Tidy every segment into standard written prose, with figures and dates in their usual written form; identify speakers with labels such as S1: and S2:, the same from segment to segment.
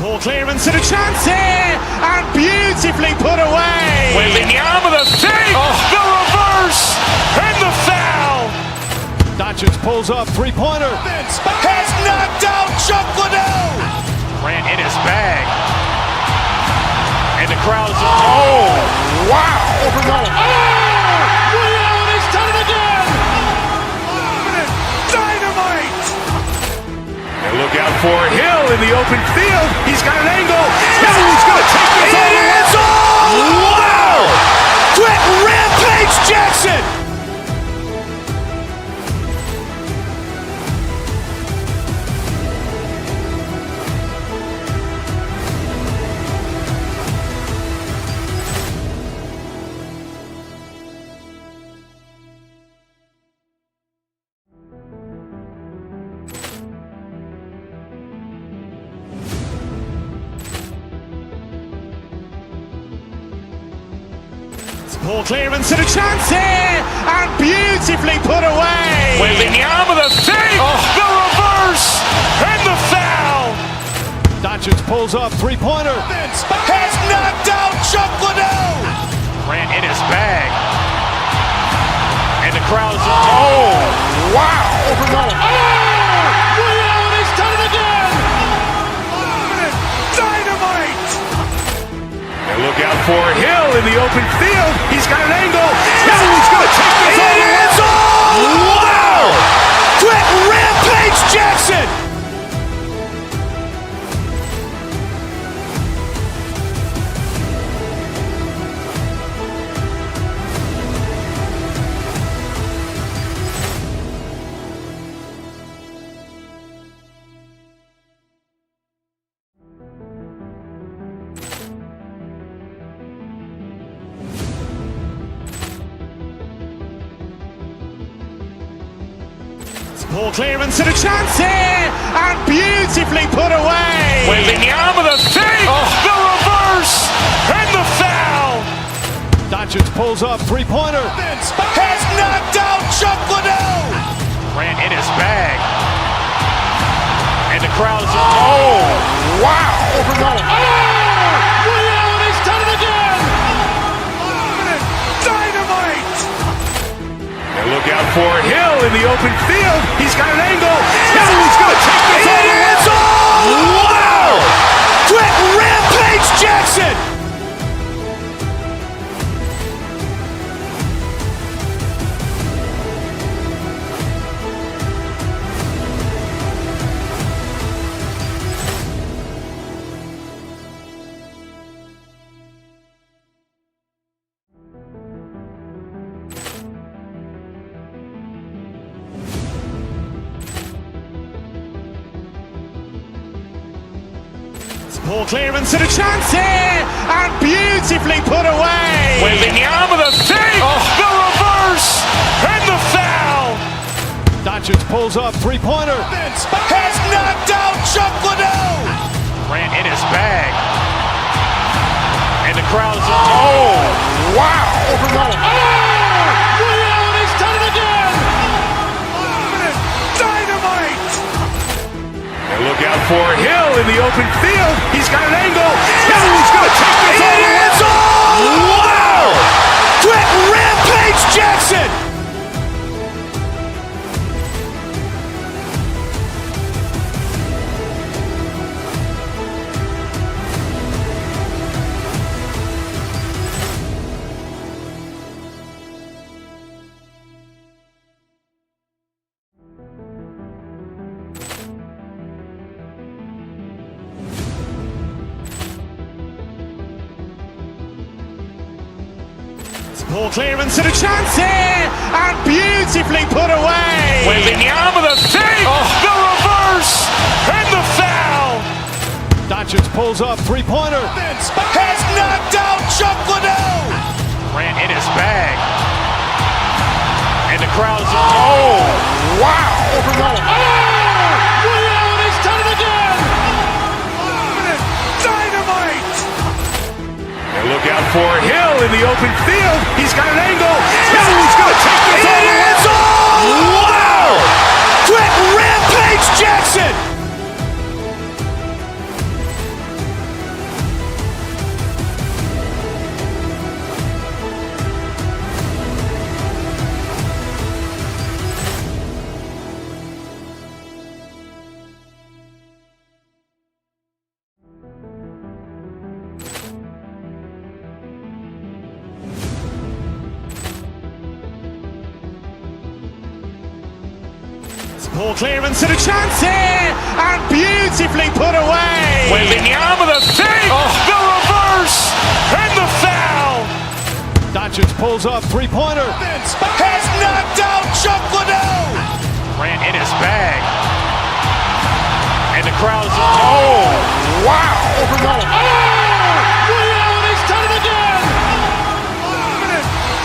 S1: Ball clearance and a chance here, and beautifully put away.
S2: Wembanyama the fake, the reverse, and the foul.
S3: Doncic pulls up, three-pointer.
S2: Has knocked out Chuck Liddell. Ran in his bag. And the crowd's wow!
S1: Ray Allen has done it again. Dynamite.
S2: And look out for Hill in the open field. He's got an angle. He's going to take this all the way. Wow! Quick Rampage Jackson.
S1: Ball clearance and a chance here, and beautifully put away.
S2: Wembanyama the fake, the reverse, and the foul.
S3: Doncic pulls up, three-pointer.
S2: Has knocked out Chuck Liddell. Ran in his bag. And the crowd's wow!
S1: Ray Allen has done it again. Dynamite.
S2: And look out for Hill in the open field. He's got an angle. He's going to take this all the way. Wow! Quick Rampage Jackson.
S1: Ball clearance and a chance here, and beautifully put away.
S2: Wembanyama the fake, the reverse, and the foul.
S3: Doncic pulls up, three-pointer.
S2: Has knocked out Chuck Liddell. Ran in his bag. And the crowd's wow!
S1: Ray Allen has done it again. Dynamite.
S2: And look out for Hill in the open field. He's got an angle. He's going to take this all the way. Wow! Quick Rampage Jackson.
S1: Ball clearance and a chance here, and beautifully put away.
S2: Wembanyama the fake, the reverse, and the foul.
S3: Doncic pulls up, three-pointer.
S2: Has knocked out Chuck Liddell. Ran in his bag. And the crowd's wow!
S1: Ray Allen has done it again. Dynamite.
S2: And look out for Hill in the open field. He's got an angle. He's going to take this all the way. Wow! Quick Rampage Jackson.
S1: Ball clearance and a chance here, and beautifully put away.
S2: Wembanyama the fake, the reverse, and the foul.
S3: Doncic pulls up, three-pointer.
S2: Has knocked out Chuck Liddell. Ran in his bag. And the crowd's wow!
S1: Ray Allen has done it again. Dynamite.
S2: And look out for Hill in the open field. He's got an angle. He's going to take this all the way. Wow! Quick Rampage Jackson.
S1: Poor clearance and a chance here, and beautifully put away.
S2: Wembanyama the fake, the reverse, and the foul.
S3: Doncic pulls up, three-pointer.
S2: Has knocked out Chuck Liddell. Grant in his bag. And the crowd is, wow.
S1: Reality's done it again.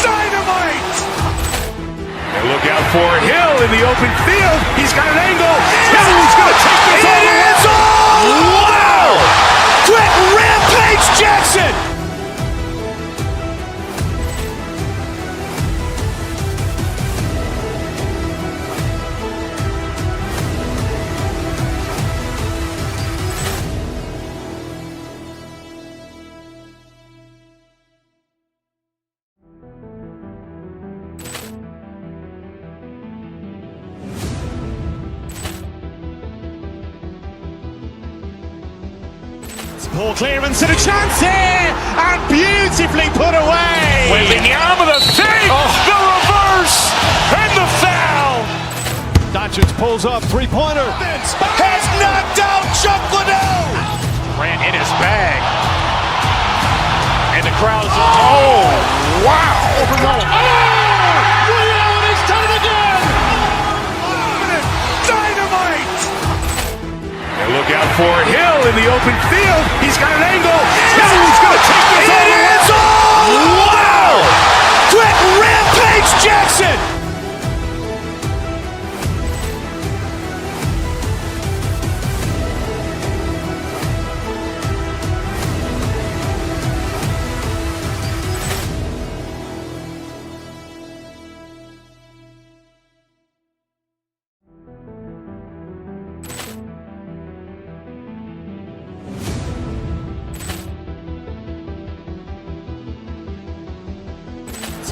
S1: Dynamite.
S2: And look out for Hill in the open field. He's got an angle. Hill's going to take this all the way. Wow! Quick Rampage Jackson.
S1: Poor clearance and a chance here, and beautifully put away.
S2: Wembanyama the fake, the reverse, and the foul.
S3: Doncic pulls up, three-pointer.
S2: Has knocked out Chuck Liddell. Grant in his bag. And the crowd is, wow.
S1: Reality's done it again. Dynamite.
S2: And look out for Hill in the open field. He's got an angle. Hill's going to take this all the way. Wow! Quick Rampage Jackson.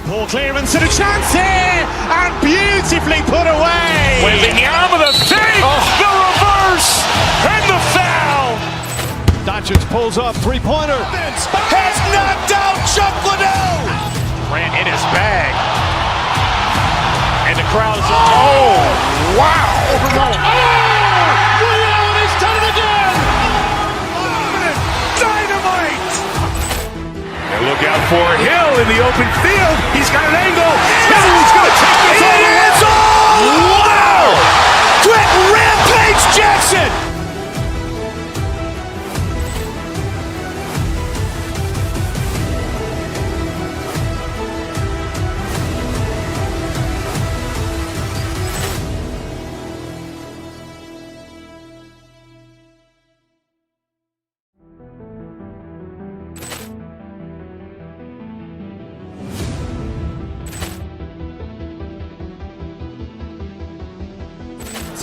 S1: Poor clearance and a chance here, and beautifully put away.
S2: Wembanyama the fake, the reverse, and the foul.
S3: Doncic pulls up, three-pointer.
S2: Has knocked out Chuck Liddell. Grant in his bag. And the crowd is, wow.
S1: Reality's done it again. Dynamite.
S2: And look out for Hill in the open field. He's got an angle. Hill's going to take this all the way. Wow! Quick Rampage Jackson.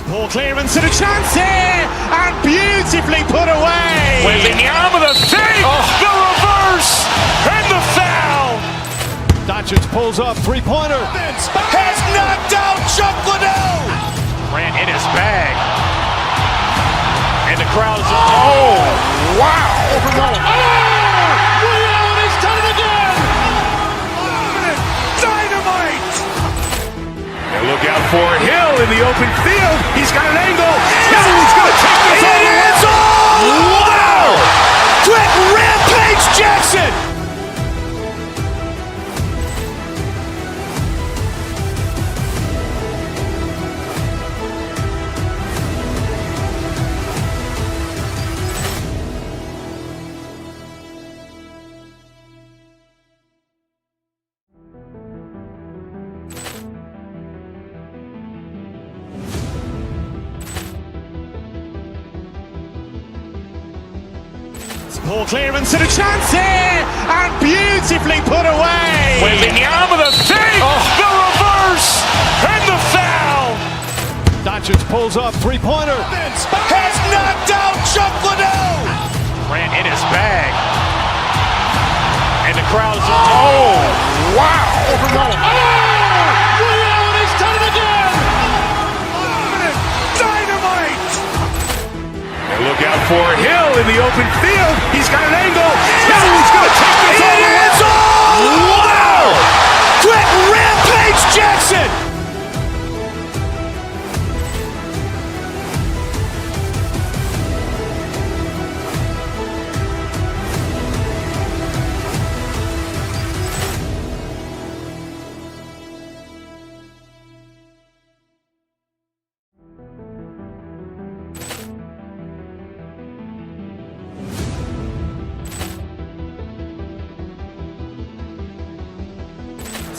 S1: Poor clearance and a chance here, and beautifully put away.
S2: Wembanyama the fake, the reverse, and the foul.
S3: Doncic pulls up, three-pointer.
S2: Has knocked out Chuck Liddell. Grant in his bag. And the crowd is, wow.
S1: Reality's done it again. Dynamite.
S2: And look out for Hill in the open field. He's got an angle. Hill's going to take this all the way. Wow! Quick Rampage Jackson.
S1: Poor clearance and a chance here, and beautifully put away.
S2: Wembanyama the fake, the reverse, and the foul.
S3: Doncic pulls up, three-pointer.
S2: Has knocked out Chuck Liddell. Grant in his bag. And the crowd is, wow.
S1: Reality's done it again. Dynamite.
S2: And look out for Hill in the open field. He's got an angle. Hill's going to take this all the way. Wow! Quick Rampage Jackson.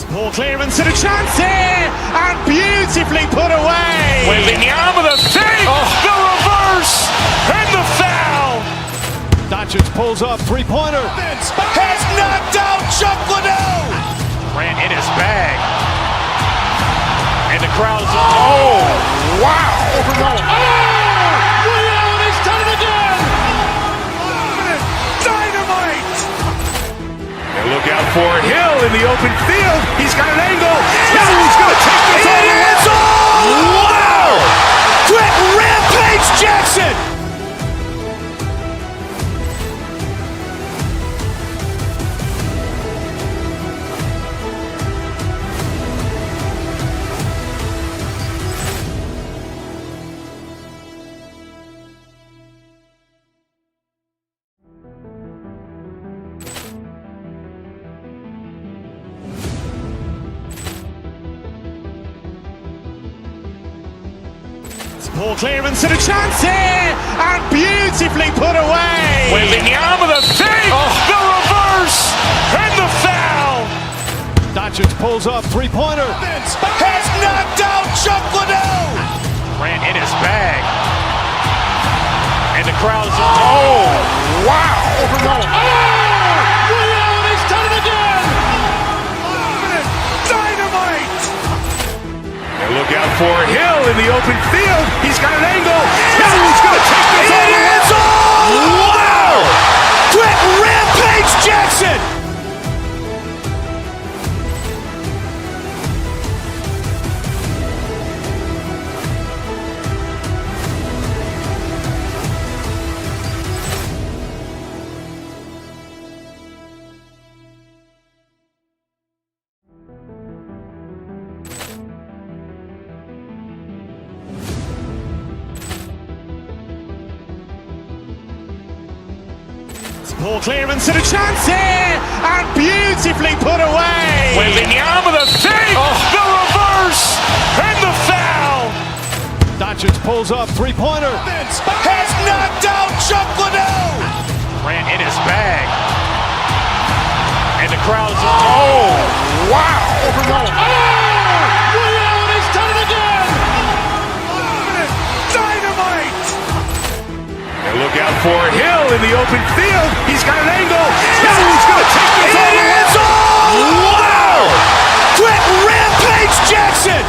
S1: Poor clearance and a chance here, and beautifully put away.
S2: Wembanyama with a fake, the reverse, and the foul.
S3: Doncic pulls up, three-pointer.
S2: Has knocked out Chuck Liddell. Grant in his bag. And the crowd's, oh, wow.
S1: Ray Allen has done it again. Dynamite.
S2: And look out for Hill in the open field. He's got an angle. Hill's going to take this all the way. Wow! Quick rampage Jackson.
S1: Poor clearance and a chance here, and beautifully put away.
S2: Wembanyama with a fake, the reverse, and the foul.
S3: Doncic pulls up, three-pointer.
S2: Has knocked out Chuck Liddell. Grant in his bag. And the crowd's, oh, wow.
S1: Ray Allen has done it again. Dynamite.
S2: And look out for Hill in the open field. He's got an angle. Hill's going to take this all the way. Wow! Quick rampage Jackson.
S1: Poor clearance and a chance here, and beautifully put away.
S2: Wembanyama with a fake, the reverse, and the foul.
S3: Doncic pulls up, three-pointer.
S2: Has knocked out Chuck Liddell. Grant in his bag. And the crowd's, oh, wow.
S1: Ray Allen has done it again. Dynamite.
S2: And look out for Hill in the open field. He's got an angle. Hill's going to take this all the way. Wow! Quick rampage Jackson.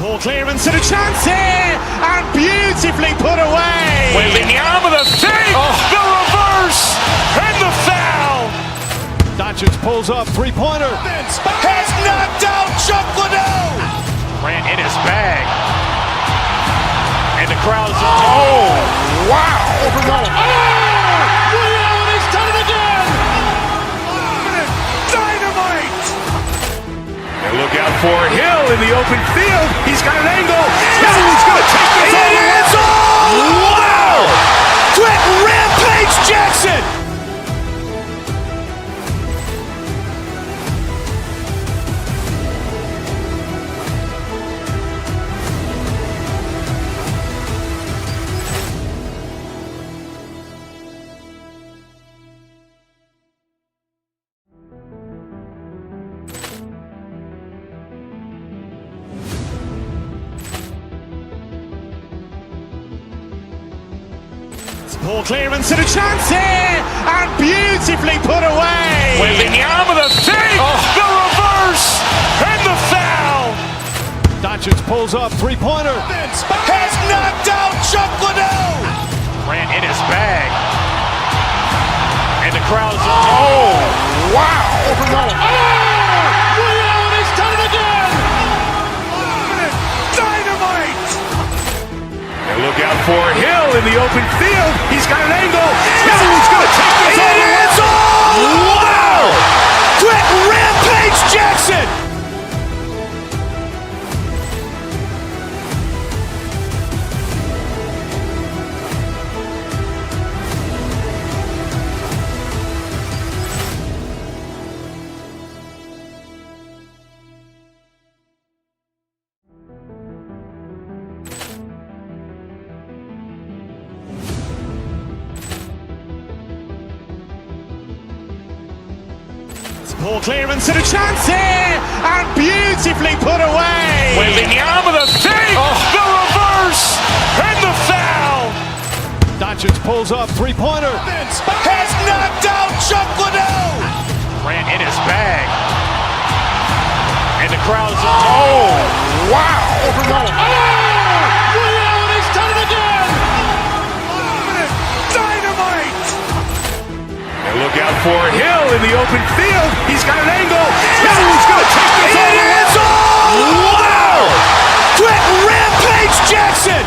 S1: Poor clearance and a chance here, and beautifully put away.
S2: Wembanyama with a fake, the reverse, and the foul.
S3: Doncic pulls up, three-pointer.
S2: Has knocked out Chuck Liddell. Grant in his bag. And the crowd's, oh, wow.
S1: Ray Allen has done it again. Dynamite.
S2: And look out for Hill in the open field. He's got an angle. Hill's going to take this all the way. Wow! Quick rampage Jackson.
S1: Poor clearance and a chance here, and beautifully put away.
S2: Wembanyama with a fake, the reverse, and the foul.
S3: Doncic pulls up, three-pointer.
S2: Has knocked out Chuck Liddell. Grant in his bag. And the crowd's, oh, wow.
S1: Ray Allen has done it again. Dynamite.
S2: And look out for Hill in the open field. He's got an angle. Hill's going to take this all the way. Wow! Quick rampage Jackson.
S1: Ball clearance and a chance here, and beautifully put away.
S2: Waving the arm of the fake, the reverse, and the foul.
S3: Doncic pulls up, three-pointer.
S2: Has knocked out Chuck Liddell. Ran in his bag. And the crowd is, oh, wow.
S1: He's done it again. Dynamite.
S2: And look out for Hill in the open field. He's got an angle. He's going to take this all the way. Wow! Quick Rampage Jackson.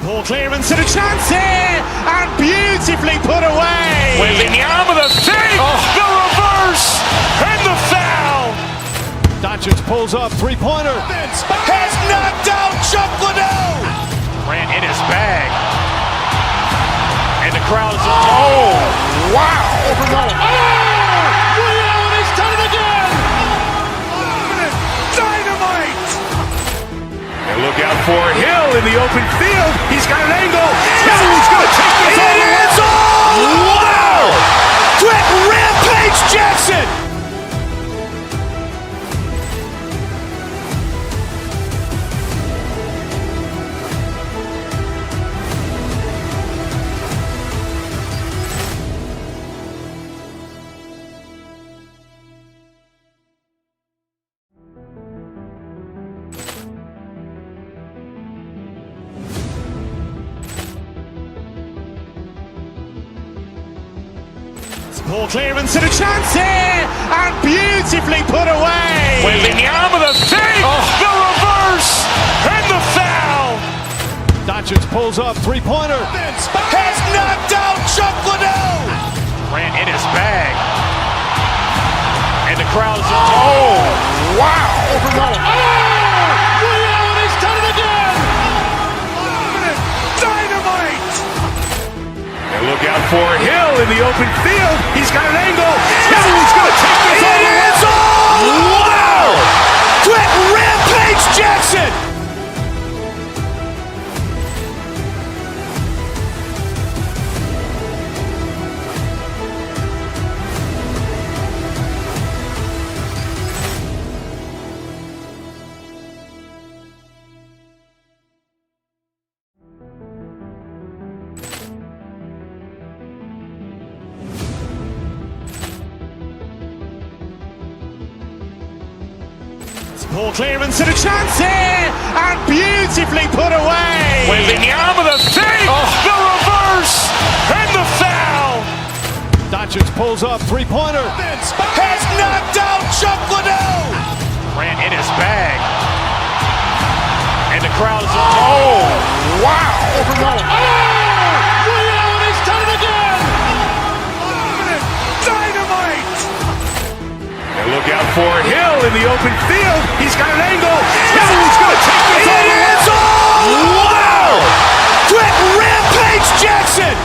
S1: Ball clearance and a chance here, and beautifully put away.
S2: Waving the arm of the fake, the reverse, and the foul.
S3: Doncic pulls up, three-pointer.
S2: Has knocked out Chuck Liddell. Ran in his bag. And the crowd is, oh, wow.
S1: He's done it again. Dynamite.
S2: And look out for Hill in the open field. He's got an angle. He's going to take this all the way. Wow! Quick Rampage Jackson.
S1: Ball clearance and a chance here, and beautifully put away.
S2: Waving the arm of the fake, the reverse, and the foul.
S3: Doncic pulls up, three-pointer.
S2: Has knocked out Chuck Liddell. Ran in his bag. And the crowd is, oh, wow.
S1: He's done it again. Dynamite.
S2: And look out for Hill in the open field. He's got an angle. He's going to take this all the way. Wow! Quick Rampage Jackson.
S1: Ball clearance and a chance here, and beautifully put away.
S2: Waving the arm of the fake, the reverse, and the foul.
S3: Doncic pulls up, three-pointer.
S2: Has knocked out Chuck Liddell. Ran in his bag. And the crowd is, oh, wow.
S1: He's done it again. Dynamite.
S2: And look out for Hill in the open field. He's got an angle. He's going to take this all the way. Wow! Quick Rampage Jackson.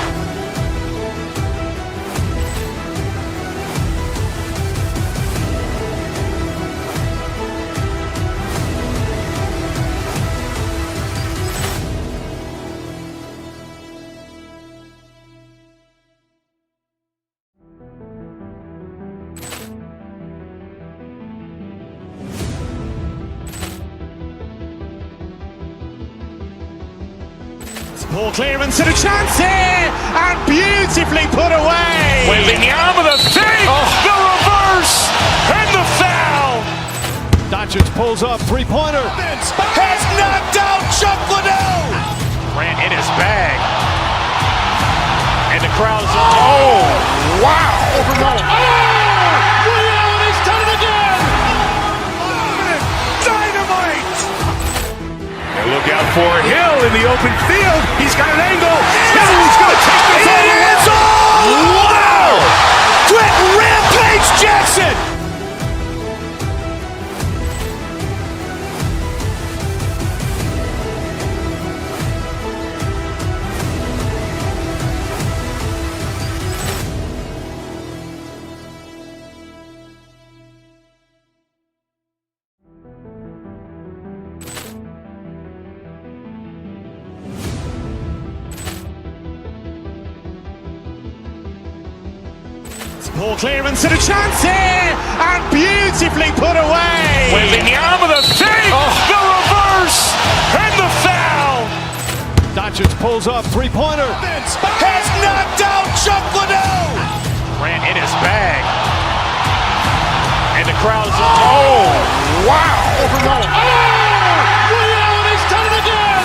S1: Ball clearance and a chance here, and beautifully put away.
S2: Waving the arm of the fake, the reverse, and the foul.
S3: Doncic pulls up, three-pointer.
S2: Has knocked out Chuck Liddell. Ran in his bag. And the crowd is, oh, wow.
S1: He's done it again. Dynamite.
S2: And look out for Hill in the open field. He's got an angle. He's going to take this all the way. Wow! Quick Rampage Jackson.
S1: Poor clearance and a chance here, and beautifully put away.
S2: Wembanyama the fake, the reverse, and the foul.
S3: Doncic pulls up, three-pointer.
S2: Has knocked out Chuck Liddell. Ran in his bag. And the crowd is, oh, wow.
S1: He's done it again.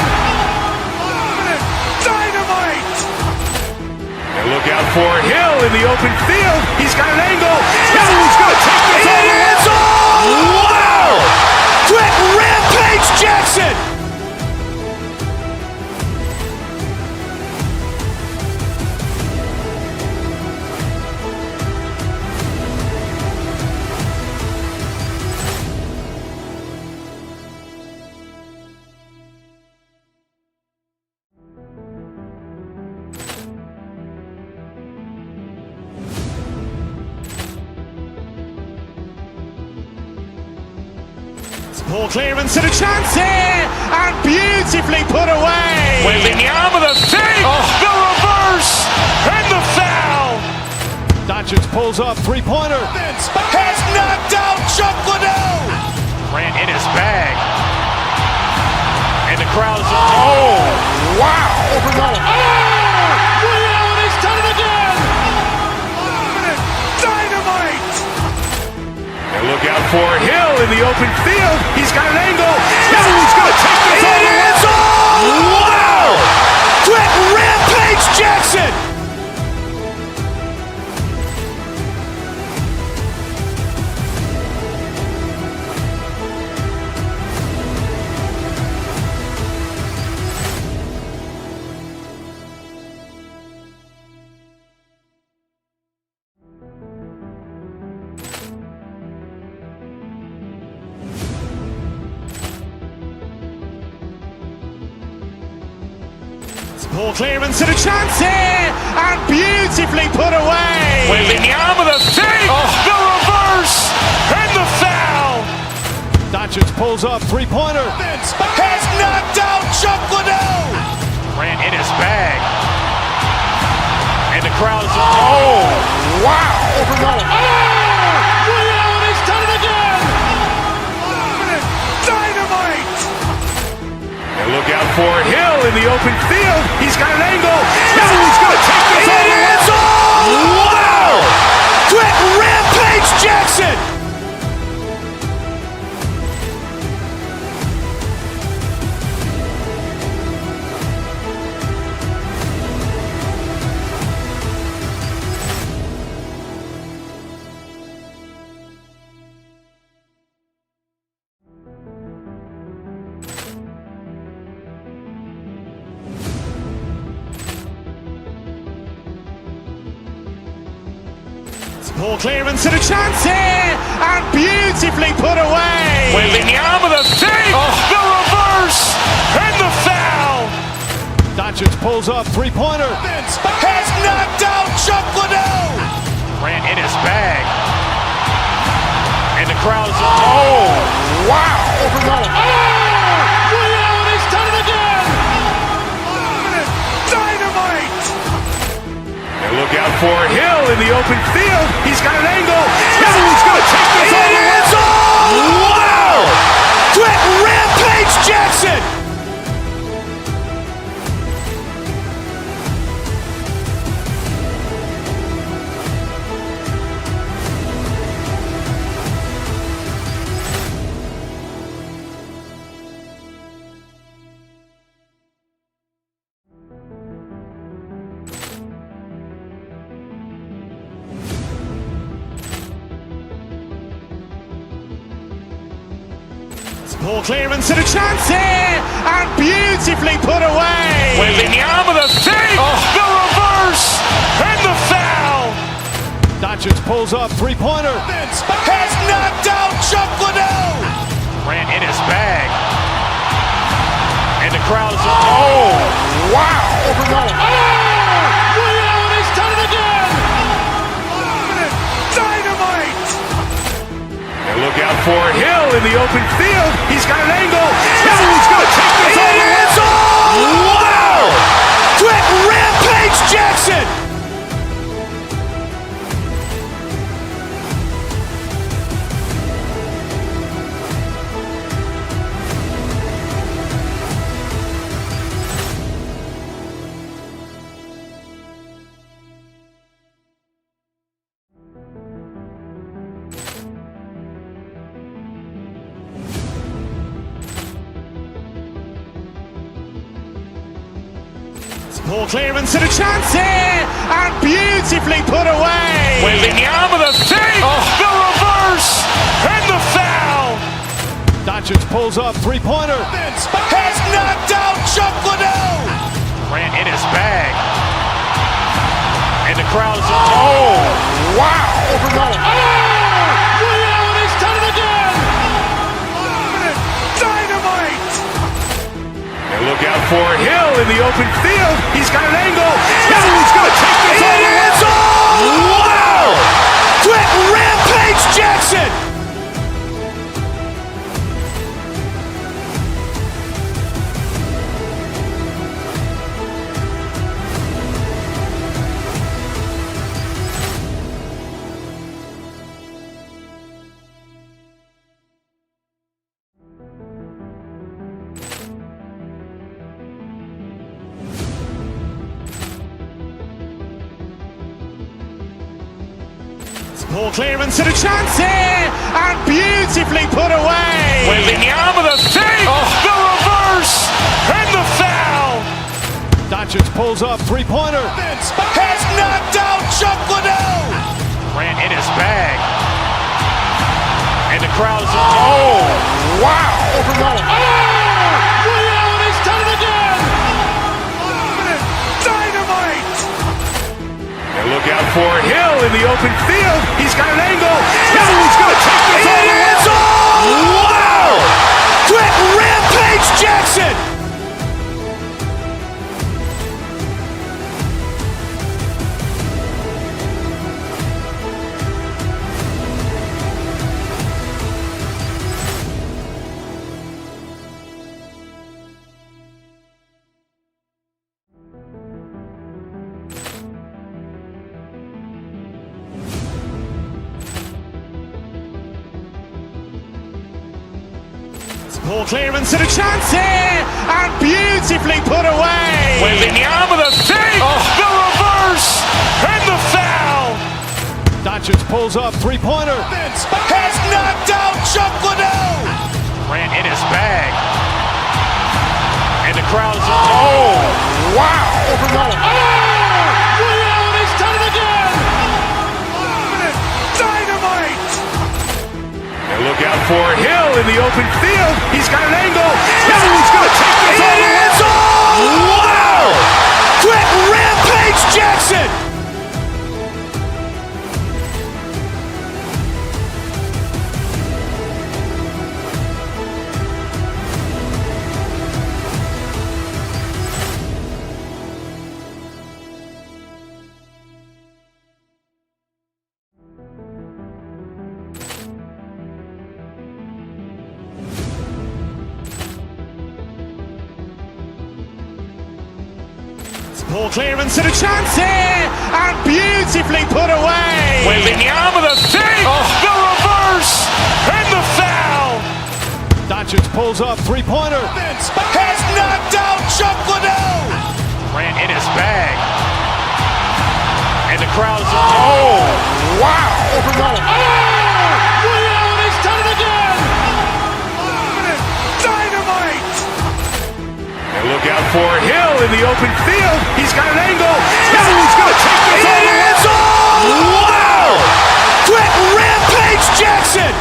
S1: Dynamite.
S2: And look out for Hill in the open field. He's got an angle. He's going to take this all the way. Wow! Quick Rampage Jackson.
S1: Poor clearance and a chance here, and beautifully put away.
S2: Wembanyama the fake, the reverse, and the foul.
S3: Doncic pulls up, three-pointer.
S2: Has knocked out Chuck Liddell. Ran in his bag. And the crowd is, oh, wow.
S1: He's done it again. Dynamite.
S2: And look out for Hill in the open field. He's got an angle. He's going to take this all the way. Wow! Quick Rampage Jackson.
S1: Poor clearance and a chance here, and beautifully put away.
S2: Wembanyama the fake, the reverse, and the foul.
S3: Doncic pulls up, three-pointer.
S2: Has knocked out Chuck Liddell. Ran in his bag. And the crowd is, oh, wow.
S1: He's done it again. Dynamite.
S2: And look out for Hill in the open field. He's got an angle. He's going to take this all the way. Wow! Quick Rampage Jackson.
S1: Poor clearance and a chance here, and beautifully put away.
S2: Wembanyama the fake, the reverse, and the foul.
S3: Doncic pulls up, three-pointer.
S2: Has knocked out Chuck Liddell. Ran in his bag. And the crowd is, oh, wow.
S1: He's done it again. Dynamite.
S2: And look out for Hill in the open field. He's got an angle. He's going to take this all the way. Wow! Quick Rampage Jackson.
S1: Poor clearance and a chance here, and beautifully put away.
S2: Wembanyama the fake, the reverse, and the foul.
S3: Doncic pulls up, three-pointer.
S2: Has knocked out Chuck Liddell. Ran in his bag. And the crowd is, oh, wow.
S1: He's done it again. Dynamite.
S2: And look out for Hill in the open field. He's got an angle. He's going to take this all the way. Wow! Quick Rampage Jackson.
S1: Poor clearance and a chance here, and beautifully put away.
S2: Wembanyama the fake, the reverse, and the foul.
S3: Doncic pulls up, three-pointer.
S2: Has knocked out Chuck Liddell. Grant in his bag. And the crowd is, oh, wow.
S1: Liddell has done it again. Dynamite.
S2: And look out for Hill in the open field. He's got an angle. Hill's going to take this all the way. Wow! Quick Rampage Jackson.
S1: Poor clearance and a chance here, and beautifully put away.
S2: Wembanyama the fake, the reverse, and the foul.
S3: Doncic pulls up, three-pointer.
S2: Has knocked out Chuck Liddell. Grant in his bag. And the crowd is, oh, wow.
S1: Liddell has done it again. Dynamite.
S2: And look out for Hill in the open field. He's got an angle. Hill's going to take this all the way. Wow! Quick Rampage Jackson.
S1: Poor clearance and a chance here, and beautifully put away.
S2: Wembanyama the fake, the reverse, and the foul.
S3: Doncic pulls up, three-pointer.
S2: Has knocked out Chuck Liddell. Grant in his bag. And the crowd is, oh, wow.
S1: Liddell has done it again. Dynamite.
S2: And look out for Hill in the open field. He's got an angle. Hill's going to take this all the way. Wow! Quick Rampage Jackson.
S1: Poor clearance and a chance here, and beautifully put away.
S2: Wembanyama the fake, the reverse, and the foul.
S3: Doncic pulls up, three-pointer.
S2: Has knocked out Chuck Liddell. Grant in his bag. And the crowd is, oh, wow.
S1: Liddell has done it again. Dynamite.
S2: And look out for Hill in the open field. He's got an angle. Hill's going to take this all the way. Wow! Quick Rampage Jackson.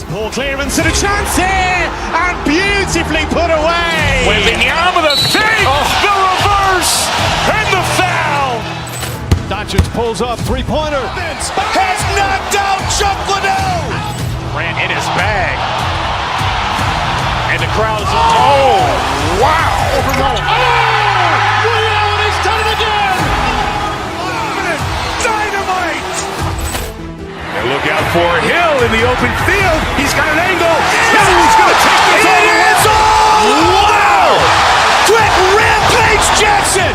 S1: Poor clearance and a chance here, and beautifully put away.
S2: Wembanyama the fake, the reverse, and the foul.
S3: Doncic pulls up, three-pointer.
S2: Has knocked out Chuck Liddell. Grant in his bag. And the crowd is, oh, wow.
S1: Liddell has done it again. Dynamite.
S2: And look out for Hill in the open field. He's got an angle. Hill's going to take this all the way. Wow! Quick Rampage Jackson.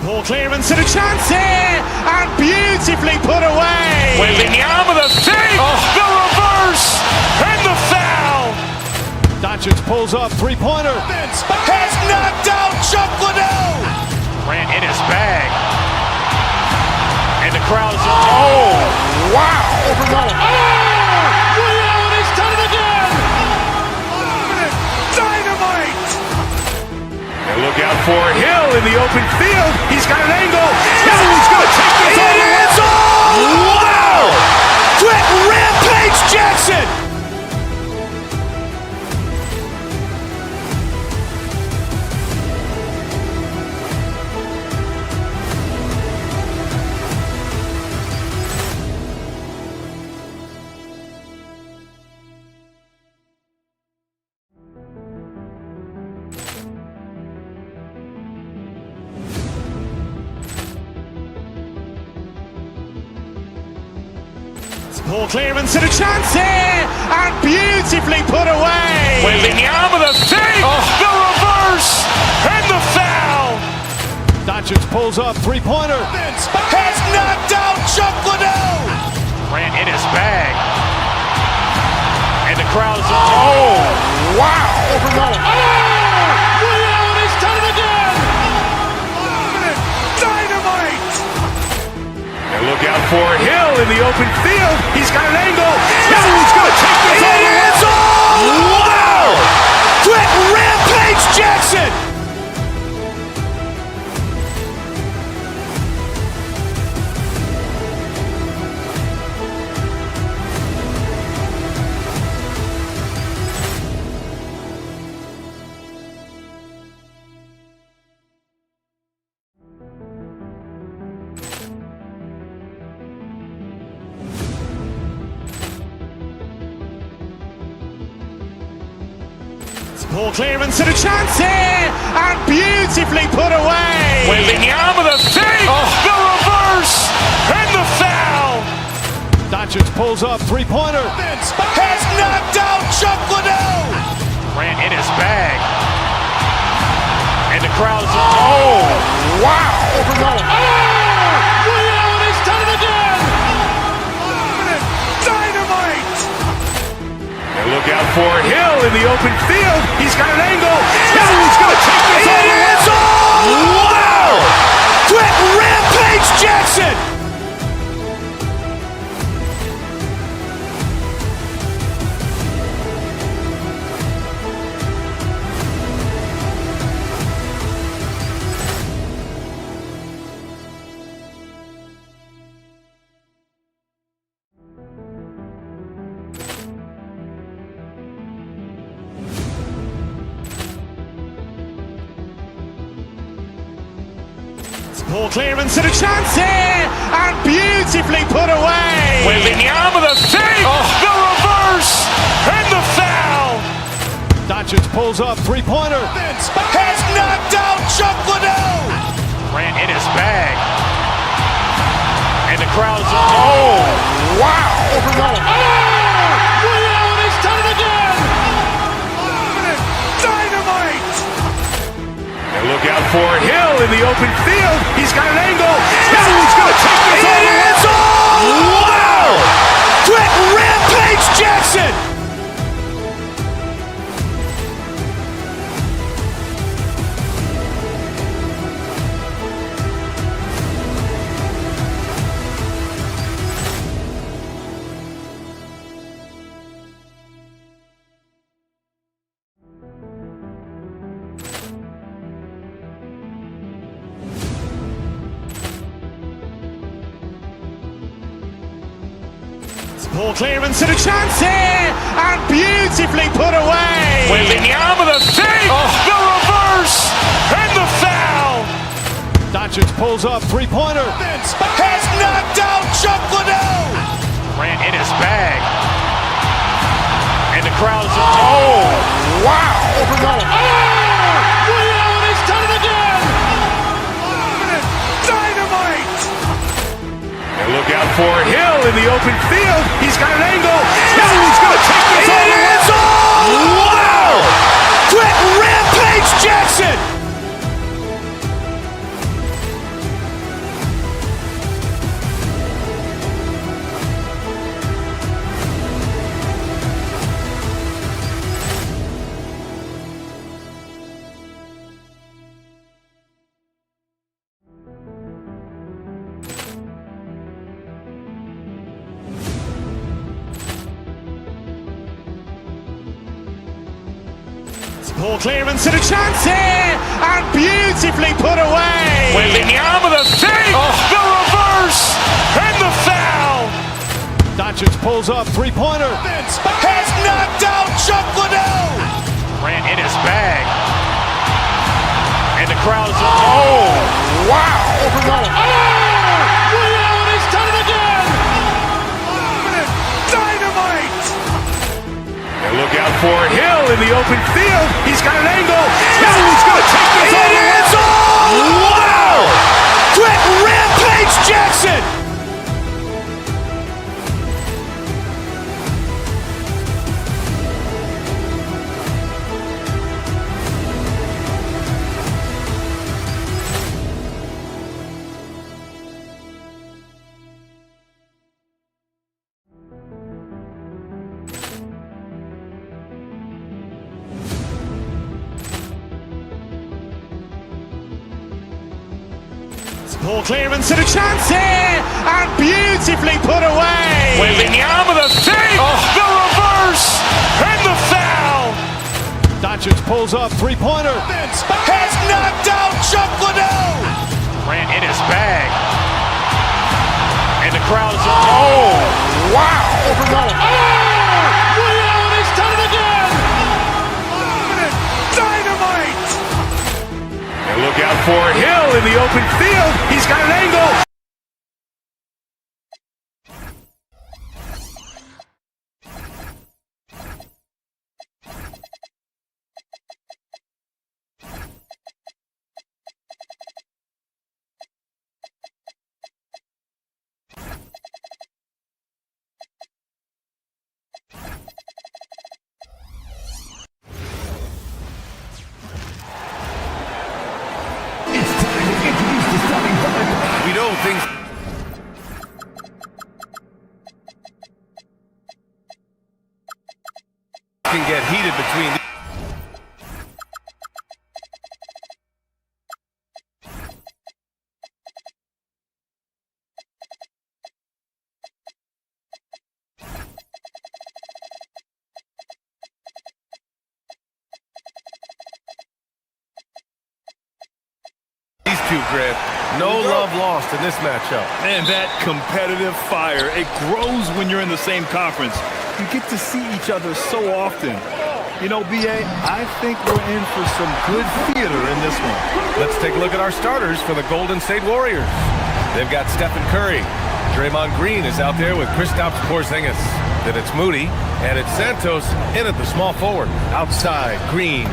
S1: Ball clearance and a chance here, and beautifully put away.
S2: Waving the arm of the fake, the reverse, and the foul.
S3: Doncic pulls up, three-pointer.
S2: Has knocked out Chuck Liddell. Ran in his bag. And the crowd is, oh, wow.
S1: He's done it again. Dynamite.
S2: And look out for Hill in the open field. He's got an angle. He's going to take this all the way. Wow! Quick Rampage Jackson.
S1: Ball clearance and a chance here, and beautifully put away.
S2: Waving the arm of the fake, the reverse, and the foul.
S3: Doncic pulls up, three-pointer.
S2: Has knocked out Chuck Liddell. Ran in his bag. And the crowd is, oh, wow.
S1: He's done it again. Dynamite.
S2: And look out for Hill in the open field. He's got an angle. He's going to take this all the way. Wow! Quick Rampage Jackson.
S1: Ball clearance and a chance here, and beautifully put away.
S2: Waving the arm of the fake, the reverse, and the foul.
S3: Doncic pulls up, three-pointer.
S2: Has knocked out Chuck Liddell. Ran in his bag. And the crowd is, oh, wow.
S1: He's done it again. Dynamite.
S2: And look out for Hill in the open field. He's got an angle. He's going to take this all the way. Wow! Quick Rampage Jackson.
S1: Ball clearance and a chance here, and beautifully put away.
S2: Waving the arm of the fake, the reverse, and the foul.
S3: Doncic pulls up, three-pointer.
S2: Has knocked out Chuck Liddell. Ran in his bag. And the crowd is, oh, wow.
S1: He's done it again. Dynamite.
S2: And look out for Hill in the open field. He's got an angle. He's going to take this all the way. Wow! Quick Rampage Jackson.
S1: Ball clearance and a chance here, and beautifully put away.
S2: Waving the arm of the fake, the reverse, and the foul.
S3: Doncic pulls up, three-pointer.
S2: Has knocked out Chuck Liddell. Ran in his bag. And the crowd is, oh, wow.
S1: He's done it again. Dynamite.
S2: And look out for Hill in the open field. He's got an angle. He's going to take this all the way. Wow! Quick Rampage Jackson.
S1: Poor clearance and a chance here, and beautifully put away.
S2: Wembanyama the fake, the reverse, and the foul.
S3: Doncic pulls up, three-pointer.
S2: Has knocked out Chuck Liddell. Ran in his bag. And the crowd is, oh, wow.
S1: He's done it again.
S2: Dynamite. And look out for Hill in the open field. He's got an angle. He's going to take this all the way. Wow. Quick Rampage Jackson.
S1: Poor clearance and a chance here, and beautifully put away.
S2: Wembanyama the fake, the reverse, and the foul.
S3: Doncic pulls up, three-pointer.
S2: Has knocked out Chuck Liddell. Ran in his bag. And the crowd is, oh, wow.
S1: He's done it again.
S2: Dynamite. And look out for Hill in the open field. He's got an angle. We don't think can get heated between. These two, Grant. No love lost in this matchup.
S4: Man, that competitive fire, it grows when you're in the same conference. You get to see each other so often. You know, B.A., I think we're in for some good theater in this one.
S2: Let's take a look at our starters for the Golden State Warriors. They've got Stephen Curry. Draymond Green is out there with Kristaps Porzingis. Then it's Moody, and it's Santos in at the small forward. Outside, Green.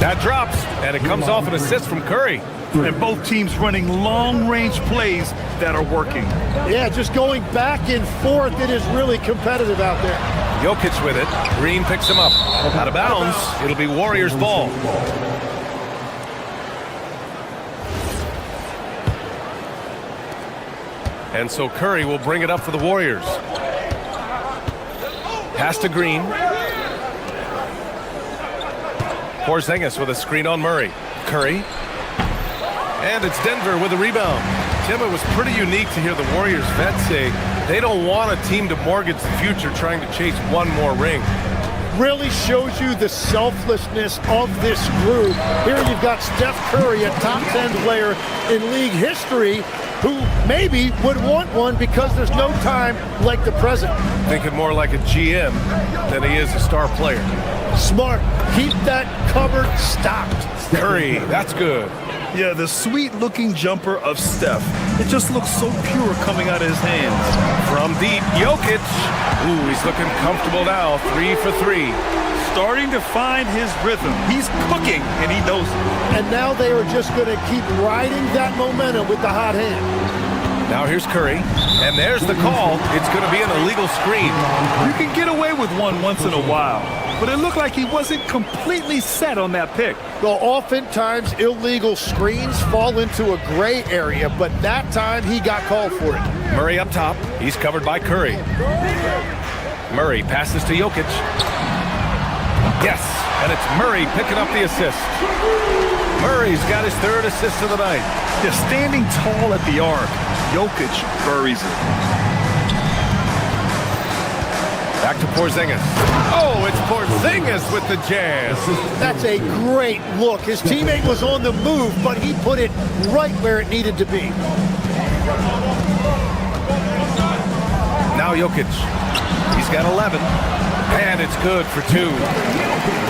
S2: That drops, and it comes off an assist from Curry.
S4: And both teams running long-range plays that are working.
S5: Yeah, just going back and forth. It is really competitive out there.
S2: Jokic with it. Green picks him up. Out of bounds. It'll be Warriors ball. And so Curry will bring it up for the Warriors. Pass to Green. Porzingis with a screen on Murray. Curry. And it's Denver with a rebound. Tim, it was pretty unique to hear the Warriors vets say they don't want a team to mortgage the future trying to chase one more ring.
S5: Really shows you the selflessness of this group. Here you've got Steph Curry, a top 10 player in league history, who maybe would want one because there's no time like the present.
S2: Thinking more like a GM than he is a star player.
S5: Smart. Keep that cupboard stocked.
S2: Curry, that's good.
S4: Yeah, the sweet-looking jumper of Steph. It just looks so pure coming out of his hands.
S2: From deep, Jokic. Ooh, he's looking comfortable now. 3 for 3.
S4: Starting to find his rhythm. He's cooking, and he knows it.
S5: And now they are just going to keep riding that momentum with the hot hand.
S2: Now here's Curry, and there's the call. It's going to be an illegal screen.
S4: You can get away with one once in a while, but it looked like he wasn't completely set on that pick.
S5: Well, oftentimes illegal screens fall into a gray area, but that time he got called for it.
S2: Murray up top. He's covered by Curry. Murray passes to Jokic. Yes, and it's Murray picking up the assist. Murray's got his third assist of the night.
S4: Just standing tall at the arc, Jokic buries it.
S2: Back to Porzingis. Oh, it's Porzingis with the jam.
S5: That's a great look. His teammate was on the move, but he put it right where it needed to be.
S2: Now Jokic. He's got 11. And it's good for 2.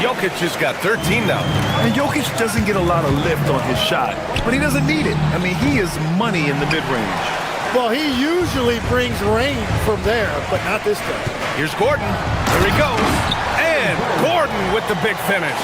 S2: Jokic has got 13 now.
S4: And Jokic doesn't get a lot of lift on his shot, but he doesn't need it. I mean, he is money in the mid-range.
S5: Well, he usually brings rain from there, but not this time.
S2: Here's Gordon. Here he goes. And Gordon with the big finish.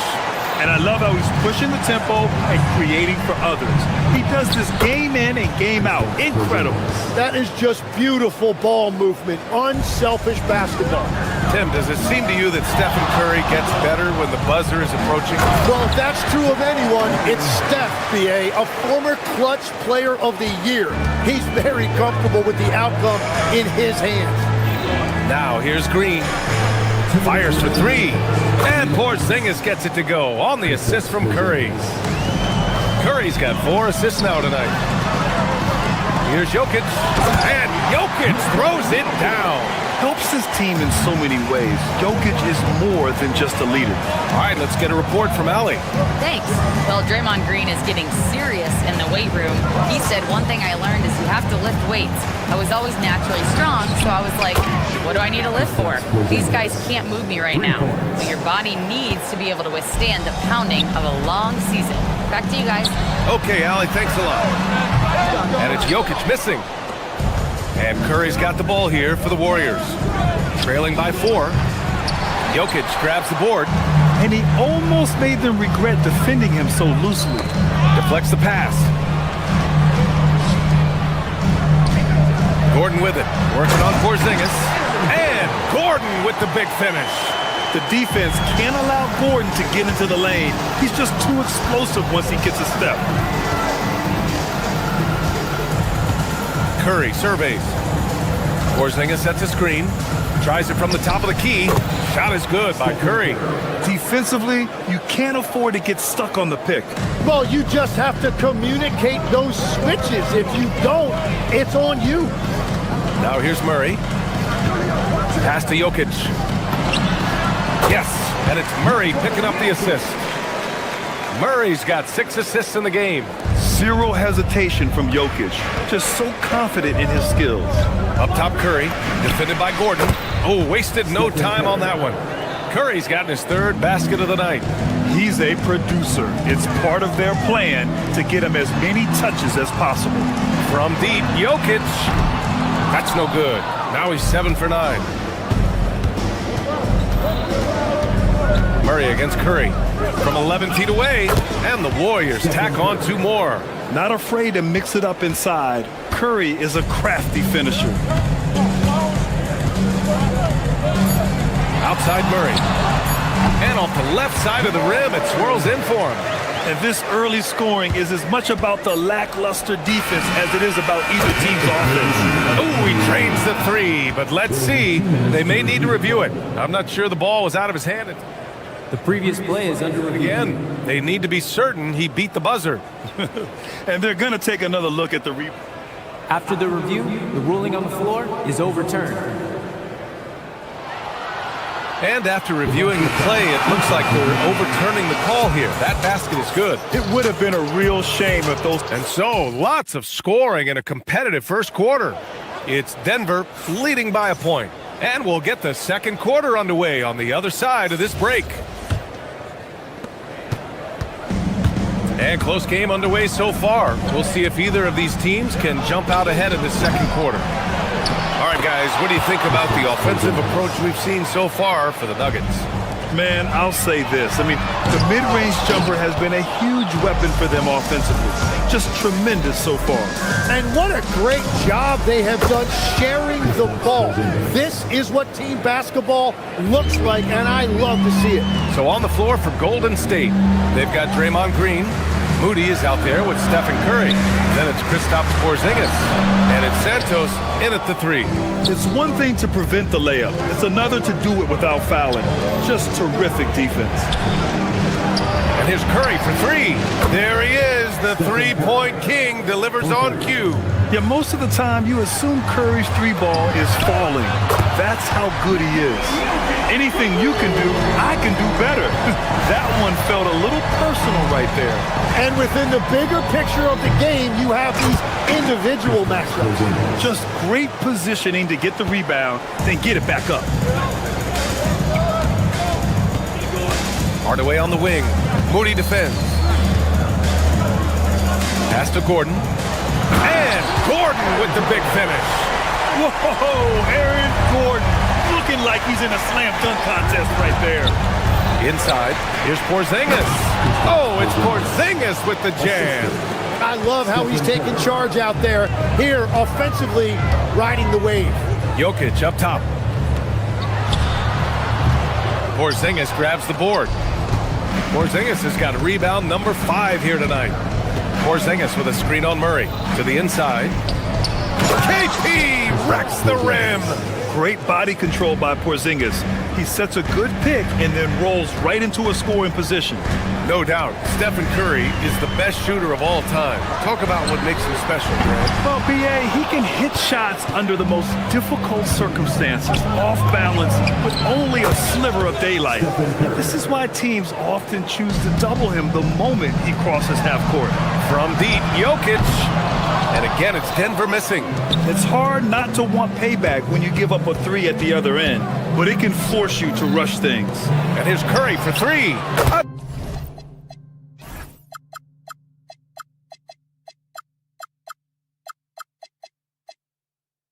S4: And I love how he's pushing the tempo and creating for others. He does this game in and game out. Incredible.
S5: That is just beautiful ball movement. Unselfish basketball.
S2: Tim, does it seem to you that Stephen Curry gets better when the buzzer is approaching?
S5: Well, if that's true of anyone, it's Steph, B.A., a former clutch player of the year. He's very comfortable with the outcome in his hands.
S2: Now here's Green. Fires for 3. And Porzingis gets it to go on the assist from Curry. Curry's got 4 assists now tonight. Here's Jokic. And Jokic throws it down.
S4: Helps his team in so many ways. Jokic is more than just a leader.
S2: All right, let's get a report from Allie.
S6: Thanks. Well, Draymond Green is getting serious in the weight room. He said, one thing I learned is you have to lift weights. I was always naturally strong, so I was like, what do I need to lift for? These guys can't move me right now. But your body needs to be able to withstand the pounding of a long season. Back to you guys.
S2: Okay, Allie, thanks a lot. And it's Jokic missing. And Curry's got the ball here for the Warriors. Trailing by 4. Jokic grabs the board.
S4: And he almost made them regret defending him so loosely.
S2: Deflects the pass. Gordon with it. Working on Porzingis. And Gordon with the big finish.
S4: The defense can't allow Gordon to get into the lane. He's just too explosive once he gets a step.
S2: Curry surveys. Porzingis sets a screen. Tries it from the top of the key. Shot is good by Curry.
S4: Defensively, you can't afford to get stuck on the pick.
S5: Well, you just have to communicate those switches. If you don't, it's on you.
S2: Now here's Murray. Pass to Jokic. Yes, and it's Murray picking up the assist. Murray's got 6 assists in the game.
S4: Zero hesitation from Jokic. Just so confident in his skills.
S2: Up top, Curry, defended by Gordon. Oh, wasted no time on that one. Curry's gotten his 3rd basket of the night.
S4: He's a producer. It's part of their plan to get him as many touches as possible.
S2: From deep, Jokic. That's no good. Now he's 7 for 9. Murray against Curry from 11 feet away, and the Warriors tack on 2 more.
S4: Not afraid to mix it up inside. Curry is a crafty finisher.
S2: Outside Murray. And off the left side of the rim, it swirls in for him.
S4: And this early scoring is as much about the lackluster defense as it is about either team's offense.
S2: Oh, he trades the 3, but let's see. They may need to review it. I'm not sure the ball was out of his hand.
S7: The previous play is under review.
S2: Again, they need to be certain he beat the buzzer.
S4: And they're going to take another look at the replay.
S7: After the review, the ruling on the floor is overturned.
S2: And after reviewing the play, it looks like they're overturning the call here. That basket is good.
S4: It would have been a real shame if those...
S2: And so, lots of scoring in a competitive first quarter. It's Denver leading by a point. And we'll get the second quarter underway on the other side of this break. And close game underway so far. We'll see if either of these teams can jump out ahead in the second quarter. All right, guys, what do you think about the offensive approach we've seen so far for the Nuggets?
S4: Man, I'll say this. I mean, the mid-range jumper has been a huge weapon for them offensively. Just tremendous so far.
S5: And what a great job they have done sharing the ball. This is what team basketball looks like, and I love to see it.
S2: So on the floor for Golden State, they've got Draymond Green. Moody is out there with Stephen Curry. Then it's Kristaps Porzingis. And it's Santos in at the 3.
S4: It's one thing to prevent the layup. It's another to do it without fouling. Just terrific defense.
S2: And here's Curry for 3. There he is. the three-point king delivers on cue.
S4: Yeah, most of the time you assume Curry's three ball is falling. That's how good he is. Anything you can do, I can do better. That one felt a little personal right there.
S5: And within the bigger picture of the game, you have these individual matchups.
S4: Just great positioning to get the rebound, then get it back up.
S2: Hardaway on the wing. Moody defends. Pass to Gordon. And Gordon with the big finish.
S4: Whoa, Aaron Gordon looking like he's in a slam dunk contest right there.
S2: Inside, here's Porzingis. Oh, it's Porzingis with the jam.
S5: I love how he's taking charge out there. Here, offensively, riding the wave.
S2: Jokic up top. Porzingis grabs the board. Porzingis has got rebound number 5 here tonight. Porzingis with a screen on Murray. To the inside. KP wrecks the rim.
S4: Great body control by Porzingis. He sets a good pick and then rolls right into a scoring position.
S2: No doubt, Stephen Curry is the best shooter of all time. Talk about what makes him special, Grant.
S4: Well, B.A., he can hit shots under the most difficult circumstances, off balance, with only a sliver of daylight. This is why teams often choose to double him the moment he crosses half court.
S2: From deep, Jokic. And again, it's Denver missing.
S4: It's hard not to want payback when you give up a three at the other end, but it can force you to rush things.
S2: And here's Curry for 3.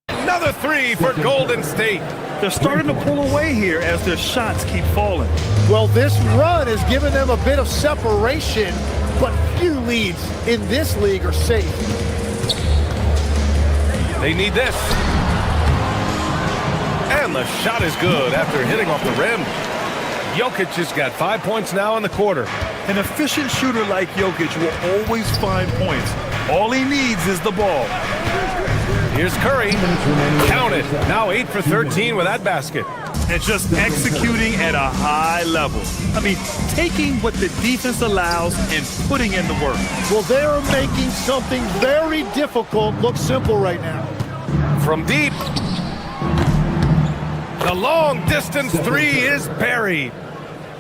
S2: Another 3 for Golden State.
S4: They're starting to pull away here as their shots keep falling.
S5: Well, this run has given them a bit of separation, but few leads in this league are safe.
S2: They need this. And the shot is good after hitting off the rim. Jokic has got 5 points now in the quarter.
S4: An efficient shooter like Jokic will always find points. All he needs is the ball.
S2: Here's Curry. Count it. Now 8 for 13 with that basket.
S4: And just executing at a high level. I mean, taking what the defense allows and putting in the work.
S5: Well, they're making something very difficult look simple right now.
S2: From deep. The long distance 3 is buried.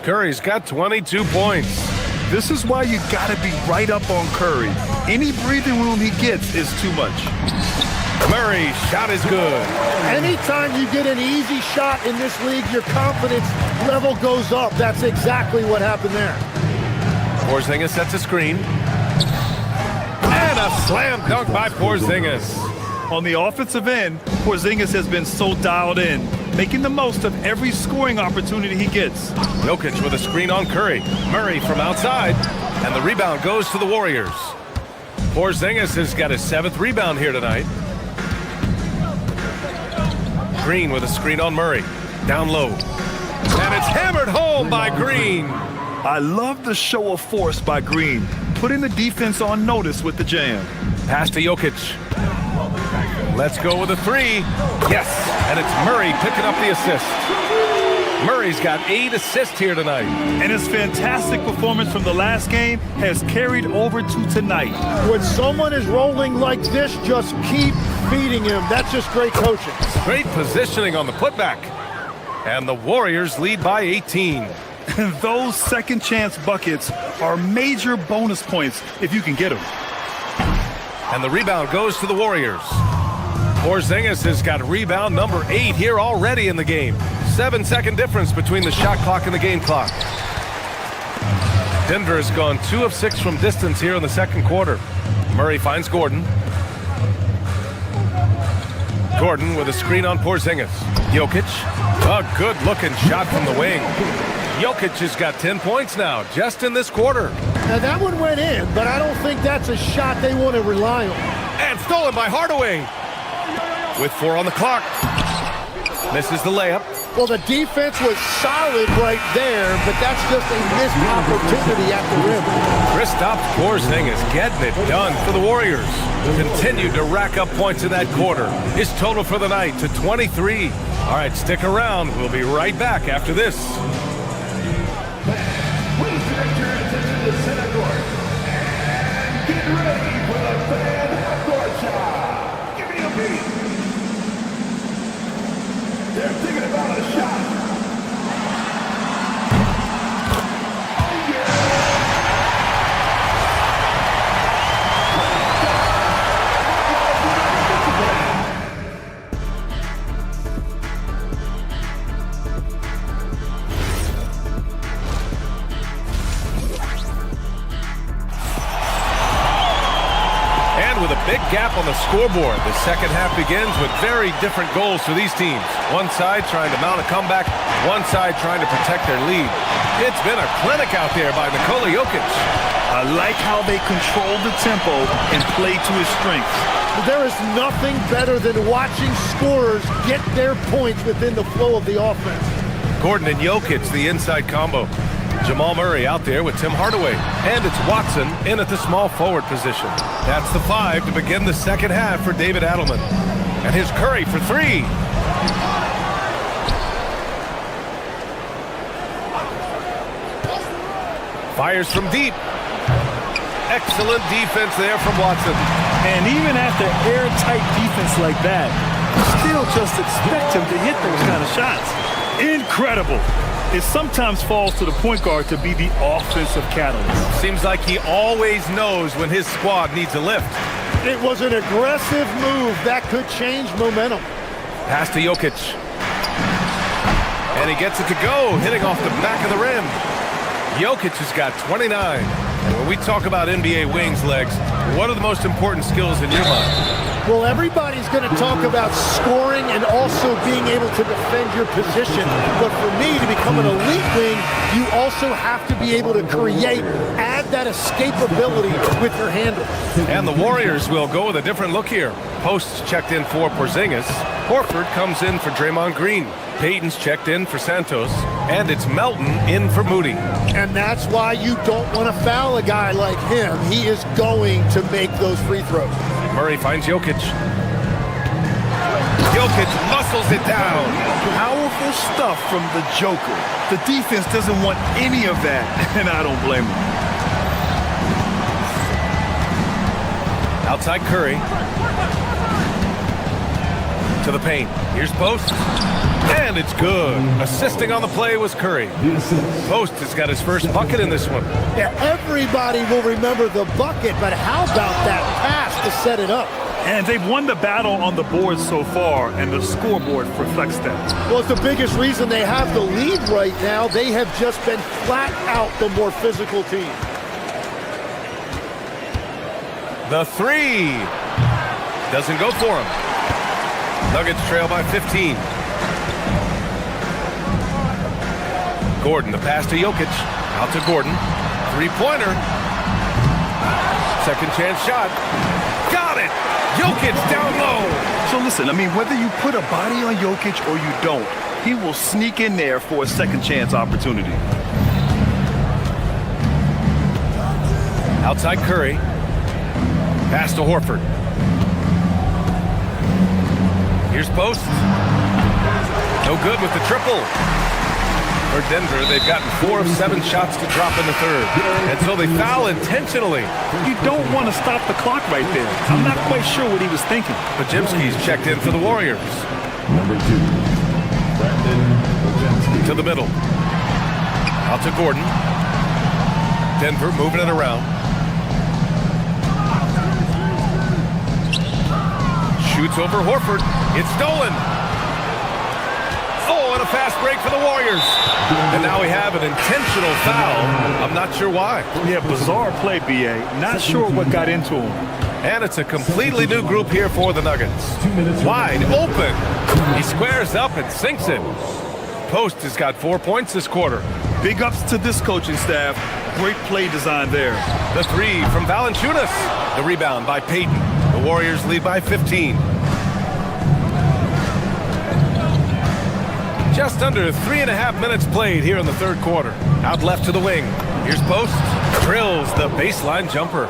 S2: Curry's got 22 points.
S4: This is why you gotta be right up on Curry. Any breathing room he gets is too much.
S2: Murray, shot is good.
S5: Anytime you get an easy shot in this league, your confidence level goes up. That's exactly what happened there.
S2: Porzingis sets a screen. And a slam dunk by Porzingis.
S4: On the offensive end, Porzingis has been so dialed in, making the most of every scoring opportunity he gets.
S2: Jokic with a screen on Curry. Murray from outside. And the rebound goes to the Warriors. Porzingis has got his 7th rebound here tonight. Green with a screen on Murray. Down low. And it's hammered home by Green.
S4: I love the show of force by Green, putting the defense on notice with the jam.
S2: Pass to Jokic. Let's go with a 3. Yes, and it's Murray picking up the assist. Murray's got 8 assists here tonight.
S4: And his fantastic performance from the last game has carried over to tonight.
S5: When someone is rolling like this, just keep feeding him. That's just great coaching.
S2: Great positioning on the putback. And the Warriors lead by 18.
S4: And those second chance buckets are major bonus points if you can get them.
S2: And the rebound goes to the Warriors. Porzingis has got rebound number 8 here already in the game. 7-second difference between the shot clock and the game clock. Denver has gone 2 of 6 from distance here in the second quarter. Murray finds Gordon. Gordon with a screen on Porzingis. Jokic, a good-looking shot from the wing. Jokic has got 10 points now, just in this quarter.
S5: Now that one went in, but I don't think that's a shot they want to rely on.
S2: And stolen by Hardaway. With 4 on the clock. Misses the layup.
S5: Well, the defense was solid right there, but that's just a missed opportunity at the rim.
S2: Kristaps Porzingis getting it done for the Warriors. Continued to rack up points in that quarter. His total for the night to 23. All right, stick around. We'll be right back after this.
S8: Please direct your attention to the center court and get
S2: on the scoreboard. The second half begins with very different goals for these teams. One side trying to mount a comeback, one side trying to protect their lead. It's been a clinic out there by Nikola Jokic.
S4: I like how they control the tempo and play to his strengths.
S5: There is nothing better than watching scorers get their points within the flow of the offense.
S2: Gordon and Jokic, the inside combo. Jamal Murray out there with Tim Hardaway. And it's Watson in at the small forward position. That's the 5 to begin the second half for David Adelman. And here's Curry for 3. Fires from deep. Excellent defense there from Watson.
S4: And even after airtight defense like that, you still just expect him to hit those kind of shots. Incredible. It sometimes falls to the point guard to be the offensive catalyst.
S2: Seems like he always knows when his squad needs a lift.
S5: It was an aggressive move that could change momentum.
S2: Pass to Jokic. And he gets it to go, hitting off the back of the rim. Jokic has got 29. And when we talk about NBA wings, Legs, what are the most important skills in your mind?
S5: Well, everybody's going to talk about scoring and also being able to defend your position. But for me, to become an elite wing, you also have to be able to create, add that escapability with your handle.
S2: And the Warriors will go with a different look here. Post's checked in for Porzingis. Horford comes in for Draymond Green. Payton's checked in for Santos. And it's Melton in for Moody.
S5: And that's why you don't want to foul a guy like him. He is going to make those free throws.
S2: Murray finds Jokic. Jokic muscles it down.
S4: Powerful stuff from the Joker. The defense doesn't want any of that, and I don't blame them.
S2: Outside Curry. To the paint. Here's Post. And it's good. Assisting on the play was Curry. Post has got his first bucket in this one.
S5: Yeah, everybody will remember the bucket, but how about that pass to set it up?
S4: And they've won the battle on the board so far, and the scoreboard reflects that.
S5: Well, it's the biggest reason they have the lead right now. They have just been flat out the more physical team.
S2: The 3 doesn't go for him. Nuggets trail by 15. Gordon, the pass to Jokic. Out to Gordon. Three-pointer. Second chance shot. Got it! Jokic down low.
S4: So listen, I mean, whether you put a body on Jokic or you don't, he will sneak in there for a second chance opportunity.
S2: Outside Curry. Pass to Horford. Here's Post. No good with the triple. For Denver, they've gotten 4 of 7 shots to drop in the third. And so they foul intentionally.
S4: You don't want to stop the clock right there. I'm not quite sure what he was thinking.
S2: Pajimski's checked in for the Warriors.
S8: Number 2, Brandon.
S2: To the middle. Out to Gordon. Denver moving it around. Shoots over Horford. It's stolen. Oh, and a fast break for the Warriors. And now we have an intentional foul. I'm not sure why.
S4: Yeah, bizarre play, B.A. Not sure what got into him.
S2: And it's a completely new group here for the Nuggets. Wide open. He squares up and sinks it. Post has got 4 points this quarter.
S4: Big ups to this coaching staff. Great play design there.
S2: The 3 from Valanciunas. The rebound by Payton. The Warriors lead by 15. Just under 3.5 minutes played here in the third quarter. Out left to the wing. Here's Post. Drills the baseline jumper.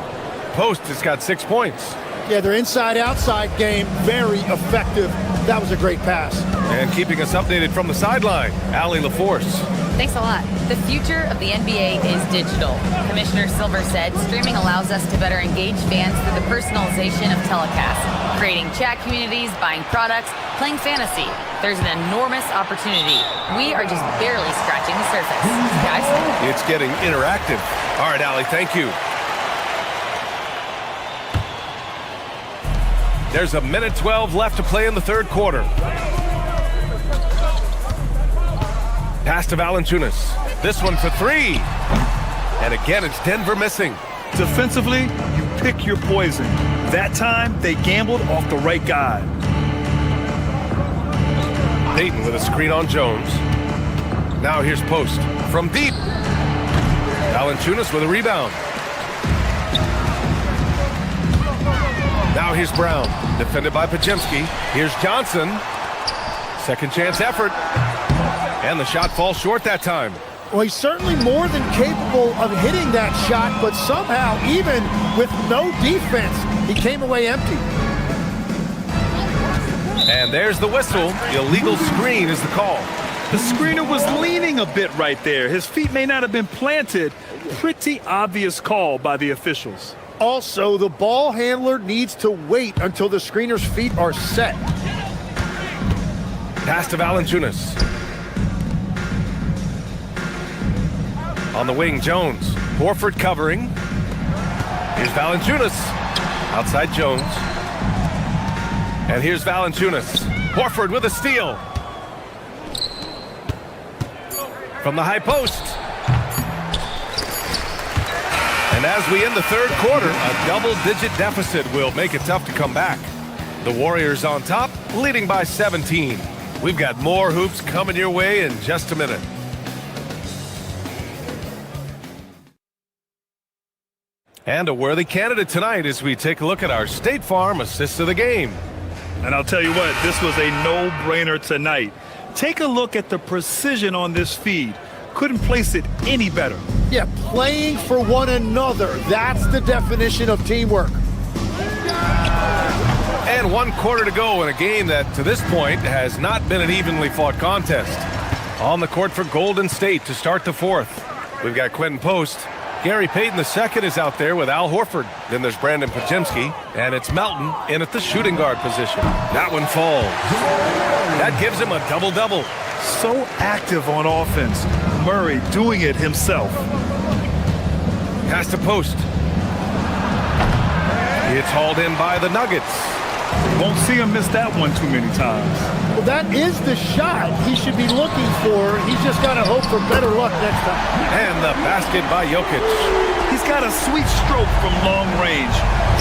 S2: Post has got 6 points.
S5: Yeah, their inside-outside game, very effective. That was a great pass.
S2: And keeping us updated from the sideline, Allie LaForce.
S6: Thanks a lot. The future of the NBA is digital. Commissioner Silver said streaming allows us to better engage fans through the personalization of telecasts, creating chat communities, buying products, playing fantasy. There's an enormous opportunity. We are just barely scratching the surface. Guys?
S2: It's getting interactive. All right, Allie, thank you. There's a minute 12 left to play in the third quarter. Pass to Valanciunas. This one for 3. And again, it's Denver missing.
S4: Defensively, you pick your poison. That time, they gambled off the right guy.
S2: Payton with a screen on Jones. Now here's Post from deep. Valanciunas with a rebound. Now here's Brown, defended by Podziemski. Here's Johnson. Second chance effort. And the shot falls short that time.
S5: Well, he's certainly more than capable of hitting that shot, but somehow, even with no defense, he came away empty.
S2: And there's the whistle. Illegal screen is the call.
S4: The screener was leaning a bit right there. His feet may not have been planted. Pretty obvious call by the officials.
S5: Also, the ball handler needs to wait until the screener's feet are set.
S2: Pass to Valanciunas. On the wing, Jones. Horford covering. Here's Valanciunas. Outside Jones. And here's Valanciunas. Horford with a steal. From the high post. And as we end the third quarter, a double-digit deficit will make it tough to come back. The Warriors on top, leading by 17. We've got more hoops coming your way in just a minute. And a worthy candidate tonight as we take a look at our State Farm assist of the game.
S4: And I'll tell you what, this was a no-brainer tonight. Take a look at the precision on this feed. Couldn't place it any better.
S5: Yeah, playing for one another. That's the definition of teamwork.
S2: And 1 quarter to go in a game that, to this point, has not been an evenly fought contest. On the court for Golden State to start the fourth. We've got Quentin Post. Gary Payton II is out there with Al Horford. Then there's Brandon Podziemski, and it's Melton in at the shooting guard position. That one falls. That gives him a double-double.
S4: So active on offense. Murray doing it himself.
S2: Pass to Post. It's hauled in by the Nuggets.
S4: Won't see him miss that one too many times.
S5: Well, that is the shot he should be looking for. He's just got to hope for better luck next time.
S2: And the basket by Jokic.
S4: He's got a sweet stroke from long range.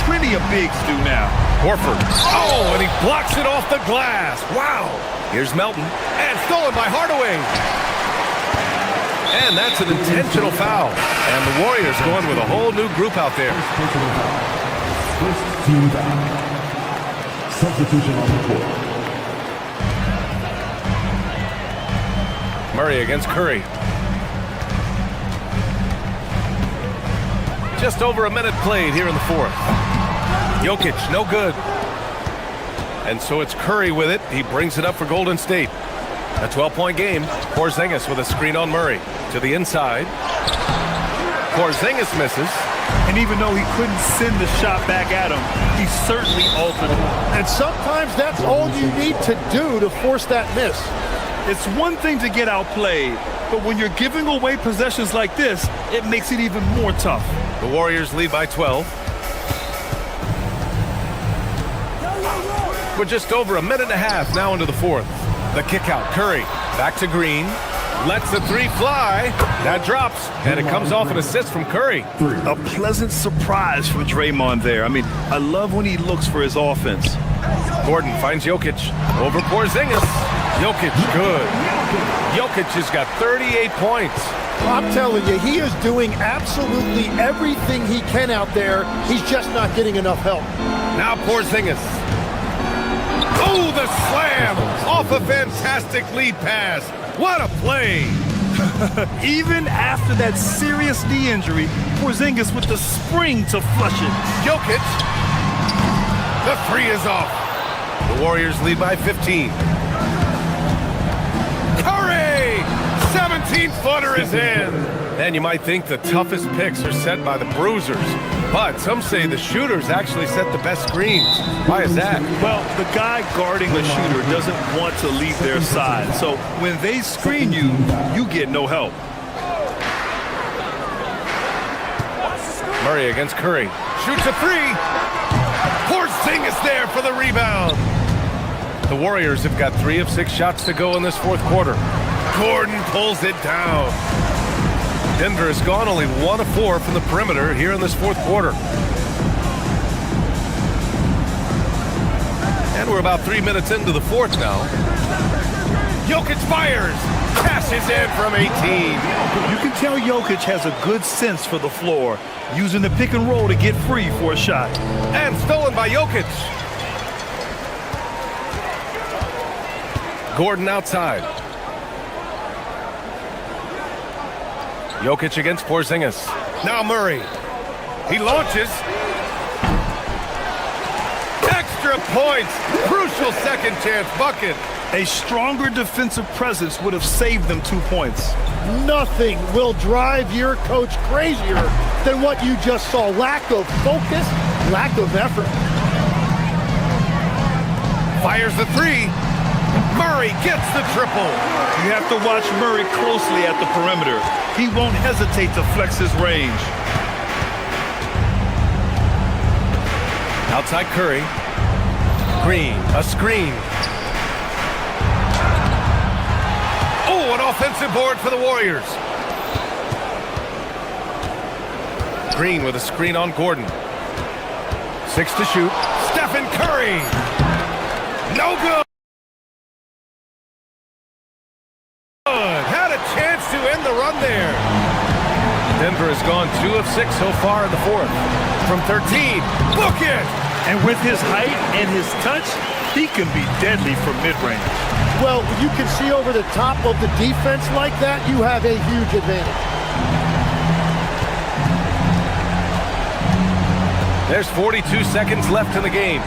S4: Plenty of bigs do now.
S2: Horford. Oh, and he blocks it off the glass. Wow. Here's Melton. And stolen by Hardaway. And that's an intentional foul. And the Warriors going with a whole new group out there.
S8: First team foul. Substitution on the court.
S2: Murray against Curry. Just over a minute played here in the fourth. Jokic, no good. And so it's Curry with it. He brings it up for Golden State. A 12-point game. Porzingis with a screen on Murray. To the inside. Porzingis misses.
S4: And even though he couldn't send the shot back at him, he certainly altered it.
S5: And sometimes that's all you need to do to force that miss.
S4: It's one thing to get outplayed, but when you're giving away possessions like this, it makes it even more tough.
S2: The Warriors lead by 12. We're just over a minute and a half now into the fourth. The kick out, Curry, back to Green. Lets the three fly. That drops, and it comes off an assist from Curry.
S4: A pleasant surprise from Draymond there. I mean, I love when he looks for his offense.
S2: Gordon finds Jokic over Porzingis. Jokic, good. Jokic has got 38 points.
S5: I'm telling you, he is doing absolutely everything he can out there. He's just not getting enough help.
S2: Now Porzingis. Oh, the slam off a fantastic lead pass. What a play!
S4: Even after that serious knee injury, Porzingis with the spring to flush it.
S2: Jokic. The three is off. The Warriors lead by 15. Curry! 17-footer is in. And you might think the toughest picks are set by the bruisers. But some say the shooters actually set the best screens. Why is that?
S4: Well, the guy guarding the shooter doesn't want to leave their side. So when they screen you, you get no help.
S2: Murray against Curry. Shoots a three. Porzingis there for the rebound. The Warriors have got 3 of 6 shots to go in this fourth quarter. Gordon pulls it down. Denver has gone only 1 of 4 from the perimeter here in this fourth quarter. And we're about 3 minutes into the fourth now. Jokic fires. Cashes in from 18.
S4: You can tell Jokic has a good sense for the floor, using the pick and roll to get free for a shot.
S2: And stolen by Jokic. Gordon outside. Jokic against Porzingis. Now Murray. He launches. Extra points. Crucial second chance bucket.
S4: A stronger defensive presence would have saved them 2 points.
S5: Nothing will drive your coach crazier than what you just saw. Lack of focus, lack of effort.
S2: Fires the three. Murray gets the triple.
S4: You have to watch Murray closely at the perimeter. He won't hesitate to flex his range.
S2: Outside Curry. Green, a screen. Oh, an offensive board for the Warriors. Green with a screen on Gordon. 6 to shoot. Stephen Curry. No good. Had a chance to end the run there. Denver has gone 2 of 6 so far in the fourth. From 13. Book it.
S4: And with his height and his touch, he can be deadly from mid-range.
S5: Well, you can see over the top of the defense like that, you have a huge advantage.
S2: There's 42 seconds left in the game.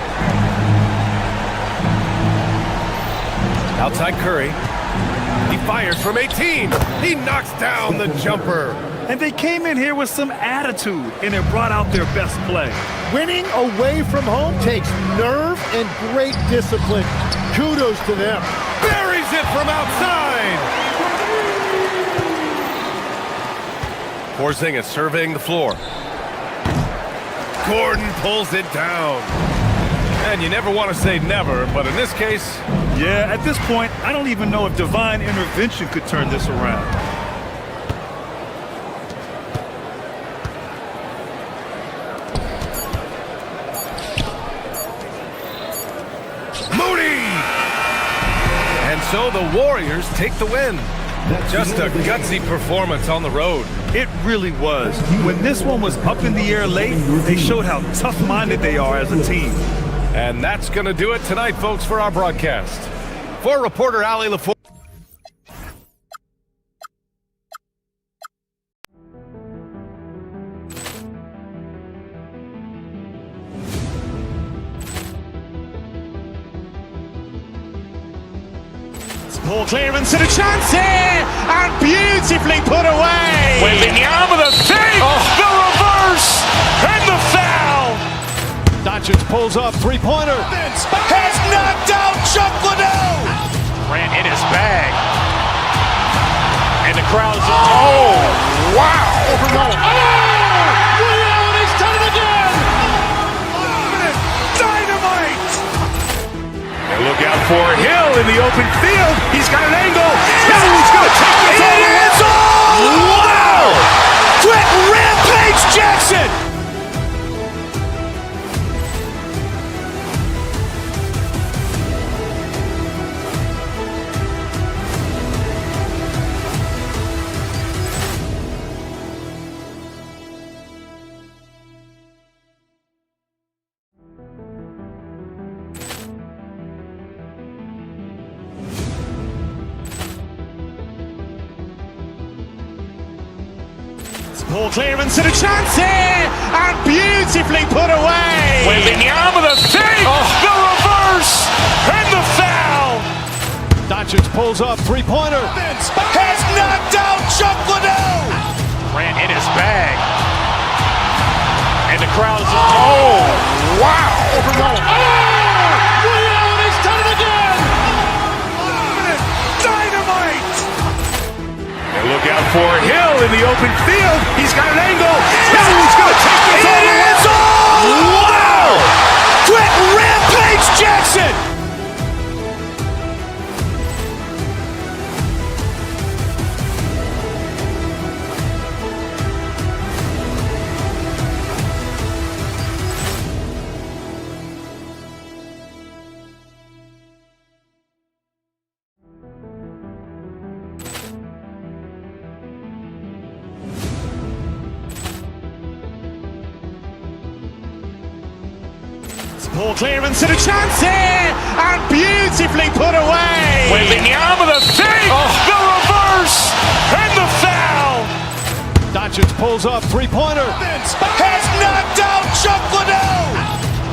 S2: Outside Curry. He fires from 18. He knocks down the jumper.
S4: And they came in here with some attitude, and it brought out their best play.
S5: Winning away from home takes nerve and great discipline. Kudos to them.
S2: Buries it from outside. Porzingis surveying the floor. Gordon pulls it down. And you never want to say never, but in this case...
S4: Yeah, at this point, I don't even know if divine intervention could turn this around.
S2: Moody! And so the Warriors take the win. Just a gutsy performance on the road.
S4: It really was. When this one was up in the air late, they showed how tough-minded they are as a team.
S2: And that's going to do it tonight, folks, for our broadcast. For reporter Ali LaForge.
S1: Ball clearance and a chance here, and beautifully put away.
S3: Wembanyama the save, the reverse, and the foul.
S5: Doncic pulls up, three-pointer.
S1: Has knocked out Chuck Liddell.
S3: Ran in his bag. And the crowd's oh, wow.
S1: He's done it again. Dynamite.
S3: And look out for Hill in the open field. He's got an angle. Hill is going to take this all the way.
S1: Wow. Quick rampage Jackson. Ball clearance and a chance here, and beautifully put away.
S3: Wembanyama the save, the reverse, and the foul.
S5: Doncic pulls up, three-pointer.
S1: Has knocked out Chuck Liddell.
S3: Ran in his bag. And the crowd's oh, wow.
S1: He's done it again. Dynamite.
S3: And look out for Hill in the open field. He's got an angle. Hill is going to take this all the way.
S1: Wow! Quick rampage Jackson. Ball clearance and a chance here, and beautifully put away.
S3: Wembanyama the save, the reverse, and the foul.
S5: Doncic pulls up, three-pointer.
S3: Has knocked out Chuck Liddell.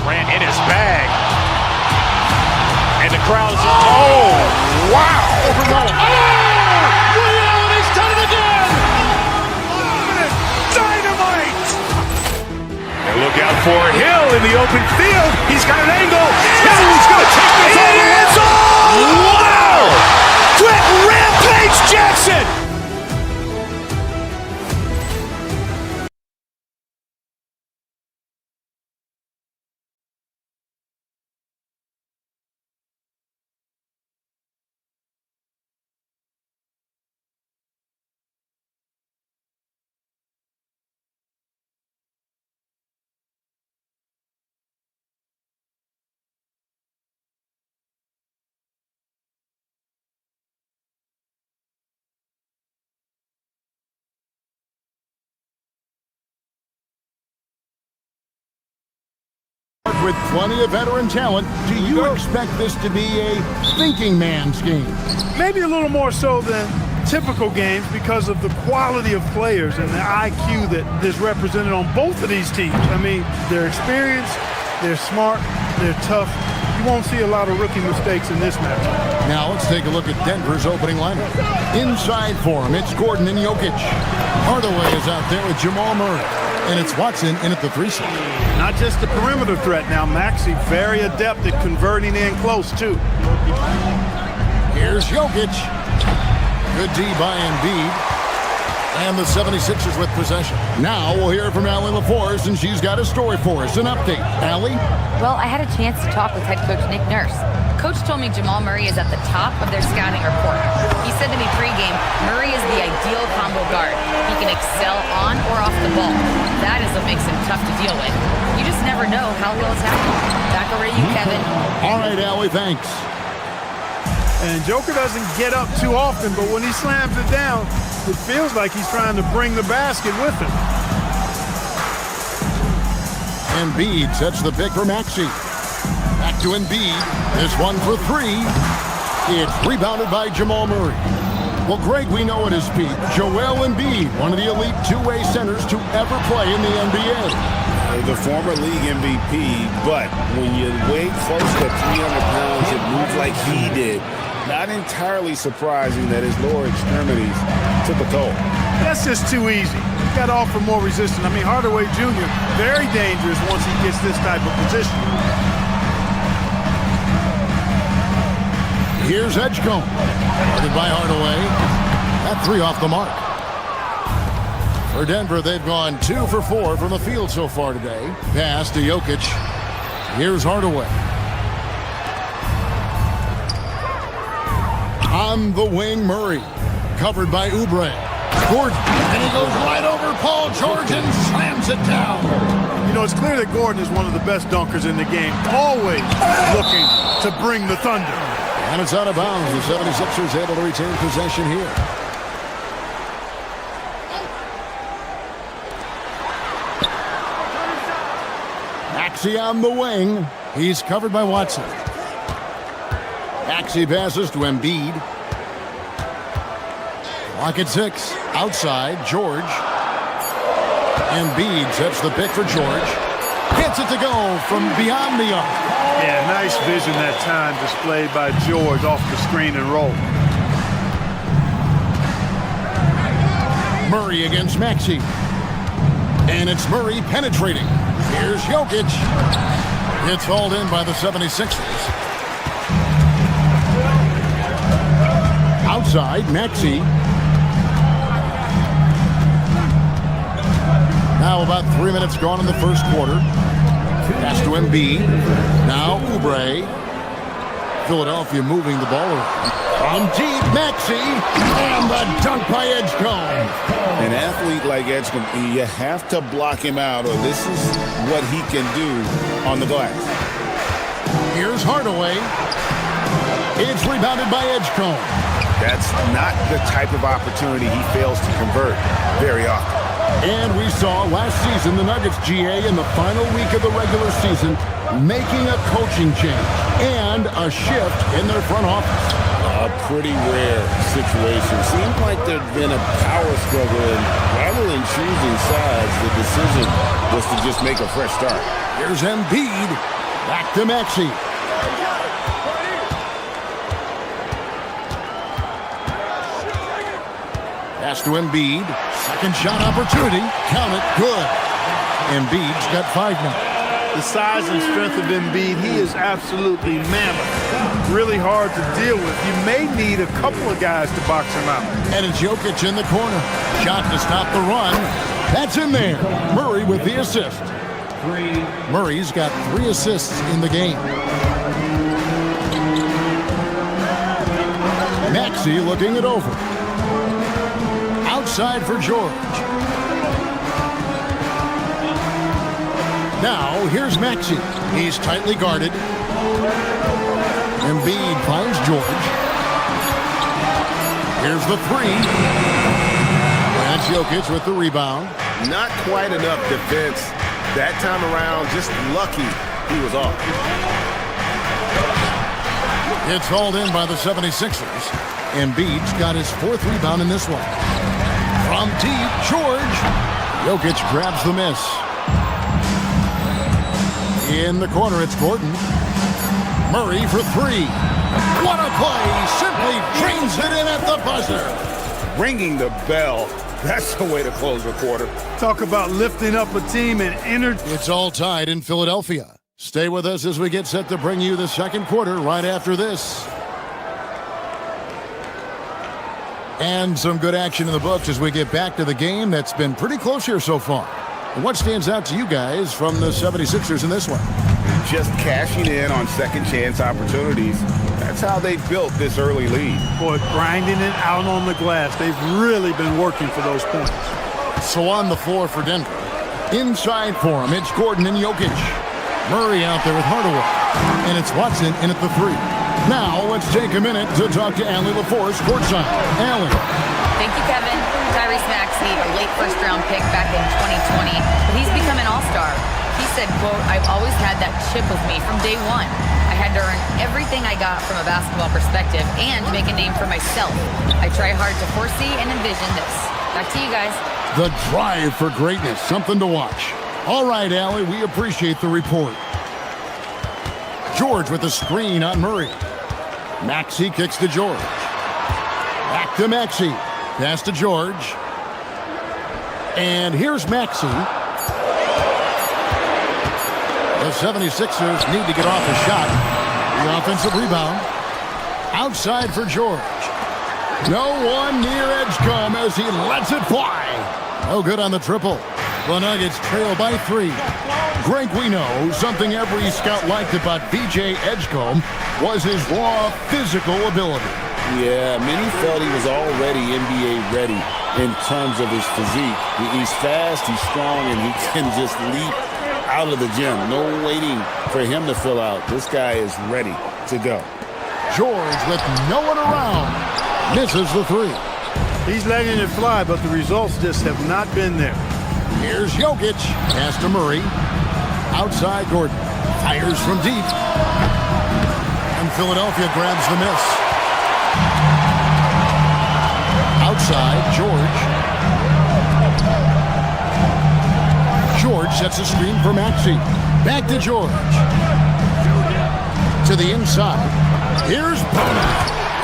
S3: Ran in his bag. And the crowd is, oh, wow.
S5: He's done it again.
S3: Dynamite. And look out for Hill in the open field. He's got an angle. Hill's going to take this all the way. Wow. Brett Rampage Jackson.
S9: With plenty of veteran talent, do you expect this to be a thinking man's game?
S4: Maybe a little more so than typical games because of the quality of players and the IQ that is represented on both of these teams. I mean, they're experienced, they're smart, they're tough. You won't see a lot of rookie mistakes in this matchup.
S9: Now let's take a look at Denver's opening lineup. Inside for him, it's Gordon and Jokic. Hardaway is out there with Jamal Murray. And it's Watson in at the 3 slot.
S4: Not just the perimeter threat now. Maxey very adept at converting in close, too.
S9: Here's Jokic. Good D by Embiid. And the 76ers with possession. Now we'll hear from Allie LaForce, and she's got a story for us. An update. Allie?
S6: Well, I had a chance to talk with head coach Nick Nurse. Coach told me Jamal Murray is at the top of their scouting report. He said to me pregame, Murray is the ideal combo guard. He can excel on or off the ball. That is what makes him tough to deal with. You just never know how he'll attack him. Back over to you, Kevin.
S9: All right, Allie, thanks.
S4: And Joker doesn't get up too often, but when he slams it down, it feels like he's trying to bring the basket with him.
S9: Embiid sets the pick for Maxey. Back to Embiid. This one for 3. It's rebounded by Jamal Murray. Well, Greg, we know at his peak, Joel Embiid, one of the elite two-way centers to ever play in the NBA.
S10: The former league MVP, but when you weigh close to 300 pounds and move like he did, not entirely surprising that his lower extremities took a toll.
S4: That's just too easy. You got to offer more resistance. I mean, Hardaway Jr., very dangerous once he gets this type of position.
S9: Here's Edgecombe. Guarded by Hardaway. That 3 off the mark. For Denver, they've gone 2 for 4 from the field so far today. Pass to Jokic. Here's Hardaway. On the wing, Murray. Covered by Oubre. Gordon. And he goes right over Paul George and slams it down.
S4: You know, it's clear that Gordon is one of the best dunkers in the game. Always looking to bring the thunder.
S9: And it's out of bounds. The 76ers able to retain possession here. Maxey on the wing. He's covered by Watson. Maxey passes to Embiid. Clock at 6. Outside, George. Embiid sets the pick for George. Gets it to go from beyond the arc.
S4: Yeah, nice vision that time displayed by George off the screen and roll.
S9: Murray against Maxey. And it's Murray penetrating. Here's Jokic. It's hauled in by the 76ers. Outside, Maxey. Now about 3 minutes gone in the first quarter. Pass to Embiid. Now Oubre. Philadelphia moving the ball around. From deep, Maxey. And the dunk by Edgecombe.
S10: An athlete like Edgecombe, you have to block him out, or this is what he can do on the glass.
S9: Here's Hardaway. It's rebounded by Edgecombe.
S10: That's not the type of opportunity he fails to convert very often.
S9: And we saw last season the Nuggets GA in the final week of the regular season making a coaching change and a shift in their front office.
S10: A pretty rare situation. Seemed like there'd been a power struggle, and rather than choosing sides, the decision was to just make a fresh start.
S9: Here's Embiid. Back to Maxey. Pass to Embiid. Second shot opportunity. Count it. Good. Embiid's got 5 now.
S5: The size and strength of Embiid, he is absolutely mammoth. Really hard to deal with. You may need a couple of guys to box him out.
S9: And it's Jokic in the corner. Shot to stop the run. That's in there. Murray with the assist. Murray's got 3 assists in the game. Maxey looking it over. Outside for George. Now, here's Maxey. He's tightly guarded. Embiid finds George. Here's the 3. That's Jokic with the rebound.
S2: Not quite enough defense that time around. Just lucky he was off.
S9: It's hauled in by the 76ers. Embiid's got his 4th rebound in this one. From deep, George. Jokic grabs the miss. In the corner, it's Gordon. Murray for 3. What a play! Simply drains it in at the buzzer.
S10: Ringing the bell. That's the way to close the quarter.
S5: Talk about lifting up a team and energy.
S9: It's all tied in Philadelphia. Stay with us as we get set to bring you the second quarter right after this. And some good action in the books as we get back to the game that's been pretty close here so far. What stands out to you guys from the 76ers in this one?
S10: Just cashing in on second chance opportunities. That's how they built this early lead.
S5: Boy, grinding it out on the glass. They've really been working for those points.
S9: So on the floor for Denver. Inside for him, it's Gordon and Jokic. Murray out there with Hardaway. And it's Watson in at the 3. Now let's take a minute to talk to Allie LaForce courtside. Allie.
S6: Thank you, Kevin. Tyrese Maxey, a late first-round pick back in 2020, but he's become an all-star. He said, quote, "I've always had that chip with me from day one. I had to earn everything I got from a basketball perspective and make a name for myself. I try hard to foresee and envision this." Back to you guys.
S9: The drive for greatness, something to watch. All right, Allie, we appreciate the report. George with the screen on Murray. Maxey kicks to George. Back to Maxey. Pass to George. And here's Maxey. The 76ers need to get off the shot. The offensive rebound. Outside for George. No one near Edgecombe as he lets it fly. No good on the triple. The Nuggets trail by 3. Greg, we know something every scout liked about B.J. Edgecombe was his raw physical ability.
S10: Yeah, many felt he was already NBA ready in terms of his physique. He's fast, he's strong, and he can just leap out of the gym. No waiting for him to fill out. This guy is ready to go.
S9: George with no one around. Misses the 3.
S5: He's letting it fly, but the results just have not been there.
S9: Here's Jokic. Pass to Murray. Outside Gordon. Fires from deep. And Philadelphia grabs the miss. Outside, George. George sets a screen for Maxey. Back to George. To the inside. Here's Bona.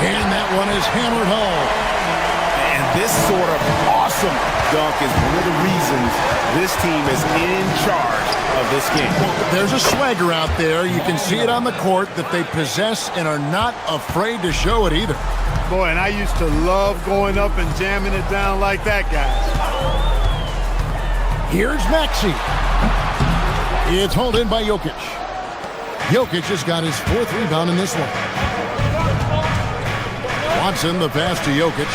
S9: And that one is hammered home.
S2: And this sort of awesome dunk is one of the reasons this team is in charge of this game.
S9: There's a swagger out there. You can see it on the court that they possess and are not afraid to show it either.
S5: Boy, and I used to love going up and jamming it down like that, guys.
S9: Here's Maxey. It's hauled in by Jokic. Jokic has got his 4th rebound in this one. Watson, the pass to Jokic.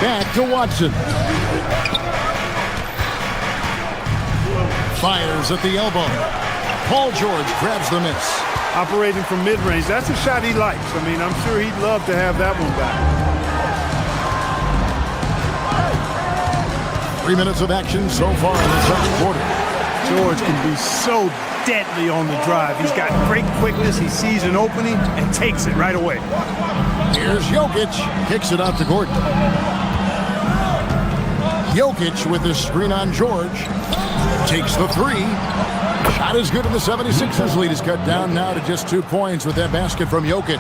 S9: Back to Watson. Fires at the elbow. Paul George grabs the miss.
S5: Operating from mid-range, that's a shot he likes. I mean, I'm sure he'd love to have that one back.
S9: 3 minutes of action so far in the second quarter.
S4: George can be so deadly on the drive. He's got great quickness. He sees an opening and takes it right away.
S9: Here's Jokic. Kicks it out to Gordon. Jokic with the screen on George. Takes the three. Shot is good, and the 76ers lead is cut down now to just 2 points with that basket from Jokic.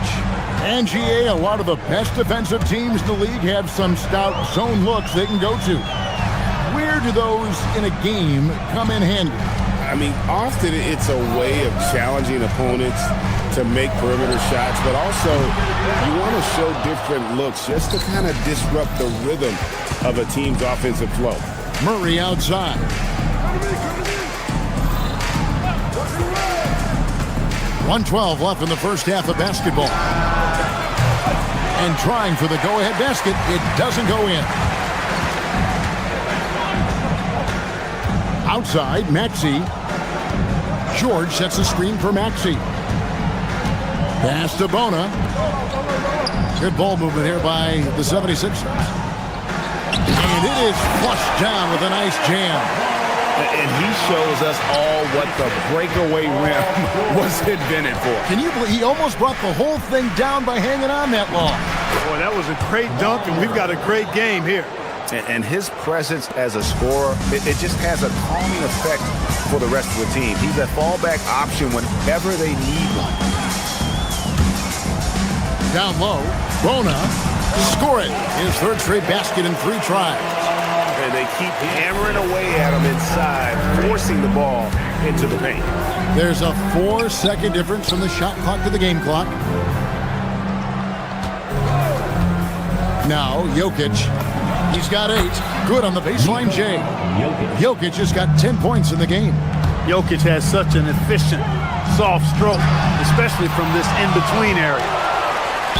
S9: And GA, a lot of the best defensive teams in the league have some stout zone looks they can go to. Where do those in a game come in handy?
S10: I mean, often it's a way of challenging opponents to make perimeter shots, but also you want to show different looks just to kind of disrupt the rhythm of a team's offensive flow.
S9: Murray outside. .112 left in the first half of basketball. And trying for the go-ahead basket, it doesn't go in. Outside, Maxey. George sets a screen for Maxey. Pass to Bona. Good ball movement here by the 76ers. And it is flushed down with a nice jam.
S10: And he shows us all what the breakaway rim was invented for.
S9: Can you believe he almost brought the whole thing down by hanging on that long?
S4: Boy, that was a great dunk, and we've got a great game here.
S10: And his presence as a scorer, it just has a calming effect for the rest of the team. He's a fallback option whenever they need one.
S9: Down low, Bona. Score it. His third straight basket in 3 tries.
S10: And they keep hammering away at him inside, forcing the ball into the paint.
S9: There's a 4-second difference from the shot clock to the game clock. Now, Jokic. He's got 8. Good on the baseline, Jay. Jokic has got 10 points in the game.
S4: Jokic has such an efficient, soft stroke, especially from this in-between area.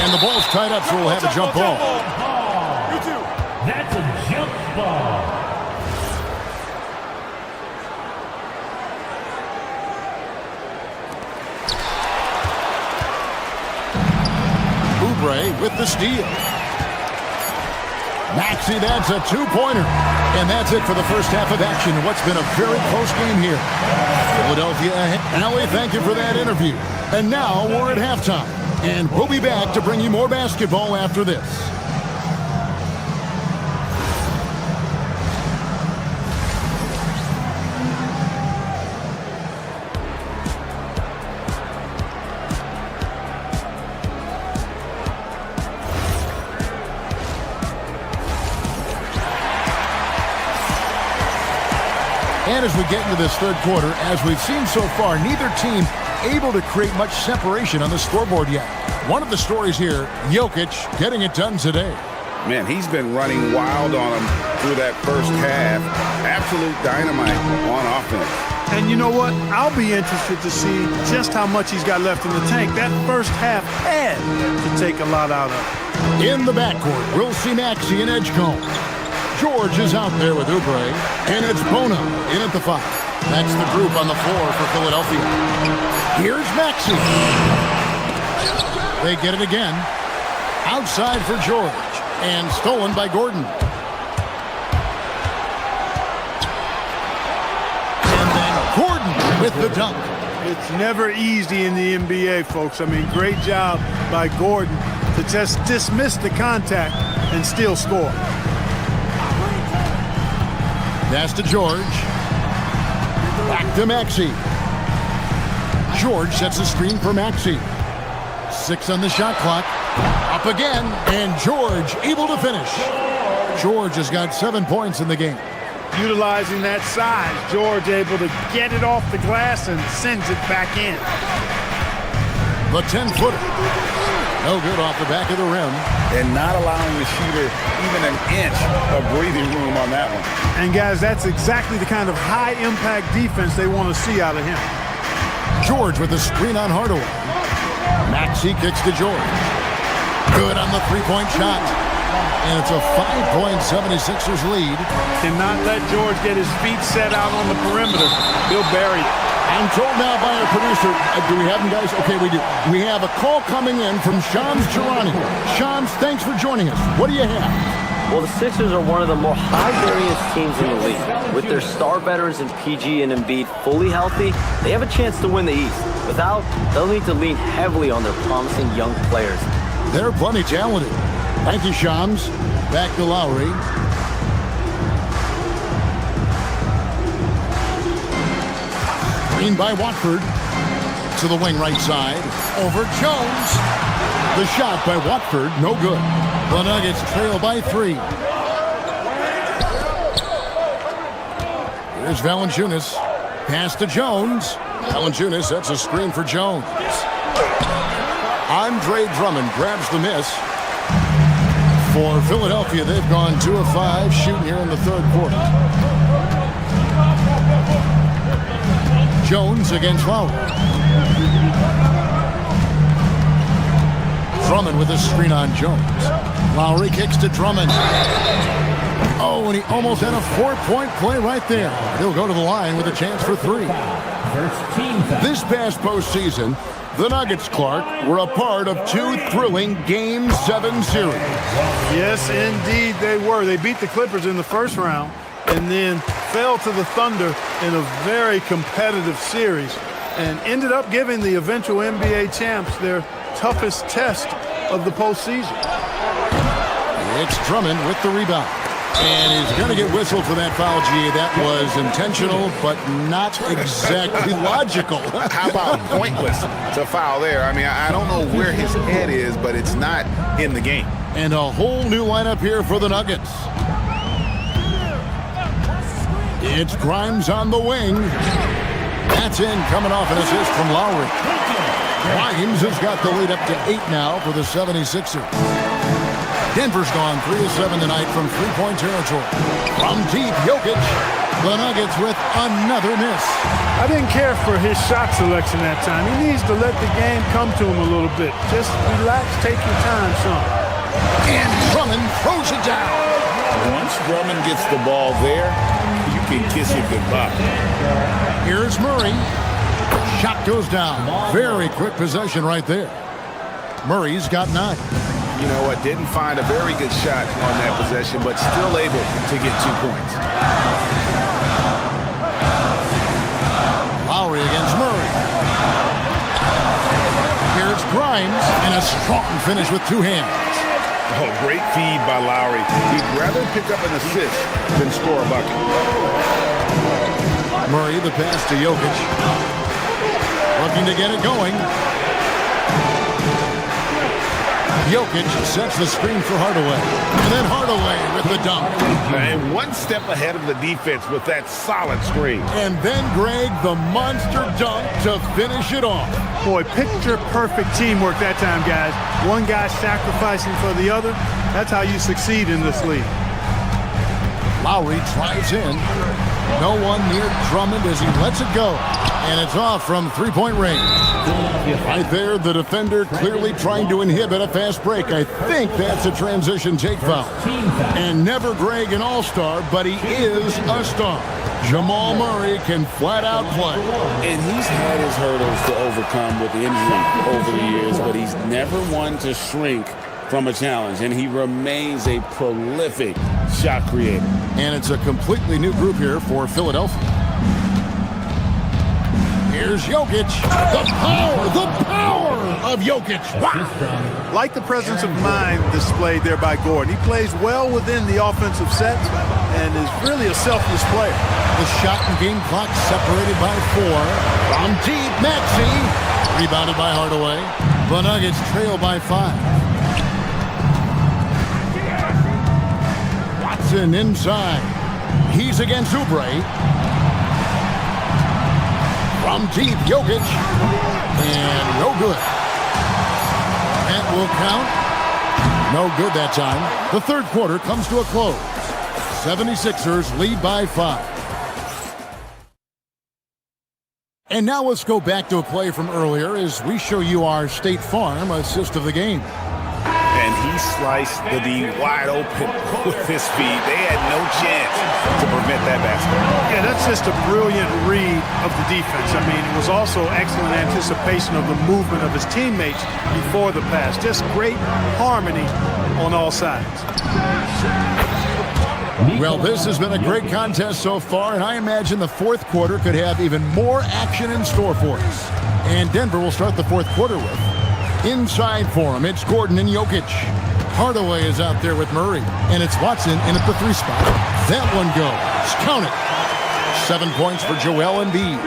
S9: And the ball's tied up, so we'll have a jump ball.
S8: That's a jump ball.
S9: Oubre with the steal. Maxey, that's a 2-pointer. And that's it for the first half of action in what's been a very close game here. Philadelphia ahead. Allie, thank you for that interview. And now we're at halftime. And we'll be back to bring you more basketball after this. And as we get into this third quarter, as we've seen so far, neither team able to create much separation on the scoreboard yet. One of the stories here, Jokic getting it done today.
S10: Man, he's been running wild on him through that first half. Absolute dynamite on offense.
S4: And you know what? I'll be interested to see just how much he's got left in the tank. That first half had to take a lot out of him.
S9: In the backcourt, we'll see Maxey and Edgecombe. George is out there with Oubre, and it's Bona in at the 5. That's the group on the floor for Philadelphia. Here's Maxey. They get it again. Outside for George, and stolen by Gordon. And then Gordon with the dunk.
S4: It's never easy in the NBA, folks. I mean, great job by Gordon to just dismiss the contact and still score.
S9: Pass to George. Back to Maxey. George sets a screen for Maxey. 6 on the shot clock. Up again, and George able to finish. George has got 7 points in the game.
S4: Utilizing that size, George able to get it off the glass and sends it back in.
S9: The 10-footer. No good off the back of the rim.
S10: And not allowing the shooter even an inch of breathing room on that one.
S4: And guys, that's exactly the kind of high-impact defense they want to see out of him.
S9: George with a screen on Hardaway. Maxey kicks to George. Good on the 3-point shot. And it's a 5-point 76ers lead.
S4: Cannot let George get his feet set out on the perimeter. He'll bury it.
S9: I'm told now by our producer, do we have him, guys? Okay, we do. We have a call coming in from Shams Charani. Shams, thanks for joining us. What do you have?
S11: Well, the Sixers are one of the more high-variance teams in the league. With their star veterans in PG and Embiid fully healthy, they have a chance to win the East. Without, they'll need to lean heavily on their promising young players.
S9: They're plenty talented. Thank you, Shams. Back to Lowry. Screen by Watford. To the wing right side. Over Jones. The shot by Watford, no good. The Nuggets trail by 3. Here's Valanciunas. Pass to Jones. Valanciunas sets a screen for Jones. Andre Drummond grabs the miss. For Philadelphia, they've gone 2 of 5 shooting here in the third quarter. Jones against Lowry. Drummond with a screen on Jones. Lowry kicks to Drummond. Oh, and he almost had a 4-point play right there. He'll go to the line with a chance for 3. This past postseason, the Nuggets, Clark, were a part of 2 thrilling Game 7 series.
S5: Yes, indeed they were. They beat the Clippers in the first round and then fell to the Thunder in a very competitive series and ended up giving the eventual NBA champs their toughest test of the postseason.
S9: It's Drummond with the rebound. And he's going to get whistled for that foul, G. That was intentional, but not exactly logical.
S12: How about pointless to foul there? I mean, I don't know where his head is, but it's not in the game.
S9: And a whole new lineup here for the Nuggets. It's Grimes on the wing. That's in, coming off an assist from Lowry. Grimes has got the lead up to 8 now for the 76ers. Denver's gone 3 of 7 tonight from 3-point territory. From deep, Jokic. The Nuggets with another miss.
S5: I didn't care for his shot selection that time. He needs to let the game come to him a little bit. Just relax, take your time, son.
S9: And Drummond throws it down.
S10: Once Drummond gets the ball there, you can kiss it goodbye.
S9: Here's Murray. Shot goes down. Very quick possession right there. Murray's got 9.
S12: You know what? Didn't find a very good shot on that possession, but still able to get 2 points.
S9: Lowry against Murray. Here's Grimes, and a strong finish with 2 hands.
S12: Oh, great feed by Lowry. He'd rather pick up an assist than score a bucket.
S9: Murray, the pass to Jokic. Looking to get it going. Jokic sets the screen for Hardaway. And then Hardaway with the dunk.
S12: And 1 step ahead of the defense with that solid screen.
S9: And then Greg, the monster dunk to finish it off.
S5: Boy, picture-perfect teamwork that time, guys. One guy sacrificing for the other. That's how you succeed in this league.
S9: Lowry drives in. No one near Drummond as he lets it go. And it's off from 3-point range. Right there, the defender clearly trying to inhibit a fast break. I think that's a transition take foul. And never Greg an all-star, but he is a star. Jamal Murray can flat out play.
S10: And he's had his hurdles to overcome with injury over the years, but he's never one to shrink from a challenge, and he remains a prolific shot creator.
S9: And it's a completely new group here for Philadelphia. Here's Jokic. The power of Jokic. Wow.
S5: Like the presence of mind displayed there by Gordon. He plays well within the offensive sets and is really a selfless player.
S9: The shot and game clock separated by 4. From deep, Maxey. Rebounded by Hardaway. The Nuggets trail by 5. Watson inside. He's against Oubre. From deep, Jokic. And no good. That will count. No good that time. The third quarter comes to a close. 76ers lead by 5. And now let's go back to a play from earlier as we show you our State Farm assist of the game.
S12: And he sliced the D wide open with his feet. They had no chance to prevent that basket.
S5: Yeah, that's just a brilliant read of the defense. I mean, it was also excellent anticipation of the movement of his teammates before the pass. Just great harmony on all sides.
S9: Well, this has been a great contest so far, and I imagine the fourth quarter could have even more action in store for us. And Denver will start the fourth quarter with. Inside for him, it's Gordon and Jokic. Hardaway is out there with Murray, and it's Watson in at the 3 spot. That one goes. Count it. 7 points for Joel Embiid.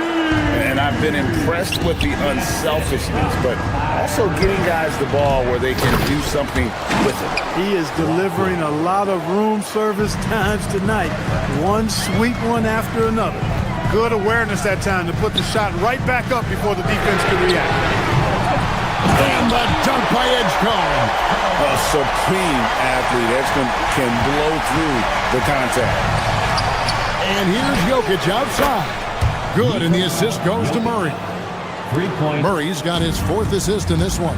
S12: And I've been impressed with the unselfishness, but also getting guys the ball where they can do something with it.
S5: He is delivering a lot of room service times tonight. One sweet one after another. Good awareness that time to put the shot right back up before the defense could react.
S9: And the dunk by Edgecombe.
S12: A supreme athlete. Edgecombe can blow through the contact.
S9: And here's Jokic outside. Good, and the assist goes to Murray.
S8: 3 points.
S9: Murray's got his 4th assist in this one.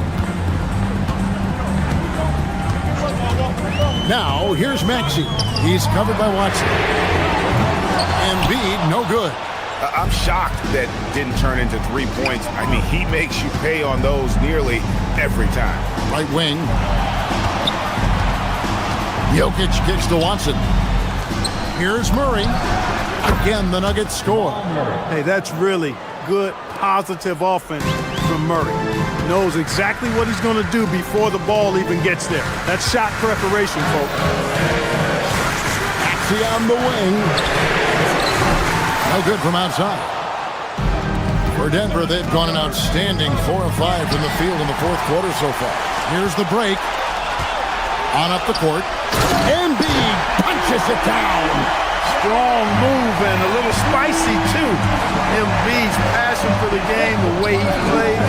S9: Now, here's Maxey. He's covered by Watson. Embiid, no good.
S12: I'm shocked that didn't turn into 3 points. I mean, he makes you pay on those nearly every time.
S9: Right wing. Jokic kicks to Watson. Here's Murray. Again, the Nuggets score.
S5: Hey, that's really good, positive offense from Murray. Knows exactly what he's going to do before the ball even gets there. That's shot preparation, folks.
S9: Maxey on the wing. No good from outside. For Denver, they've gone an outstanding 4 of 5 from the field in the fourth quarter so far. Here's the break. On up the court. Embiid punches it down.
S5: Strong move and a little spicy, too. Embiid's passion for the game, the way he plays,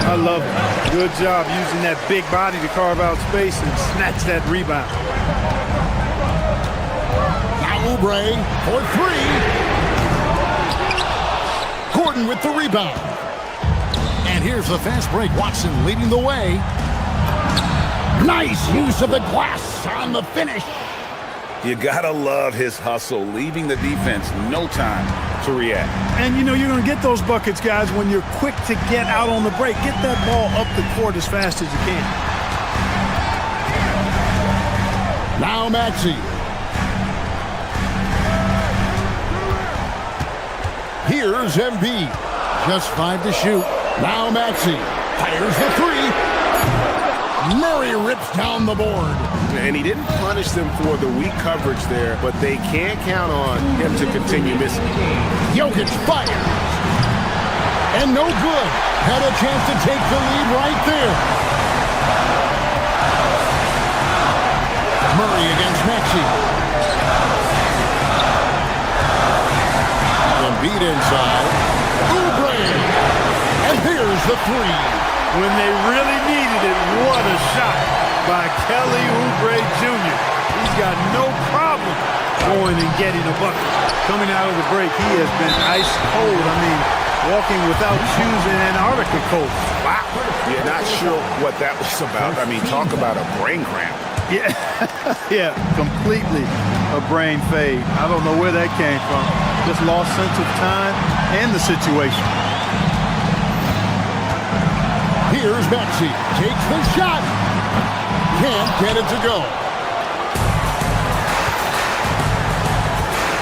S5: I love it. Good job using that big body to carve out space and snatch that rebound.
S9: Now Oubre for 3. Gordon with the rebound. And here's the fast break. Watson leading the way. Nice use of the glass on the finish.
S12: You gotta love his hustle, leaving the defense no time to react.
S5: And you know you're gonna get those buckets, guys, when you're quick to get out on the break. Get that ball up the court as fast as you can.
S9: Now Maxey. Here's Embiid. Just 5 to shoot. Now Maxey fires the 3. Murray rips down the board.
S12: And he didn't punish them for the weak coverage there, but they can't count on him to continue missing.
S9: Jokic fires. And no good. Had a chance to take the lead right there. Murray against Maxey. Embiid inside. Oubre. And here's the 3.
S5: When they really needed it, what a shot by Kelly Oubre Jr. He's got no problem going and getting a bucket. Coming out of the break, he has been ice cold. I mean, walking without shoes in Antarctica cold.
S12: Wow. Yeah, not sure what that was about. I mean, talk about a brain cramp.
S5: Yeah, yeah, completely a brain fade. I don't know where that came from. Just lost sense of time and the situation.
S9: Here's Maxey. Takes the shot. Can't get it to go.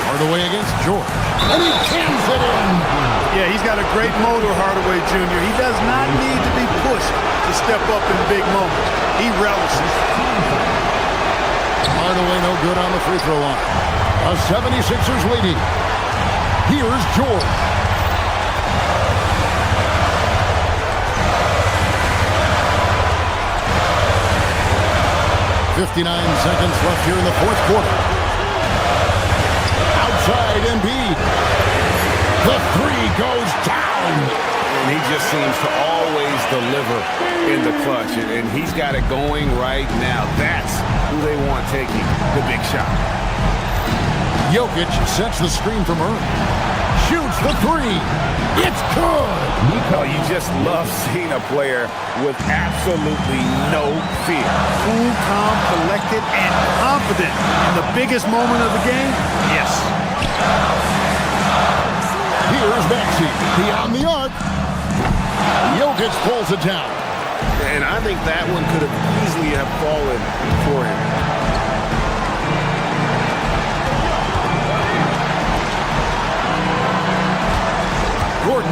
S9: Hardaway against George. And he cans it in.
S5: Yeah, he's got a great motor, Hardaway Jr. He does not need to be pushed to step up in big moments. He relishes.
S9: Hardaway no good on the free throw line. The 76ers leading. Here's George. 59 seconds left here in the fourth quarter. Outside Embiid. The 3 goes down.
S12: And he just seems to always deliver in the clutch. And he's got it going right now. That's who they want taking the big shot.
S9: Jokic sets the screen for Murray. Shoots the 3. It's good.
S12: Oh, you just love seeing a player with absolutely no fear.
S5: Cool, calm, collected, and confident in the biggest moment of the game. Yes.
S9: Here's Maxey. Beyond the arc. Jokic pulls it down.
S12: And I think that one could have easily have fallen for him.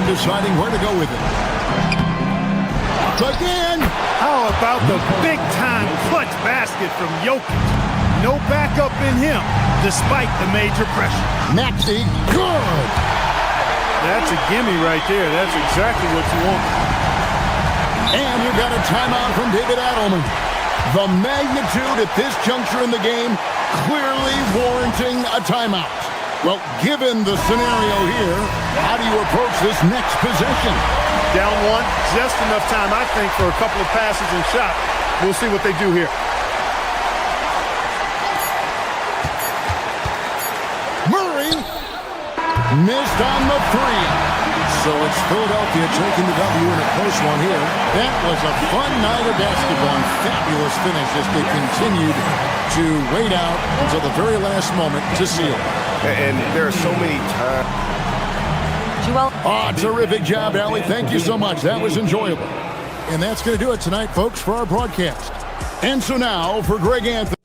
S9: deciding where to go with it. Again!
S4: How about the big-time clutch basket from Jokic? No backup in him, despite the major pressure.
S9: Maxey, good!
S4: That's a gimme right there. That's exactly what you want.
S9: And you got a timeout from David Adelman. The magnitude at this juncture in the game clearly warranting a timeout. Well, given the scenario here, how do you approach this next possession?
S5: Down one, just enough time, I think, for a couple of passes and shots. We'll see what they do here.
S9: Murray missed on the three. So it's Philadelphia taking the W in a close one here. That was a fun night of basketball and fabulous finish as they continued to wait out until the very last moment to seal.
S12: And there are so many times.
S9: Oh, terrific job, Allie. Thank you so much. That was enjoyable. And that's going to do it tonight, folks, for our broadcast. And so now for Greg Anthony.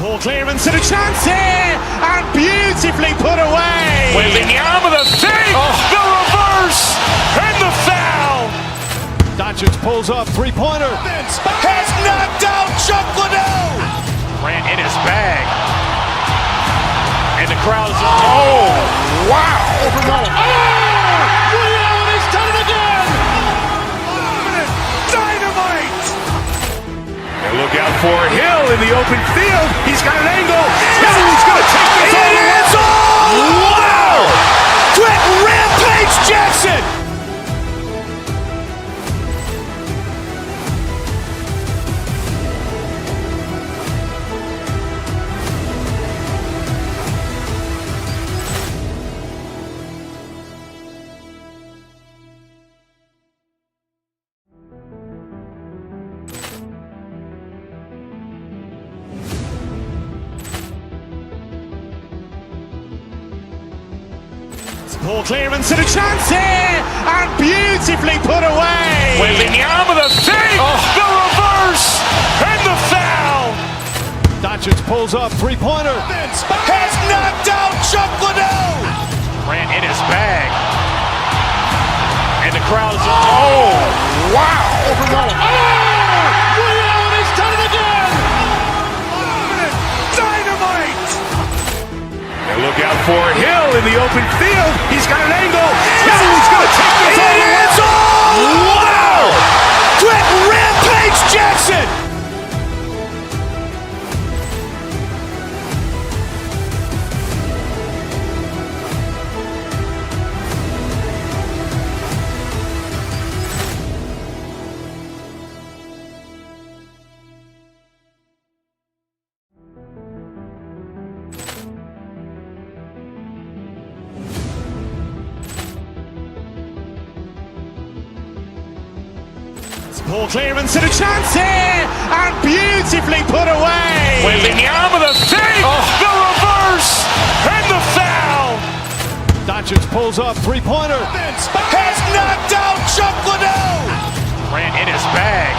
S1: Ball clearance and a chance here, and beautifully put away.
S3: Wembanyama the save, the reverse, and the foul.
S5: Doncic pulls up, three-pointer.
S3: Has knocked out Chuck Liddell. Grant in his bag. And the crowd is, oh, wow. He's done it again. Dynamite. And look out for Hill in the open field. He's got an angle. He's going to take this all the way. Wow. Quick Rampage Jackson.
S1: Ball clearance and a chance here, and beautifully put away.
S3: Wembanyama the save, the reverse, and the foul.
S5: Doncic pulls up, three-pointer.
S3: Has knocked out Chuck Liddell. Grant in his bag. And the crowd is, oh, wow. He's done it again. Dynamite. And look out for Hill in the open field. He's got an angle. He's going to take this all the way. Wow. Quick Rampage Jackson.
S1: Ball clearance and a chance here, and beautifully put away.
S3: Wembanyama the save, the reverse, and the foul.
S5: Doncic pulls up, three-pointer.
S3: Has knocked out Chuck Liddell. Grant in his bag.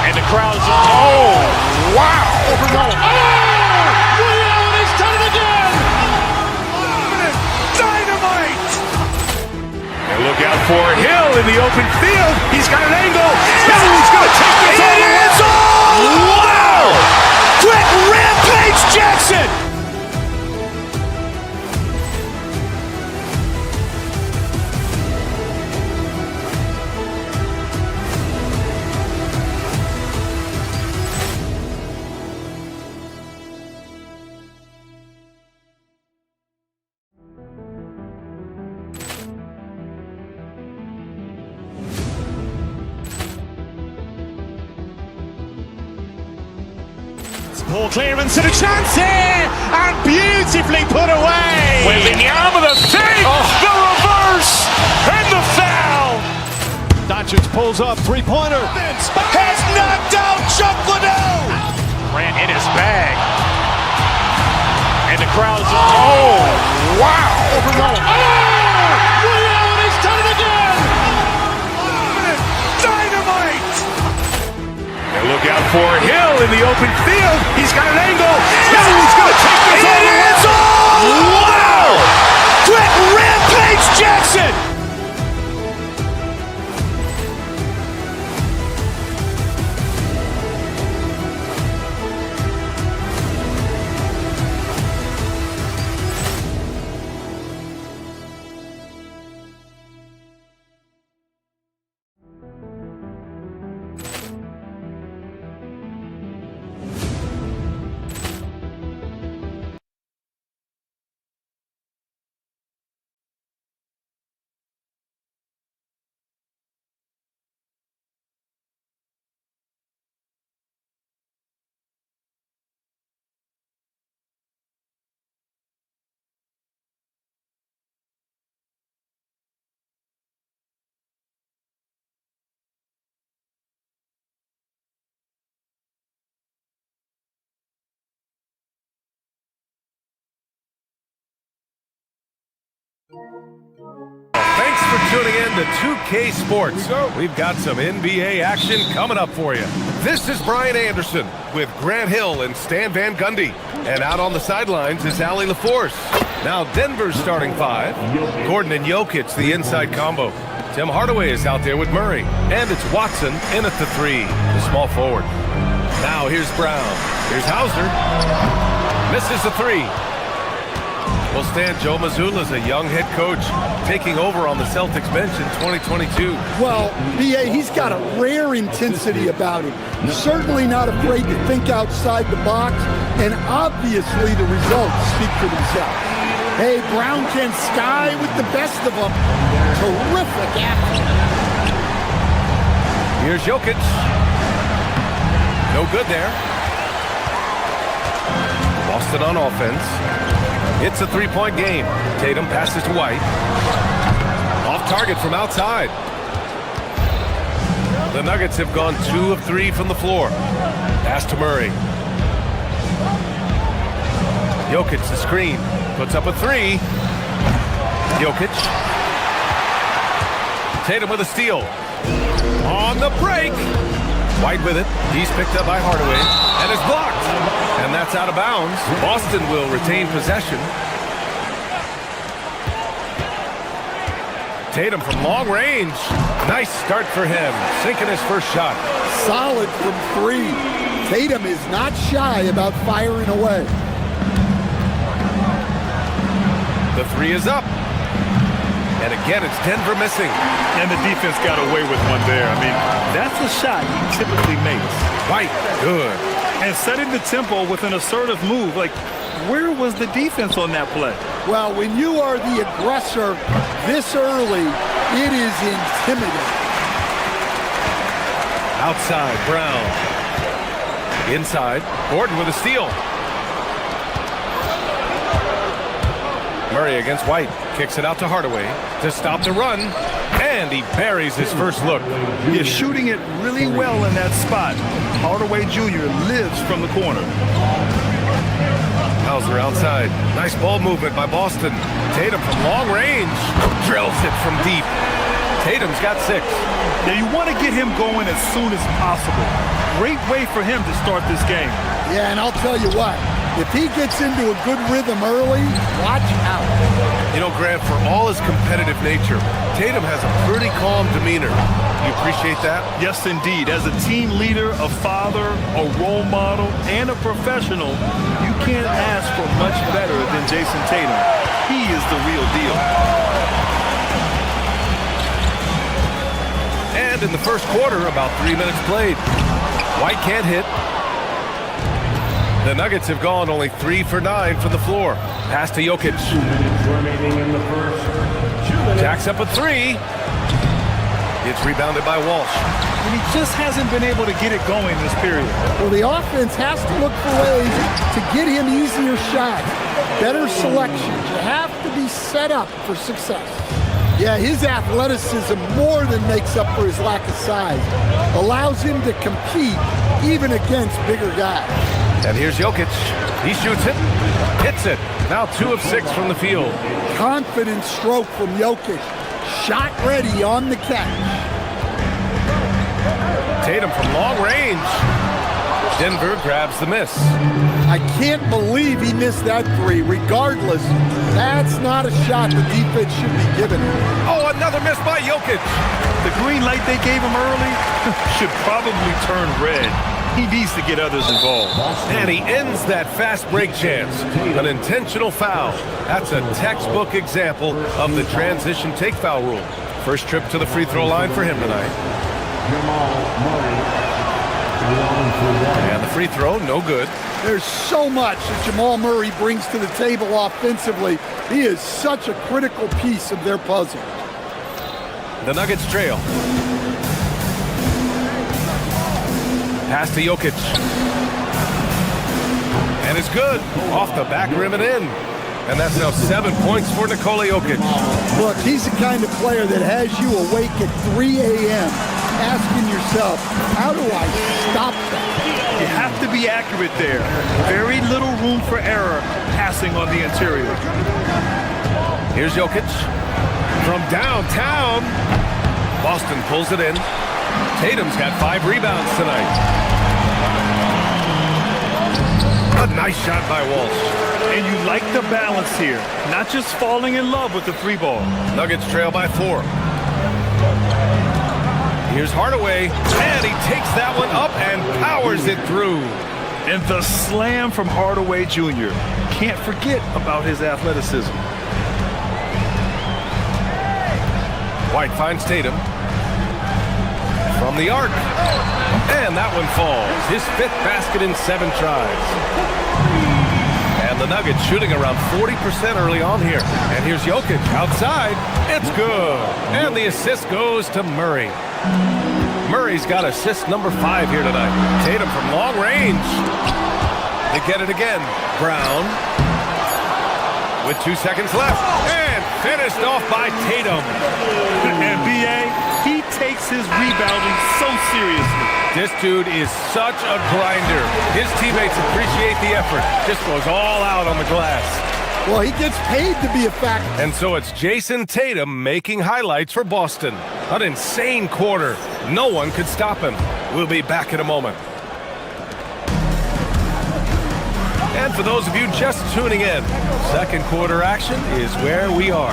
S3: And the crowd is, oh, wow. He's done it again. Dynamite. And look out for Hill in the open field. He's got an angle. He's going to take this all the way. Wow. Quick Rampage Jackson.
S1: Ball clearance and a chance here, and beautifully put away.
S3: Wembanyama the save, the reverse, and the foul.
S5: Doncic pulls up, three-pointer.
S3: Has knocked out Chuck Liddell. Grant in his bag. And the crowd is, oh, wow. for Hill in the open field. He's got an angle. Hill's going to take this all the way. Wow! Grit Rampage Jackson!
S2: Thanks for tuning in to 2K Sports. We've got some NBA action coming up for you. This is Brian Anderson with Grant Hill and Stan Van Gundy. And out on the sidelines is Allie LaForce. Now Denver's starting five. Gordon and Jokic, the inside combo. Tim Hardaway is out there with Murray. And it's Watson in at the three, the small forward. Now here's Brown. Here's Hauser. Misses the three. Well, Stan, Joe Mazzulla's a young head coach taking over on the Celtics bench in 2022.
S5: Well, B.A., he's got a rare intensity about him. Certainly not afraid to think outside the box, and obviously the results speak for themselves. Hey, Brown can sky with the best of them. Terrific athlete.
S2: Here's Jokic. No good there. Boston on offense. It's a three-point game. Tatum passes to White. Off target from outside. The Nuggets have gone 2 of 3 from the floor. Pass to Murray. Jokic the screen. Puts up a three. Jokic. Tatum with a steal. On the break. White with it. He's picked up by Hardaway. And is blocked. And that's out of bounds. Boston will retain possession. Tatum from long range. Nice start for him. Sinking his first shot.
S5: Solid from three. Tatum is not shy about firing away.
S2: The three is up. And again, it's Denver missing.
S4: And the defense got away with one there. I mean, that's a shot he typically makes.
S2: White, good.
S4: And setting the tempo with an assertive move. Like, where was the defense on that play?
S5: Well, when you are the aggressor this early, it is intimidating.
S2: Outside, Brown. Inside, Gordon with a steal. Murray against White. Kicks it out to Hardaway to stop the run. And he buries his first look.
S4: He's shooting it really well in that spot. Hardaway Jr. lives from the corner.
S2: Hauser outside. Nice ball movement by Boston. Tatum from long range. Drills it from deep. Tatum's got 6.
S4: Now you want to get him going as soon as possible. Great way for him to start this game.
S5: Yeah, and I'll tell you what. If he gets into a good rhythm early, watch out.
S2: You know, Grant, for all his competitive nature, Tatum has a pretty calm demeanor. You appreciate that?
S4: Yes, indeed. As a team leader, a father, a role model, and a professional, you can't ask for much better than Jason Tatum. He is the real deal.
S2: And in the first quarter, about 3 minutes played. White can't hit. The Nuggets have gone only 3 for 9 from the floor. Pass to Jokic. Jacks up a three. It's rebounded by Walsh.
S4: And he just hasn't been able to get it going this period.
S5: Well, the offense has to look for ways to get him easier shots, better selections. You have to be set up for success. Yeah, his athleticism more than makes up for his lack of size. Allows him to compete even against bigger guys.
S2: And here's Jokic. He shoots it, hits it. Now 2 of 6 from the field.
S5: Confident stroke from Jokic. Shot ready on the catch.
S2: Tatum from long range. Denver grabs the miss.
S5: I can't believe he missed that three. Regardless, that's not a shot the defense should be giving.
S2: Oh, another miss by Jokic.
S4: The green light they gave him early should probably turn red. He needs to get others involved.
S2: And he ends that fast break chance. An intentional foul. That's a textbook example of the transition take foul rule. First trip to the free throw line for him tonight. And the free throw, no good.
S5: There's so much that Jamal Murray brings to the table offensively. He is such a critical piece of their puzzle.
S2: The Nuggets trail. Pass to Jokic. And it's good. Off the back rim and in. And that's now 7 points for Nikola Jokic.
S5: Look, he's the kind of player that has you awake at 3 a.m. asking yourself, how do I stop that?
S4: You have to be accurate there. Very little room for error passing on the interior.
S2: Here's Jokic. From downtown. Boston pulls it in. Tatum's got 5 rebounds tonight. A nice shot by Walsh.
S4: And you like the balance here. Not just falling in love with the three ball.
S2: Nuggets trail by 4. Here's Hardaway. And he takes that one up and powers it through.
S4: And the slam from Hardaway Jr. Can't forget about his athleticism.
S2: White finds Tatum. From the arc. And that one falls. His 5th basket in 7 tries. And the Nuggets shooting around 40% early on here. And here's Jokic outside. It's good. And the assist goes to Murray. Murray's got assist number 5 here tonight. Tatum from long range. They get it again. Brown. With 2 seconds left. And finished off by Tatum.
S4: And B.A., he takes his rebounding so seriously.
S2: This dude is such a grinder. His teammates appreciate the effort. Just goes all out on the glass.
S5: Well, he gets paid to be a factor.
S2: And so it's Jason Tatum making highlights for Boston. An insane quarter. No one could stop him. We'll be back in a moment. And for those of you just tuning in, second quarter action is where we are.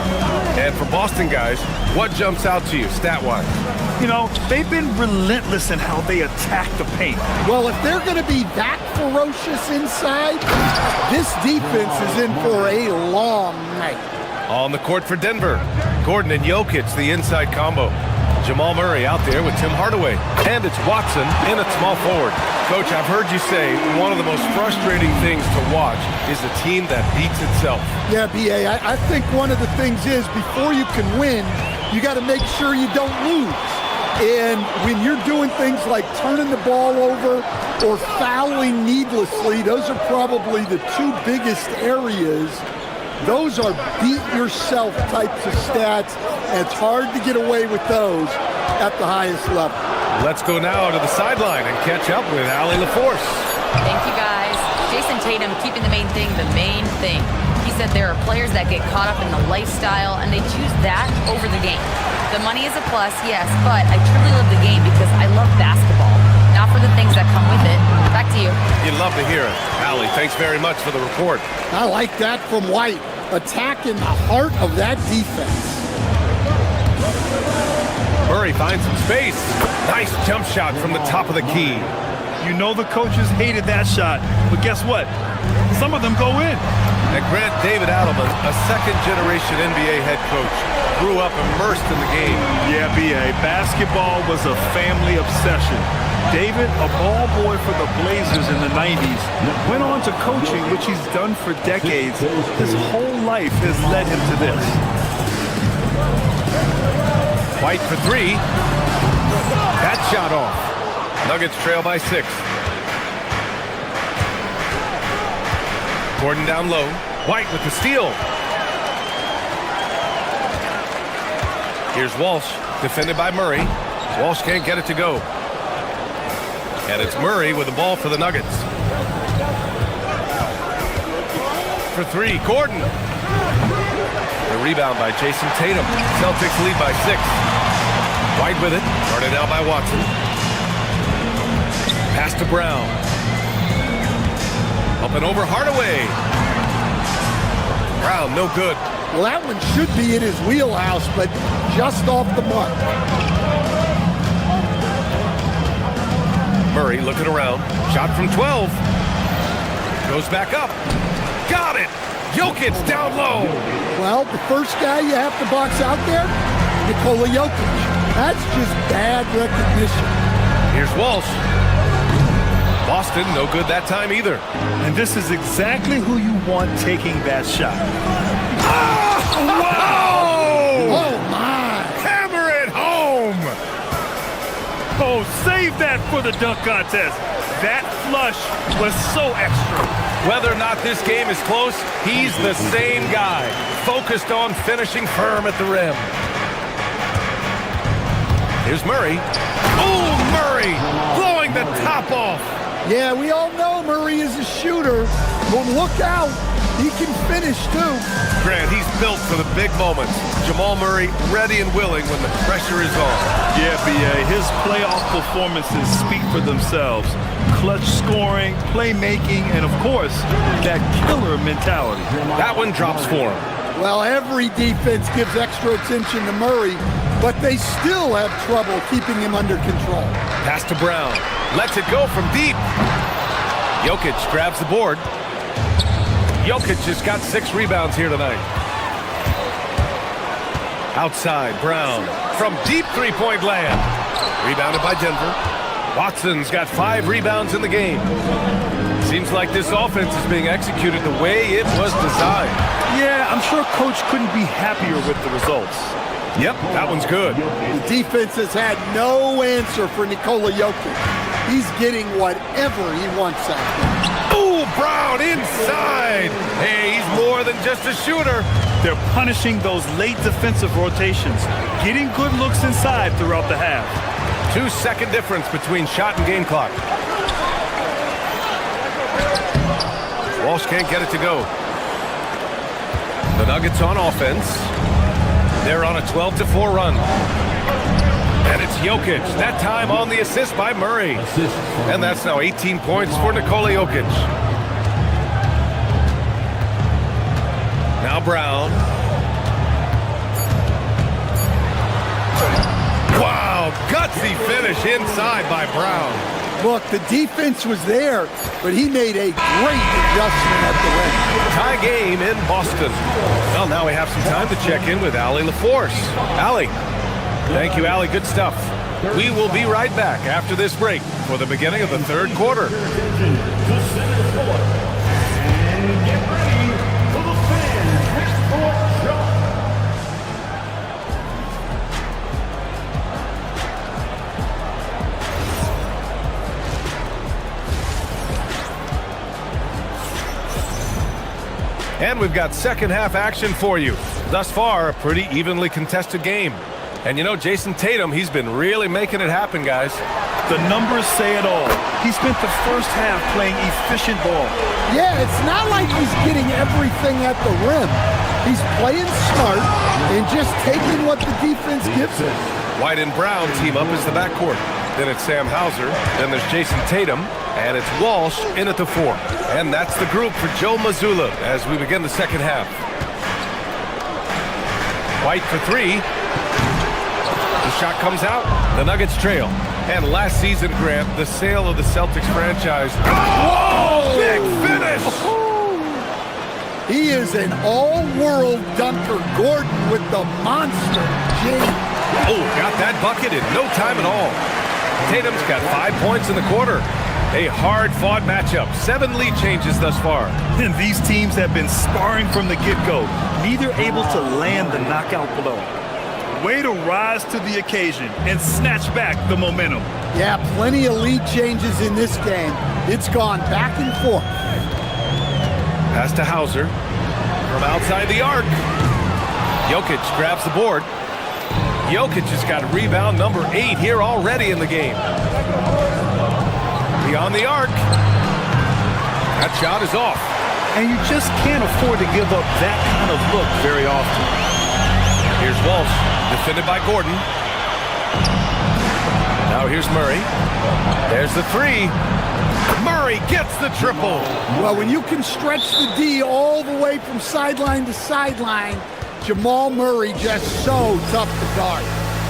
S2: And for Boston guys, what jumps out to you stat-wise?
S4: You know, they've been relentless in how they attack the paint.
S5: Well, if they're going to be that ferocious inside, this defense is in for a long night.
S2: On the court for Denver, Gordon and Jokic, the inside combo. Jamal Murray out there with Tim Hardaway. And it's Watson in at small forward. Coach, I've heard you say one of the most frustrating things to watch is a team that beats itself.
S5: Yeah, B.A., I think one of the things is before you can win, you got to make sure you don't lose. And when you're doing things like turning the ball over or fouling needlessly, those are probably the 2 biggest areas. Those are beat-yourself types of stats, and it's hard to get away with those at the highest level.
S2: Let's go now to the sideline and catch up with Allie LaForce.
S6: Thank you, guys. Jason Tatum keeping the main thing the main thing. He said there are players that get caught up in the lifestyle, and they choose that over the game. The money is a plus, yes, but I truly love the game because I love basketball, not for the things that come with it. Back to you.
S2: You'd love to hear it. Allie, thanks very much for the report.
S5: I like that from White, attacking the heart of that defense.
S2: Murray finds some space. Nice jump shot from the top of the key.
S4: You know the coaches hated that shot, but guess what? Some of them go in.
S2: And Grant David Adelman, a second-generation NBA head coach, grew up immersed in the game.
S4: Yeah, B.A., basketball was a family obsession. David, a ball boy for the Blazers in the 90s, went on to coaching, which he's done for decades. His whole life has led him to this.
S2: White for 3. That shot off. Nuggets trail by 6. Gordon down low. White with the steal. Here's Walsh, defended by Murray. Walsh can't get it to go. And it's Murray with the ball for the Nuggets. For 3, Gordon. The rebound by Jason Tatum. Celtics lead by 6. White with it, guarded out by Watson. Pass to Brown. Up and over Hardaway. Brown, no good.
S5: Well, that one should be in his wheelhouse, but just off the mark.
S2: Murray looking around. Shot from 12. Goes back up. Got it. Jokic down low.
S5: Well, the first guy you have to box out there, Nikola Jokic. That's just bad recognition.
S2: Here's Walsh. Boston, no good that time either.
S4: And this is exactly who you want taking that shot.
S2: Oh, wow!
S5: Oh, my.
S2: Hammer it home!
S4: Oh, save that for the dunk contest. That flush was so extra.
S2: Whether or not this game is close, he's the same guy, focused on finishing firm at the rim. Here's Murray. Oh, Murray blowing the top off.
S5: Yeah, we all know Murray is a shooter, but look out. He can finish, too.
S2: Grant, he's built for the big moments. Jamal Murray ready and willing when the pressure is on.
S4: Yeah, B.A., his playoff performances speak for themselves. Clutch scoring, playmaking, and, of course, that killer mentality.
S2: That one drops for him.
S5: Well, every defense gives extra attention to Murray, but they still have trouble keeping him under control.
S2: Pass to Brown. Lets it go from deep. Jokic grabs the board. Jokic has got 6 rebounds here tonight. Outside, Brown from deep three-point land. Rebounded by Denver. Watson's got 5 rebounds in the game. Seems like this offense is being executed the way it was designed.
S4: Yeah, I'm sure Coach couldn't be happier with the results.
S2: Yep, that one's good.
S5: The defense has had no answer for Nikola Jokic. He's getting whatever he wants out there.
S2: Ooh, Brown inside. Hey, he's more than just a shooter.
S4: They're punishing those late defensive rotations, getting good looks inside throughout the half.
S2: 2-second difference between shot and game clock. Walsh can't get it to go. The Nuggets on offense. They're on a 12-4 run. And it's Jokic, that time on the assist by Murray. And that's now 18 points for Nikola Jokic. Now Brown. Wow, gutsy finish inside by Brown.
S5: Look, the defense was there, but he made a great adjustment at the rim.
S2: Tie game in Boston. Well, now we have some time to check in with Allie LaForce. Allie. Thank you, Allie. Good stuff. We will be right back after this break for the beginning of the third quarter.
S8: And get ready for the fans next court shot.
S2: And we've got second half action for you. Thus far, a pretty evenly contested game. And you know, Jason Tatum, he's been really making it happen, guys.
S4: The numbers say it all. He spent the first half playing efficient ball.
S5: Yeah, it's not like he's getting everything at the rim. He's playing smart and just taking what the defense gives him.
S2: White and Brown team up as the backcourt. Then it's Sam Hauser. Then there's Jason Tatum. And it's Walsh in at the 4. And that's the group for Joe Mazzulla as we begin the second half. White for 3. The shot comes out. The Nuggets trail. And last season, Grant, the sale of the Celtics franchise. Oh! Big finish!
S5: He is an all-world dunker. Gordon with the monster jam.
S2: Oh, got that bucket in no time at all. Tatum's got 5 points in the quarter. A hard-fought matchup. 7 lead changes thus far.
S4: And these teams have been sparring from the get-go, neither able to land the knockout blow. Way to rise to the occasion and snatch back the momentum.
S5: Yeah, plenty of lead changes in this game. It's gone back and forth.
S2: Pass to Hauser from outside the arc. Jokic grabs the board. Jokic has got rebound number 8 here already in the game. Beyond the arc. That shot is off.
S4: And you just can't afford to give up that kind of look very often.
S2: Here's Walsh, defended by Gordon. Now here's Murray. There's the three. Murray gets the triple.
S5: Well, when you can stretch the D all the way from sideline to sideline, Jamal Murray just so tough to guard.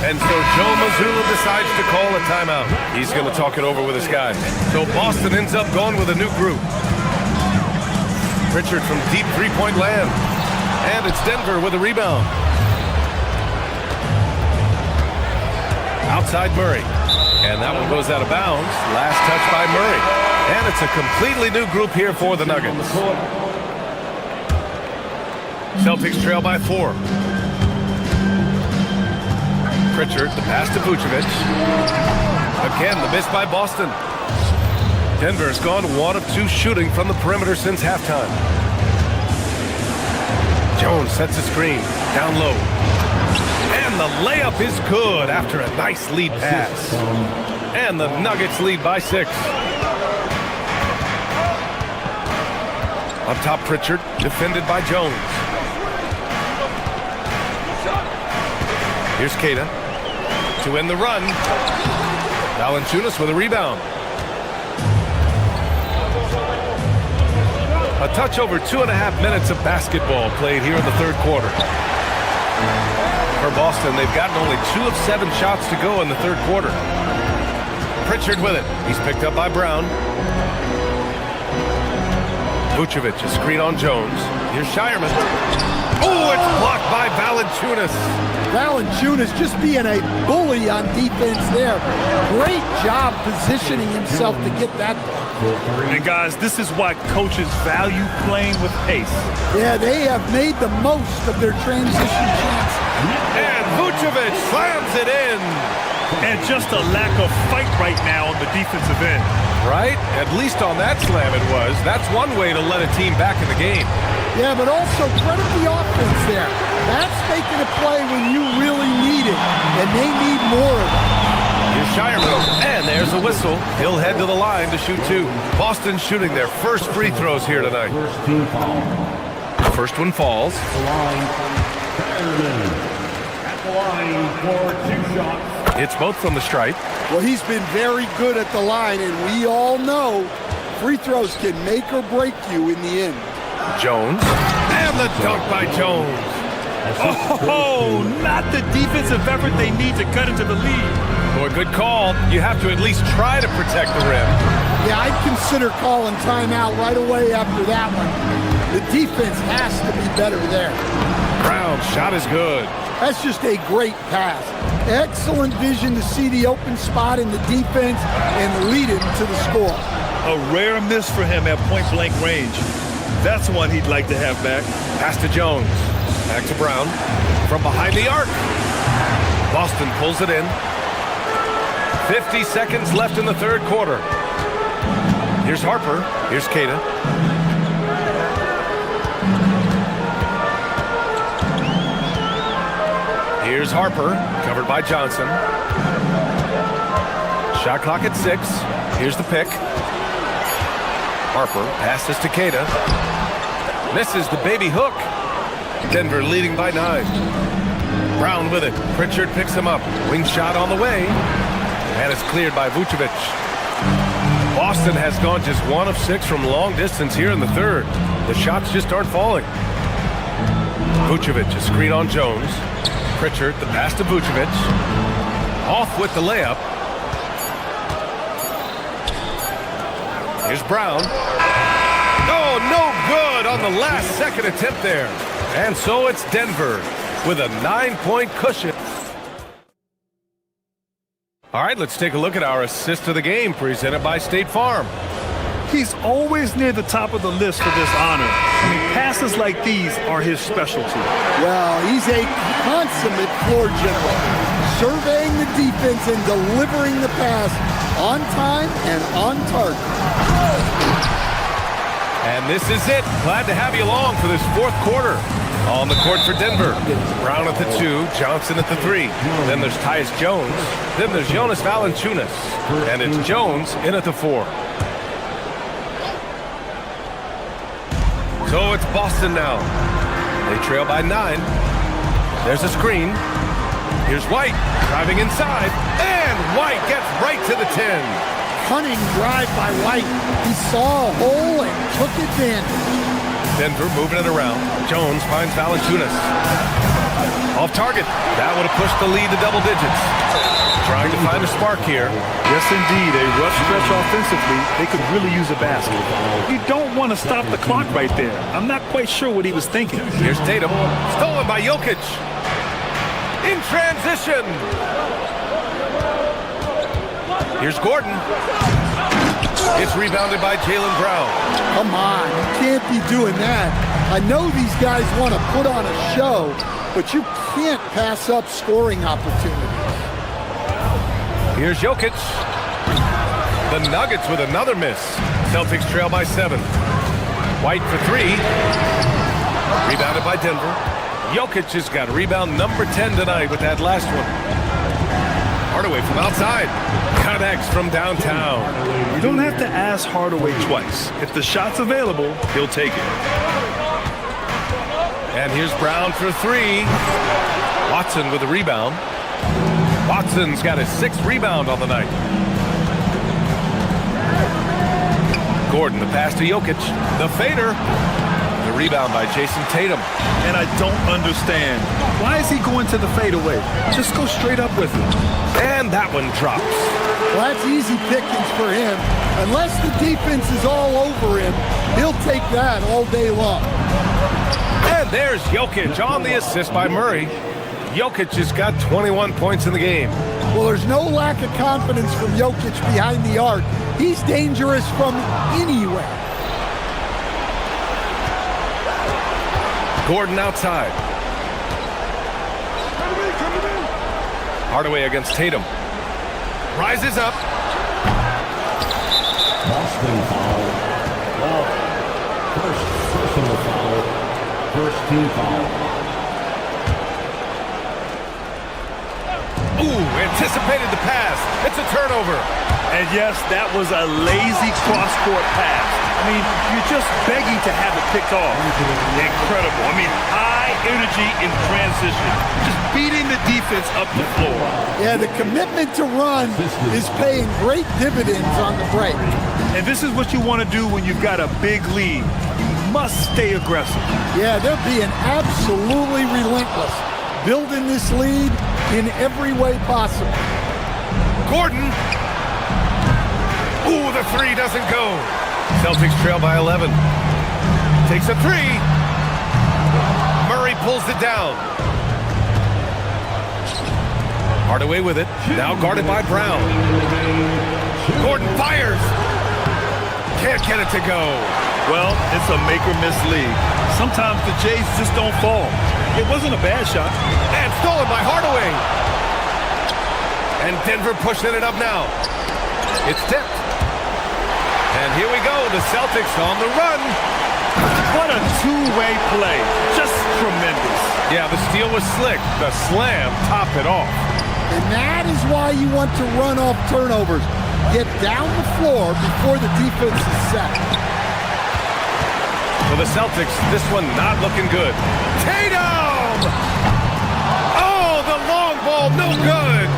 S2: And so Joe Mazzulla decides to call a timeout. He's going to talk it over with his guys. So Boston ends up going with a new group. Pritchard from deep three-point land. And it's Denver with a rebound. Outside Murray. And that one goes out of bounds. Last touch by Murray. And it's a completely new group here for the Nuggets. Celtics trail by 4. Pritchard, the pass to Vucevic. Again, the miss by Boston. Denver's gone 1 of 2 shooting from the perimeter since halftime. Jones sets a screen, down low. And the layup is good after a nice lead pass. And the Nuggets lead by 6. Up top, Pritchard, defended by Jones. Here's Keita to end the run. Valanciunas with a rebound. A touch over 2.5 minutes of basketball played here in the third quarter. For Boston, they've gotten only 2 of 7 shots to go in the third quarter. Pritchard with it. He's picked up by Brown. Vucevic, a screen on Jones. Here's Shireman. Oh, it's blocked by Valanciunas.
S5: Valanciunas just being a bully on defense there. Great job positioning himself to get that.
S4: And guys, this is why coaches value playing with pace.
S5: Yeah, they have made the most of their transition chance.
S2: And Vucevic slams it in.
S4: And just a lack of fight right now on the defensive end.
S2: Right? At least on that slam it was. That's one way to let a team back in the game.
S5: Yeah, but also credit the offense there. That's making a play when you really need it, and they need more of it.
S2: Here's Shireman, and there's a whistle. He'll head to the line to shoot 2. Boston shooting their first free throws here tonight. The first one falls.
S8: At the line for 2 shots.
S2: It's both from the stripe.
S5: Well, he's been very good at the line, and we all know free throws can make or break you in the end.
S2: Jones, and the dunk by Jones.
S4: Oh, not the defensive effort they need to cut into the lead.
S2: Boy, good call. You have to at least try to protect the rim.
S5: Yeah, I'd consider calling timeout right away after that one. The defense has to be better there.
S2: Brown's shot is good.
S5: That's just a great pass. Excellent vision to see the open spot in the defense and lead it to the score.
S4: A rare miss for him at point-blank range. That's one he'd like to have back.
S2: Pass to Jones. Back to Brown. From behind the arc. Boston pulls it in. 50 seconds left in the third quarter. Here's Harper. Here's Keita. Here's Harper, covered by Johnson. Shot clock at 6. Here's the pick. Harper passes to Keita. Misses the baby hook. Denver leading by 9. Brown with it. Pritchard picks him up. Wing shot on the way. And it's cleared by Vucevic. Boston has gone just 1 of 6 from long distance here in the third. The shots just aren't falling. Vucevic, a screen on Jones. Pritchard, the pass to Vucevic. Off with the layup. Here's Brown. Oh, no good on the last second attempt there. And so it's Denver with a 9-point cushion. All right, let's take a look at our assist of the game presented by State Farm.
S4: He's always near the top of the list for this honor. I mean, passes like these are his specialty.
S5: Well, he's a consummate floor general, surveying the defense and delivering the pass on time and on target.
S2: And this is it. Glad to have you along for this fourth quarter. On the court for Denver. Brown at the 2, Johnson at the 3. Then there's Tyus Jones. Then there's Jonas Valanciunas. And it's Jones in at the 4. So it's Boston now. They trail by 9. There's a screen. Here's White driving inside, and White gets right to the 10.
S5: Cunning drive by White. He saw a hole and took advantage.
S2: Denver moving it around. Jones finds Valanciunas. Off target. That would have pushed the lead to double digits. Trying to find a spark here.
S4: Yes, indeed. A rough stretch offensively. They could really use a basket. You don't want to stop the clock right there. I'm not quite sure what he was thinking.
S2: Here's Tatum. Stolen by Jokic. In transition. Here's Gordon. It's rebounded by Jaylen Brown.
S5: Come on, you can't be doing that. I know these guys want to put on a show, but you can't pass up scoring opportunities.
S2: Here's Jokic. The Nuggets with another miss. Celtics trail by 7. White for 3. Rebounded by Denver. Jokic has got rebound number 10 tonight with that last one. Hardaway from outside. Connects from downtown.
S4: You don't have to ask Hardaway twice. If the shot's available, he'll take it.
S2: And here's Brown for 3. Watson with a rebound. Watson's got his 6th rebound on the night. Gordon, the pass to Jokic. The fader. The rebound by Jason Tatum.
S4: And I don't understand. Why is he going to the fadeaway? Just go straight up with it.
S2: And that one drops.
S5: Well, that's easy pickings for him. Unless the defense is all over him, he'll take that all day long.
S2: And there's Jokic on the assist by Murray. Jokic has got 21 points in the game.
S5: Well, there's no lack of confidence from Jokic behind the arc. He's dangerous from anywhere.
S2: Gordon outside. Hardaway against Tatum. Rises up.
S8: Boston foul. First personal foul. First team foul.
S2: Ooh, anticipated the pass. It's a turnover.
S4: And yes, that was a lazy cross-court pass. I mean, you're just begging to have it picked off. Incredible. I mean, high energy in transition. Just beating the defense up the floor.
S5: Yeah, the commitment to run is paying great dividends on the break.
S4: And this is what you want to do when you've got a big lead. You must stay aggressive.
S5: Yeah, they're being absolutely relentless. Building this lead in every way possible.
S2: Gordon. Ooh, the 3 doesn't go. Celtics trail by 11. Takes a 3. Murray pulls it down. Hardaway with it. Now guarded by Brown. Gordon fires. Can't get it to go.
S4: Well, it's a make-or-miss league. Sometimes the Jays just don't fall. It wasn't a bad shot.
S2: And stolen by Hardaway. And Denver pushing it up now. It's tipped. And here we go, the Celtics on the run.
S4: What a two-way play. Just tremendous.
S2: Yeah, the steal was slick. The slam topped it off.
S5: And that is why you want to run off turnovers. Get down the floor before the defense is set.
S2: For the Celtics, this one not looking good. Tatum! Oh, the long ball, no good.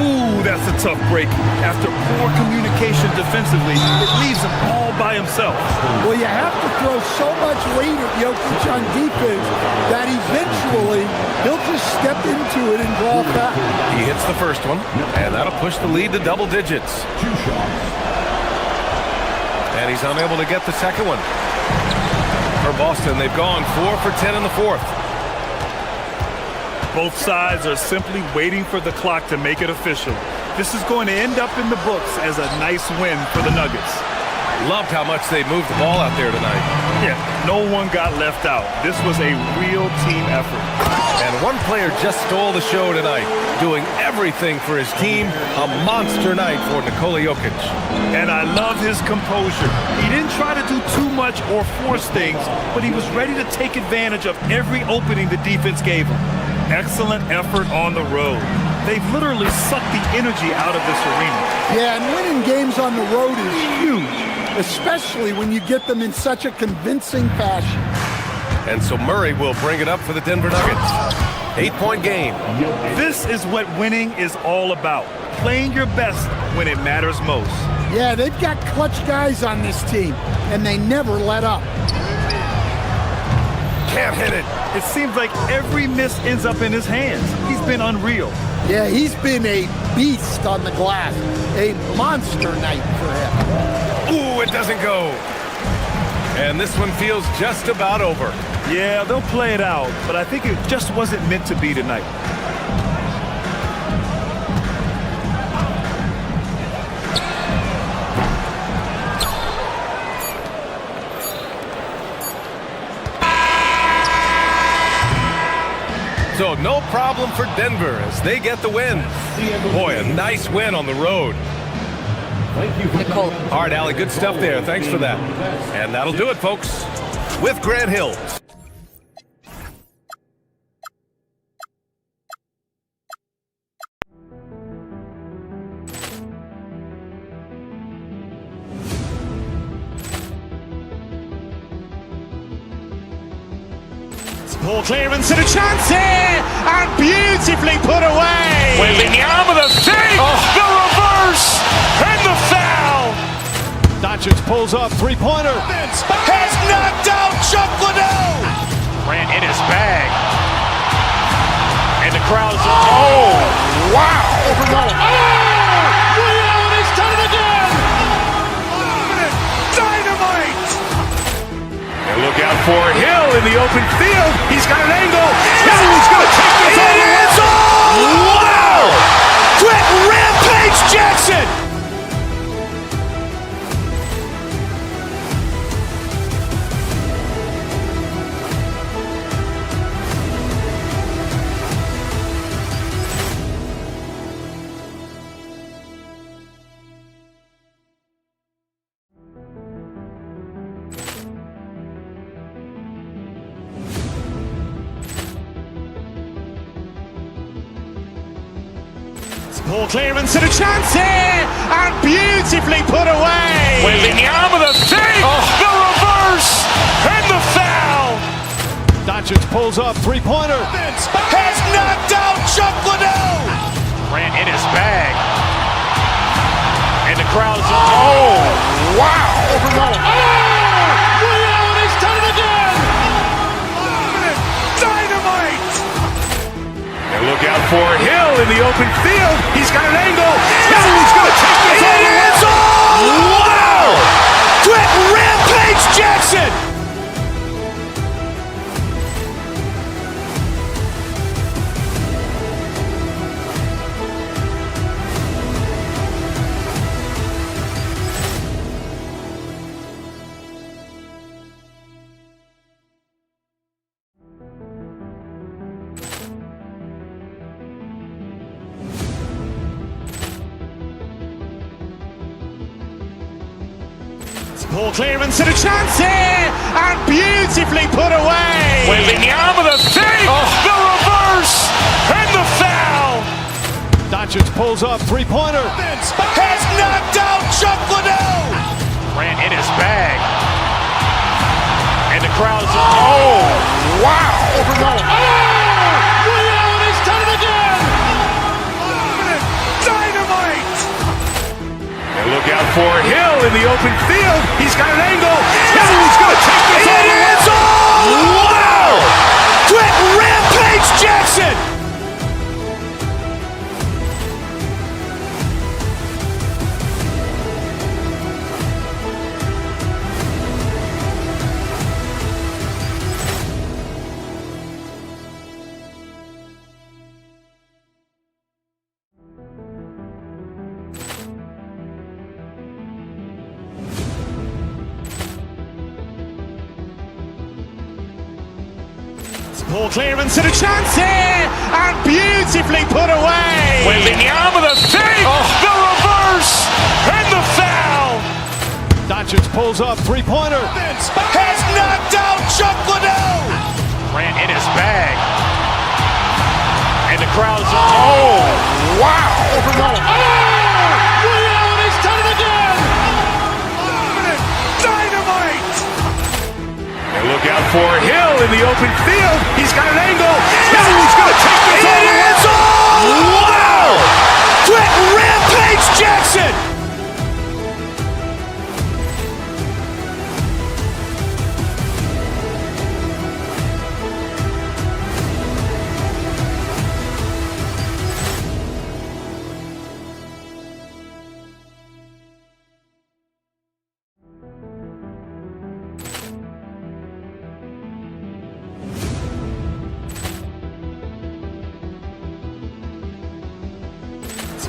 S4: Ooh, that's a tough break. After poor communication defensively, it leaves him all by himself.
S5: Well, you have to throw so much weight at Jokic on defense that eventually he'll just step into it and draw back.
S2: He hits the first one, and that'll push the lead to double digits. And he's unable to get the second one. For Boston, they've gone 4 for 10 in the fourth.
S4: Both sides are simply waiting for the clock to make it official. This is going to end up in the books as a nice win for the Nuggets.
S2: Loved how much they moved the ball out there tonight.
S4: Yeah, no one got left out. This was a real team effort.
S2: And one player just stole the show tonight, doing everything for his team. A monster night for Nikola Jokic.
S4: And I love his composure. He didn't try to do too much or force things, but he was ready to take advantage of every opening the defense gave him. Excellent effort on the road. They've literally sucked the energy out of this arena.
S5: Yeah, and winning games on the road is huge, especially when you get them in such a convincing fashion.
S2: And so Murray will bring it up for the Denver Nuggets. 8-point game.
S4: This is what winning is all about. Playing your best when it matters most.
S5: Yeah, they've got clutch guys on this team, and they never let up.
S2: Can't hit it.
S4: It seems like every miss ends up in his hands. He's been unreal.
S5: Yeah, he's been a beast on the glass. A monster night for him.
S2: Ooh, it doesn't go. And this one feels just about over.
S4: Yeah, they'll play it out, but I think it just wasn't meant to be tonight.
S2: So no problem for Denver as they get the win. Boy, a nice win on the road.
S6: Nicole.
S2: All right, Allie, good stuff there. Thanks for that. And that'll do it, folks, with Grant Hill.
S1: Ball clearance and a chance here, and beautifully put away.
S3: Wembanyama the save, the reverse, and the foul.
S1: Doncic pulls up, three-pointer.
S3: Has knocked out Chuck Liddell. Ran in his bag. And the crowd is, oh, wow. He's done it again. Dynamite. And look out for Hill in the open field. He's got an angle. Hill's going to take this all the way. Wow. Quick Rampage Jackson.
S1: Ball clearance and a chance here, and beautifully put away.
S3: Wembanyama the save, the reverse, and the foul.
S1: Doncic pulls up, three-pointer.
S3: Has knocked out Chuck Liddell. Ran in his bag. And the crowd is, oh, wow. He's done it again. Dynamite. And look out for Hill in the open field. He's got an angle. Hill's going to take this all the way. Wow. Quick Rampage Jackson.
S1: Ball clearance and a chance here, and beautifully put away.
S3: Wembanyama the save, the reverse, and the foul.
S1: Doncic pulls up, three-pointer.
S3: Has knocked out Chuck Liddell. Ran in his bag. And the crowd is, oh, wow. He's done it again. Dynamite. And look out for Hill in the open field. He's got an angle. Hill's going to take this all the way. Wow. Quick Rampage Jackson.
S1: Ball clearance and a chance here, and beautifully put away.
S3: Wembanyama the save, the reverse, and the foul.
S1: Doncic pulls up, three-pointer.
S3: Has knocked out Chuck Liddell. Ran in his bag. And the crowd is, oh, wow. He's done it again. Dynamite. And look out for Hill in the open field. He's got an angle. Hill's going to take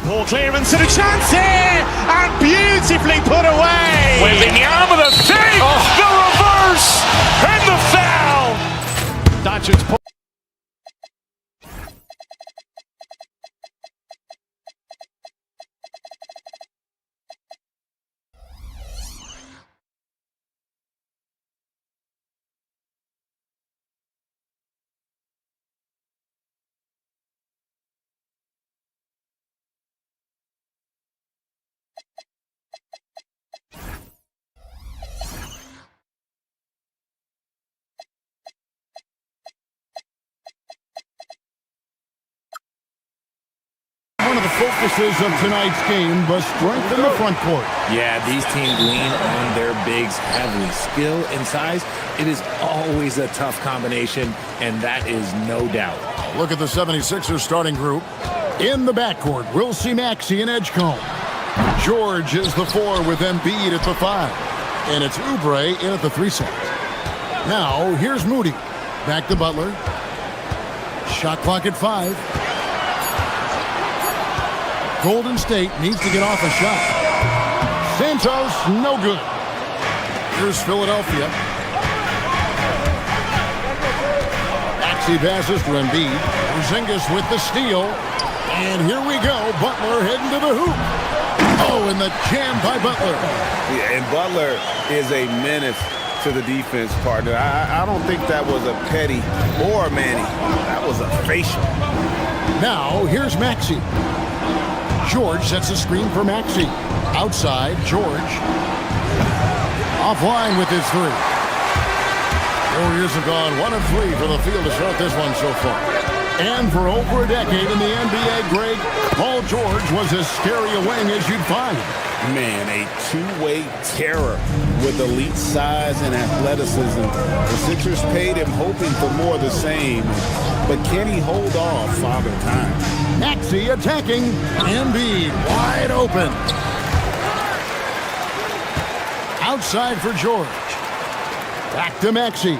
S1: Ball clearance and a chance here, and beautifully put away.
S3: Wembanyama the save, the reverse, and the foul.
S1: Doncic's pull.
S9: One of the focuses of tonight's game was strength in the front court.
S13: Yeah, these teams lean on their bigs heavily. Skill and size, it is always a tough combination, and that is no doubt.
S9: Look at the 76ers starting group. In the backcourt, we'll see Maxey and Edgecombe. George is the 4 with Embiid at the 5. And it's Oubre in at the 3 slot. Now, here's Moody. Back to Butler. Shot clock at 5. Golden State needs to get off a shot. Santos, no good. Here's Philadelphia. Maxey passes to Embiid. Porzingis with the steal. And here we go. Butler heading to the hoop. Oh, and the jam by Butler.
S12: Yeah, and Butler is a menace to the defense, partner. I don't think that was a Petty or a Manny. That was a facial.
S9: Now, here's Maxey. George sets a screen for Maxey. Outside, George. Offline with his 3. Warriors have gone 1 of 3 for the field to start this one so far. And for over a decade in the NBA, Greg, Paul George was as scary a wing as you'd find.
S10: Man, a two-way terror with elite size and athleticism. The Sixers paid him hoping for more of the same. But can he hold off Father Time?
S9: Maxey attacking. Embiid wide open. Outside for George. Back to Maxey.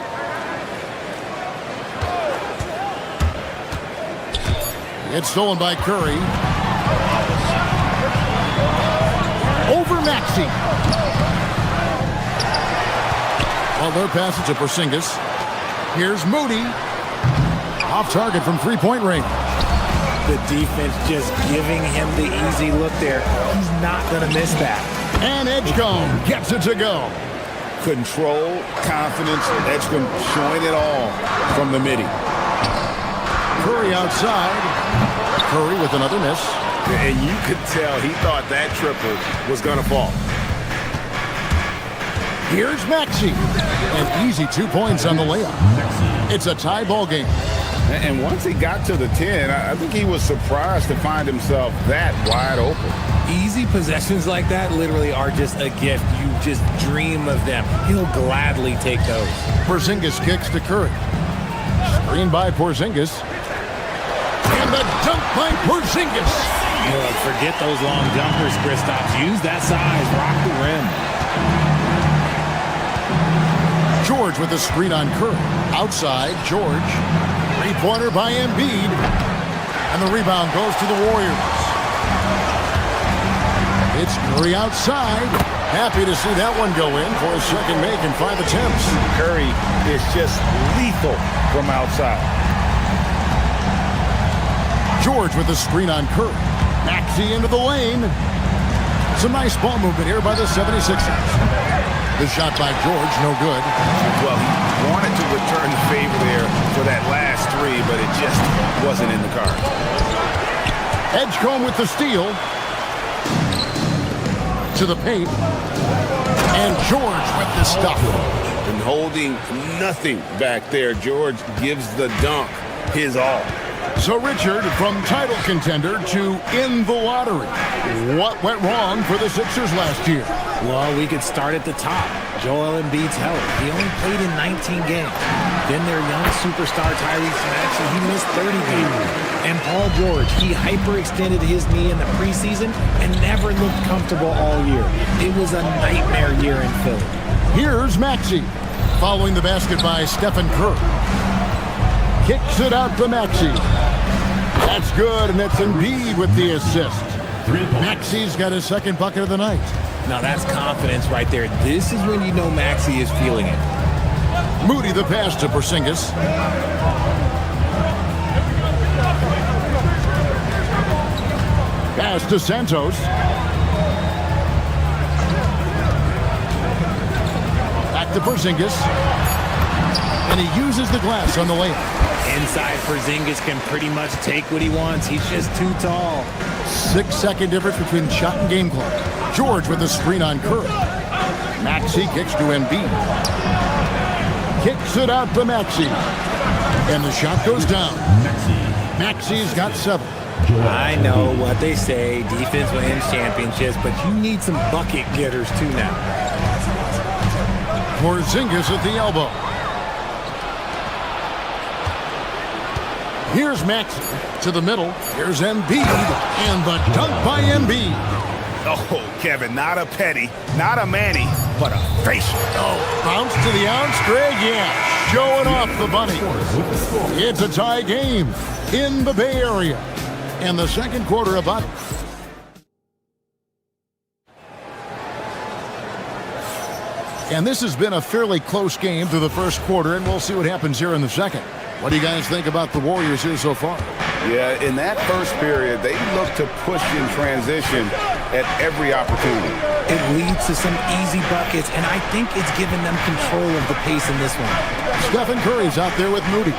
S9: It's stolen by Curry. Over Maxey. Butler passes to Porzingis. Here's Moody. Off target from three-point range.
S13: The defense just giving him the easy look there. He's not going to miss that.
S9: And Edgecombe gets it to go.
S10: Control, confidence, Edgecombe showing it all from the midi.
S9: Curry outside. Curry with another miss.
S12: And you could tell he thought that triple was going to fall.
S9: Here's Maxey. An easy 2 points on the layup. It's a tie ball game.
S12: And once he got to the 10, I think he was surprised to find himself that wide open.
S13: Easy possessions like that literally are just a gift. You just dream of them. He'll gladly take those.
S9: Porzingis kicks to Curry. Screen by Porzingis. And the dunk by Porzingis.
S13: Look, forget those long jumpers, Kristaps. Use that size. Rock the rim.
S9: George with a screen on Curry. Outside, George. Three-pointer by Embiid. And the rebound goes to the Warriors. It's Curry outside. Happy to see that one go in for a second make in 5 attempts.
S12: Curry is just lethal from outside.
S9: George with a screen on Curry. Maxey into the lane. Some nice ball movement here by the 76ers. The shot by George, no good.
S12: Well, he wanted to return the favor there for that last 3, but it just wasn't in the cards.
S9: Edgecombe with the steal. To the paint. And George with the stuff.
S10: And holding nothing back there, George gives the dunk his all.
S9: So Richard, from title contender to in the lottery. What went wrong for the Sixers last year?
S13: Well, we could start at the top. Joel Embiid's health. He only played in 19 games. Then their young superstar Tyrese Maxey, he missed 30 games. And Paul George, he hyperextended his knee in the preseason and never looked comfortable all year. It was a nightmare year in Philly.
S9: Here's Maxey, following the basket by Stephen Curry. Kicks it out to Maxey. That's good, and it's Embiid with the assist. Maxi's got his second bucket of the night.
S13: Now that's confidence right there. This is when you know Maxey is feeling it.
S9: Moody the pass to Porzingis. Pass to Santos. Back to Porzingis. And he uses the glass on the layup.
S13: Inside, Porzingis can pretty much take what he wants. He's just too tall.
S9: 6-second difference between shot and game clock. George with a screen on Curry. Maxey kicks to Embiid. Kicks it out to Maxey. And the shot goes down. Maxey's got 7.
S13: I know what they say, defense wins championships, but you need some bucket getters too now.
S9: Porzingis at the elbow. Here's Maxey to the middle. Here's Embiid, and the dunk by Embiid.
S12: Oh, Kevin, not a petty, not a Manny, but a facial.
S9: Oh, bounce to the ounce, Greg, yeah. Showing off the bunny. It's a tie game in the Bay Area. And the second quarter about. And this has been a fairly close game through the first quarter, and we'll see what happens here in the second. What do you guys think about the Warriors here so far?
S12: Yeah, in that first period, they look to push in transition at every opportunity.
S13: It leads to some easy buckets, and I think it's given them control of the pace in this one.
S9: Stephen Curry's out there with Moody.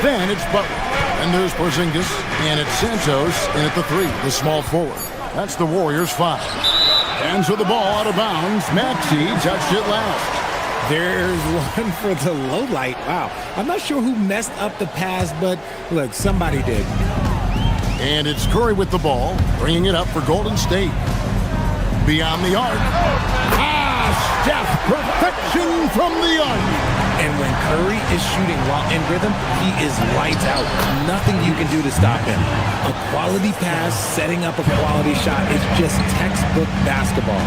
S9: Then it's Butler. And there's Porzingis, and it's Santos in at the 3, the small forward. That's the Warriors' 5. Hands with the ball out of bounds. Maxey touched it last.
S13: There's one for the low light. Wow. I'm not sure who messed up the pass, but look, somebody did.
S9: And it's Curry with the ball, bringing it up for Golden State. Beyond the arc. Steph, perfection from the arc.
S13: And when Curry is shooting while in rhythm, he is lights out. Nothing you can do to stop him. A quality pass, setting up a quality shot. It's just textbook basketball.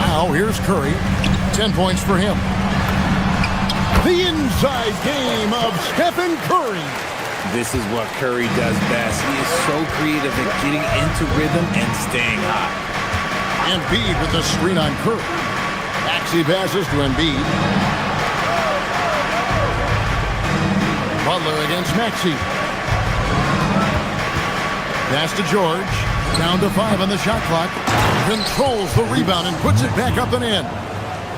S9: Now here's Curry. 10 points for him. The inside game of Stephen Curry.
S13: This is what Curry does best. He is so creative at getting into rhythm and staying hot.
S9: Embiid with the screen on Curry. Maxey passes to Embiid. Butler against Maxey. Pass to George. Down to 5 on the shot clock. Controls the rebound and puts it back up and in.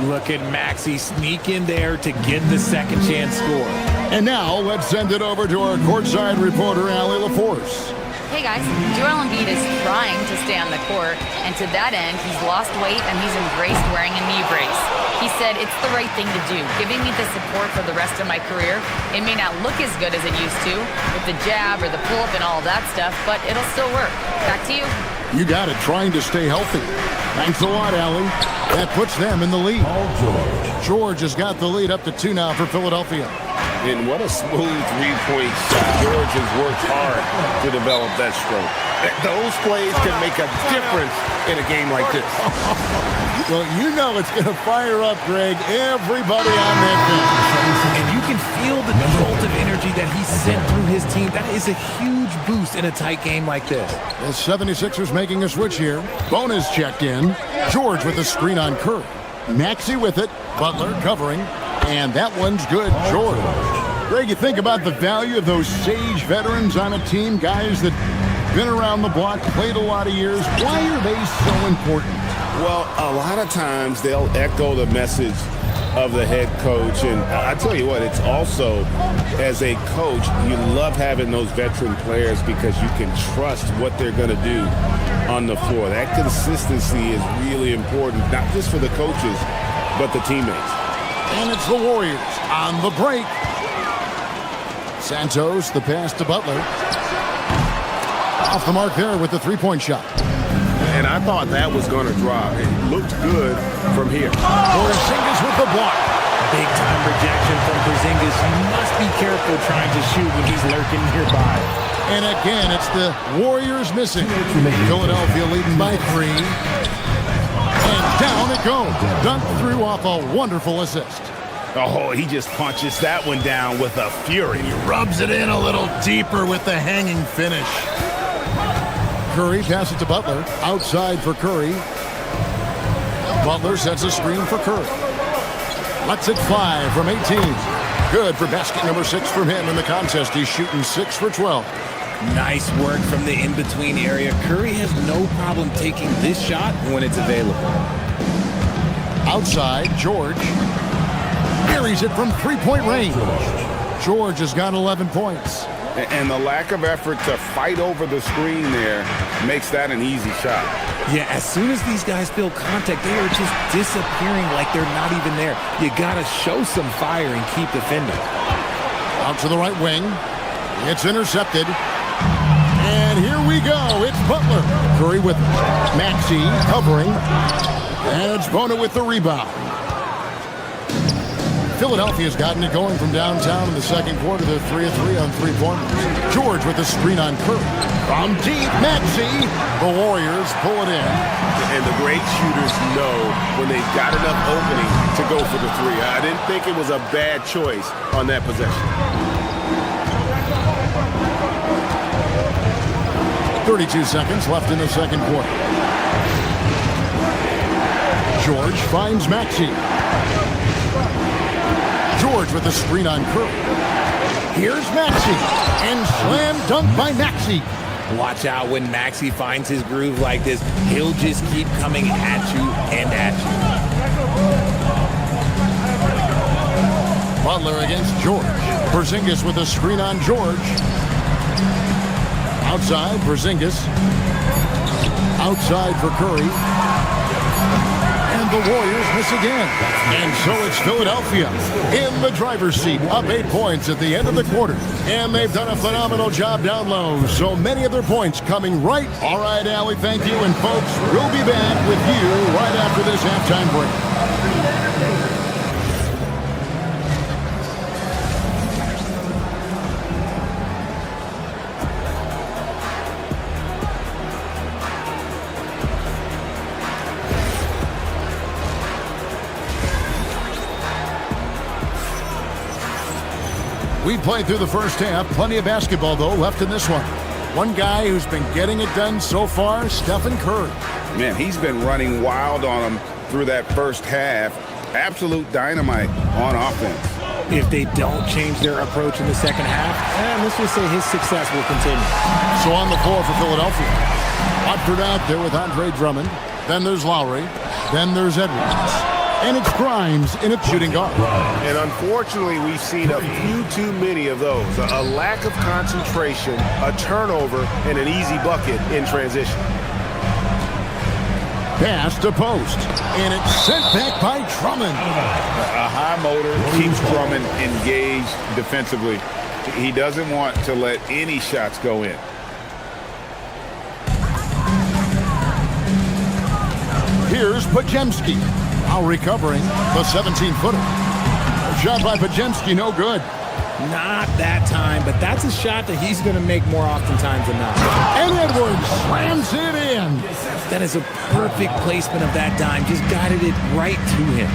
S13: Look at Maxey sneak in there to get the second chance score.
S9: And now let's send it over to our courtside reporter, Allie LaForce.
S6: Hey guys, Joel Embiid is trying to stay on the court, and to that end, he's lost weight and he's embraced wearing a knee brace. He said, "It's the right thing to do, giving me the support for the rest of my career. It may not look as good as it used to, with the jab or the pull-up and all that stuff, but it'll still work." Back to you.
S9: You got it, trying to stay healthy. Thanks a lot, Allie. That puts them in the lead. George has got the lead up to 2 now for Philadelphia.
S12: And what a smooth three-point shot. George has worked hard to develop that stroke. Those plays can make a difference in a game like this.
S9: Well, you know it's going to fire up, Greg, everybody on that bench.
S13: And you can feel the jolt of energy that he sent through his team. That is a huge boost in a tight game like this.
S9: The 76ers making a switch here. Bonus checked in. George with the screen on Curry. Maxey with it. Butler covering. And that one's good. George. Greg, you think about the value of those sage veterans on a team, guys that been around the block, played a lot of years. Why are they so important?
S12: Well, a lot of times they'll echo the message of the head coach. And I tell you what, it's also, as a coach, you love having those veteran players because you can trust what they're going to do on the floor. That consistency is really important, not just for the coaches, but the teammates.
S9: And it's the Warriors on the break. Santos, the pass to Butler. Off the mark there with the three-point shot.
S12: And I thought that was going to drop. It looked good from here.
S9: Porzingis with the block.
S13: Big-time rejection from Porzingis. You must be careful trying to shoot when he's lurking nearby.
S9: And again, it's the Warriors missing. Philadelphia leading by 3. And down it goes. Dunked through off a wonderful assist.
S3: Oh, he just punches that one down with a fury.
S9: He rubs it in a little deeper with the hanging finish. Curry passes to Butler. Outside for Curry. Butler sets a screen for Curry. Lets it fly from 18. Good for basket number 6 from him in the contest. He's shooting 6 for 12.
S13: Nice work from the in-between area. Curry has no problem taking this shot when it's available.
S9: Outside, George buries it from three-point range. George has got 11 points.
S12: And the lack of effort to fight over the screen there makes that an easy shot.
S13: Yeah, as soon as these guys feel contact, they are just disappearing like they're not even there. You got to show some fire and keep defending.
S9: Out to the right wing. It's intercepted. And here we go. It's Butler. Curry with Maxey covering. And it's Bona with the rebound. Philadelphia's gotten it going from downtown in the second quarter. They're 3 of 3 on three-pointers. George with the screen on Curry. From deep, Maxey. The Warriors pull it in.
S12: And the great shooters know when they've got enough opening to go for the three. I didn't think it was a bad choice on that possession.
S9: 32 seconds left in the second quarter. George finds Maxey. George with the screen on Curry. Here's Maxey. And slam dunk by Maxey.
S13: Watch out when Maxey finds his groove like this. He'll just keep coming at you and at you.
S9: Butler against George. Porzingis with a screen on George. Outside, Porzingis. Outside for Curry. And the Warriors miss again. And so it's Philadelphia in the driver's seat, up 8 points at the end of the quarter. And they've done a phenomenal job down low. So many of their points coming right. All right, Allie, thank you. And folks, we'll be back with you right after this halftime break. We played through the first half. Plenty of basketball, though, left in this one. One guy who's been getting it done so far, Stephen Curry.
S12: Man, he's been running wild on him through that first half. Absolute dynamite on offense.
S13: If they don't change their approach in the second half, let's just say his success will continue.
S9: So on the floor for Philadelphia. Watford out there with Andre Drummond. Then there's Lowry. Then there's Edwards. And it's Grimes in a shooting guard.
S12: And unfortunately, we've seen a few too many of those. A lack of concentration, a turnover, and an easy bucket in transition.
S9: Pass to post. And it's sent back by Drummond.
S12: A high motor keeps Drummond engaged defensively. He doesn't want to let any shots go in.
S9: Here's Podziemski. Now recovering the 17-footer. Shot by Podziemski, no good.
S13: Not that time, but that's a shot that he's going to make more oftentimes than not.
S9: And Edwards slams it in.
S13: That is a perfect placement of that dime. Just guided it right to him.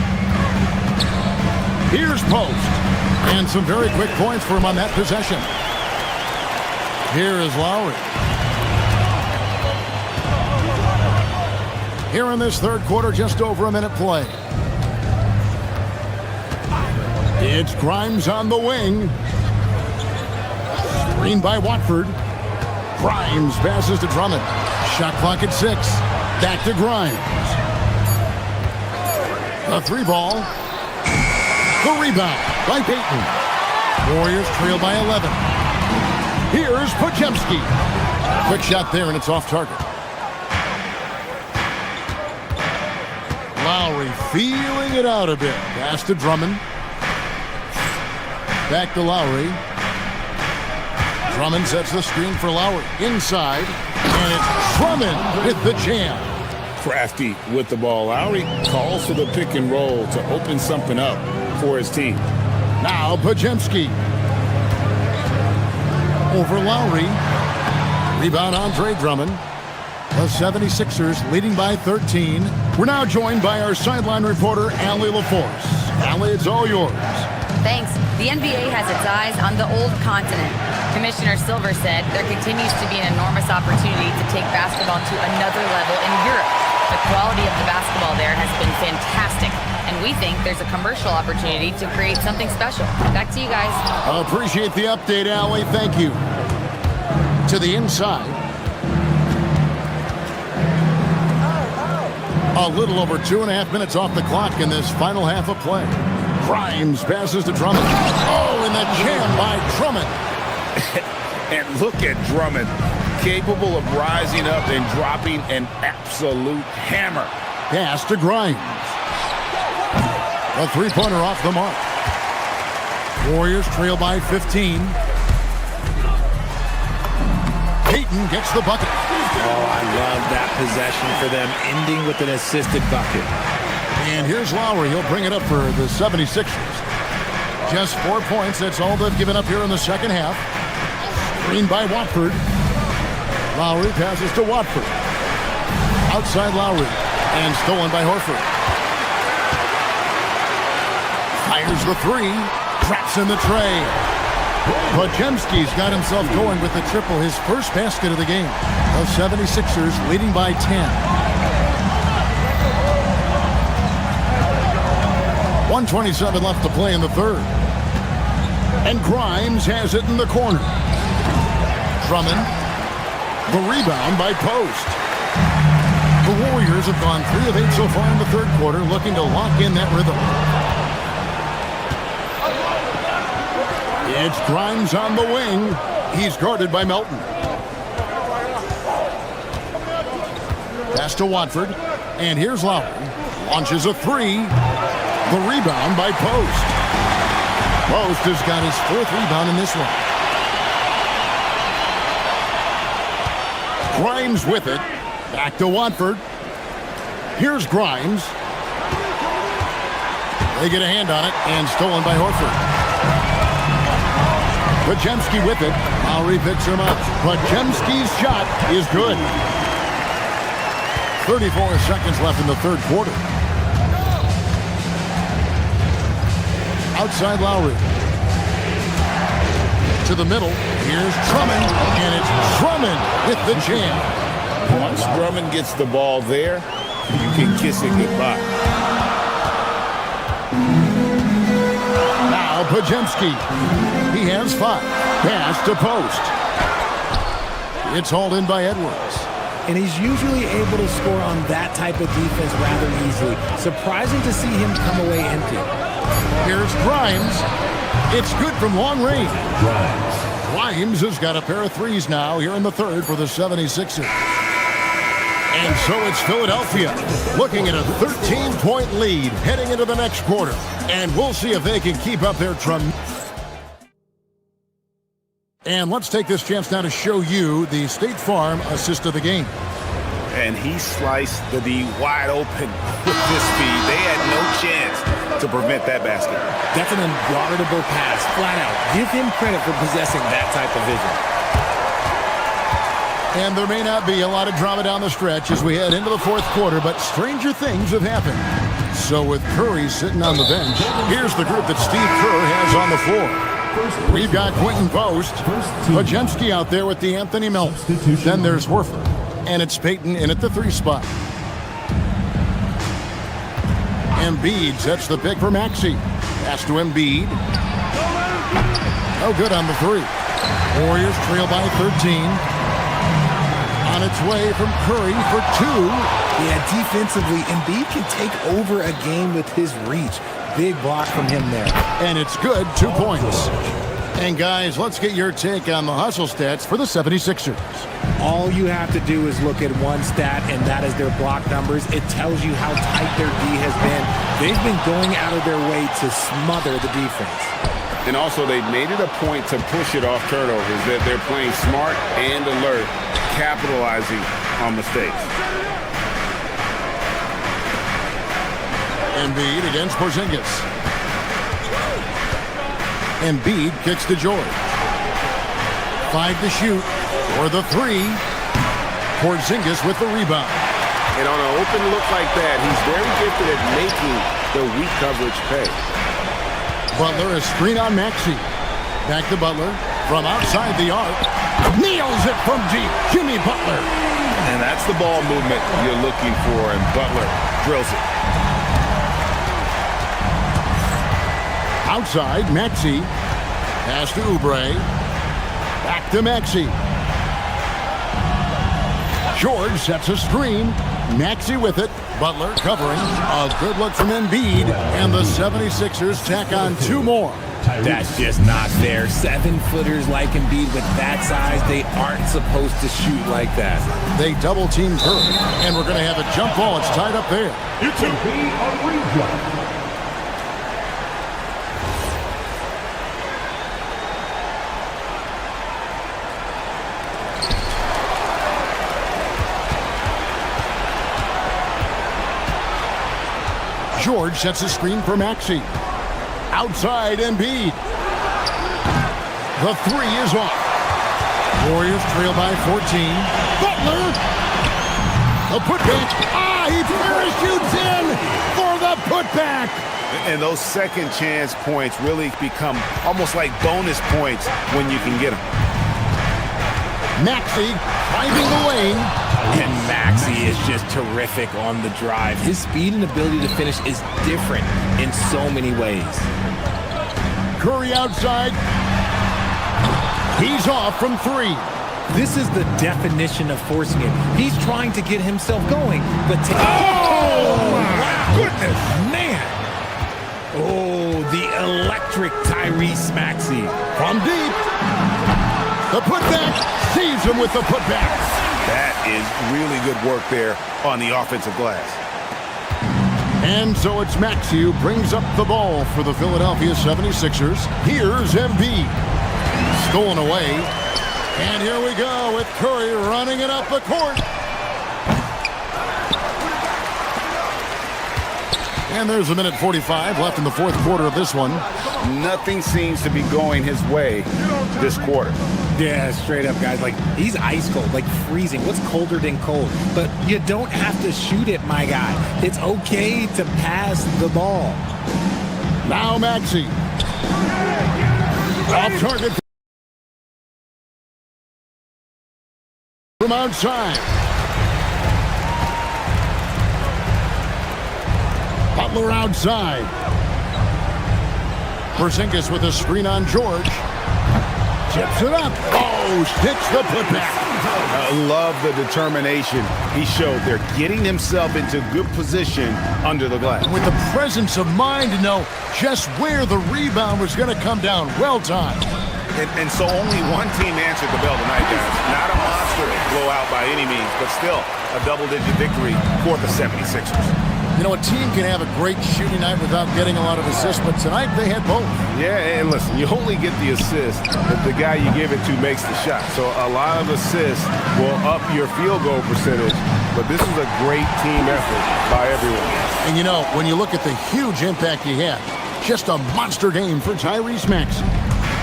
S9: Here's Post. And some very quick points for him on that possession. Here is Lowry. Here in this third quarter, just over a minute play. It's Grimes on the wing. Screen by Watford. Grimes passes to Drummond. Shot clock at 6. Back to Grimes. A 3-ball. The rebound by Payton. Warriors trail by 11. Here's Podziemski. Quick shot there, and it's off target. Lowry feeling it out a bit. Pass to Drummond. Back to Lowry. Drummond sets the screen for Lowry. Inside. And it's Drummond with the jam.
S12: Crafty with the ball. Lowry calls for the pick and roll to open something up for his team.
S9: Now Podziemski. Over Lowry. Rebound Andre Drummond. The 76ers leading by 13. We're now joined by our sideline reporter, Allie LaForce. Allie, it's all yours.
S6: Thanks. The NBA has its eyes on the old continent. Commissioner Silver said there continues to be an enormous opportunity to take basketball to another level in Europe. The quality of the basketball there has been fantastic, and we think there's a commercial opportunity to create something special. Back to you guys.
S9: I appreciate the update, Allie. Thank you. To the inside. A little over 2.5 minutes off the clock in this final half of play. Grimes passes to Drummond. Oh, and the jam by Drummond.
S10: And look at Drummond, capable of rising up and dropping an absolute hammer.
S9: Pass to Grimes. A three-pointer off the mark. Warriors trail by 15. Payton gets the bucket.
S13: Oh, I love that possession for them, ending with an assisted bucket.
S9: And here's Lowry. He'll bring it up for the 76ers. Just 4 points. That's all they've given up here in the second half. Screen by Watford. Lowry passes to Watford. Outside Lowry. And stolen by Horford. Fires the three. Traps in the tray. Podziemski's got himself going with the triple, his first basket of the game. The 76ers leading by 10. 1:27 left to play in the third. And Grimes has it in the corner. Drummond. The rebound by Post. The Warriors have gone 3 of 8 so far in the third quarter, looking to lock in that rhythm. It's Grimes on the wing. He's guarded by Melton. Pass to Watford. And here's Lowry. Launches a three. The rebound by Post. Post has got his 4th rebound in this one. Grimes with it. Back to Watford. Here's Grimes. They get a hand on it and stolen by Horford. Podziemski with it. Lowry picks him up. Podziemski's shot is good. 34 seconds left in the third quarter. Outside Lowry. To the middle. Here's Drummond. And it's Drummond with the jam.
S10: Once Drummond gets the ball there, you can kiss it goodbye.
S9: Now Podziemski. He has 5. Pass to Post. It's hauled in by Edwards.
S13: And he's usually able to score on that type of defense rather easily. Surprising to see him come away empty.
S9: Here's Grimes. It's good from long range. Grimes has got a pair of threes now here in the third for the 76ers. And so it's Philadelphia looking at a 13-point lead heading into the next quarter. And we'll see if they can keep up their tremendous. And let's take this chance now to show you the State Farm assist of the game.
S10: And he sliced the D wide open with this speed. They had no chance to prevent that basket.
S13: That's an unguardable pass, flat out. Give him credit for possessing that type of vision.
S9: And there may not be a lot of drama down the stretch as we head into the fourth quarter, but stranger things have happened. So with Curry sitting on the bench, here's the group that Steve Kerr has on the floor. We've got Quentin Post, Podziemski out there with D'Anthony Melton. Then there's Horford, and it's Payton in at the 3 spot. Embiid sets the pick for Maxey. Pass to Embiid. No good on the 3. Warriors trail by 13. On its way from Curry for 2.
S13: Yeah, defensively, Embiid can take over a game with his reach. Big block from him there.
S9: And it's good, 2 points. And guys, let's get your take on the hustle stats for the 76ers.
S13: All you have to do is look at one stat, and that is their block numbers. It tells you how tight their D has been. They've been going out of their way to smother the defense.
S10: And also, they've made it a point to push it off turnovers. That they're playing smart and alert, capitalizing on mistakes.
S9: Embiid against Porzingis. Embiid kicks to George. 5 to shoot for the 3. Porzingis with the rebound.
S10: And on an open look like that, he's very gifted at making
S12: the weak coverage pay.
S9: Butler is screen on Maxey. Back to Butler from outside the arc. Nails it from deep. Jimmy Butler.
S12: And that's the ball movement you're looking for, and Butler drills it.
S9: Outside, Maxey. Pass to Oubre. Back to Maxey. George sets a screen. Maxey with it. Butler covering. A good look from Embiid. And the 76ers tack on 2 more.
S13: That's just not fair. 7-footers like Embiid with that size, they aren't supposed to shoot like that.
S9: They double team Curry. And we're going to have a jump ball. It's tied up there.
S8: You to be a reject.
S9: George sets a screen for Maxey. Outside Embiid. The 3 is off. Warriors trail by 14. Butler. The putback. He parachutes in for the putback.
S12: And those second chance points really become almost like bonus points when you can get them.
S9: Maxey finding the lane.
S13: And Maxey is just terrific on the drive. His speed and ability to finish is different in so many ways.
S9: Curry outside. He's off from 3.
S13: This is the definition of forcing it. He's trying to get himself going, but
S9: my
S13: goodness, man! Oh, the electric Tyrese Maxey
S9: from deep. The putback sees him with the putback.
S12: That is really good work there on the offensive glass.
S9: And so it's Maxey who brings up the ball for the Philadelphia 76ers. Here's Embiid. Stolen away. And here we go with Curry running it up the court. And there's 1:45 left in the 4th quarter of this one.
S12: Nothing seems to be going his way this quarter.
S13: Yeah, straight up, guys. Like, he's ice cold, like freezing. What's colder than cold? But you don't have to shoot it, my guy. It's okay to pass the ball.
S9: Now Maxey. Off target from outside. Butler outside. Porzingis with a screen on George. Chips it up. Hits the putback.
S12: I love the determination he showed there, getting himself into good position under the glass.
S9: With the presence of mind to know just where the rebound was going to come down. Well timed.
S12: And so only one team answered the bell tonight, guys. Not a monster blowout by any means, but still a double-digit victory for the 76ers.
S9: You know, a team can have a great shooting night without getting a lot of assists, but tonight they had both.
S12: Yeah, and listen, you only get the assist if the guy you give it to makes the shot. So a lot of assists will up your field goal percentage, but this is a great team effort by everyone.
S9: And you know, when you look at the huge impact he had, just a monster game for Tyrese Maxey.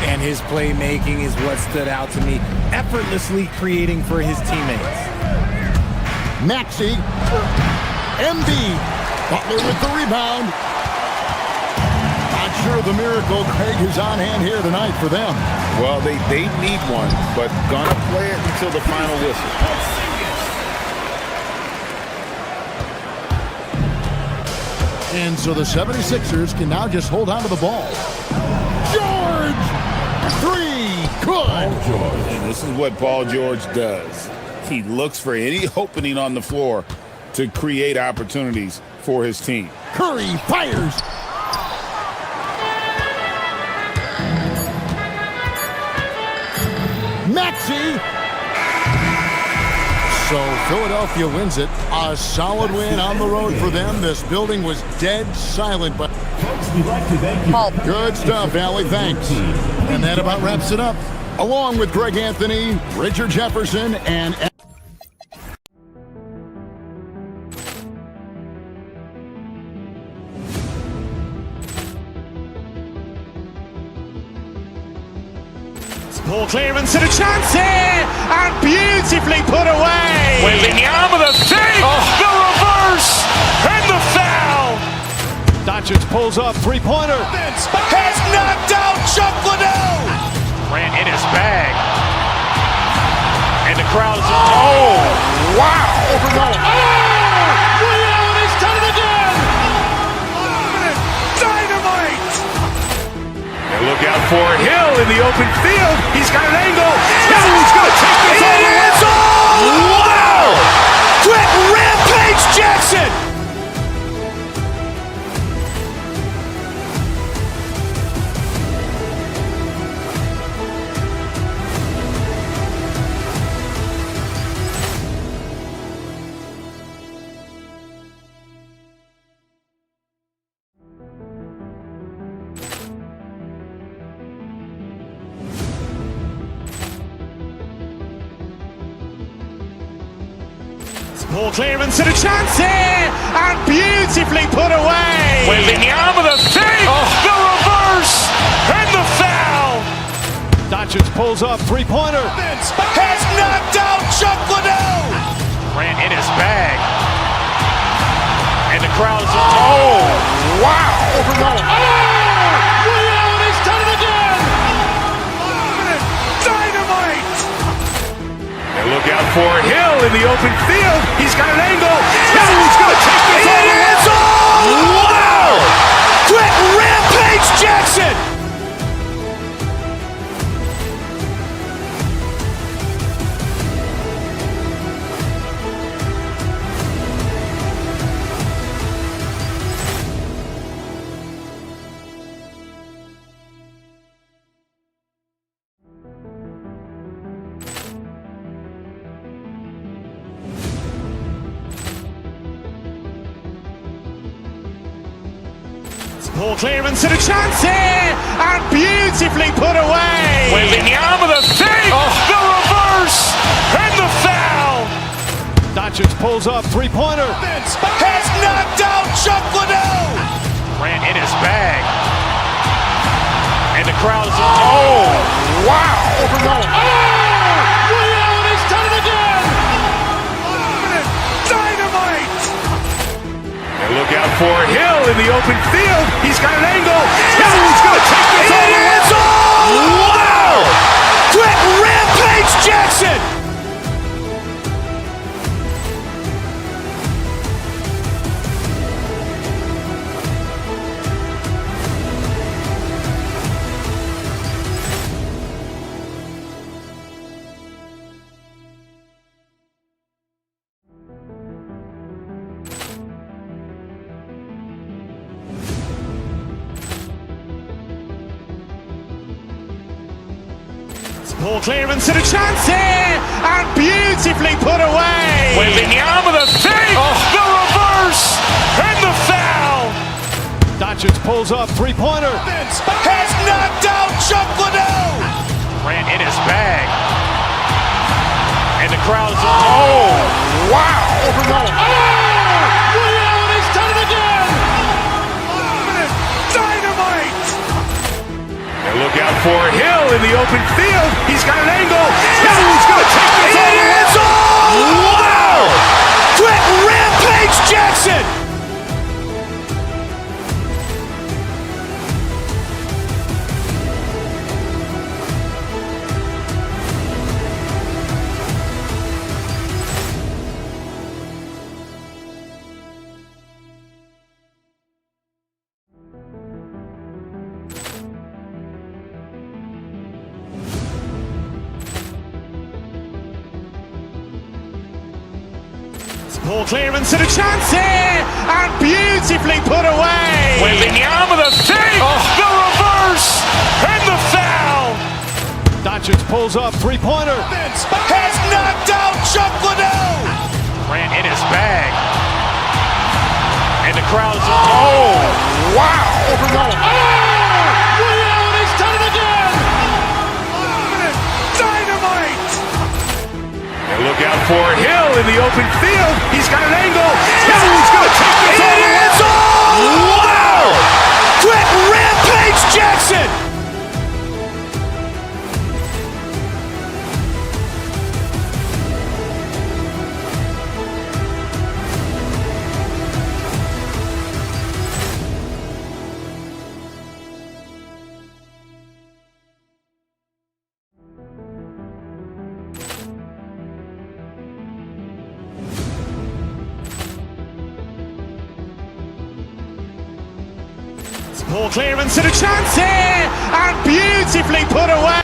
S13: And his playmaking is what stood out to me, effortlessly creating for his teammates.
S9: Maxey, Embiid. Butler with the rebound. Not sure the miracle, Craig, is on hand here tonight for them.
S12: Well, they need one, but gonna play it until the final whistle.
S9: And so the 76ers can now just hold on to the ball. George! 3! Good!
S12: And this is what Paul George does. He looks for any opening on the floor to create opportunities for his team.
S9: Curry fires. Maxey. So Philadelphia wins it. A solid win on the road for them. This building was dead silent, but good stuff, Allie. Thanks. And that about wraps it up. Along with Greg Anthony, Richard Jefferson, and
S1: Ball clearance and a chance here, and beautifully put away.
S3: Waving arm with a fake, the reverse, and the foul.
S1: Doncic
S5: pulls up, three-pointer.
S3: Has knocked out Chuck Liddell.
S1: Grant in his bag. And the crowd is...
S3: Oh, wow. Liddell, and he's done it again. Dynamite.
S2: And look out for Hill in the open field. He's got an angle. He's going to take this all the way.
S3: Wow. Quick Rampage Jackson.
S1: Ball clearance and a chance here, and beautifully put away.
S3: Wembanyama the save, the reverse, and the foul.
S5: Doncic pulls up, three-pointer.
S3: Has knocked out Chuck Liddell.
S1: Grant in his bag. And the crowd is...
S3: Oh, wow. Liddell, and he's done it again. Dynamite.
S2: And look out for Hill in the open field. He's got an angle. He's going to take this all the way.
S3: Wow. Quick Rampage Jackson.
S1: Ball clearance and a chance here, and beautifully put away.
S3: Wembanyama the save, the reverse, and the foul.
S5: Doncic pulls up, three-pointer.
S3: Has knocked out Chuck Liddell.
S1: Grant in his bag. And the crowd is...
S3: Oh, wow. Liddell, and he's done it again. Dynamite.
S2: And look out for Hill in the open field. He's got an angle. He's going to take this all the way.
S3: Wow. Quick Rampage Jackson.
S1: Ball clearance and a chance here, and beautifully put away.
S3: Wembanyama the save, the reverse, and the foul.
S5: Doncic pulls up, three-pointer.
S3: Has knocked out Chuck Liddell.
S1: Grant in his bag. And the crowd is...
S3: Oh, wow. Liddell, and he's done it again. Dynamite.
S2: And look out for Hill in the open field. He's got an angle. He's going to take this all the way.
S3: Wow. Quick Rampage Jackson.
S1: Ball clearance and a chance here, and beautifully put away.
S3: Wembanyama the save, the reverse, and the foul.
S5: Doncic pulls up, three-pointer.
S3: Has knocked out Chuck Liddell.
S1: Grant in his bag. And the crowd is...
S3: Oh, wow. Liddell, and he's done it again. Dynamite.
S2: And look out for Hill in the open field. He's got an angle. He's going to take this all the way.
S3: Wow. Quick Rampage Jackson.
S1: Ball clearance and a chance here, and beautifully put away.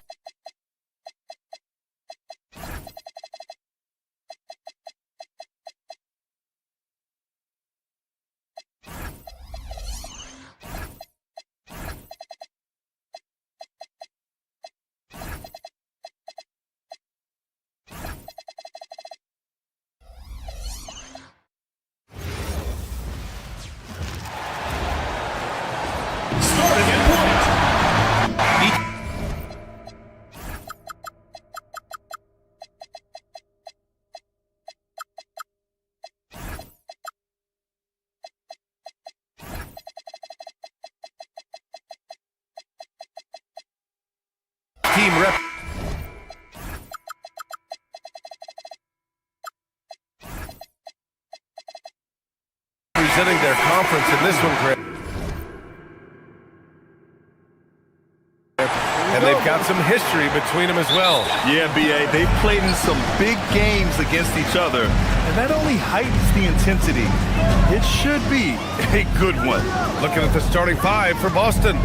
S2: Team rep. Representing their conference in this one, Greg. And they've got some history between them as well.
S4: Yeah, B.A., they've played in some big games against each other, and that only heightens the intensity. It should be a good one.
S2: Looking at the starting five for Boston.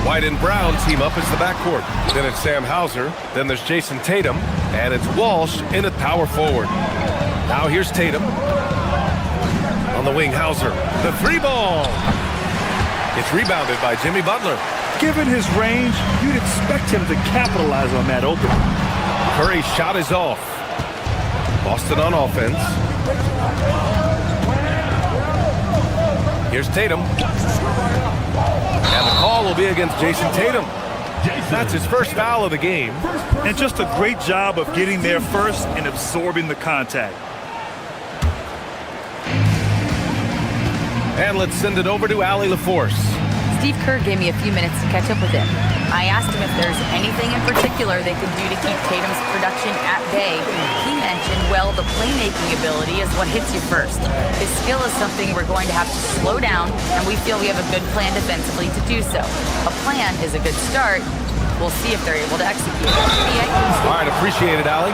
S2: White and Brown team up as the backcourt. Then it's Sam Hauser. Then there's Jason Tatum. And it's Walsh in at power forward. Now here's Tatum. On the wing, Hauser. The three ball. It's rebounded by Jimmy Butler.
S4: Given his range, you'd expect him to capitalize on that opening.
S2: Curry's shot is off. Boston on offense. Here's Tatum. And the call will be against Jason Tatum. That's his first foul of the game.
S4: And just a great job of getting there first and absorbing the contact.
S2: And let's send it over to Allie LaForce.
S6: Steve Kerr gave me a few minutes to catch up with him. I asked him if there's anything in particular they could do to keep Tatum's production at bay. He mentioned, well, the playmaking ability is what hits you first. His skill is something we're going to have to slow down, and we feel we have a good plan defensively to do so. A plan is a good start. We'll see if they're able to execute.
S2: All right, appreciate it, Allie.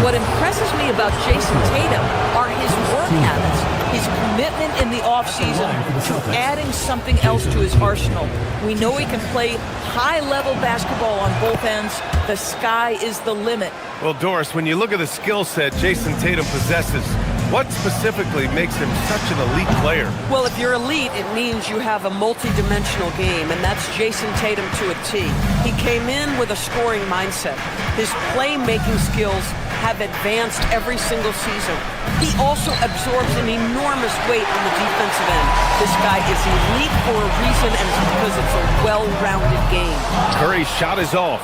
S14: What impresses me about Jason Tatum are his work habits, his commitment in the offseason to adding something else to his arsenal. We know he can play high-level basketball on both ends. The sky is the limit.
S2: Well, Doris, when you look at the skill set Jason Tatum possesses, what specifically makes him such an elite player?
S14: Well, if you're elite, it means you have a multi-dimensional game, and that's Jason Tatum to a T. He came in with a scoring mindset. His playmaking skills have advanced every single season. He also absorbs an enormous weight on the defensive end. This guy is elite for a reason, and it's because it's a well-rounded game.
S2: Curry's shot is off.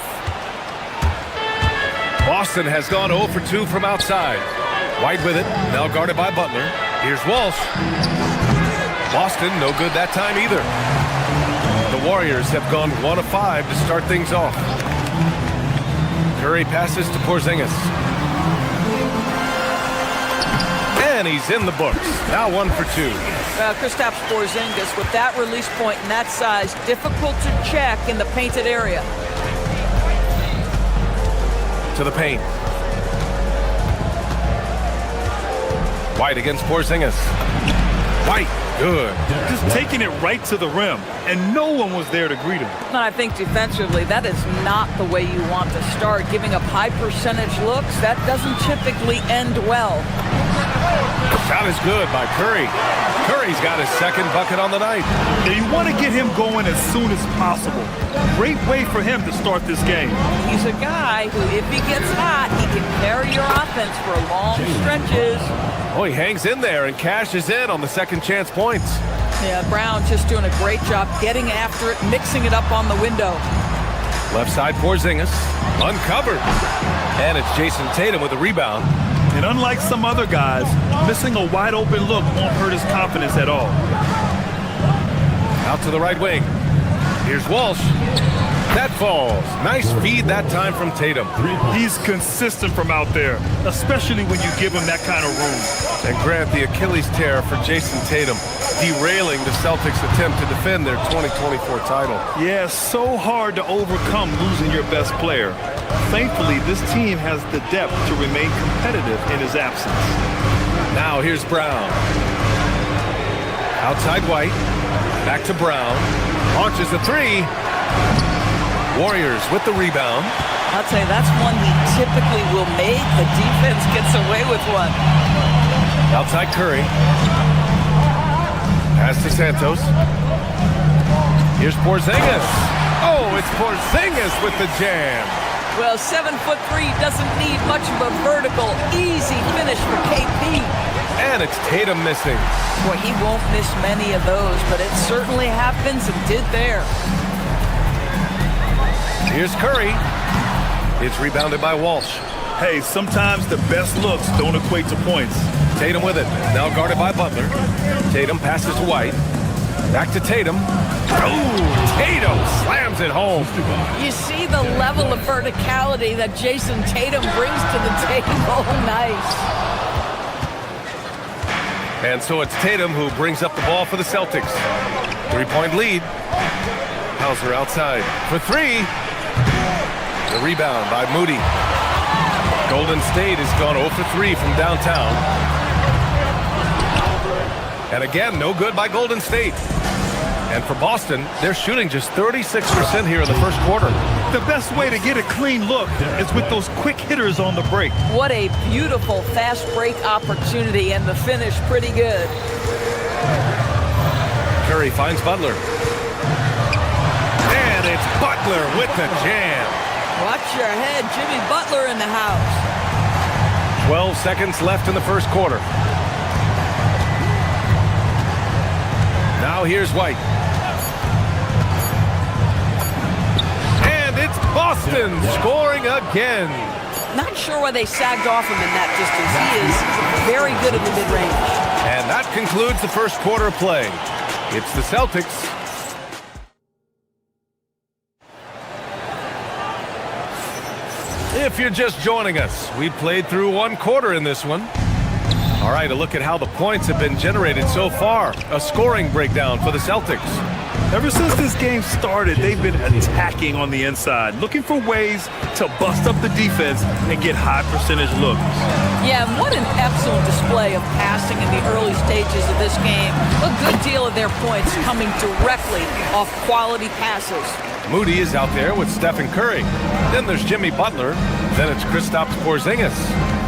S2: Boston has gone 0 for 2 from outside. White with it, now guarded by Butler. Here's Walsh. Boston, no good that time either. The Warriors have gone 1 of 5 to start things off. Curry passes to Porzingis. And he's in the books. Now 1 for 2.
S14: Kristaps Porzingis, with that release point and that size, difficult to check in the painted area.
S2: To the paint. White against Porzingis. White, good.
S4: Just taking it right to the rim, and no one was there to greet him.
S14: And I think defensively, that is not the way you want to start. Giving up high percentage looks, that doesn't typically end well.
S2: Shot is good by Curry. Curry's got his second bucket on the night.
S4: Now you want to get him going as soon as possible. Great way for him to start this game.
S14: He's a guy who, if he gets hot, he can carry your offense for long stretches.
S2: Oh, he hangs in there and cashes in on the second chance points.
S14: Yeah, Brown just doing a great job getting after it, mixing it up on the window.
S2: Left side Porzingis, uncovered. And it's Jason Tatum with a rebound.
S4: And unlike some other guys, missing a wide open look won't hurt his confidence at all.
S2: Out to the right wing. Here's Walsh. That falls. Nice feed that time from Tatum.
S4: He's consistent from out there, especially when you give him that kind of room.
S2: And Grant, the Achilles tear for Jason Tatum, derailing the Celtics' attempt to defend their 2024 title.
S4: Yeah, so hard to overcome losing your best player. Thankfully, this team has the depth to remain competitive in his absence.
S2: Now here's Brown. Outside White. Back to Brown. Launches the three. Warriors with the rebound.
S14: I'll tell you, that's one he typically will make. The defense gets away with one.
S2: Outside Curry. Pass to Santos. Here's Porzingis. Oh, it's Porzingis with the jam.
S14: Well, 7'3" doesn't need much of a vertical, easy finish for KP.
S2: And it's Tatum missing.
S14: Boy, he won't miss many of those, but it certainly happens and did there.
S2: Here's Curry. It's rebounded by Walsh.
S4: Hey, sometimes the best looks don't equate to points.
S2: Tatum with it. Now guarded by Butler. Tatum passes to White. Back to Tatum. Oh, Tatum slams it home.
S14: You see the level of verticality that Jason Tatum brings to the table. Nice.
S2: And so it's Tatum who brings up the ball for the Celtics. 3-point lead. Hauser outside for three. The rebound by Moody. Golden State has gone 0 for 3 from downtown. And again, no good by Golden State. And for Boston, they're shooting just 36% here in the first quarter.
S4: The best way to get a clean look is with those quick hitters on the break.
S14: What a beautiful fast break opportunity, and the finish pretty good.
S2: Curry finds Butler. And it's Butler with the jam.
S14: Watch your head, Jimmy Butler in the house.
S2: 12 seconds left in the first quarter. Now here's White. And it's Boston scoring again.
S14: Not sure why they sagged off him in that distance. He is very good in the mid-range.
S2: And that concludes the first quarter of play. It's the Celtics. If you're just joining us, we played through one quarter in this one. All right, a look at how the points have been generated so far. A scoring breakdown for the Celtics.
S4: Ever since this game started, they've been attacking on the inside, looking for ways to bust up the defense and get high percentage looks.
S14: Yeah, what an excellent display of passing in the early stages of this game. A good deal of their points coming directly off quality passes.
S2: Moody is out there with Stephen Curry. Then there's Jimmy Butler. Then it's Kristaps Porzingis.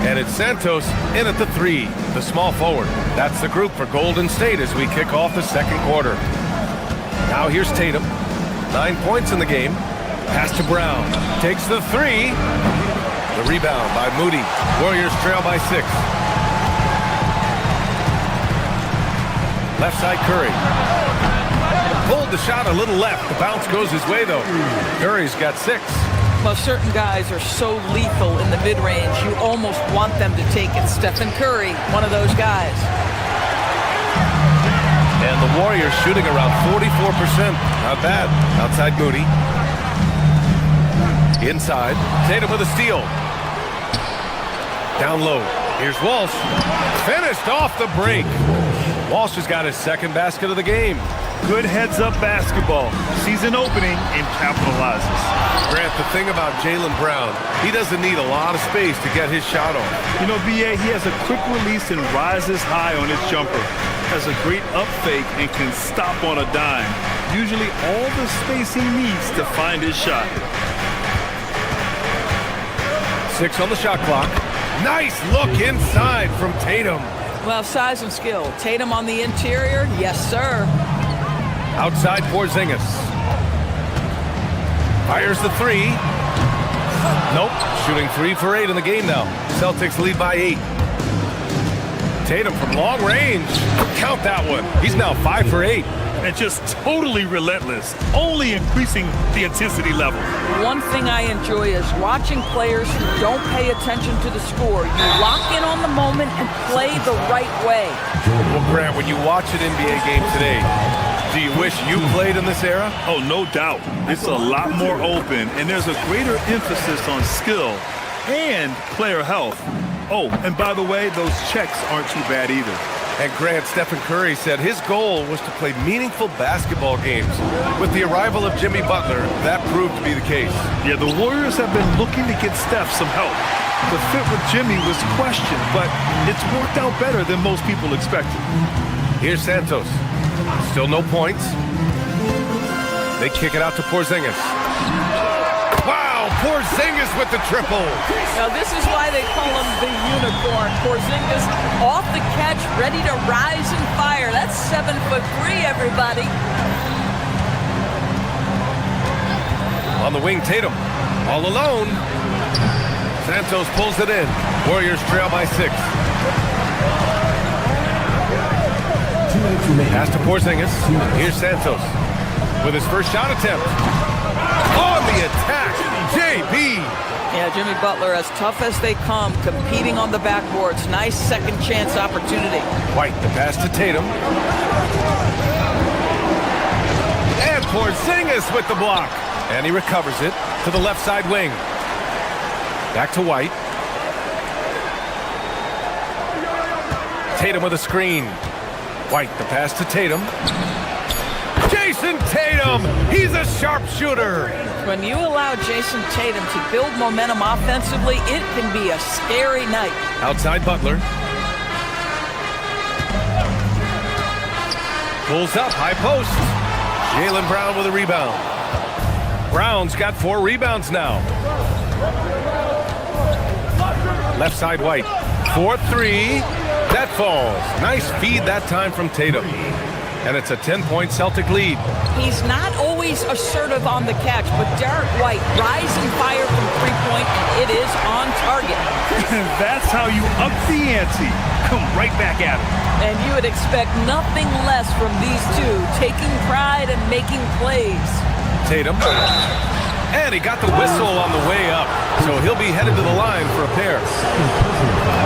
S2: And it's Santos in at the three, the small forward. That's the group for Golden State as we kick off the second quarter. Now here's Tatum. 9 points in the game. Pass to Brown. Takes the three. The rebound by Moody. Warriors trail by 6. Left side Curry. Pulled the shot a little left. The bounce goes his way, though. Curry's got 6.
S14: Well, certain guys are so lethal in the mid-range, you almost want them to take it. Stephen Curry, one of those guys.
S2: And the Warriors shooting around 44%. Not bad. Outside Moody. Inside. Tatum with a steal. Down low. Here's Walsh. Finished off the break. Walsh has got his second basket of the game.
S4: Good heads-up basketball. Season opening and capitalizes.
S2: Grant, the thing about Jaylen Brown, he doesn't need a lot of space to get his shot off.
S4: You know, BA, he has a quick release and rises high on his jumper. Has a great up fake and can stop on a dime. Usually all the space he needs to find his shot.
S2: 6 on the shot clock. Nice look inside from Tatum.
S14: Well, size and skill. Tatum on the interior, yes, sir.
S2: Outside Porzingis. Fires the three. Nope. Shooting 3 for 8 in the game now. Celtics lead by 8. Tatum from long range. Count that one. He's now 5 for 8.
S4: And just totally relentless, only increasing the intensity level.
S14: One thing I enjoy is watching players who don't pay attention to the score. You lock in on the moment and play the right way.
S2: Well, Grant, when you watch an NBA game today, do you wish you played in this era?
S4: Oh, no doubt. It's a lot more open, and there's a greater emphasis on skill and player health. Oh, and by the way, those checks aren't too bad either.
S2: And Grant, Stephen Curry said his goal was to play meaningful basketball games. With the arrival of Jimmy Butler, that proved to be the case.
S4: Yeah, the Warriors have been looking to get Steph some help. The fit with Jimmy was questioned, but it's worked out better than most people expected.
S2: Here's Santos. Still no points. They kick it out to Porzingis. Wow, Porzingis with the triple.
S14: Now this is why they call him the unicorn. Porzingis off the catch, ready to rise and fire. That's 7'3", everybody.
S2: On the wing, Tatum. All alone. Santos pulls it in. Warriors trail by 6. Pass to Porzingis. Here's Santos with his first shot attempt. On the attack, JB.
S14: Yeah, Jimmy Butler, as tough as they come, competing on the backboards. Nice second chance opportunity.
S2: White, the pass to Tatum. And Porzingis with the block. And he recovers it to the left side wing. Back to White. Tatum with a screen. White, the pass to Tatum. Jason Tatum! He's a sharpshooter!
S14: When you allow Jason Tatum to build momentum offensively, it can be a scary night.
S2: Outside Butler. Pulls up, high post. Jaylen Brown with a rebound. Brown's got 4 rebounds now. Left side White. 4-3. That falls. Nice feed that time from Tatum. And it's a 10-point Celtic lead.
S14: He's not always assertive on the catch, but Derek White, rise and fire from three-point, and it is on target.
S4: That's how you up the ante. Come right back at him.
S14: And you would expect nothing less from these two, taking pride and making plays.
S2: Tatum. And he got the whistle on the way up, so he'll be headed to the line for a pair.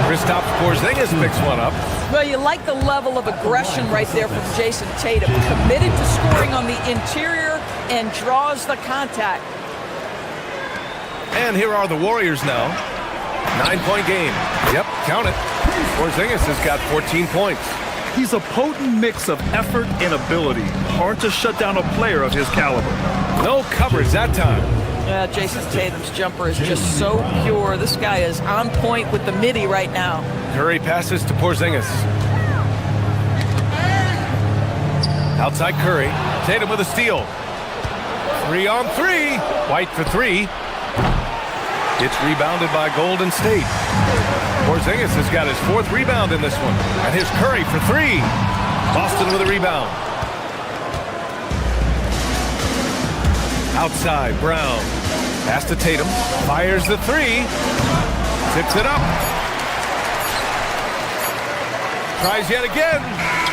S2: Kristaps Porzingis picks one up.
S14: Well, you like the level of aggression right there from Jason Tatum. Committed to scoring on the interior and draws the contact.
S2: And here are the Warriors now. 9-point game. Yep, count it. Porzingis has got 14 points.
S4: He's a potent mix of effort and ability. Hard to shut down a player of his caliber.
S2: No coverage that time.
S14: Yeah, Jason Tatum's jumper is just so pure. This guy is on point with the midi right now.
S2: Curry passes to Porzingis. Outside Curry. Tatum with a steal. 3-on-3. White for 3. It's rebounded by Golden State. Porzingis has got his 4th rebound in this one. And here's Curry for 3. Boston with a rebound. Outside, Brown. Pass to Tatum. Fires the 3. Tips it up. Tries yet again.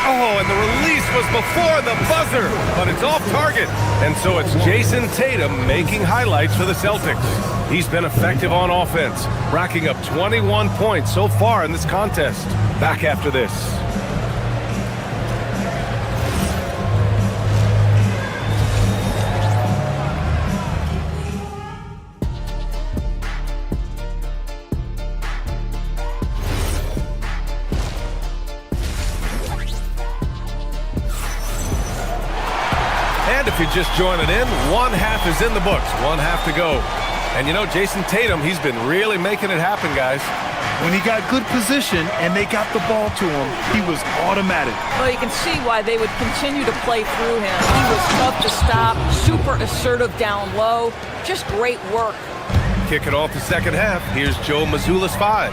S2: Oh, and the release was before the buzzer. But it's off target. And so it's Jason Tatum making highlights for the Celtics. He's been effective on offense, racking up 21 points so far in this contest. Back after this. And if you're just joining in, 1 half is in the books, 1 half to go. And you know, Jason Tatum, he's been really making it happen, guys.
S4: When he got good position and they got the ball to him, he was automatic.
S14: Well, you can see why they would continue to play through him. He was tough to stop, super assertive down low. Just great work.
S2: Kicking off the second half, here's Joe Mazzulla's 5.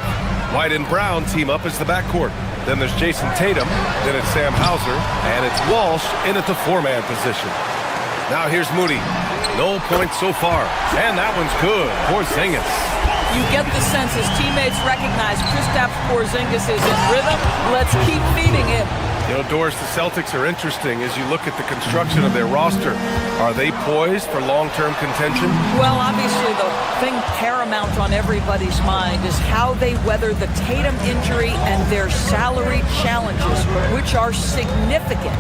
S2: White and Brown team up as the backcourt. Then there's Jason Tatum, then it's Sam Hauser, and it's Walsh in at the 4-man position. Now here's Moody. No points so far. And that one's good. Porzingis.
S14: You get the sense his teammates recognize Kristaps Porzingis is in rhythm. Let's keep feeding him.
S2: You know, Doris, the Celtics are interesting as you look at the construction of their roster. Are they poised for long-term contention?
S14: Well, obviously the thing paramount on everybody's mind is how they weather the Tatum injury and their salary challenges, which are significant.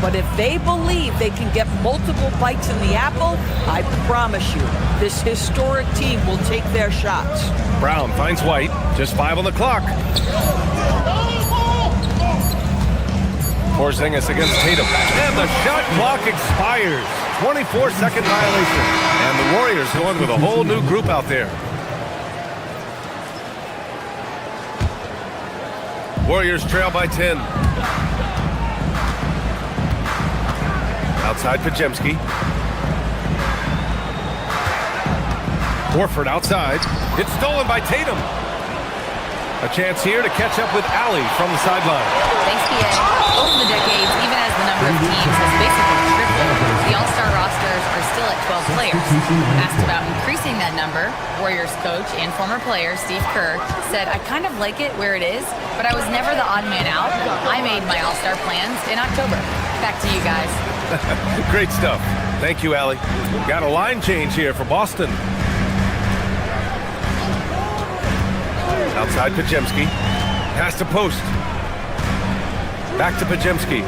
S14: But if they believe they can get multiple bites in the apple, I promise you, this historic team will take their shots.
S2: Brown finds White, just 5 on the clock. Porzingis against Tatum. And the shot clock expires. 24-second violation. And the Warriors going with a whole new group out there. Warriors trail by 10. Outside Pajemski. Horford outside. It's stolen by Tatum. A chance here to catch up with Allie from the sideline.
S6: Thanks, PA. Over the decades, even as the number of teams has basically tripled, the All-Star rosters are still at 12 players. Asked about increasing that number, Warriors coach and former player Steve Kerr said, "I kind of like it where it is, but I was never the odd man out. I made my All-Star plans in October." Back to you guys.
S2: Great stuff. Thank you, Allie. Got a line change here for Boston. Outside Pajemski. Pass to post. Back to Pajemski.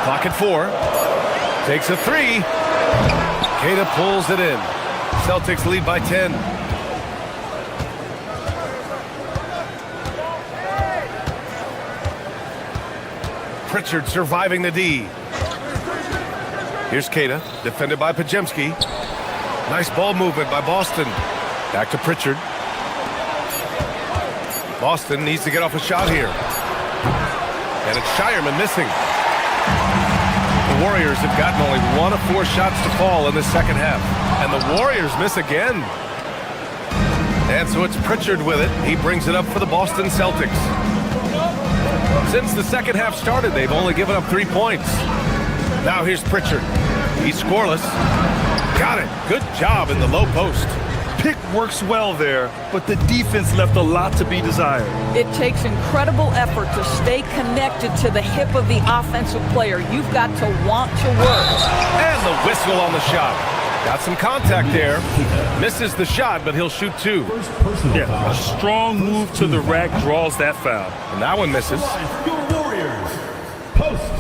S2: Clock at 4. Takes a 3. Queta pulls it in. Celtics lead by 10. Pritchard surviving the D. Here's Queta, defended by Pajemski. Nice ball movement by Boston. Back to Pritchard. Boston needs to get off a shot here. And it's Shireman missing. The Warriors have gotten only 1 of 4 shots to fall in the second half. And the Warriors miss again. And so it's Pritchard with it. He brings it up for the Boston Celtics. Since the second half started, they've only given up 3 points. Now here's Pritchard. He's scoreless. Got it. Good job in the low post.
S4: Pick works well there, but the defense left a lot to be desired.
S14: It takes incredible effort to stay connected to the hip of the offensive player. You've got to want to work.
S2: And the whistle on the shot. Got some contact there. Misses the shot, but he'll shoot 2.
S4: Yeah, a strong move to the rack draws that foul.
S2: And that one misses.
S8: Your Warriors. Post.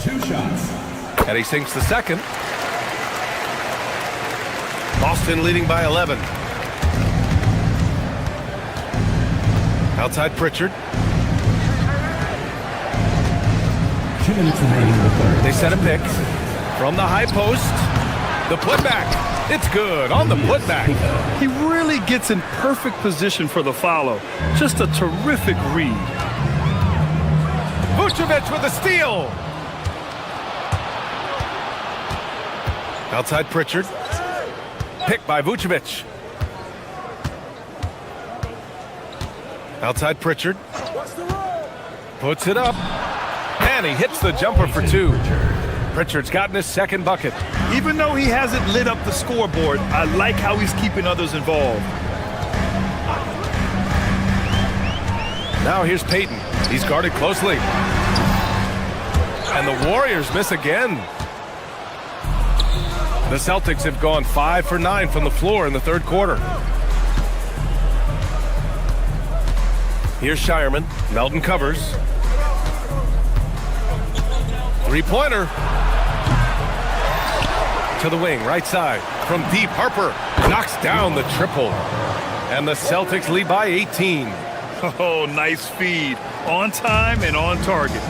S8: 2 shots.
S2: And he sinks the second. Boston leading by 11. Outside Pritchard.
S8: 2 minutes remaining in the third.
S2: They set a pick from the high post. The putback. It's good on the putback.
S4: He really gets in perfect position for the follow. Just a terrific read.
S2: Vucevic with the steal. Outside Pritchard. Pick by Vucevic. Outside Pritchard. Puts it up. And he hits the jumper for 2. Pritchard's gotten his second bucket.
S4: Even though he hasn't lit up the scoreboard, I like how he's keeping others involved.
S2: Now here's Payton. He's guarded closely. And the Warriors miss again. The Celtics have gone 5 for 9 from the floor in the third quarter. Here's Shireman. Melton covers. 3-pointer. To the wing, right side. From deep, Harper knocks down the triple. And the Celtics lead by 18.
S4: Oh, nice feed. On time and on target.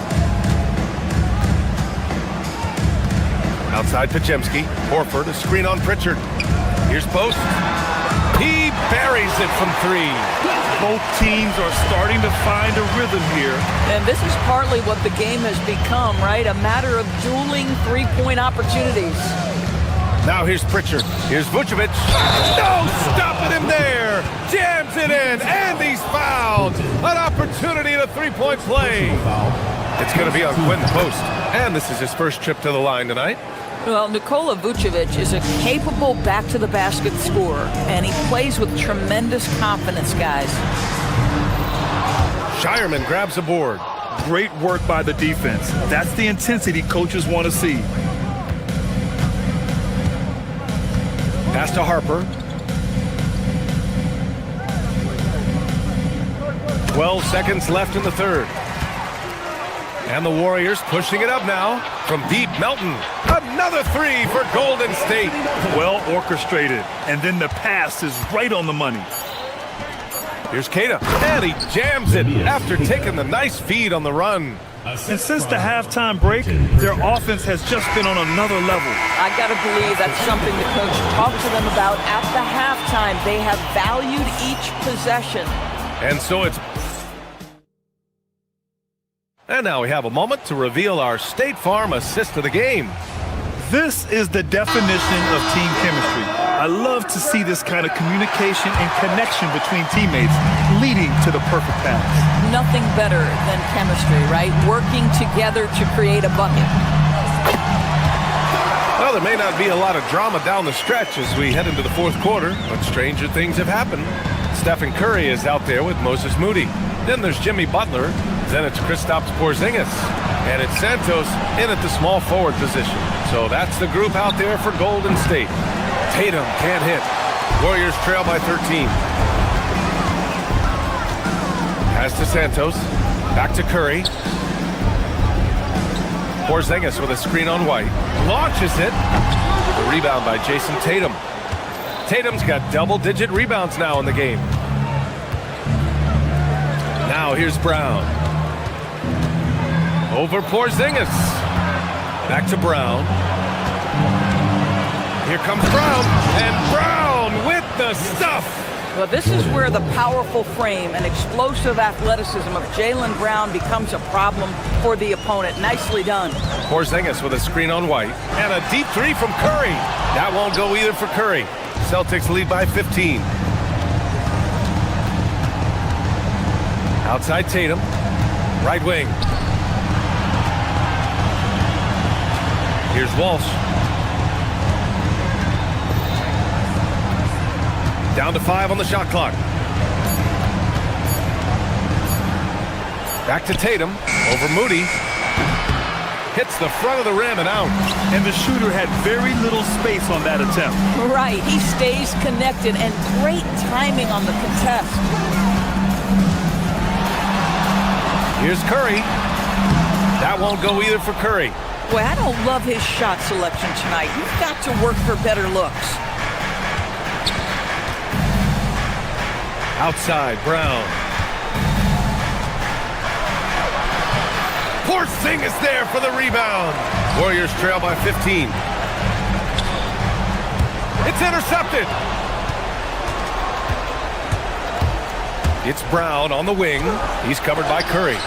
S2: Outside Pajemski. Horford, a screen on Pritchard. Here's Post. He buries it from 3.
S4: Both teams are starting to find a rhythm here.
S14: And this is partly what the game has become, right? A matter of dueling 3-point opportunities.
S2: Now here's Pritchard. Here's Vucevic. No stopping him there. Jams it in, and he's fouled. An opportunity in a 3-point play. It's going to be on Quinn Post. And this is his first trip to the line tonight.
S14: Well, Nikola Vucevic is a capable back-to-the-basket scorer, and he plays with tremendous confidence, guys.
S2: Shireman grabs a board.
S4: Great work by the defense. That's the intensity coaches want to see.
S2: Pass to Harper. 12 seconds left in the third. And the Warriors pushing it up now from deep. Melton. Another 3 for Golden State.
S4: Well orchestrated. And then the pass is right on the money.
S2: Here's Queta. And he jams it after taking the nice feed on the run.
S4: And since the halftime break, their offense has just been on another level.
S14: I got to believe that's something the coach talked to them about at the halftime. They have valued each possession.
S2: And so it's... And now we have a moment to reveal our State Farm assist of the game.
S4: This is the definition of team chemistry. I love to see this kind of communication and connection between teammates leading to the perfect pass.
S14: Nothing better than chemistry, right? Working together to create a bucket.
S2: Well, there may not be a lot of drama down the stretch as we head into the fourth quarter, but stranger things have happened. Stephen Curry is out there with Moses Moody. Then there's Jimmy Butler. Then it's Kristaps Porzingis. And it's Santos in at the small forward position. So that's the group out there for Golden State. Tatum can't hit. Warriors trail by 13. Pass to Santos. Back to Curry. Porzingis with a screen on White. Launches it. The rebound by Jason Tatum. Tatum's got double-digit rebounds now in the game. Now here's Brown. Over Porzingis. Back to Brown. Here comes Brown. And Brown with the stuff.
S14: Well, this is where the powerful frame and explosive athleticism of Jaylen Brown becomes a problem for the opponent. Nicely done.
S2: Porzingis with a screen on White. And a deep three from Curry. That won't go either for Curry. Celtics lead by 15. Outside Tatum. Right wing. Here's Walsh. Down to 5 on the shot clock. Back to Tatum. Over Moody. Hits the front of the rim and out.
S4: And the shooter had very little space on that attempt.
S14: Right. He stays connected and great timing on the contest.
S2: Here's Curry. That won't go either for Curry.
S14: Boy, I don't love his shot selection tonight. You've got to work for better looks.
S2: Outside, Brown. Porzingis there for the rebound. Warriors trail by 15. It's intercepted. It's Brown on the wing. He's covered by Curry.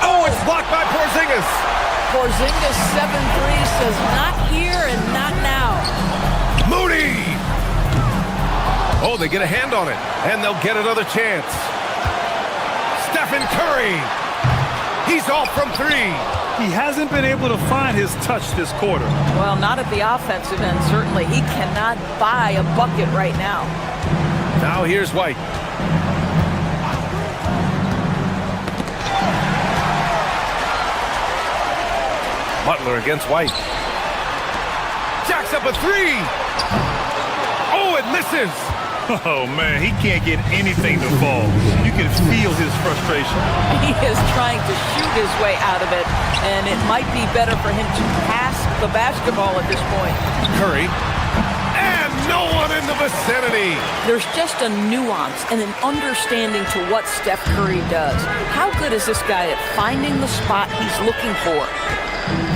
S2: Oh, it's blocked by Porzingis.
S14: Porzingis 7-3 says not here and not now.
S2: Moody. Oh, they get a hand on it, and they'll get another chance. Stephen Curry. He's off from 3.
S4: He hasn't been able to find his touch this quarter.
S14: Well, not at the offensive end, certainly. He cannot buy a bucket right now.
S2: Now here's White. Butler against White. Jacks up a 3. Oh, it misses.
S4: Oh, man, he can't get anything to fall. You can feel his frustration.
S14: He is trying to shoot his way out of it, and it might be better for him to pass the basketball at this point.
S2: Curry. And no one in the vicinity.
S14: There's just a nuance and an understanding to what Steph Curry does. How good is this guy at finding the spot he's looking for?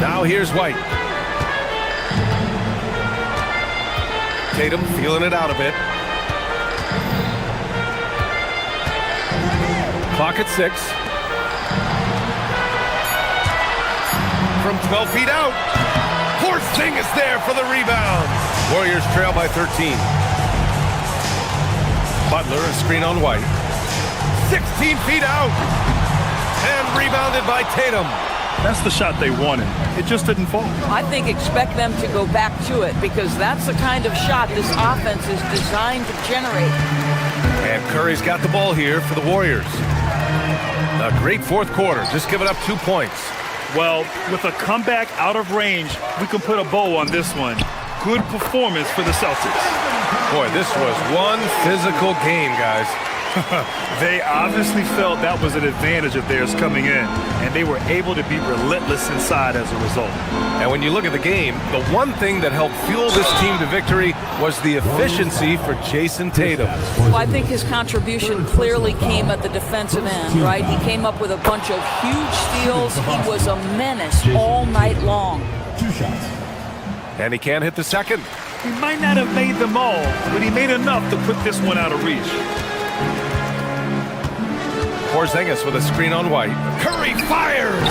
S2: Now here's White. Tatum feeling it out a bit. Clock at 6. From 12 feet out. Porzingis there for the rebound. Warriors trail by 13. Butler, a screen on White. 16 feet out. And rebounded by Tatum.
S4: That's the shot they wanted. It just didn't fall.
S14: I think expect them to go back to it because that's the kind of shot this offense is designed to generate.
S2: And Curry's got the ball here for the Warriors. A great fourth quarter. Just giving up 2 points.
S4: Well, with a comeback out of range, we can put a bow on this one. Good performance for the Celtics.
S2: Boy, this was one physical game, guys.
S4: They obviously felt that was an advantage of theirs coming in, and they were able to be relentless inside as a result.
S2: And when you look at the game, the one thing that helped fuel this team to victory was the efficiency for Jason Tatum.
S14: Well, I think his contribution clearly came at the defensive end, right? He came up with a bunch of huge steals. He was a menace all night long.
S8: 2 shots.
S2: And he can't hit the second.
S4: He might not have made them all, but he made enough to put this one out of reach.
S2: Porzingis with a screen on White. Curry fires!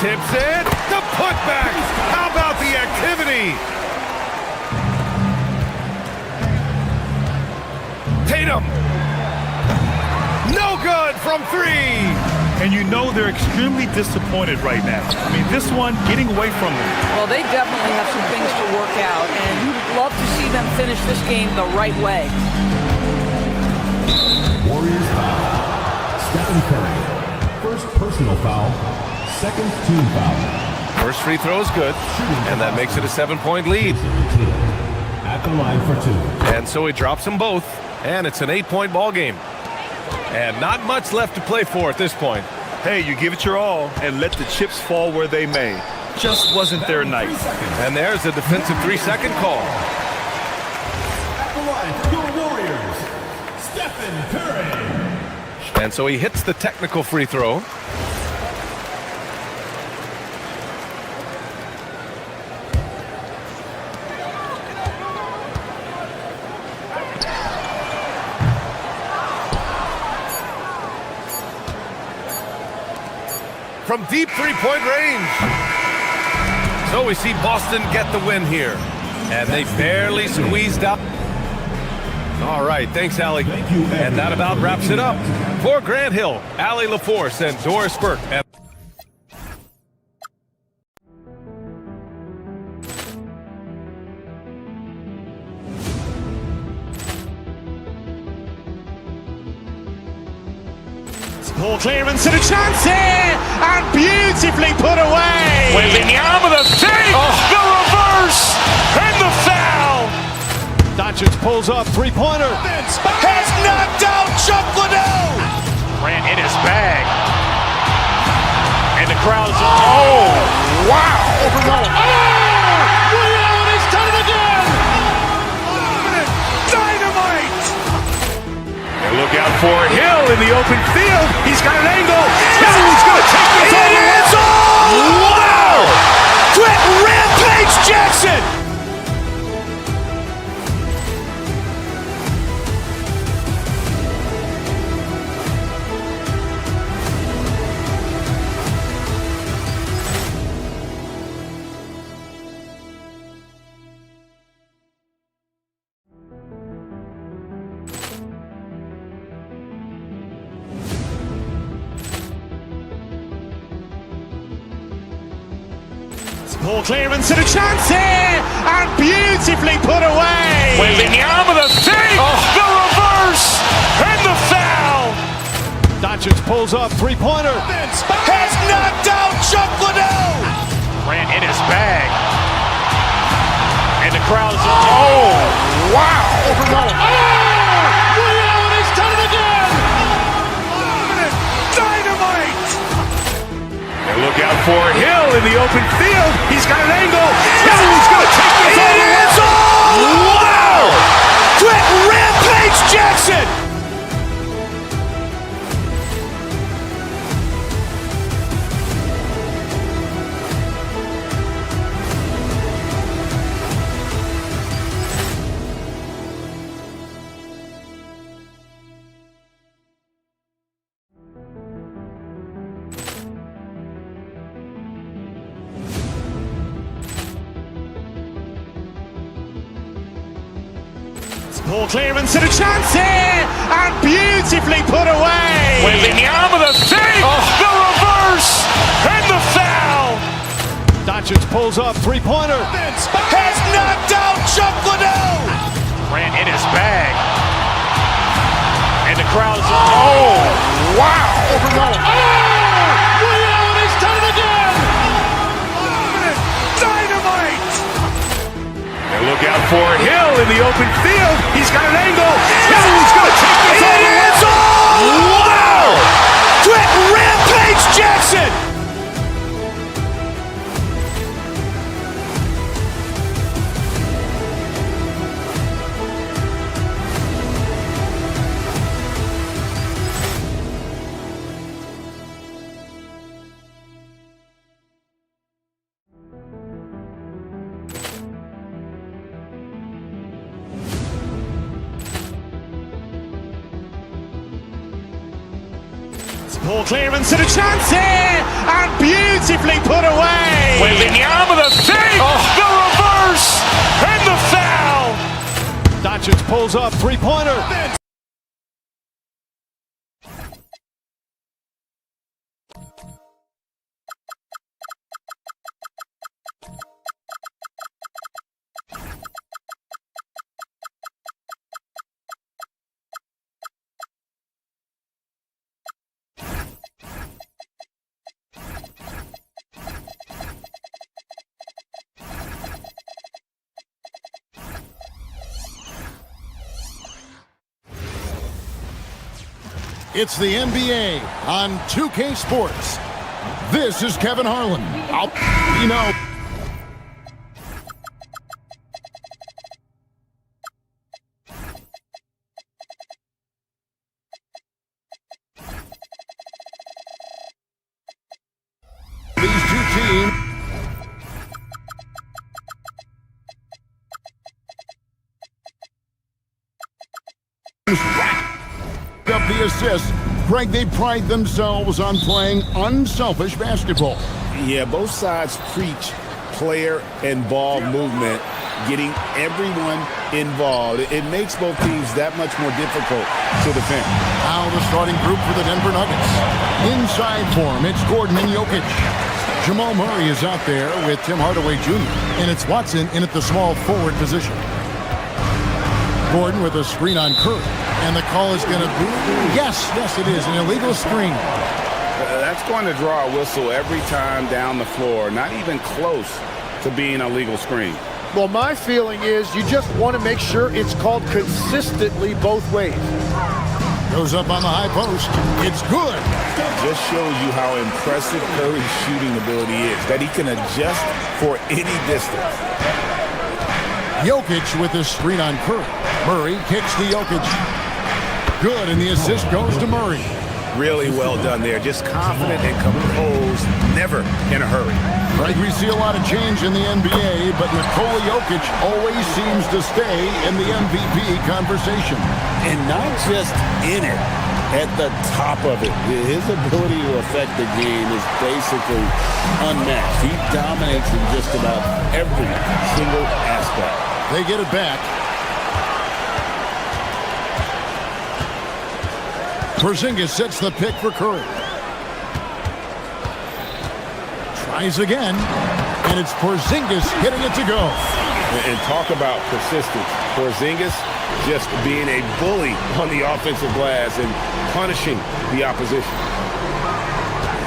S2: Tips it! The putback! How about the activity? Tatum. No good from three.
S4: And you know they're extremely disappointed right now. I mean, this one getting away from them.
S14: Well, they definitely have some things to work out, and you'd love to see them finish this game the right way.
S8: Warriors foul. Stephen Curry. First personal foul. Second team foul.
S2: First free throw is good, and that makes it a 7-point lead.
S8: At the line for two.
S2: And so he drops them both, and it's an 8-point ball game. And not much left to play for at this point.
S4: Hey, you give it your all and let the chips fall where they may. Just wasn't their night.
S2: And there's a defensive 3-second call.
S8: At the line for your Warriors, Stephen Curry.
S2: And so he hits the technical free throw. From deep three-point range. So we see Boston get the win here. And they barely squeezed out. All right, thanks, Allie. And that about wraps it up. For Grant Hill, Allie LaForce, and Doris Burke.
S1: Ball clearance and a chance here, and beautifully put away.
S3: Wembanyama the save, the reverse, and the foul.
S5: Doncic pulls up, three-pointer.
S3: Has knocked out Chuck Liddell. Ran in his bag. And the crowd is, oh, wow. He's done it again. Dynamite. And look out for Hill in the open field. He's got an angle. Hill's going to take this all the way. Wow. Quit Rampage Jackson.
S1: Ball clearance and a chance here, and beautifully put away.
S3: Wembanyama the save, the reverse, and the foul.
S5: Doncic pulls up, three-pointer.
S3: Has knocked out Chuck Liddell. Ran in his bag. And the crowd is, oh, wow. He's done it again. Dynamite. And look out for Hill in the open field. He's got an angle. Hill's going to take this all the way. Wow. Quit Rampage Jackson.
S1: Ball clearance and a chance here, and beautifully put away.
S3: Wembanyama the save, the reverse, and the foul.
S5: Doncic pulls up, three-pointer.
S3: Has knocked out Chuck Liddell. Ran in his bag. And the crowd is, oh, wow. He's done it again. Dynamite. And look out for Hill in the open field. He's got an angle. Hill's going to take this all the way. Wow. Quit Rampage Jackson.
S1: Ball clearance and a chance here, and beautifully put away.
S3: Wembanyama the save, the reverse, and the foul.
S5: Doncic pulls up, three-pointer.
S9: It's the NBA on 2K Sports. This is Kevin Harlan. These two teams up the assists. Greg, they pride themselves on playing unselfish basketball.
S12: Yeah, both sides preach player and ball movement, getting everyone involved. It makes both teams that much more difficult to defend.
S9: Now the starting group for the Denver Nuggets. Inside for him, it's Gordon and Jokic. Jamal Murray is out there with Tim Hardaway Jr. And it's Watson in at the small forward position. Gordon with a screen on Curry. And the call is going to be, yes, it is, an illegal screen.
S12: That's going to draw a whistle every time down the floor. Not even close to being a legal screen.
S5: Well, my feeling is you just want to make sure it's called consistently both ways.
S9: Goes up on the high post. It's good.
S12: Just shows you how impressive Curry's shooting ability is, that he can adjust for any distance.
S9: Jokic with a screen on Curry. Murray kicks to Jokic. Good, and the assist goes to Murray.
S12: Really well done there. Just confident and composed, never in a hurry.
S9: Right, we see a lot of change in the NBA, but Nikola Jokic always seems to stay in the MVP conversation.
S10: And not just in it, at the top of it. His ability to affect the game is basically unmatched. He dominates in just about every single aspect.
S9: They get it back. Porzingis sets the pick for Curry. Tries again, and it's Porzingis hitting it to go.
S12: And talk about persistence. Porzingis just being a bully on the offensive glass and punishing the opposition.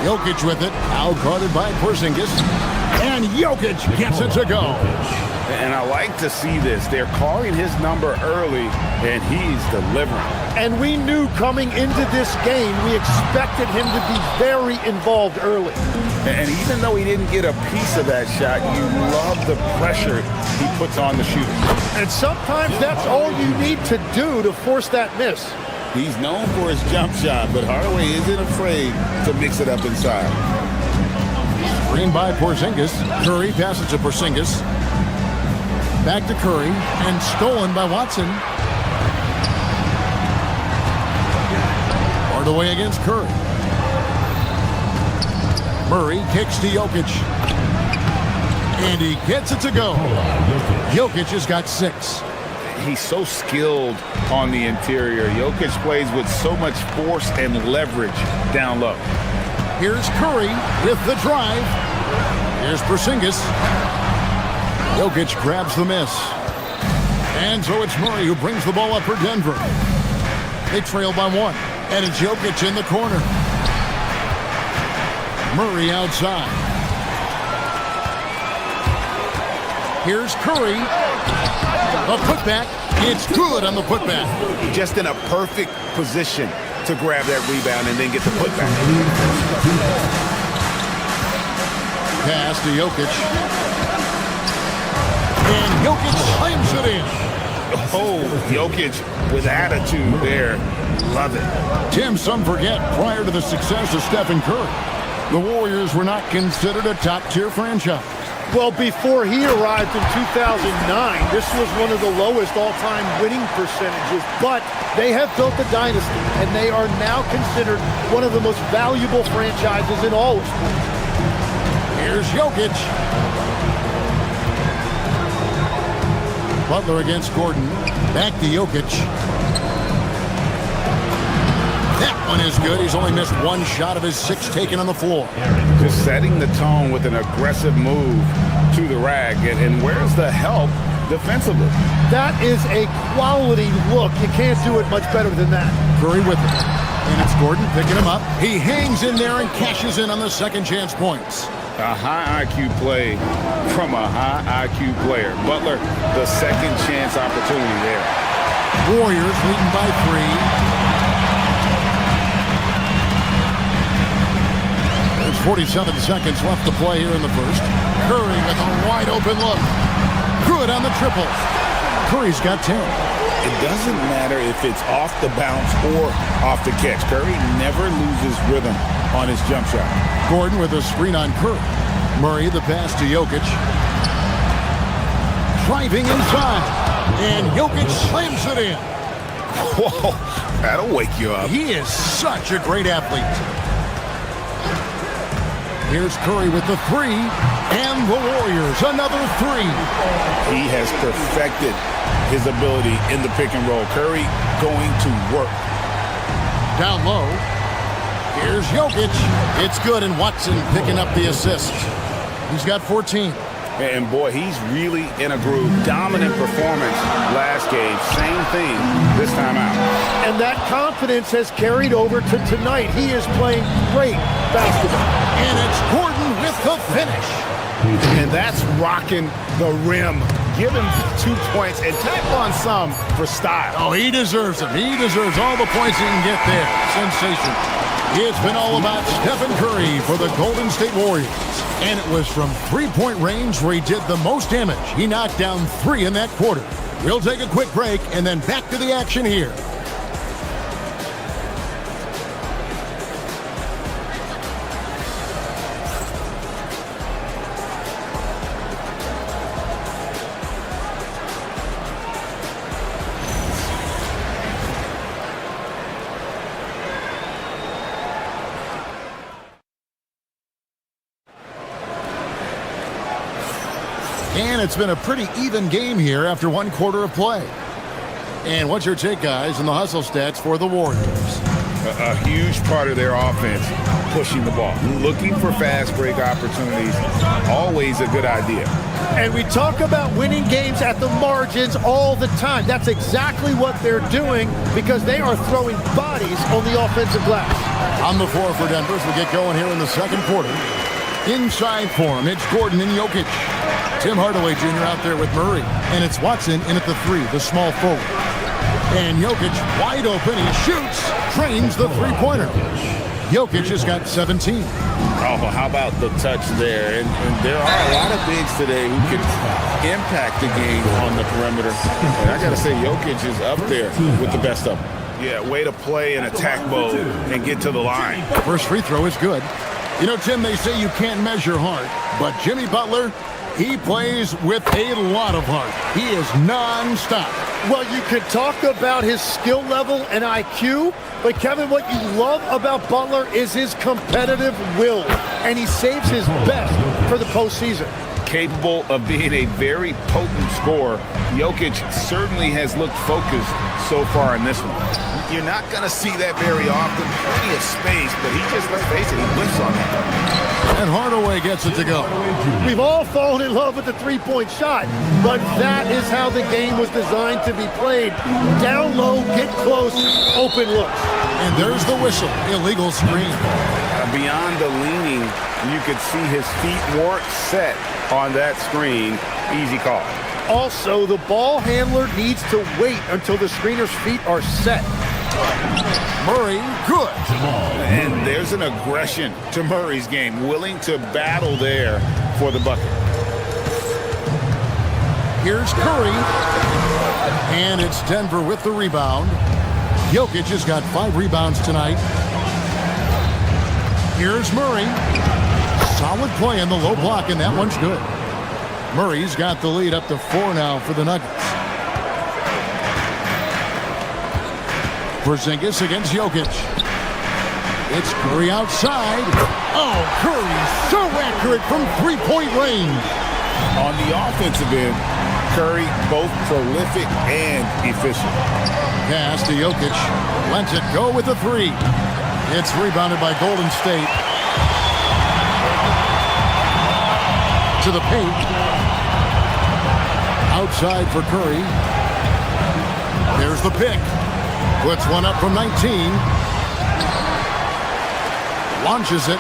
S9: Jokic with it, out-guarded by Porzingis, and Jokic gets it to go.
S12: And I like to see this. They're calling his number early, and he's delivering.
S5: And we knew coming into this game, we expected him to be very involved early.
S12: And even though he didn't get a piece of that shot, you love the pressure he puts on the shooter.
S5: And sometimes that's all you need to do to force that miss.
S10: He's known for his jump shot, but Hardaway isn't afraid to mix it up inside.
S9: Screen by Porzingis. Curry passes to Porzingis. Back to Curry, and stolen by Watson. Hardaway against Curry. Murray kicks to Jokic. And he gets it to go. Jokic has got 6.
S12: He's so skilled on the interior. Jokic plays with so much force and leverage down low.
S9: Here's Curry with the drive. Here's Porzingis. Jokic grabs the miss. And so it's Murray who brings the ball up for Denver. They trail by 1. And it's Jokic in the corner. Murray outside. Here's Curry. A putback. It's good on the putback.
S12: Just in a perfect position to grab that rebound and then get the putback.
S9: Pass to Jokic. And Jokic slams it in.
S12: Oh, Jokic with attitude there. Love it.
S9: Tim, some forget, prior to the success of Stephen Curry, the Warriors were not considered a top-tier franchise.
S5: Well, before he arrived in 2009, this was one of the lowest all-time winning percentages, but they have built a dynasty, and they are now considered one of the most valuable franchises in all of sports.
S9: Here's Jokic. Butler against Gordon. Back to Jokic. That one is good. He's only missed 1 shot of his 6 taken on the floor.
S12: Just setting the tone with an aggressive move to the rack. And where's the help defensively?
S5: That is a quality look. You can't do it much better than that.
S9: Curry with it. And it's Gordon picking him up. He hangs in there and cashes in on the second chance points.
S12: A high IQ play from a high IQ player. Butler, the second chance opportunity there.
S9: Warriors leading by 3. 47 seconds left to play here in the first. Curry with a wide open look. Good on the triple. Curry's got 10.
S12: It doesn't matter if it's off the bounce or off the catch. Curry never loses rhythm on his jump shot.
S9: Gordon with a screen on Curry. Murray the pass to Jokic. Driving inside. And Jokic slams it in.
S12: Whoa, that'll wake you up.
S9: He is such a great athlete. Here's Curry with the three. And the Warriors, another three.
S12: He has perfected his ability in the pick and roll. Curry going to work.
S9: Down low. Here's Jokic. It's good, and Watson picking up the assist. He's got 14.
S12: And boy, he's really in a groove. Dominant performance last game. Same thing this time out.
S5: And that confidence has carried over to tonight. He is playing great basketball.
S9: And it's Gordon with the finish.
S12: And that's rocking the rim. Give him 2 points and tap on some for style.
S9: Oh, he deserves them. He deserves all the points he can get there. Sensation. It's been all about Stephen Curry for the Golden State Warriors. And it was from three-point range where he did the most damage. He knocked down 3 in that quarter. We'll take a quick break and then back to the action here. And it's been a pretty even game here after 1 quarter of play. And what's your take, guys, on the hustle stats for the Warriors?
S12: A huge part of their offense, pushing the ball. Looking for fast break opportunities, always a good idea.
S5: And we talk about winning games at the margins all the time. That's exactly what they're doing because they are throwing bodies on the offensive glass.
S9: On the floor for Denver as we get going here in the second quarter. Inside for him, it's Gordon and Jokic. Tim Hardaway Jr. out there with Murray. And it's Watson in at the 3, the small forward. And Jokic wide open. He shoots, trains the three-pointer. Jokic has got 17.
S12: Oh, how about the touch there? And there are a lot of bigs today who can impact the game on the perimeter. And I got to say, Jokic is up there with the best of them. Yeah, way to play in attack mode and get to the line.
S9: First free throw is good. You know, Tim, they say you can't measure heart, but Jimmy Butler, he plays with a lot of heart. He is non-stop.
S5: Well, you could talk about his skill level and IQ, but Kevin, what you love about Butler is his competitive will, and he saves his best for the postseason.
S12: Capable of being a very potent scorer, Jokic certainly has looked focused so far in this one. You're not going to see that very often. Plenty of space, but he just, let's face it, he whiffs on that.
S9: And Hardaway gets it to go.
S5: We've all fallen in love with the three-point shot, but that is how the game was designed to be played. Down low, get close, open looks.
S9: And there's the whistle, illegal screen.
S12: Beyond the leaning, you could see his feet weren't set on that screen. Easy call.
S5: Also, the ball handler needs to wait until the screener's feet are set.
S9: Murray, good.
S12: And there's an aggression to Murray's game, willing to battle there for the bucket.
S9: Here's Curry. And it's Denver with the rebound. Jokic has got 5 rebounds tonight. Here's Murray. Solid play in the low block, and that one's good. Murray's got the lead up to 4 now for the Nuggets. Porzingis against Jokic. It's Curry outside. Oh, Curry so accurate from three-point range.
S12: On the offensive end, Curry both prolific and efficient.
S9: Pass to Jokic. Lets it go with the 3. It's rebounded by Golden State. To the paint. Outside for Curry. There's the pick. Puts one up from 19. Launches it.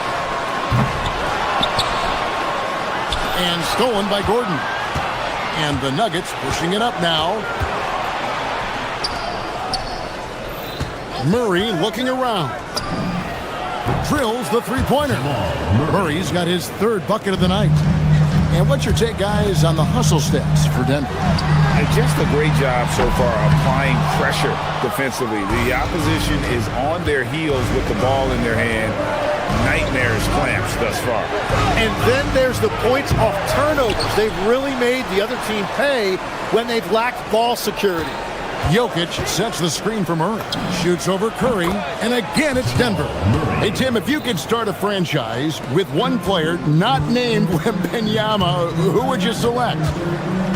S9: And stolen by Gordon. And the Nuggets pushing it up now. Murray looking around. drills the three-pointer. Murray's got his third bucket of the night. And what's your take, guys, on the hustle steps for Denver?
S10: Just a great job so far applying pressure defensively. The opposition is on their heels with the ball in their hand. Nightmares clamps thus far.
S5: And then there's the points off turnovers. They've really made the other team pay when they've lacked ball security.
S9: Jokic sets the screen for Murray. Shoots over Curry. And again, it's Denver. Hey, Tim, if you could start a franchise with one player not named Wembanyama, who would you select?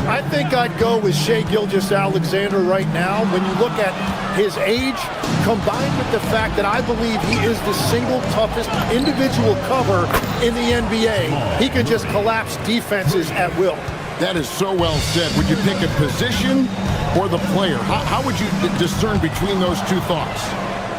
S5: I think I'd go with Shai Gilgeous-Alexander right now. When you look at his age, combined with the fact that I believe he is the single toughest individual cover in the NBA, he can just collapse defenses at will.
S9: That is so well said. Would you pick a position or the player? How would you discern between those two thoughts?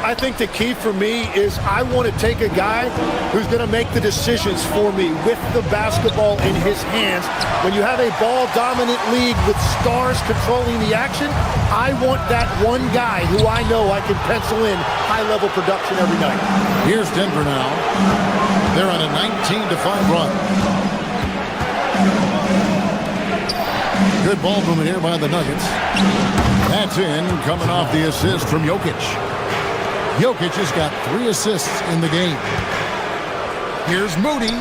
S5: I think the key for me is I want to take a guy who's going to make the decisions for me with the basketball in his hands. When you have a ball-dominant league with stars controlling the action, I want that one guy who I know I can pencil in high-level production every night.
S9: Here's Denver now. They're on a 19-5 run. Good ball movement here by the Nuggets. That's in, coming off the assist from Jokic. Jokic has got 3 assists in the game. Here's Moody.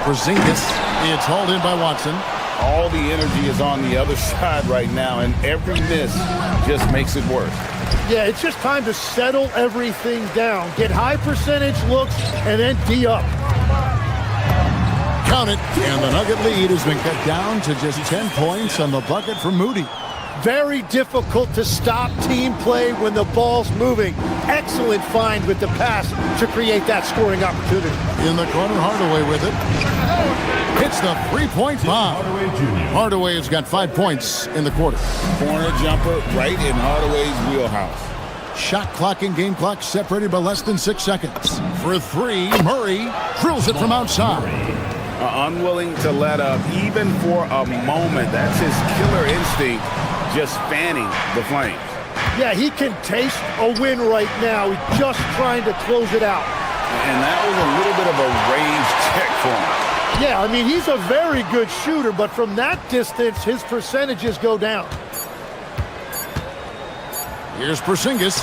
S9: Porzingis. It's hauled in by Watson.
S10: All the energy is on the other side right now, and every miss just makes it worse.
S5: Yeah, it's just time to settle everything down. Get high percentage looks and then D up.
S9: Count it, and the Nugget lead has been cut down to just 10 points on the bucket for Moody.
S5: Very difficult to stop team play when the ball's moving. Excellent find with the pass to create that scoring opportunity.
S9: In the corner, Hardaway with it. Hits the three-point bomb. Hardaway has got 5 points in the quarter.
S10: Corner jumper right in Hardaway's wheelhouse.
S9: Shot clock and game clock separated by less than 6 seconds. For 3, Murray drills it from outside.
S10: Unwilling to let up even for a moment. That's his killer instinct, just fanning the flames.
S5: Yeah, he can taste a win right now. He's just trying to close it out.
S10: And that was a little bit of a range check for him.
S5: Yeah, I mean, he's a very good shooter, but from that distance, his percentages go down.
S9: Here's Porzingis.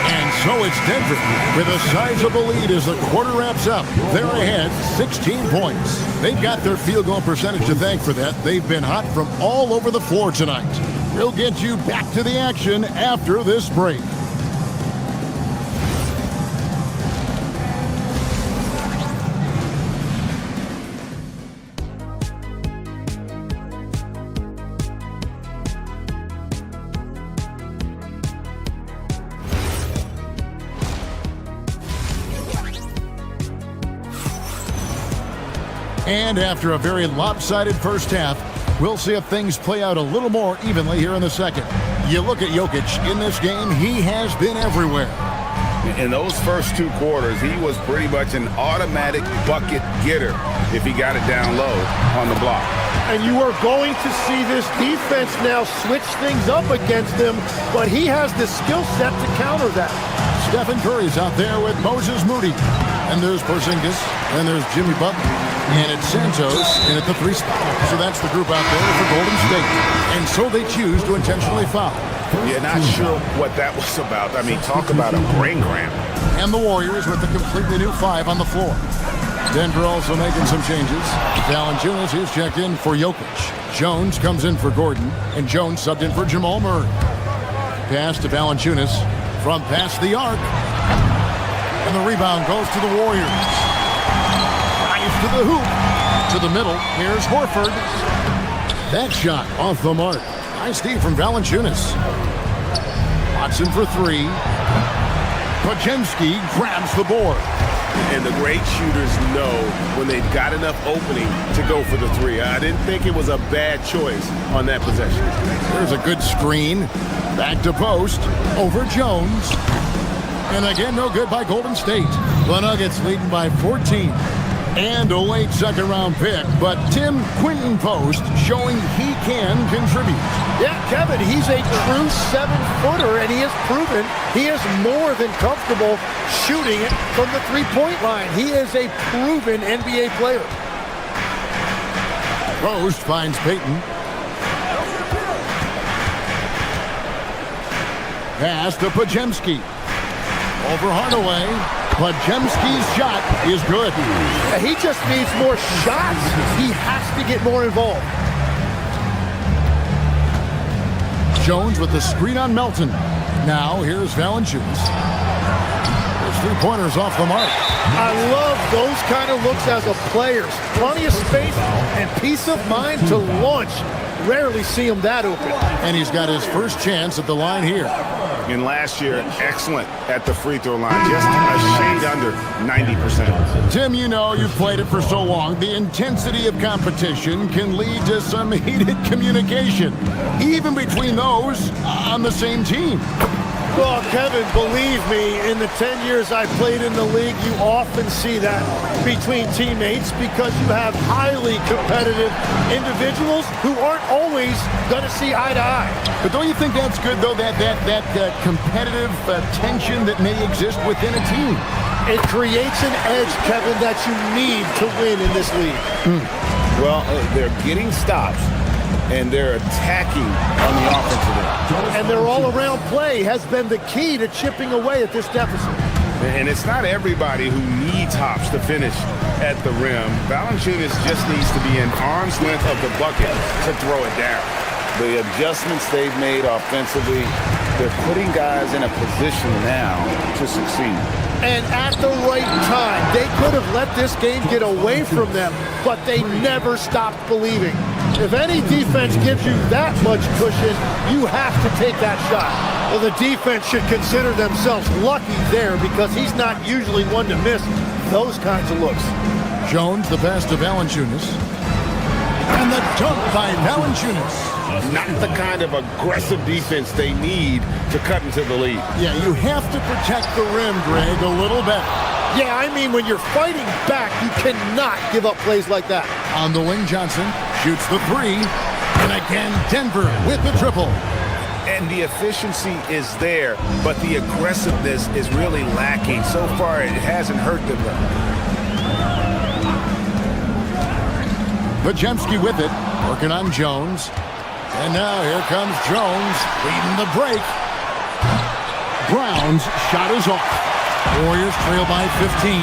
S9: And so it's Denver with a sizable lead as the quarter wraps up. They're ahead 16 points. They've got their field goal percentage to thank for that. They've been hot from all over the floor tonight. We'll get you back to the action after this break. And after a very lopsided first half, we'll see if things play out a little more evenly here in the second. You look at Jokic in this game, he has been everywhere.
S10: In those first 2 quarters, he was pretty much an automatic bucket getter if he got it down low on the block.
S5: And you are going to see this defense now switch things up against him, but he has the skill set to counter that.
S9: Stephen Curry's out there with Moses Moody. And there's Porzingis, and there's Jimmy Butler. And it's Santos in at the 3 spot. So that's the group out there for Golden State. And so they choose to intentionally foul.
S10: You're not sure what that was about. I mean, talk about a brain cramp.
S9: And the Warriors with a completely new 5 on the floor. Denver also making some changes. Valanciunas is checked in for Jokic. Jones comes in for Gordon. And Jones subbed in for Jamal Murray. Pass to Valanciunas from past the arc. And the rebound goes to the Warriors. To the hoop, to the middle. Here's Horford. That shot off the mark. Nice D from Valanciunas. Watson for 3. Podziemski grabs the board.
S12: And the great shooters know when they've got enough opening to go for the 3. I didn't think it was a bad choice on that possession.
S9: There's a good screen. Back to post. Over Jones. And again, no good by Golden State. The Nuggets leading by 14. And a late second-round pick, but Tim Quinton Post showing he can contribute.
S5: Yeah, Kevin, he's a true 7-footer, and he has proven he is more than comfortable shooting it from the three-point line. He is a proven NBA player.
S9: Post finds Payton. Pass to Pajemski. Over Hardaway. Pajemski's shot is good.
S5: He just needs more shots. He has to get more involved.
S9: Jones with the screen on Melton. Now here's Valanciunas. His three-pointers off the mark.
S5: I love those kind of looks as a player. Plenty of space and peace of mind to launch. Rarely see him that open.
S9: And he's got his first chance at the line here.
S12: And last year, excellent at the free throw line, just a shade under 90%.
S9: Tim, you know, you've played it for so long. The intensity of competition can lead to some heated communication, even between those on the same team.
S5: Well, Kevin, believe me, in the 10 years I played in the league, you often see that between teammates because you have highly competitive individuals who aren't always going to see eye to eye.
S9: But don't you think that's good, though, that competitive tension that may exist within a team?
S5: It creates an edge, Kevin, that you need to win in this league.
S12: Well, they're getting stops, and they're attacking on the offensive end.
S5: And their all-around play has been the key to chipping away at this deficit.
S12: And it's not everybody who needs hops to finish at the rim. Valanciunas just needs to be an arm's length of the bucket to throw it down.
S10: The adjustments they've made offensively, they're putting guys in a position now to succeed.
S5: And at the right time, they could have let this game get away from them, but they never stopped believing. If any defense gives you that much cushion, you have to take that shot. Well, the defense should consider themselves lucky there because he's not usually one to miss those kinds of looks.
S9: Jones, the pass to Valanciunas. And the dunk by Valanciunas.
S12: Not the kind of aggressive defense they need to cut into the lead.
S9: Yeah, you have to protect the rim, Greg, a little better.
S5: Yeah, I mean, when you're fighting back, you cannot give up plays like that.
S9: On the wing, Johnson shoots the three. And again, Denver with the triple.
S12: And the efficiency is there, but the aggressiveness is really lacking. So far, it hasn't hurt them.
S9: Pajemski with it, working on Jones. And now here comes Jones, leading the break. Brown's shot is off. Warriors trail by 15.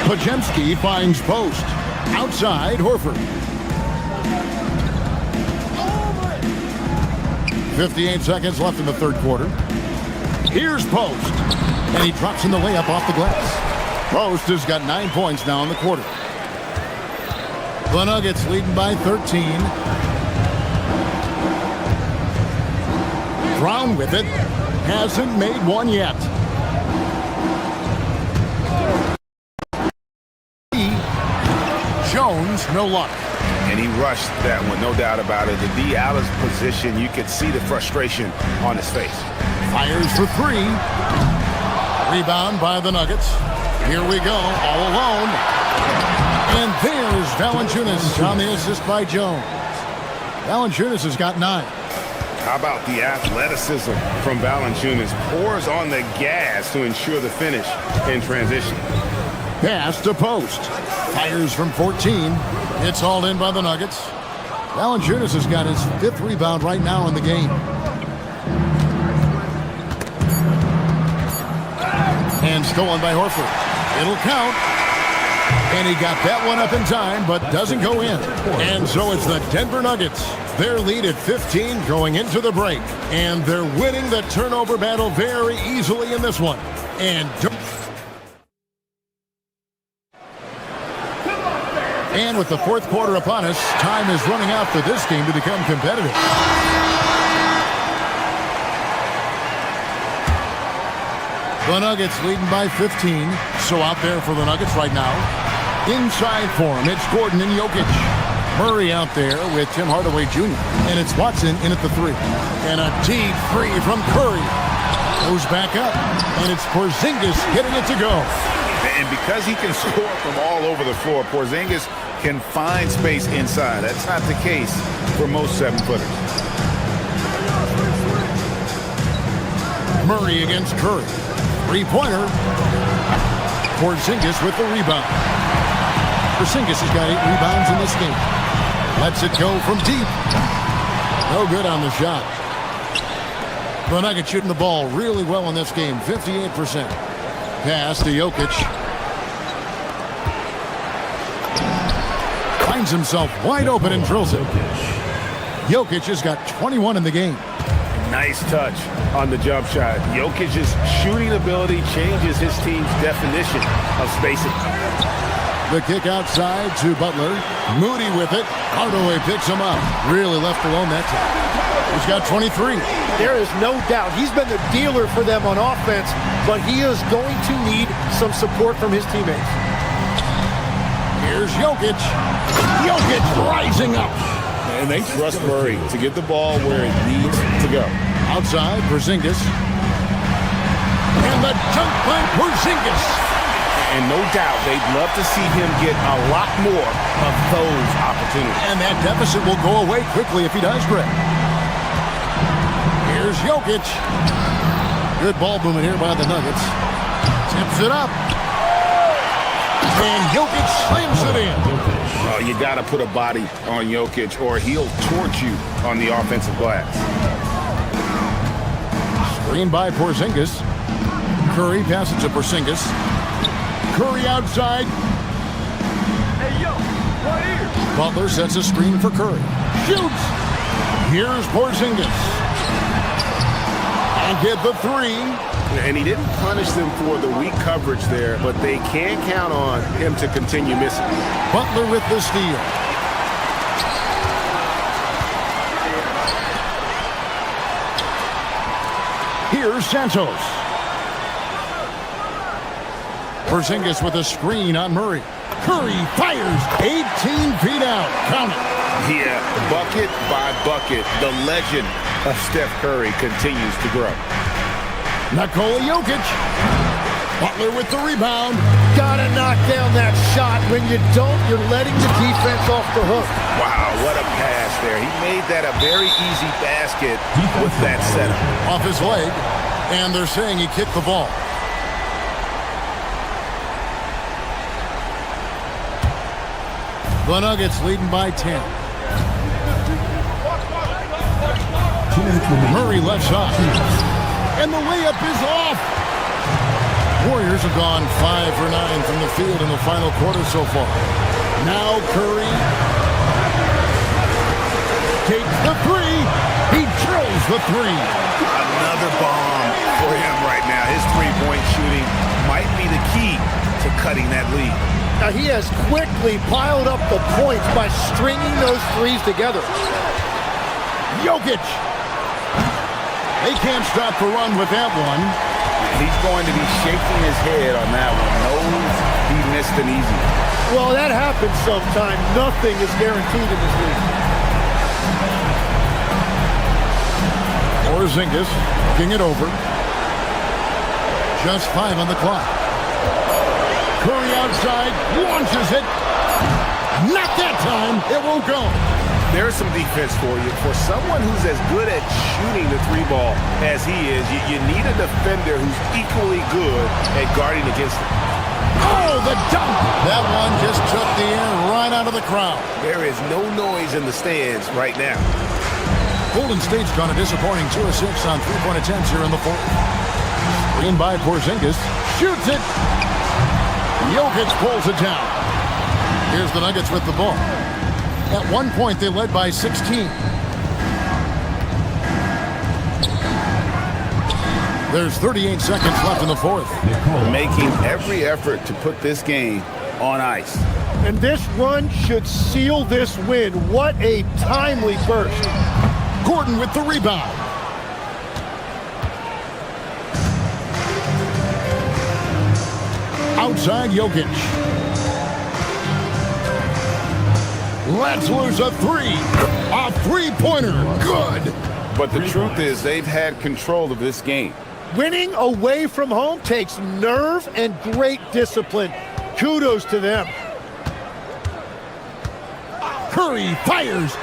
S9: Pajemski finds Post. Outside, Horford. 58 seconds left in the third quarter. Here's Post. And he drops in the layup off the glass. Post has got 9 points now in the quarter. The Nuggets leading by 13. Brown with it. Hasn't made one yet. Jones, no luck.
S12: And he rushed that one, no doubt about it. The D out of position, you could see the frustration on his face.
S9: Fires for three. Rebound by the Nuggets. Here we go, all alone. And there's Valanciunas on the assist by Jones. Valanciunas has got 9.
S12: How about the athleticism from Valanciunas? Pours on the gas to ensure the finish in transition.
S9: Pass to Post. Fires from 14. It's hauled in by the Nuggets. Valanciunas has got his 5th rebound right now in the game. And stolen by Horford. It'll count. And he got that one up in time, but doesn't go in. And so it's the Denver Nuggets. Their lead at 15 going into the break. And they're winning the turnover battle very easily in this one. And with the fourth quarter upon us, time is running out for this game to become competitive. The Nuggets leading by 15. So out there for the Nuggets right now. Inside for him, it's Gordon and Jokic. Murray out there with Tim Hardaway Jr. And it's Watson in at the 3. And a deep 3 from Curry. Goes back up. And it's Porzingis getting it to go.
S3: And because he can score from all over the floor, Porzingis can find space inside. That's not the case for most 7-footers.
S9: Murray against Curry. Three-pointer. Porzingis with the rebound. Porzingis has got 8 rebounds in this game. Lets it go from deep. No good on the shot. The Nuggets shooting the ball really well in this game, 58%. Pass to Jokic. Finds himself wide open and drills it. Jokic has got 21 in the game.
S12: Nice touch on the jump shot. Jokic's shooting ability changes his team's definition of spacing.
S9: The kick outside to Butler. Moody with it. Hardaway picks him up. Really left alone that time. He's got 23.
S5: There is no doubt he's been the dealer for them on offense, but he is going to need some support from his teammates.
S9: Here's Jokic. Jokic rising up.
S12: And they trust Murray to get the ball where it needs to go.
S9: Outside, Porzingis. And the dunk by Porzingis.
S12: And no doubt they'd love to see him get a lot more of those opportunities.
S9: And that deficit will go away quickly if he does, Greg. Here's Jokic. Good ball movement here by the Nuggets. Tips it up. And Jokic slams it in.
S12: You got to put a body on Jokic or he'll torch you on the offensive glass.
S9: Screen by Porzingis. Curry passes to Porzingis. Curry outside.
S8: Hey, yo, right here.
S9: Butler sets a screen for Curry. Shoots. Here's Porzingis. And get the three.
S12: And he didn't punish them for the weak coverage there, but they can't count on him to continue missing.
S9: Butler with the steal. Here's Santos. Porzingis with a screen on Murray. Curry fires 18 feet out. Count it.
S12: Yeah, bucket by bucket, the legend of Steph Curry continues to grow.
S9: Nikola Jokic. Butler with the rebound.
S5: Gotta knock down that shot. When you don't, you're letting the defense off the hook.
S12: Wow, what a pass there. He made that a very easy basket with that setup.
S9: Off his leg, and they're saying he kicked the ball. The Nuggets leading by 10. Murray left side. And the layup is off. Warriors have gone 5 for 9 from the field in the final quarter so far. Now Curry takes the three. He drills the three.
S12: Another bomb for him right now. His three-point shooting might be the key to cutting that lead.
S5: Now he has quickly piled up the points by stringing those threes together.
S9: Jokic. They can't stop the run with that one.
S12: He's going to be shaking his head on that one. Knows he missed an easy.
S5: Well, that happens sometime. Nothing is guaranteed in this league.
S9: Porzingis kicking it over. Just 5 on the clock. Curry outside, launches it. Not that time. It won't go.
S12: There's some defense for you. For someone who's as good at shooting the three ball as he is, you need a defender who's equally good at guarding against him.
S9: Oh, the dunk! That one just took the air right out of the crowd.
S12: There is no noise in the stands right now.
S9: Golden State's gone a disappointing 2 of 6 on three-point attempts here in the fourth. Screen by Porzingis. Shoots it. Jokic pulls it down. Here's the Nuggets with the ball. At one point, they led by 16. There's 38 seconds left in the fourth.
S12: Making every effort to put this game on ice.
S5: And this run should seal this win. What a timely burst.
S9: Gordon with the rebound. Outside Jokic. Let's lose a three. A three-pointer. Good.
S12: But the truth is they've had control of this game.
S5: Winning away from home takes nerve and great discipline. Kudos to them.
S9: Curry fires.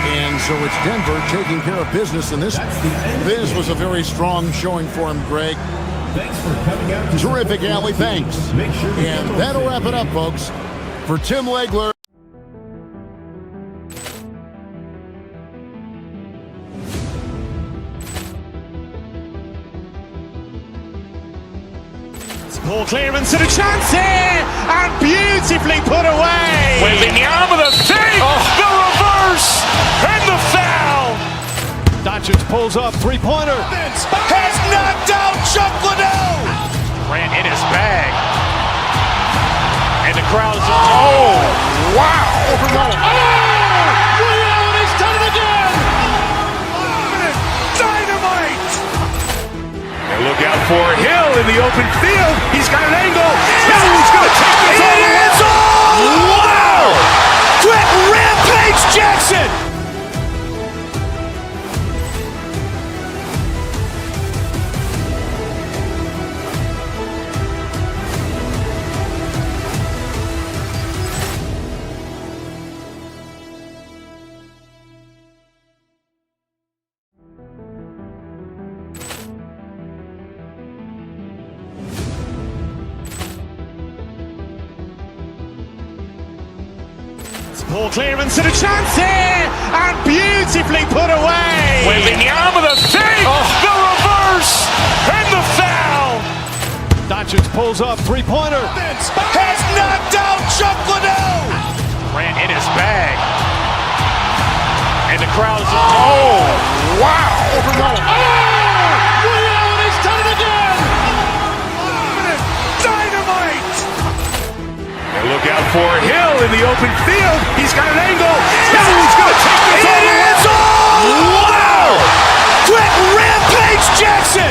S9: And so it's Denver taking care of business in this. This was a very strong showing for him, Greg.
S8: Thanks for coming out.
S9: Terrific, Allie. Thanks. And that'll wrap it up, folks. For Tim Legler.
S1: Ball clearance and a chance here, and beautifully put away.
S3: Wembanyama the fake, the reverse, and the foul.
S1: Doncic pulls up, three-pointer.
S3: Has knocked out Chuck Liddell.
S1: Grant in his bag.
S3: And the crowd is, oh, wow. He's done it again. Dynamite. And look out for Hill in the open field. He's got an angle. He's going to take this all the way. Wow. Quick Rampage Jackson.
S1: Ball clearance and a chance here, and beautifully put away.
S3: Wembanyama the fake, the reverse, and the foul.
S1: Doncic pulls up, three-pointer.
S3: Has knocked out Chuck Liddell.
S1: Grant in his bag.
S3: And the crowd is, oh, wow. He's done it again. Dynamite. And look out for Hill in the open field. He's got an angle. He's going to take this all the way. Wow. Quick Rampage Jackson.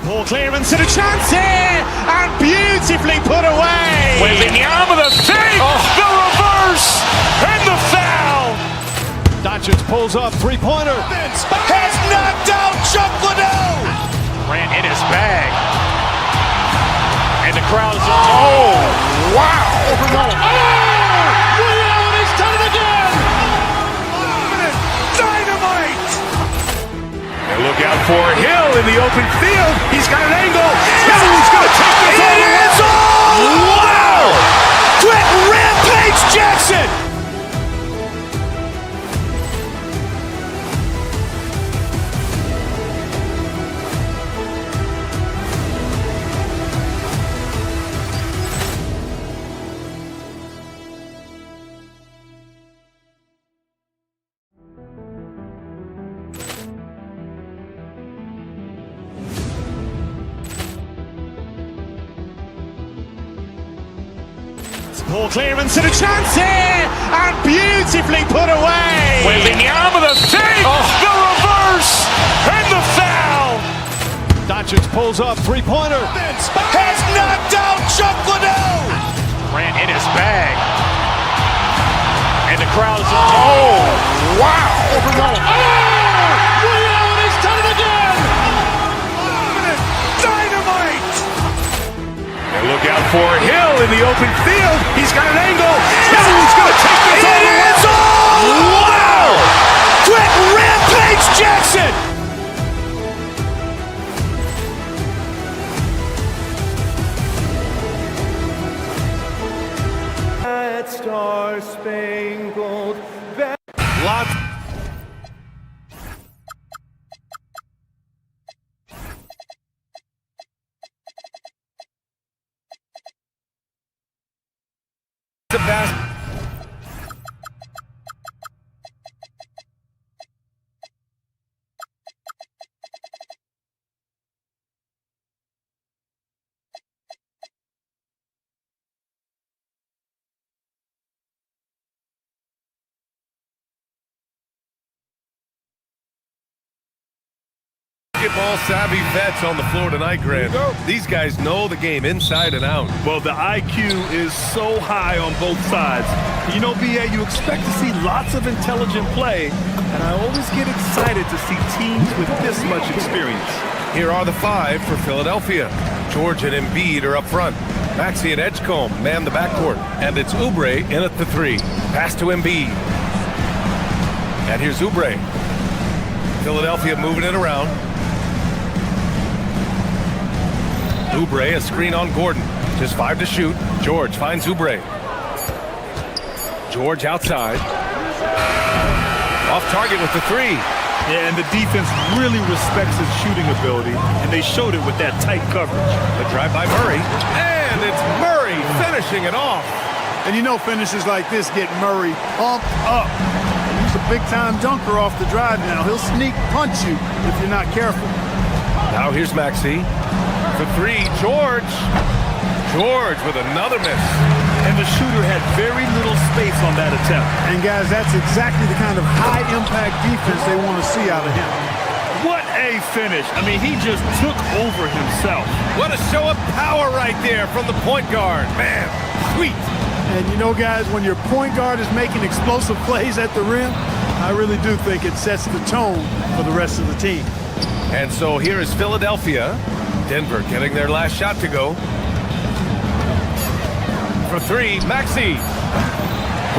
S1: Ball clearance and a chance here, and beautifully put away.
S3: Wembanyama the fake, the reverse, and the foul.
S1: Doncic pulls up, three-pointer.
S3: Has knocked out Chuck Liddell.
S1: Grant in his bag.
S3: And the crowd is, oh, wow. He's done it again. Dynamite. And look out for Hill in the open field. He's got an angle. He's going to take this all the way. Wow. Quick Rampage Jackson.
S1: Ball clearance and a chance here, and beautifully put away.
S3: Wembanyama the fake, the reverse, and the foul.
S1: Doncic pulls up, three-pointer.
S3: Has knocked out Chuck Liddell.
S1: Grant in his bag.
S3: And the crowd is, oh, wow. He's done it again. Dynamite. And look out for Hill in the open field. He's got an angle. He's going to take this all the way. Wow. Quick Rampage Jackson.
S8: That star-spangled
S2: Lots. basketball-savvy vets on the floor tonight, Grant. These guys know the game inside and out.
S4: Well, the IQ is so high on both sides. You know, BA, you expect to see lots of intelligent play, and I always get excited to see teams with this much experience.
S2: Here are the 5 for Philadelphia. George and Embiid are up front. Maxey and Edgecombe man the backcourt. And it's Oubre in at the 3. Pass to Embiid. And here's Oubre. Philadelphia moving it around. Oubre, a screen on Gordon. Just 5 to shoot. George finds Oubre. George outside. Off target with the 3.
S4: Yeah, and the defense really respects his shooting ability, and they showed it with that tight coverage.
S2: The drive by Murray. And it's Murray finishing it off.
S5: And you know finishes like this get Murray pumped up. He's a big-time dunker off the drive now. He'll sneak punch you if you're not careful.
S2: Now here's Maxey. For 3, George. George with another miss.
S4: And the shooter had very little space on that attempt.
S5: And guys, that's exactly the kind of high-impact defense they want to see out of him.
S4: What a finish. I mean, he just took over himself.
S2: What a show of power right there from the point guard. Man, sweet.
S5: And you know, guys, when your point guard is making explosive plays at the rim, I really do think it sets the tone for the rest of the team.
S2: And so here is Philadelphia. Denver getting their last shot to go. For 3, Maxey.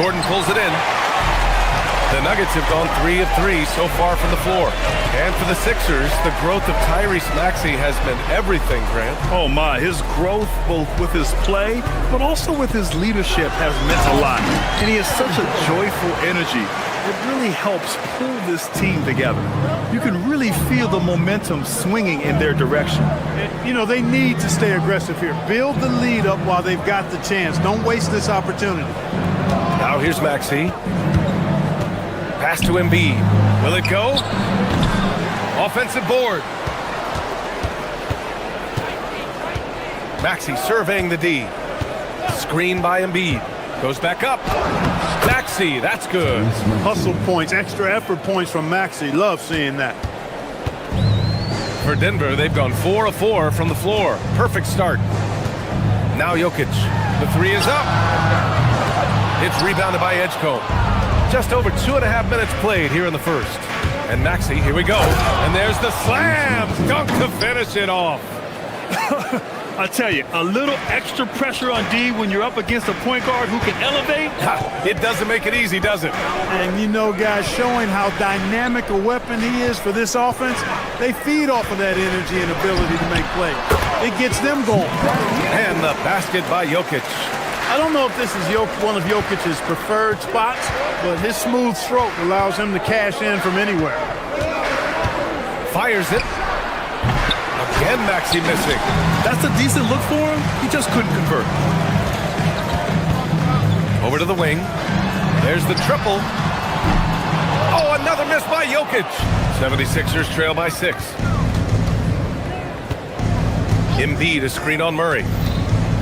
S2: Gordon pulls it in. The Nuggets have gone 3 of 3 so far from the floor. And for the Sixers, the growth of Tyrese Maxey has been everything, Grant.
S4: Oh my, his growth both with his play, but also with his leadership has meant a lot. And he has such a joyful energy. It really helps pull this team together. You can really feel the momentum swinging in their direction.
S5: You know, they need to stay aggressive here. Build the lead up while they've got the chance. Don't waste this opportunity.
S2: Now here's Maxey. Pass to Embiid. Will it go? Offensive board. Maxey surveying the D. Screen by Embiid. Goes back up. Maxey, that's good.
S5: Hustle points, extra effort points from Maxey. Love seeing that.
S2: For Denver, they've gone 4 of 4 from the floor. Perfect start. Now Jokic. The 3 is up. It's rebounded by Edgecombe. Just over 2.5 minutes played here in the first. And Maxey, here we go. And there's the slam. Dunk to finish it off.
S4: I tell you, a little extra pressure on D when you're up against a point guard who can elevate.
S2: It doesn't make it easy, does it?
S5: And you know, guys, showing how dynamic a weapon he is for this offense, they feed off of that energy and ability to make plays. It gets them going.
S2: And the basket by Jokic.
S5: I don't know if this is one of Jokic's preferred spots, but his smooth stroke allows him to cash in from anywhere.
S2: Fires it. Again, Maxey missing.
S4: That's a decent look for him. He just couldn't convert.
S2: Over to the wing. There's the triple. Oh, another miss by Jokic. 76ers trail by 6. Embiid, a screen on Murray.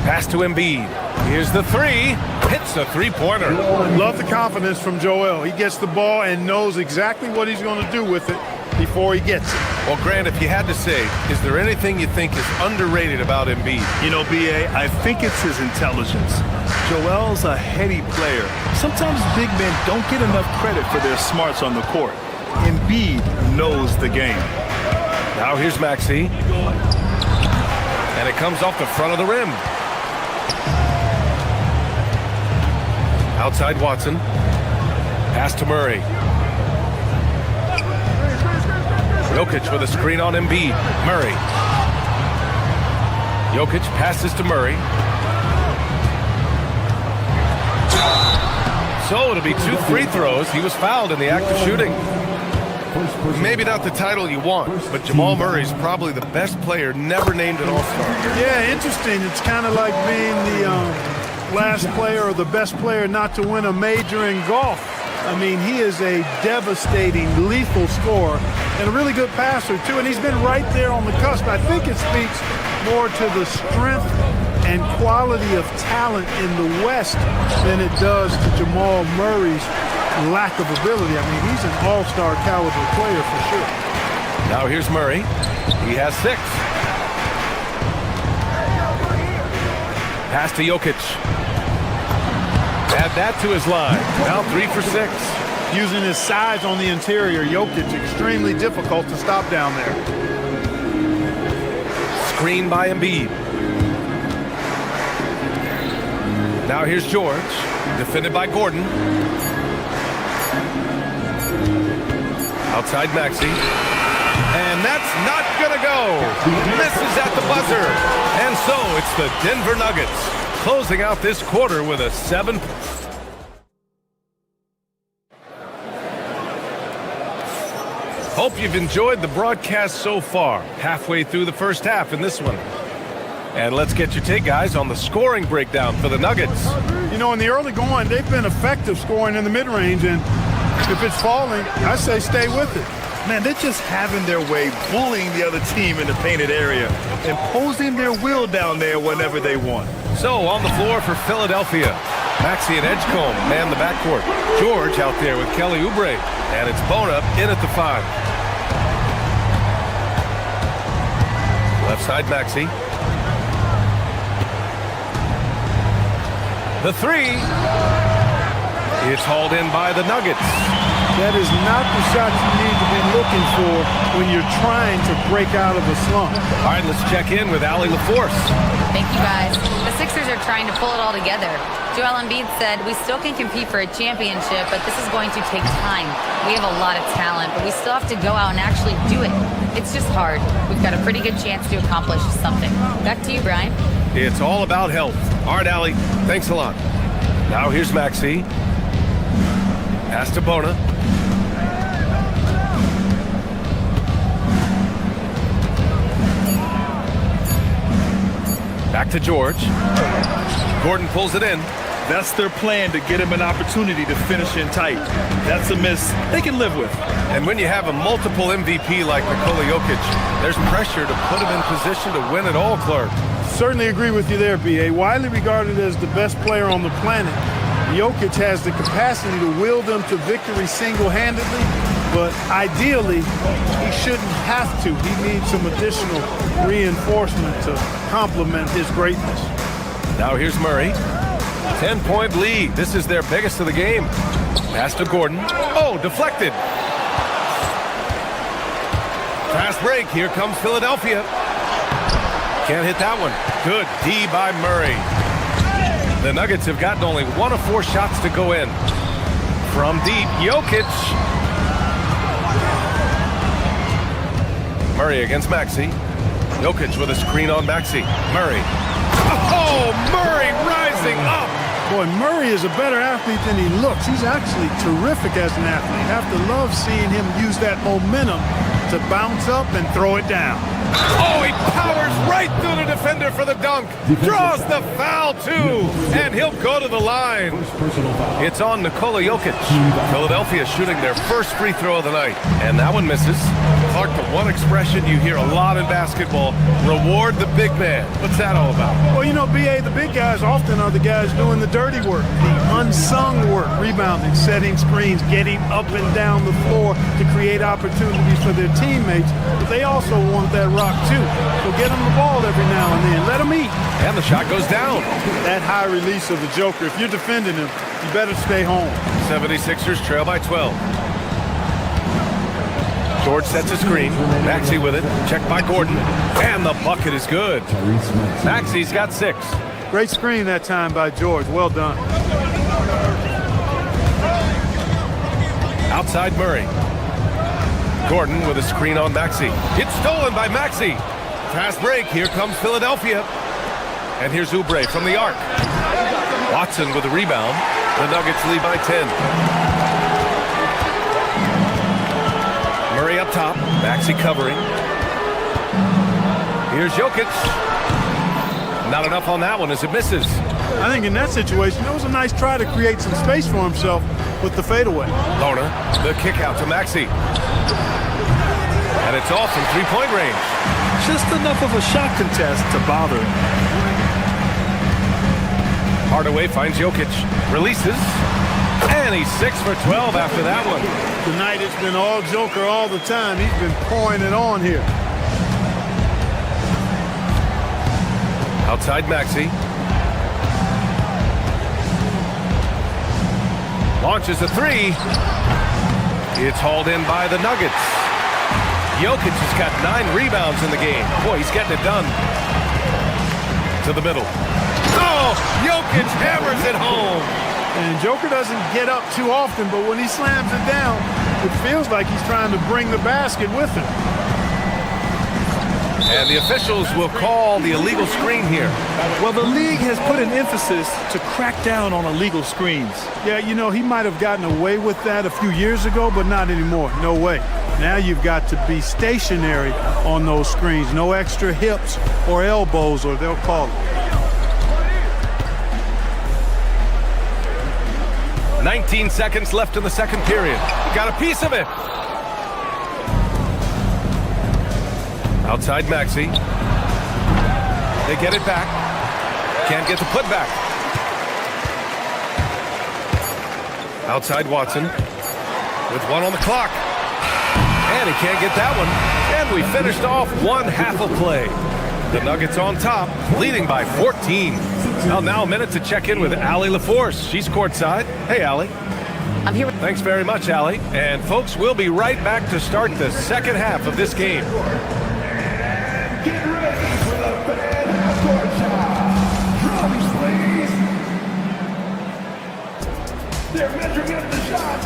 S2: Pass to Embiid. Here's the 3. Hits a three-pointer.
S5: Love the confidence from Joel. He gets the ball and knows exactly what he's going to do with it before he gets it.
S2: Well, Grant, if you had to say, is there anything you think is underrated about Embiid?
S4: You know, B.A., I think it's his intelligence. Joel's a heady player. Sometimes big men don't get enough credit for their smarts on the court. Embiid knows the game.
S2: Now here's Maxey. And it comes off the front of the rim. Outside Watson. Pass to Murray. Jokic with a screen on Embiid. Murray. Jokic passes to Murray. So it'll be 2 free throws. He was fouled in the act of shooting. Maybe not the title you want, but Jamal Murray's probably the best player never named an All-Star.
S5: Yeah, interesting. It's kind of like being the last player or the best player not to win a major in golf. I mean, he is a devastating, lethal scorer and a really good passer, too. And he's been right there on the cusp. I think it speaks more to the strength and quality of talent in the West than it does to Jamal Murray's lack of ability. I mean, he's an all-star caliber player for sure.
S2: Now here's Murray. He has 6. Pass to Jokic. Add that to his line. Now 3 for 6.
S5: Using his size on the interior, Jokic extremely difficult to stop down there.
S2: Screen by Embiid. Now here's George. Defended by Gordon. Outside Maxey. And that's not gonna go. Misses at the buzzer. And so it's the Denver Nuggets closing out this quarter with a 7. Hope you've enjoyed the broadcast so far. Halfway through the first half in this one. And let's get your take, guys, on the scoring breakdown for the Nuggets.
S5: You know, in the early going, they've been effective scoring in the mid-range, and if it's falling, I say stay with it.
S4: Man, they're just having their way, bullying the other team in the painted area, imposing their will down there whenever they want.
S2: So, on the floor for Philadelphia, Maxey and Edgecombe man the backcourt. George out there with Kelly Oubre, and it's Bona in at the 5. Left side, Maxey. The 3. It's hauled in by the Nuggets.
S5: That is not the shot you need to be looking for when you're trying to break out of a slump.
S2: All right, let's check in with Allie LaForce.
S6: Thank you, guys. The Sixers are trying to pull it all together. Joel Embiid said, we still can compete for a championship, but this is going to take time. We have a lot of talent, but we still have to go out and actually do it. It's just hard. We've got a pretty good chance to accomplish something. Back to you, Brian.
S2: It's all about health. All right, Allie, thanks a lot. Now here's Maxey. Pass to Bona. Back to George. Gordon pulls it in.
S4: That's their plan, to get him an opportunity to finish in tight. That's a miss they can live with.
S2: And when you have a multiple MVP like Nikola Jokic, there's pressure to put him in position to win it all, Clark.
S5: Certainly agree with you there, B.A. Widely regarded as the best player on the planet, Jokic has the capacity to will them to victory single-handedly, but ideally, he shouldn't have to. He needs some additional reinforcement to complement his greatness.
S2: Now here's Murray. 10-point lead. This is their biggest of the game. Pass to Gordon. Oh, deflected. Fast break. Here comes Philadelphia. Can't hit that one. Good D by Murray. The Nuggets have gotten only 1 of 4 shots to go in. From deep, Jokic. Murray against Maxey. Jokic with a screen on Maxey. Murray. Oh, Murray rising up.
S5: Boy, Murray is a better athlete than he looks. He's actually terrific as an athlete. You have to love seeing him use that momentum to bounce up and throw it down.
S2: Oh, he powers right through the defender for the dunk. Draws the foul, too. And he'll go to the line. It's on Nikola Jokic. Philadelphia shooting their first free throw of the night. And that one misses. Clark, the one expression you hear a lot in basketball, reward the big man. What's that all about?
S5: Well, you know, B.A., the big guys often are the guys doing the dirty work, the unsung work, rebounding, setting screens, getting up and down the floor to create opportunities for their teammates. But they also want that rock, too. So get them the ball every now and then. Let them eat.
S2: And the shot goes down.
S5: That high release of the Joker, if you're defending him, you better stay home.
S2: 76ers trail by 12. George sets a screen. Maxey with it. Checked by Gordon. And the bucket is good. Maxey's got 6.
S5: Great screen that time by George. Well done.
S2: Outside Murray. Gordon with a screen on Maxey. It's stolen by Maxey. Fast break. Here comes Philadelphia. And here's Oubre from the arc. Watson with a rebound. The Nuggets lead by 10. Murray up top. Maxey covering. Here's Jokic. Not enough on that one as it misses.
S5: I think in that situation, it was a nice try to create some space for himself with the fadeaway.
S2: Bona, the kick out to Maxey. And it's off from three-point range.
S4: Just enough of a shot contest to bother him.
S2: Hardaway finds Jokic. Releases. And he's 6 for 12 after that one.
S5: Tonight it's been all Joker all the time. He's been pouring it on here.
S2: Outside Maxey. Launches a three. It's hauled in by the Nuggets. Jokic has got 9 rebounds in the game. Boy, he's getting it done. To the middle. Oh, Jokic hammers it home.
S5: And Joker doesn't get up too often, but when he slams it down, it feels like he's trying to bring the basket with him.
S2: And the officials will call the illegal screen here.
S4: Well, the league has put an emphasis to crack down on illegal screens.
S5: Yeah, you know, he might have gotten away with that a few years ago, but not anymore. No way. Now you've got to be stationary on those screens. No extra hips or elbows, or they'll call it.
S2: 19 seconds left in the second period. Got a piece of it. Outside Maxey. They get it back. Can't get the putback. Outside Watson. With 1 on the clock. And he can't get that one. And we finished off one half of play. The Nuggets on top, leading by 14. Well, now a minute to check in with Allie LaForce. She's courtside. Hey, Allie.
S6: I'm here.
S2: Thanks very much, Allie. And folks, we'll be right back to start the second half of this game.
S8: Get ready for the fan court shot. Drums, please. They're measuring up the shot.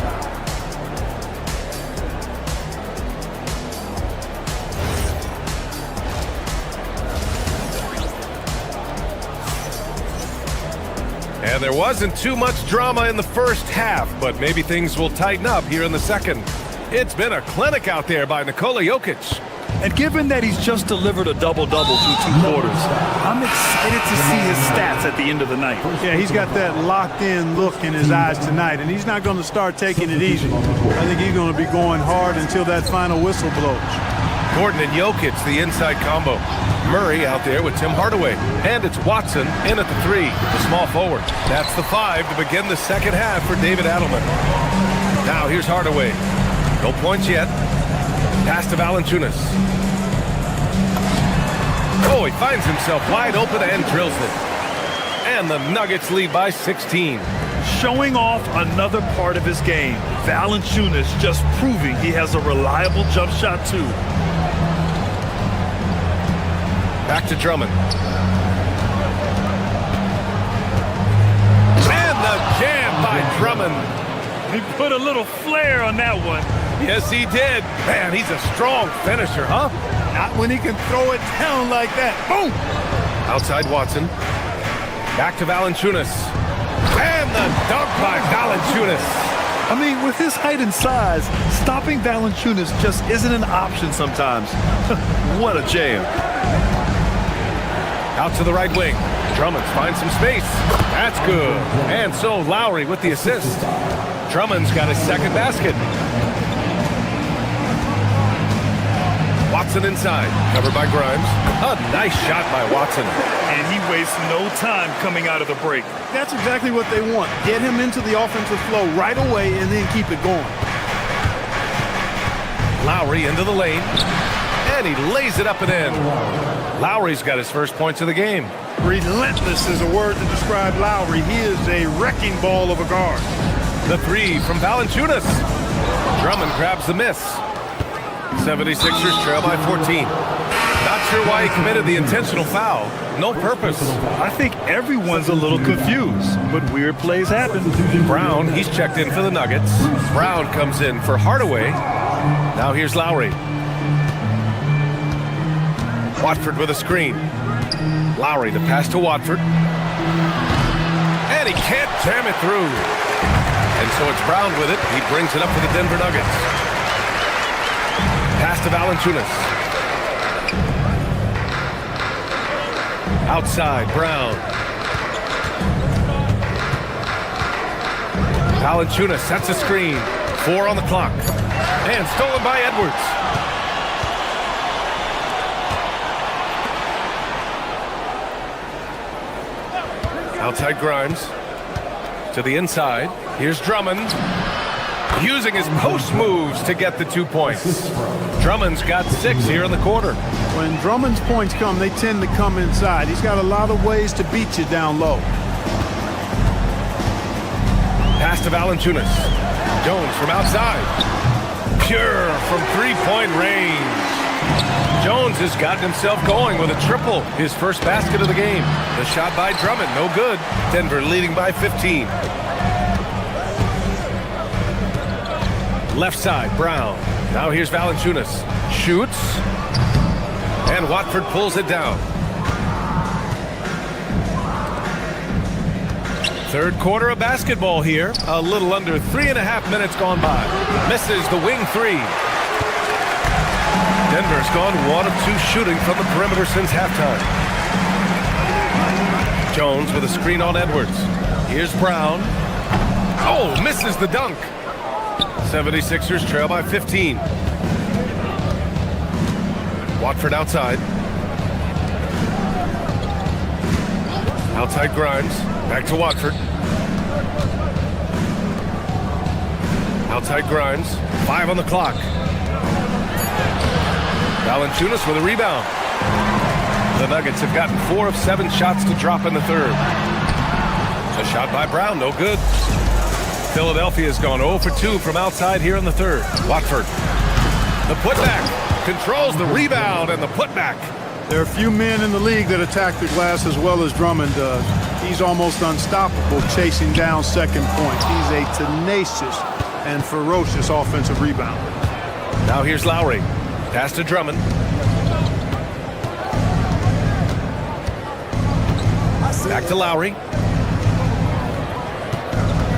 S2: And there wasn't too much drama in the first half, but maybe things will tighten up here in the second. It's been a clinic out there by Nikola Jokic.
S4: And given that he's just delivered a double-double through 2 quarters, I'm excited to see his stats at the end of the night.
S5: Yeah, he's got that locked-in look in his eyes tonight, and he's not going to start taking it easy. I think he's going to be going hard until that final whistle blows.
S2: Gordon and Jokic, the inside combo. Murray out there with Tim Hardaway. And it's Watson in at the 3, the small forward. That's the 5 to begin the second half for David Adelman. Now here's Hardaway. No points yet. Pass to Valanciunas. Oh, he finds himself wide open and drills it. And the Nuggets lead by 16.
S4: Showing off another part of his game. Valanciunas just proving he has a reliable jump shot too.
S2: Back to Drummond. And the jam by Drummond.
S4: He put a little flair on that one.
S2: Yes, he did. Man, he's a strong finisher, huh?
S5: Not when he can throw it down like that. Boom!
S2: Outside Watson. Back to Valanciunas. And the dunk by Valanciunas.
S4: I mean, with his height and size, stopping Valanciunas just isn't an option sometimes. What a jam.
S2: Out to the right wing. Drummond finds some space. That's good. And so Lowry with the assist. Drummond's got his second basket. Watson inside. Covered by Grimes. A nice shot by Watson.
S4: And he wastes no time coming out of the break.
S5: That's exactly what they want. Get him into the offensive flow right away and then keep it going.
S2: Lowry into the lane. And he lays it up and in. Lowry's got his first points of the game.
S5: Relentless is a word to describe Lowry. He is a wrecking ball of a guard.
S2: The 3 from Valanciunas. Drummond grabs the miss. 76ers trail by 14. Not sure why he committed the intentional foul. No purpose.
S4: I think everyone's a little confused, but weird plays happen.
S2: Brown, he's checked in for the Nuggets. Brown comes in for Hardaway. Now here's Lowry. Watford with a screen. Lowry to pass to Watford. And he can't jam it through. And so it's Brown with it. He brings it up for the Denver Nuggets. Pass to Valanciunas. Outside, Brown. Valanciunas sets a screen. 4 on the clock. And stolen by Edwards. Outside Grimes. To the inside. Here's Drummond, using his post moves to get the 2 points. Drummond's got 6 here in the quarter.
S5: When Drummond's points come, they tend to come inside. He's got a lot of ways to beat you down low.
S2: Pass to Valanciunas. Jones from outside. Pure from three-point range. Jones has gotten himself going with a triple. His first basket of the game. The shot by Drummond, no good. Denver leading by 15. Left side, Brown. Now here's Valanciunas. Shoots. And Watford pulls it down. Third quarter of basketball here. A little under 3.5 minutes gone by. Misses the wing three. Denver's gone 1 of 2 shooting from the perimeter since halftime. Jones with a screen on Edwards. Here's Brown. Oh, misses the dunk. 76ers trail by 15. Watford outside. Outside Grimes. Back to Watford. Outside Grimes. 5 on the clock. Valanciunas with a rebound. The Nuggets have gotten 4 of 7 shots to drop in the third. A shot by Brown, no good. Philadelphia's gone 0 for 2 from outside here in the third. Watford. The putback. Controls the rebound and the putback.
S5: There are few men in the league that attack the glass as well as Drummond does. He's almost unstoppable chasing down second points. He's a tenacious and ferocious offensive rebounder.
S2: Now here's Lowry. Pass to Drummond. Back to Lowry.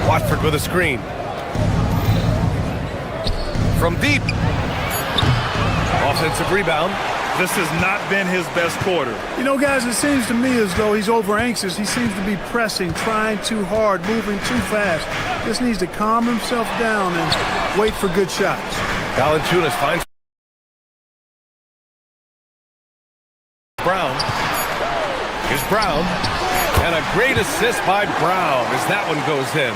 S2: Watford with a screen. From deep. Offensive rebound.
S4: This has not been his best quarter.
S5: You know, guys, it seems to me as though he's over anxious. He seems to be pressing, trying too hard, moving too fast. Just needs to calm himself down and wait for good shots.
S2: Valanciunas finds Brown. Here's Brown. And a great assist by Brown as that one goes in.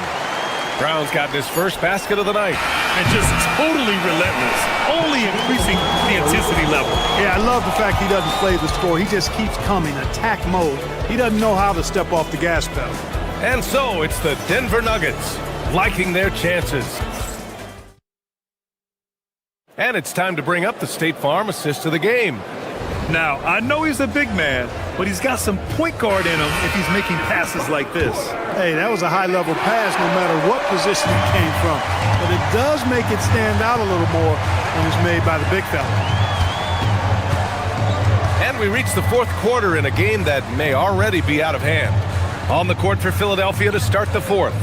S2: Brown's gotten his first basket of the night.
S4: And just totally relentless, only increasing the intensity level.
S5: Yeah, I love the fact he doesn't play the score. He just keeps coming, attack mode. He doesn't know how to step off the gas pedal.
S2: And so it's the Denver Nuggets liking their chances. And it's time to bring up the State Farm assist of the game.
S4: Now, I know he's a big man, but he's got some point guard in him if he's making passes like this.
S5: Hey, that was a high-level pass no matter what position it came from. But it does make it stand out a little more when it's made by the big fella.
S2: And we reach the fourth quarter in a game that may already be out of hand. On the court for Philadelphia to start the fourth.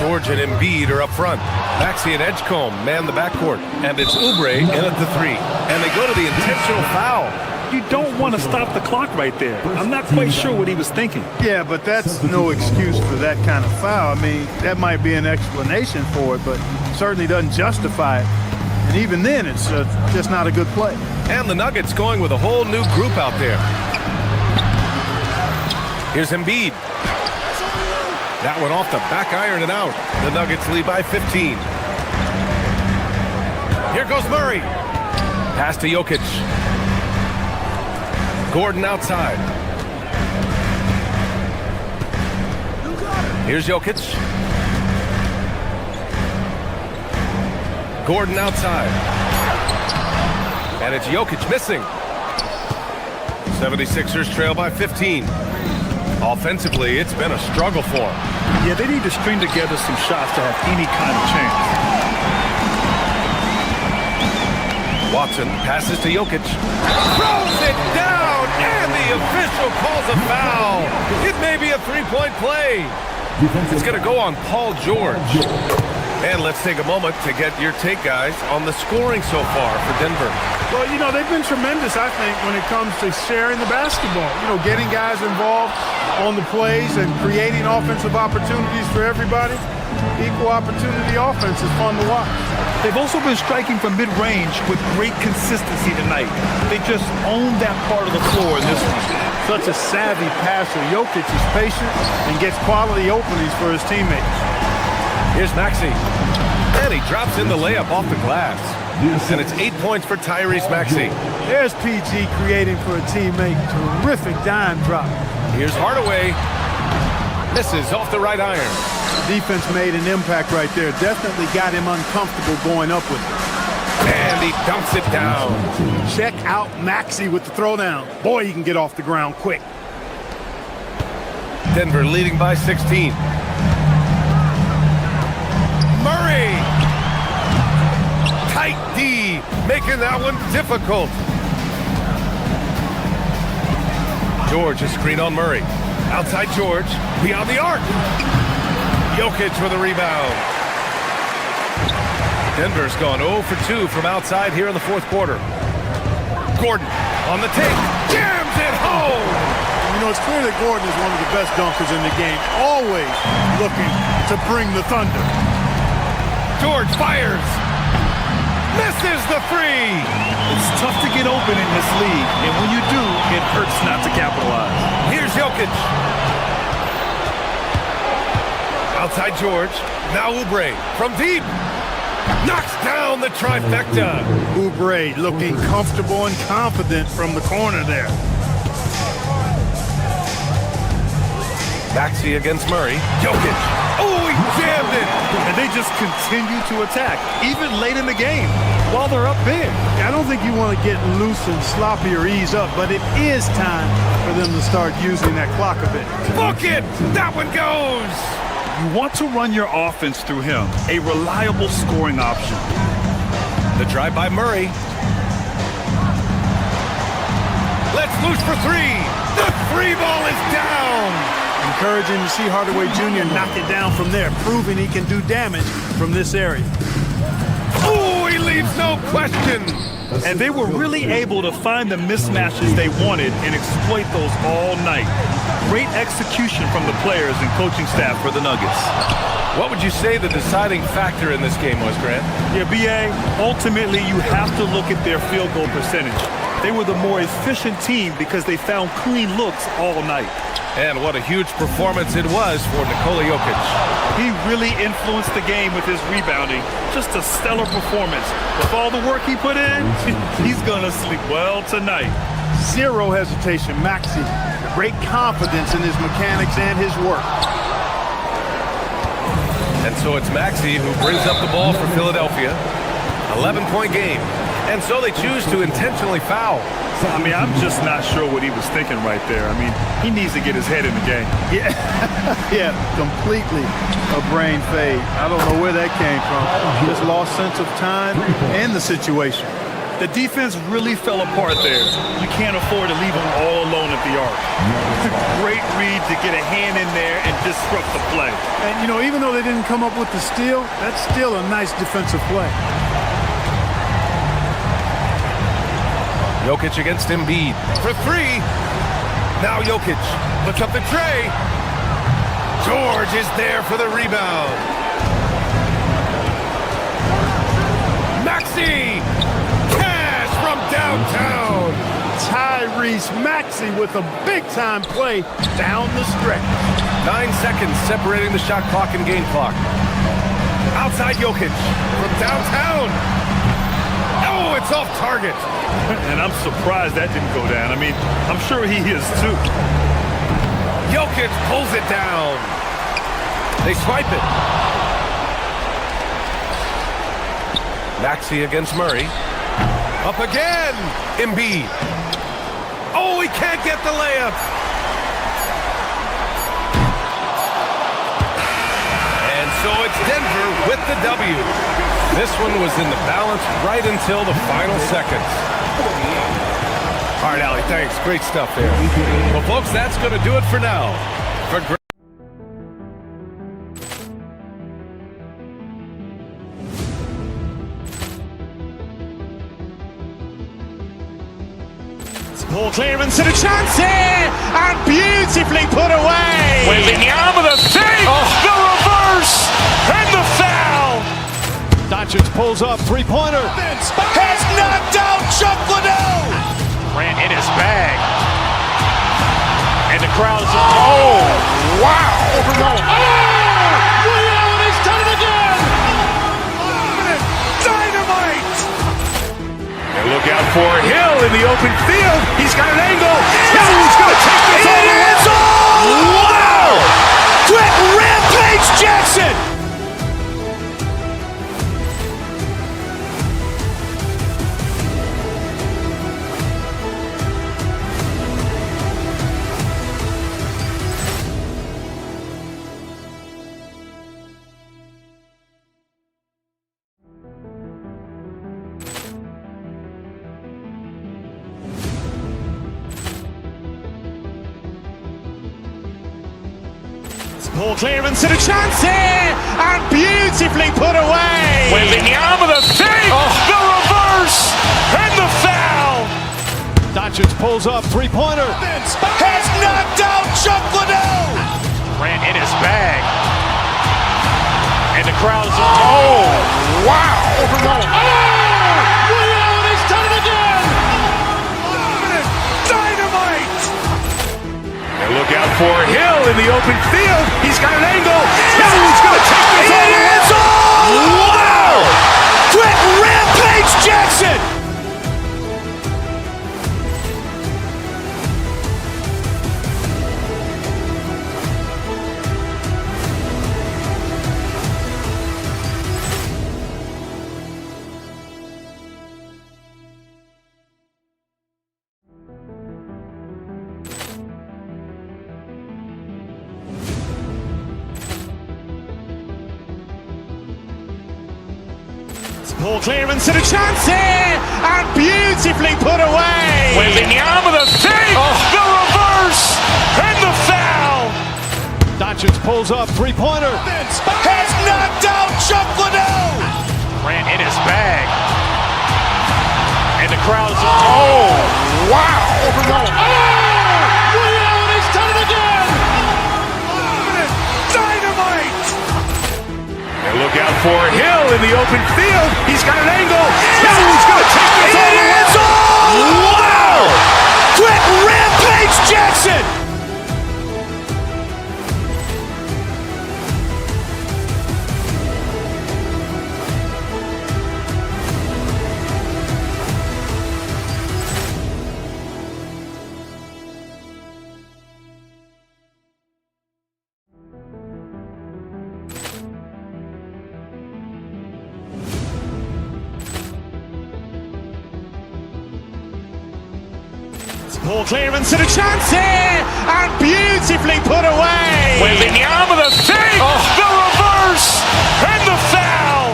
S2: George and Embiid are up front. Maxey and Edgecombe man the backcourt. And it's Oubre in at the 3. And they go to the intentional foul.
S4: You don't want to stop the clock right there. I'm not quite sure what he was thinking.
S5: Yeah, but that's no excuse for that kind of foul. I mean, that might be an explanation for it, but certainly doesn't justify it. And even then, it's just not a good play.
S2: And the Nuggets going with a whole new group out there. Here's Embiid. That one off the back iron and out. The Nuggets lead by 15. Here goes Murray. Pass to Jokic. Gordon outside. Here's Jokic. Gordon outside. And it's Jokic missing. 76ers trail by 15. Offensively, it's been a struggle for them.
S4: Yeah, they need to string together some shots to have any kind of chance.
S2: Watson passes to Jokic. Throws it down, and the official calls a foul. It may be a three-point play. It's going to go on Paul George. And let's take a moment to get your take, guys, on the scoring so far for Denver.
S5: Well, you know, they've been tremendous, I think, when it comes to sharing the basketball. You know, getting guys involved on the plays and creating offensive opportunities for everybody. Equal opportunity offense is fun to watch.
S4: They've also been striking from mid-range with great consistency tonight. They just own that part of the floor in this one.
S5: Such a savvy passer. Jokic is patient and gets quality openings for his teammates.
S2: Here's Maxey. And he drops in the layup off the glass. And it's 8 points for Tyrese Maxey.
S5: There's PG creating for a teammate. Terrific dime drop.
S2: Here's Hardaway. Misses off the right iron.
S5: Defense made an impact right there. Definitely got him uncomfortable going up with it.
S2: And he dunks it down.
S5: Check out Maxey with the throwdown. Boy, he can get off the ground quick.
S2: Denver leading by 16. Murray. Tight D, making that one difficult. George, a screen on Murray. Outside George, beyond the arc. Jokic with a rebound. Denver's gone 0 for 2 from outside here in the fourth quarter. Gordon on the take, jams it home.
S5: You know, it's clear that Gordon is one of the best dunkers in the game, always looking to bring the thunder.
S2: George fires. Misses the three.
S4: It's tough to get open in this league, and when you do, it hurts not to capitalize.
S2: Here's Jokic. Outside George. Now Oubre from deep. Knocks down the trifecta.
S5: Oubre looking comfortable and confident from the corner there.
S2: Maxey against Murray. Jokic. Oh, he jammed it.
S4: And they just continue to attack, even late in the game, while they're up big.
S5: I don't think you want to get loose and sloppy or ease up, but it is time for them to start using that clock a bit.
S2: Book it. That one goes.
S4: You want to run your offense through him, a reliable scoring option.
S2: The drive by Murray. Let's loose for three. The free ball is down.
S5: Encouraging to see Hardaway Jr. knock it down from there, proving he can do damage from this area.
S2: Oh, he leaves no question.
S4: And they were really able to find the mismatches they wanted and exploit those all night. Great execution from the players and coaching staff for the Nuggets.
S2: What would you say the deciding factor in this game was, Grant?
S4: Yeah, B.A., ultimately you have to look at their field goal percentage. They were the more efficient team because they found clean looks all night.
S2: And what a huge performance it was for Nikola Jokic.
S4: He really influenced the game with his rebounding. Just a stellar performance. With all the work he put in, he's going to sleep well tonight.
S5: Zero hesitation, Maxey. Great confidence in his mechanics and his work.
S2: And so it's Maxey who brings up the ball for Philadelphia. 11-point game. And so they choose to intentionally foul.
S4: I mean, I'm just not sure what he was thinking right there. I mean, he needs to get his head in the game.
S5: Yeah, completely a brain fade. I don't know where that came from. Just lost sense of time and the situation.
S4: The defense really fell apart there. You can't afford to leave him all alone at the arc. It's a great read to get a hand in there and disrupt the play.
S5: And, you know, even though they didn't come up with the steal, that's still a nice defensive play.
S2: Jokic against Embiid for three. Now Jokic puts up the tray. George is there for the rebound. Maxey! Cash from downtown.
S5: Tyrese Maxey with a big-time play down the stretch.
S2: 9 seconds separating the shot clock and game clock. Outside Jokic from downtown. Oh, it's off target.
S4: And I'm surprised that didn't go down. I mean, I'm sure he is too.
S2: Jokic pulls it down. They swipe it. Maxey against Murray. Up again. Embiid. Oh, he can't get the layup. And so it's Denver with the W. This one was in the balance right until the final seconds. All right, Allie, thanks. Great stuff there. Well, folks, that's going to do it for now. For
S1: Ball clearance and a chance here, and beautifully put away.
S3: Wembanyama the save, the reverse, and the foul.
S1: Doncic pulls up, three-pointer.
S3: Has knocked out Chuck Liddell.
S1: Grant in his bag.
S3: And the crowd is, oh, wow.
S1: Ray Allen has done it again.
S3: Look out for Hill in the open field. He's got an angle. Hill's going to take this all the way. Wow! Quit Rampage Jackson!
S1: Ball clearance and a chance here, and beautifully put away.
S3: Wembanyama the fake, the reverse, and the foul.
S5: Doncic pulls up, three-pointer.
S3: Has knocked out Chuck Liddell.
S1: Ran in his bag. And the crowd's
S3: Wow!
S5: He's done it again.
S3: Dynamite! And look out for Hill in the open field. He's got an angle. Hill's going to take this all the way. Wow! Quit Rampage Jackson!
S1: Ball clearance and a chance here, and beautifully put away.
S3: Wembanyama the fake, the reverse, and the foul.
S5: Doncic pulls up, three-pointer.
S3: Has knocked out Chuck Liddell.
S1: Ran in his bag. And the crowd's
S3: Wow!
S5: He's done it again.
S3: Dynamite! And look out for Hill in the open field. He's got an angle. Hill's going to take this all the way. Wow! Quit Rampage Jackson!
S1: ball clearance and a chance here, and beautifully put away.
S3: Wembanyama the fake, the reverse, and the foul.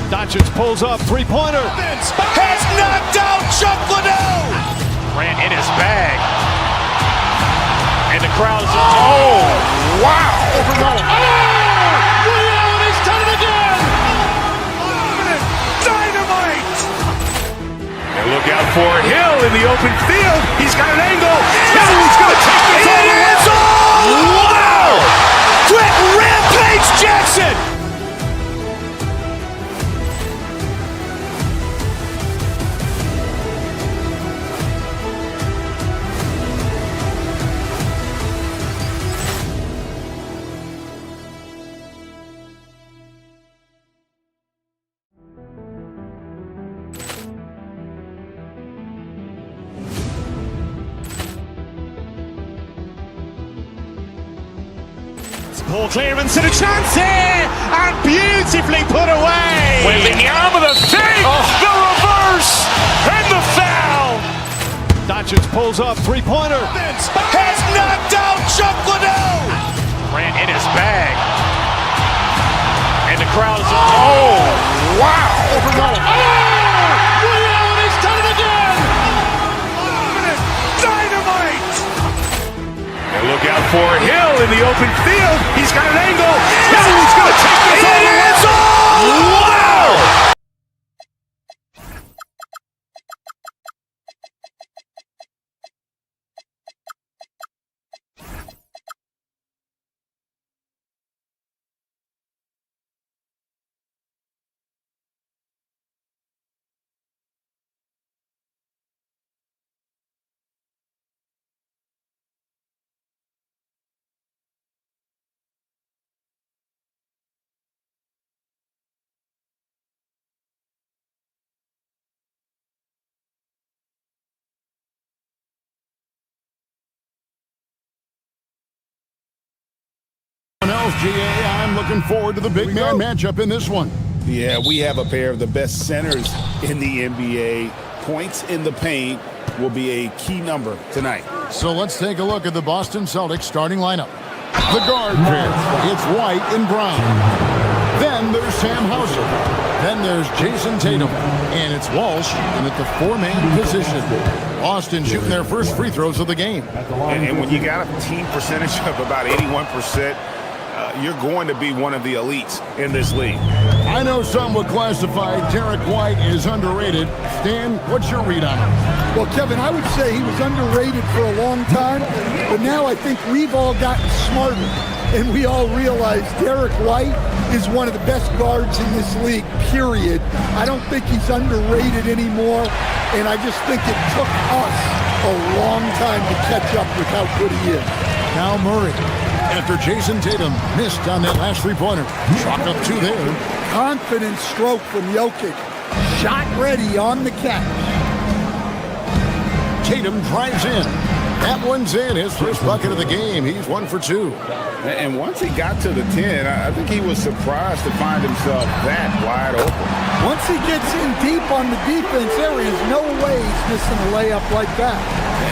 S5: Doncic pulls up, three-pointer.
S3: Has knocked out Chuck Liddell.
S1: Ran in his bag. And the crowd's
S3: wow!
S5: He's done it again.
S3: Dynamite! And look out for Hill in the open field. He's got an angle. Hill's going to take this all the way. Wow! Quit Rampage Jackson!
S1: ball clearance and a chance here, and beautifully put away.
S3: Wembanyama the fake, the reverse, and the foul.
S5: Doncic pulls up, three-pointer.
S3: Has knocked out Chuck Liddell.
S1: Ran in his bag. And the crowd's
S3: wow!
S5: He's done it again.
S3: Dynamite! And look out for Hill in the open field. He's got an angle. Hill's going to take this all the way. Wow!
S9: PGA, I'm looking forward to the big man matchup in this one.
S12: Yeah, we have a pair of the best centers in the NBA. Points in the paint will be a key number tonight.
S9: So let's take a look at the Boston Celtics starting lineup. The guard pair, it's White and Brown. Then there's Sam Hauser. Then there's Jason Tatum. And it's Walsh in at the four-man position. Boston shooting their first free throws of the game.
S12: And when you got a team percentage of about 81%, you're going to be one of the elites in this league.
S9: I know some would classify Derek White as underrated. Stan, what's your read on him?
S5: Well, Kevin, I would say he was underrated for a long time, but now I think we've all gotten smarter, and we all realize Derek White is one of the best guards in this league, period. I don't think he's underrated anymore, and I just think it took us a long time to catch up with how good he is.
S9: Now Murray. After Jason Tatum missed on that last three-pointer. Chalk up two there.
S5: Confident stroke from Jokic. Shot ready on the catch.
S9: Tatum drives in. That one's in. His first bucket of the game. He's 1 for 2.
S12: And once he got to the 10, I think he was surprised to find himself that wide open.
S5: Once he gets in deep on the defense, there is no way he's missing a layup like that.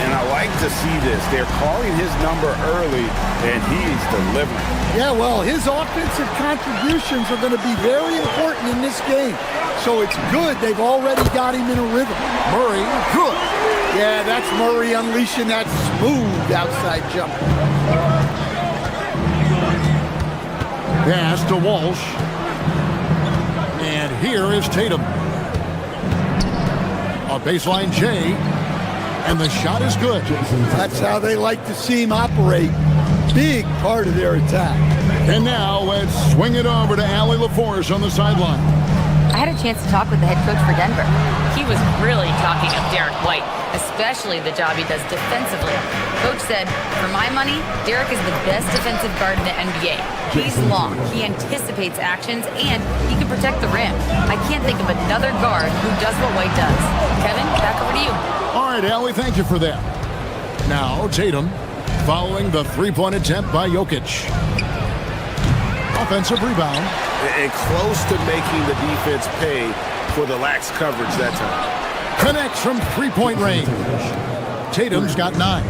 S12: And I like to see this. They're calling his number early, and he's delivering.
S5: Yeah, well, his offensive contributions are going to be very important in this game. So it's good they've already got him in a rhythm.
S9: Murray, good.
S5: Yeah, that's Murray unleashing that smooth outside jump.
S9: Pass to Walsh. And here is Tatum. A baseline J. And the shot is good.
S5: That's how they like to see him operate. Big part of their attack.
S9: And now let's swing it over to Allie LaForce on the sideline.
S6: I had a chance to talk with the head coach for Denver. He was really talking up Derek White, especially the job he does defensively. Coach said, for my money, Derek is the best defensive guard in the NBA. He's long, he anticipates actions, and he can protect the rim. I can't think of another guard who does what White does. Kevin, back over to you.
S9: All right, Allie, thank you for that. Now, Tatum, following the three-point attempt by Jokic. Offensive rebound.
S12: And close to making the defense pay for the lax coverage that time.
S9: Connects from three-point range. Tatum's got 9.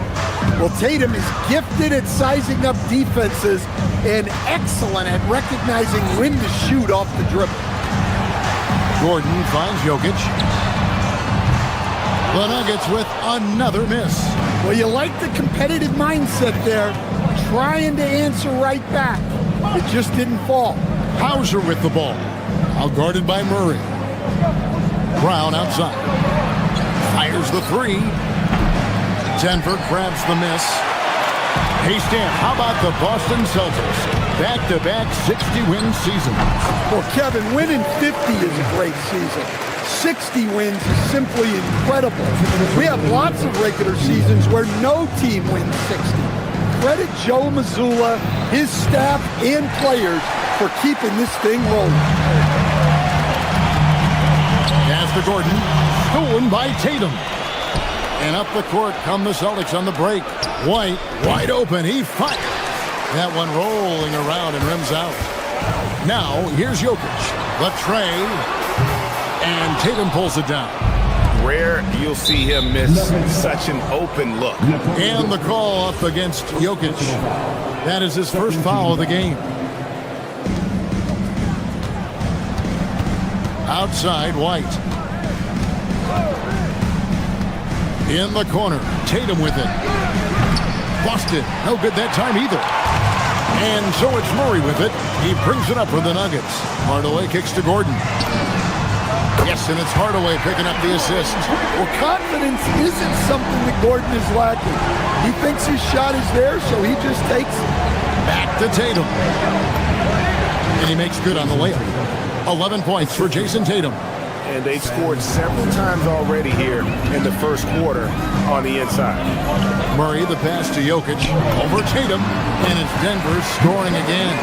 S5: Well, Tatum is gifted at sizing up defenses and excellent at recognizing when to shoot off the dribble.
S9: Gordon finds Jokic. The Nuggets with another miss.
S5: Well, you like the competitive mindset there, trying to answer right back. It just didn't fall.
S9: Hauser with the ball. Out guarded by Murray. Brown outside. Fires the three. Denver grabs the miss. Hey, Stan, how about the Boston Celtics? Back-to-back 60-win seasons.
S5: Well, Kevin, winning 50 is a great season. 60 wins is simply incredible. We have lots of regular seasons where no team wins 60. Credit Joe Mazzulla, his staff, and players for keeping this thing rolling.
S9: Pass to Gordon, stolen by Tatum. And up the court come the Celtics on the break. White, wide open, he fires. That one rolling around and rims out. Now, here's Jokic. The tray. And Tatum pulls it down.
S12: Rare you'll see him miss such an open look.
S9: And the call up against Jokic. That is his first foul of the game. Outside, White. In the corner, Tatum with it. Busted. No good that time either. And so it's Murray with it. He brings it up for the Nuggets. Hardaway kicks to Gordon. Yes, and it's Hardaway picking up the assist.
S5: Well, confidence isn't something that Gordon is lacking. He thinks his shot is there, so he just takes it.
S9: Back to Tatum. And he makes good on the layup. 11 points for Jason Tatum.
S12: And they scored several times already here in the first quarter on the inside.
S9: Murray, the pass to Jokic. Over Tatum. And it's Denver scoring again.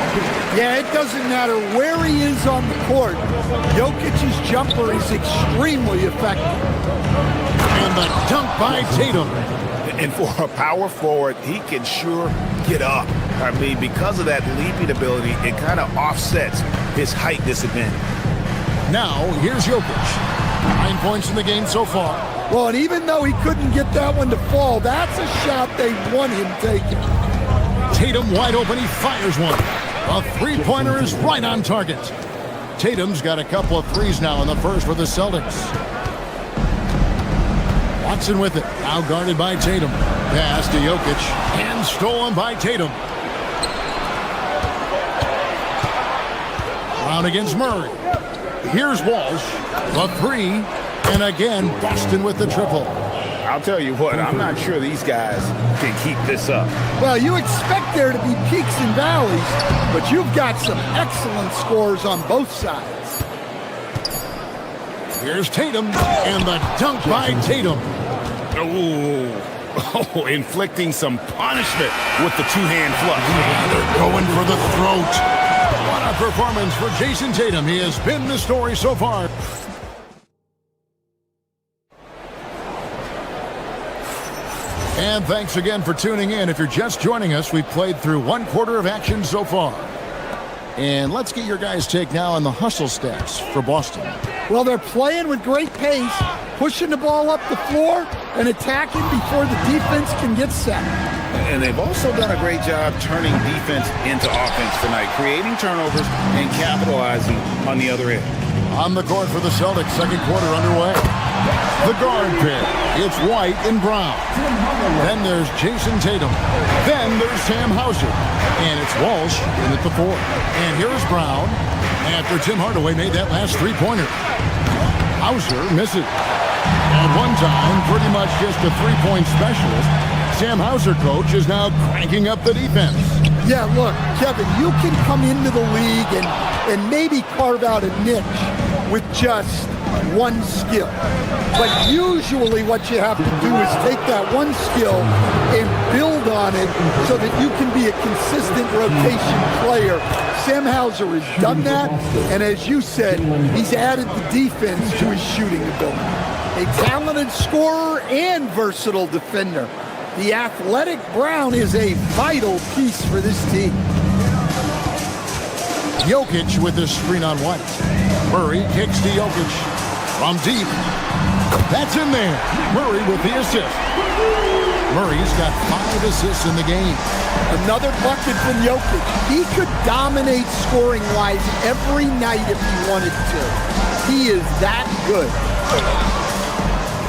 S5: Yeah, it doesn't matter where he is on the court. Jokic's jumper is extremely effective.
S9: And the dunk by Tatum.
S12: And for a power forward, he can sure get up. I mean, because of that leaping ability, it kind of offsets his height disadvantage.
S9: Now, here's Jokic. 9 points in the game so far.
S5: Well, and even though he couldn't get that one to fall, that's a shot they want him taking.
S9: Tatum wide open, he fires one. A three-pointer is right on target. Tatum's got a couple of threes now in the first for the Celtics. Watson with it, now guarded by Tatum. Pass to Jokic, and stolen by Tatum. Brown against Murray. Here's Walsh, a three, and again, Boston with the triple.
S12: I'll tell you what, I'm not sure these guys can keep this up.
S5: Well, you expect there to be peaks and valleys, but you've got some excellent scores on both sides.
S9: Here's Tatum, and the dunk by Tatum.
S12: Oh, inflicting some punishment with the two-hand flush.
S9: They're going for the throat. What a performance for Jason Tatum. He has been the story so far. And thanks again for tuning in. If you're just joining us, we've played through 1 quarter of action so far. And let's get your guys' take now on the hustle stats for Boston.
S5: Well, they're playing with great pace, pushing the ball up the floor and attacking before the defense can get set.
S12: And they've also done a great job turning defense into offense tonight, creating turnovers and capitalizing on the other end.
S9: On the court for the Celtics, second quarter underway. The guard pair, it's White and Brown. Then there's Jason Tatum. Then there's Sam Hauser. And it's Walsh in at the 4. And here's Brown after Tim Hardaway made that last three-pointer. Hauser misses. At one time, pretty much just a three-point specialist, Sam Hauser, coach, is now cranking up the defense.
S5: Yeah, look, Kevin, you can come into the league and maybe carve out a niche with just one skill. But usually what you have to do is take that one skill and build on it so that you can be a consistent rotation player. Sam Hauser has done that, and as you said, he's added the defense to his shooting ability. A talented scorer and versatile defender. The athletic Brown is a vital piece for this team.
S9: Jokic with the screen on White. Murray kicks to Jokic from deep. That's in there. Murray with the assist. Murray's got 5 assists in the game.
S5: Another bucket from Jokic. He could dominate scoring-wise every night if he wanted to. He is that good.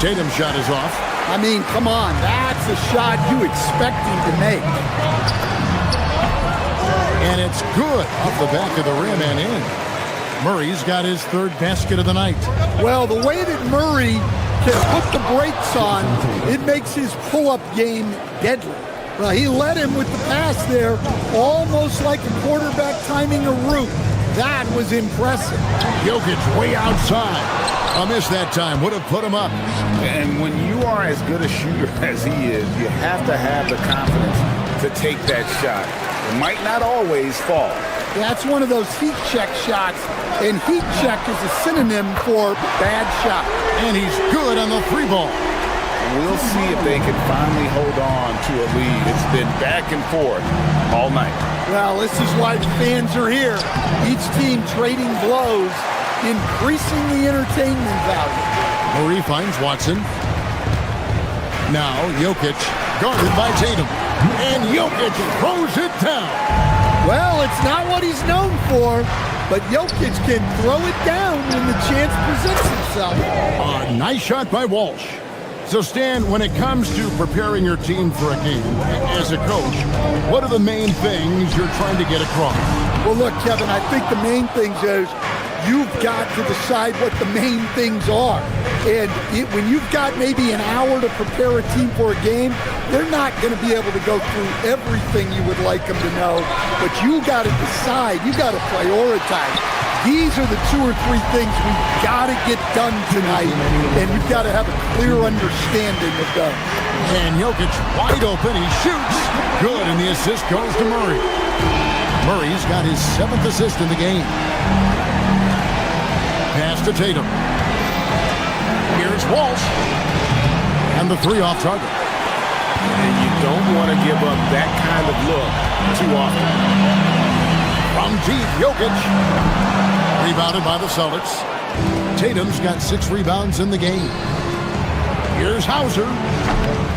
S9: Tatum's shot is off.
S5: I mean, come on. That's a shot you expect him to make.
S9: And it's good off the back of the rim and in. Murray's got his 3rd basket of the night.
S5: Well, the way that Murray can put the brakes on, it makes his pull-up game deadly. Well, he led him with the pass there, almost like a quarterback timing a route. That was impressive.
S9: Jokic way outside. A miss that time would have put him up.
S12: And when you are as good a shooter as he is, you have to have the confidence to take that shot. It might not always fall.
S5: That's one of those heat check shots, and heat check is a synonym for bad shot.
S9: And he's good on the 3-ball.
S12: We'll see if they can finally hold on to a lead. It's been back and forth all night.
S5: Well, this is why the fans are here. Each team trading blows, increasing the entertainment value.
S9: Murray finds Watson. Now Jokic, guarded by Tatum. And Jokic throws it down.
S5: Well, it's not what he's known for, but Jokic can throw it down when the chance presents itself.
S9: A nice shot by Walsh. So, Stan, when it comes to preparing your team for a game, as a coach, what are the main things you're trying to get across?
S5: Well, look, Kevin, I think the main things is you've got to decide what the main things are. And when you've got maybe an hour to prepare a team for a game, they're not going to be able to go through everything you would like them to know. But you got to decide. You got to prioritize. These are the 2 or 3 things we've got to get done tonight, and you've got to have a clear understanding of them.
S9: And Jokic wide open, he shoots. Good, and the assist goes to Murray. Murray's got his 7th assist in the game. Pass to Tatum. Here's Walsh. And the 3 off target.
S12: And you don't want to give up that kind of look too often.
S9: From deep, Jokic. Rebounded by the Celtics. Tatum's got 6 rebounds in the game. Here's Hauser.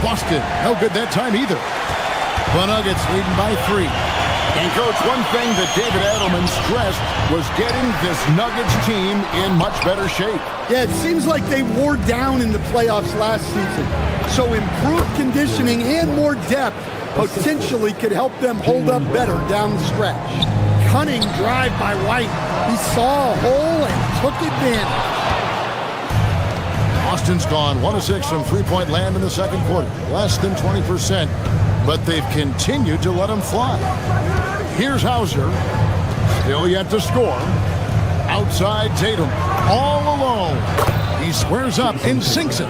S9: Busted. No good that time either. The Nuggets leading by 3.
S10: And, Coach, one thing that David Edelman stressed was getting this Nuggets team in much better shape.
S5: Yeah, it seems like they wore down in the playoffs last season. So improved conditioning and more depth potentially could help them hold up better down the stretch. Cunning drive by White. He saw a hole and took advantage.
S9: Austin's gone 1 of 6 from three-point land in the second quarter. Less than 20%, but they've continued to let him fly. Here's Hauser. Still yet to score. Outside Tatum. All alone. He squares up and sinks it.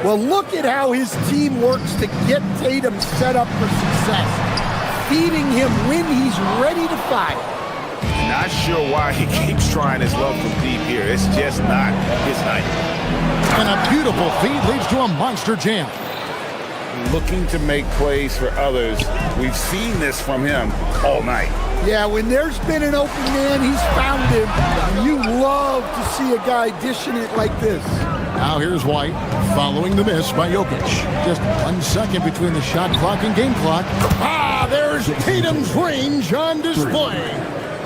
S5: Well, look at how his team works to get Tatum set up for success. Feeding him when he's ready to fire.
S3: Not sure why he keeps trying his luck from deep here. It's just not his night.
S9: And a beautiful feed leads to a monster jam.
S12: Looking to make plays for others. We've seen this from him all night.
S5: Yeah, when there's been an open man, he's found him. And you love to see a guy dishing it like this.
S9: Now here's White following the miss by Jokic. Just 1 second between the shot clock and game clock. Ah, there's Tatum's range on display.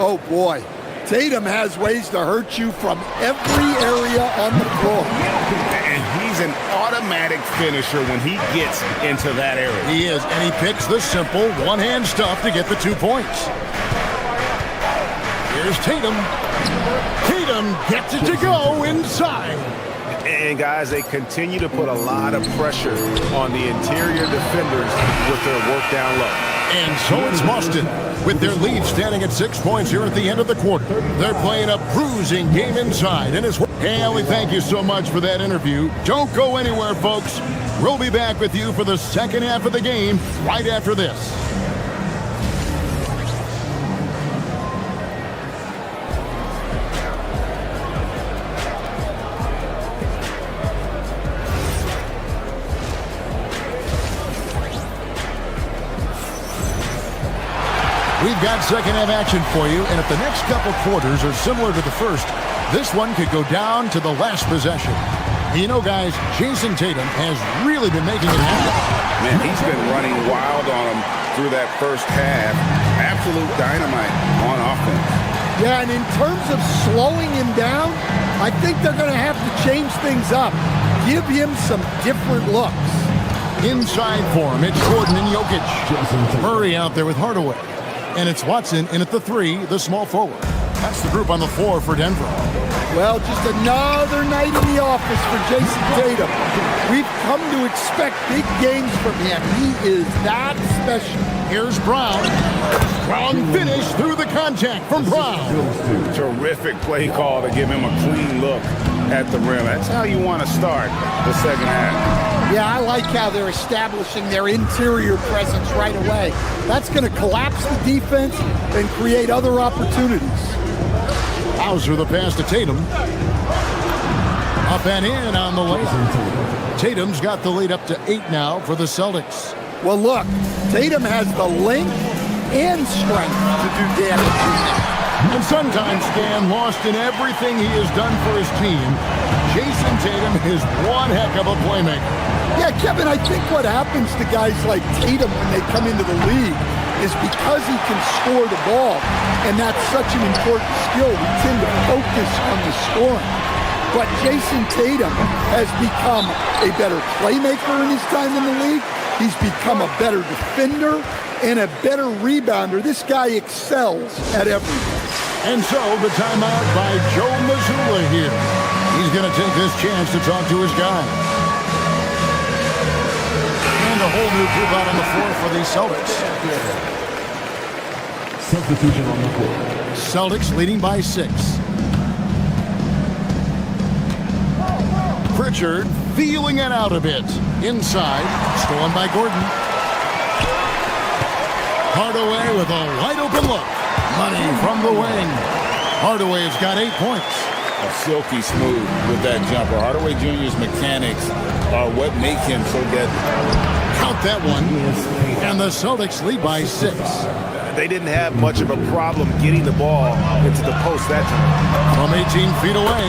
S5: Oh, boy. Tatum has ways to hurt you from every area on the floor.
S12: And he's an automatic finisher when he gets into that area.
S9: He is, and he picks the simple one-hand stuff to get the 2 points. Here's Tatum. Tatum gets it to go inside.
S3: And, guys, they continue to put a lot of pressure on the interior defenders with their work down low.
S9: And so it's Boston, with their lead standing at 6 points here at the end of the quarter. They're playing a bruising game inside. And hey, Ellie, thank you so much for that interview. Don't go anywhere, folks. We'll be back with you for the second half of the game right after this. We've got second half action for you, and if the next couple quarters are similar to the first, this one could go down to the last possession. You know, guys, Jason Tatum has really been making it happen.
S12: Man, he's been running wild on him through that first half. Absolute dynamite on offense.
S5: Yeah, and in terms of slowing him down, I think they're going to have to change things up. Give him some different looks.
S9: Inside for him, it's Gordon and Jokic. Murray out there with Hardaway. And it's Watson in at the 3, the small forward. That's the group on the floor for Denver.
S5: Well, just another night in the office for Jason Tatum. We've come to expect big games from him. He is that special.
S9: Here's Brown. Strong finish through the contact from Brown.
S12: Terrific play call to give him a clean look at the rim. That's how you want to start the second half.
S5: Yeah, I like how they're establishing their interior presence right away. That's going to collapse the defense and create other opportunities.
S9: Hauser the pass to Tatum. Up and in on the layup. Tatum's got the lead up to 8 now for the Celtics.
S5: Well, look, Tatum has the length and strength to do damage.
S9: And sometimes, Stan, lost in everything he has done for his team, Jason Tatum is one heck of a playmaker.
S5: Yeah, Kevin, I think what happens to guys like Tatum when they come into the league is because he can score the ball, and that's such an important skill, we tend to focus on the scoring. But Jason Tatum has become a better playmaker in his time in the league. He's become a better defender and a better rebounder. This guy excels at everything.
S9: And so the timeout by Joe Mazzulla here. He's going to take this chance to talk to his guy. And a whole new group out on the floor for the Celtics.
S8: Substitution on the court.
S9: Celtics leading by 6. Pritchard feeling it out a bit. Inside, stolen by Gordon. Hardaway with a wide open look. Money from the wing. Hardaway's got 8 points.
S12: Silky smooth with that jumper. Hardaway Jr.'s mechanics are what make him so deadly.
S9: Count that one. And the Celtics lead by 6.
S12: They didn't have much of a problem getting the ball into the post that time.
S9: From 18 feet away,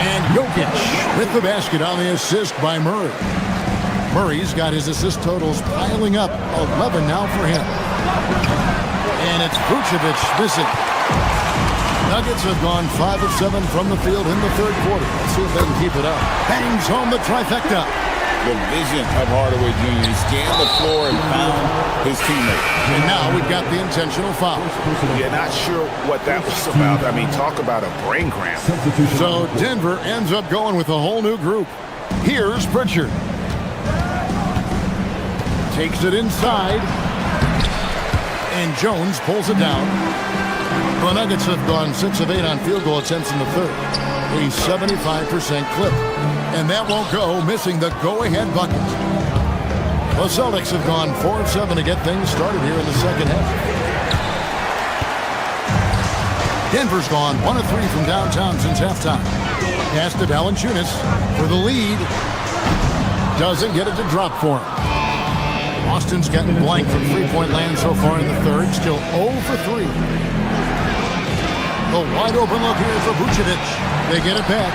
S9: and Jokic with the basket on the assist by Murray. Murray's got his assist totals piling up, 11 now for him. And it's Vucevic missing. Nuggets have gone 5 of 7 from the field in the third quarter. Let's see if they can keep it up. Bangs home the trifecta.
S10: The vision of Hardaway Jr. He scanned the floor and found his teammate.
S9: And now we've got the intentional foul.
S12: Yeah, not sure what that was about. I mean, talk about a brain cramp.
S9: So Denver ends up going with a whole new group. Here's Pritchard. Takes it inside. And Jones pulls it down. The Nuggets have gone 6 of 8 on field goal attempts in the third. A 75% clip. And that won't go, missing the go-ahead bucket. The Celtics have gone 4 of 7 to get things started here in the second half. Denver's gone 1 of 3 from downtown since halftime. Pass to Valanciunas for the lead. Doesn't get it to drop for him. Austin's gotten blank from three-point land so far in the third. Still 0 for 3. The wide open look here for Vucevic. They get it back.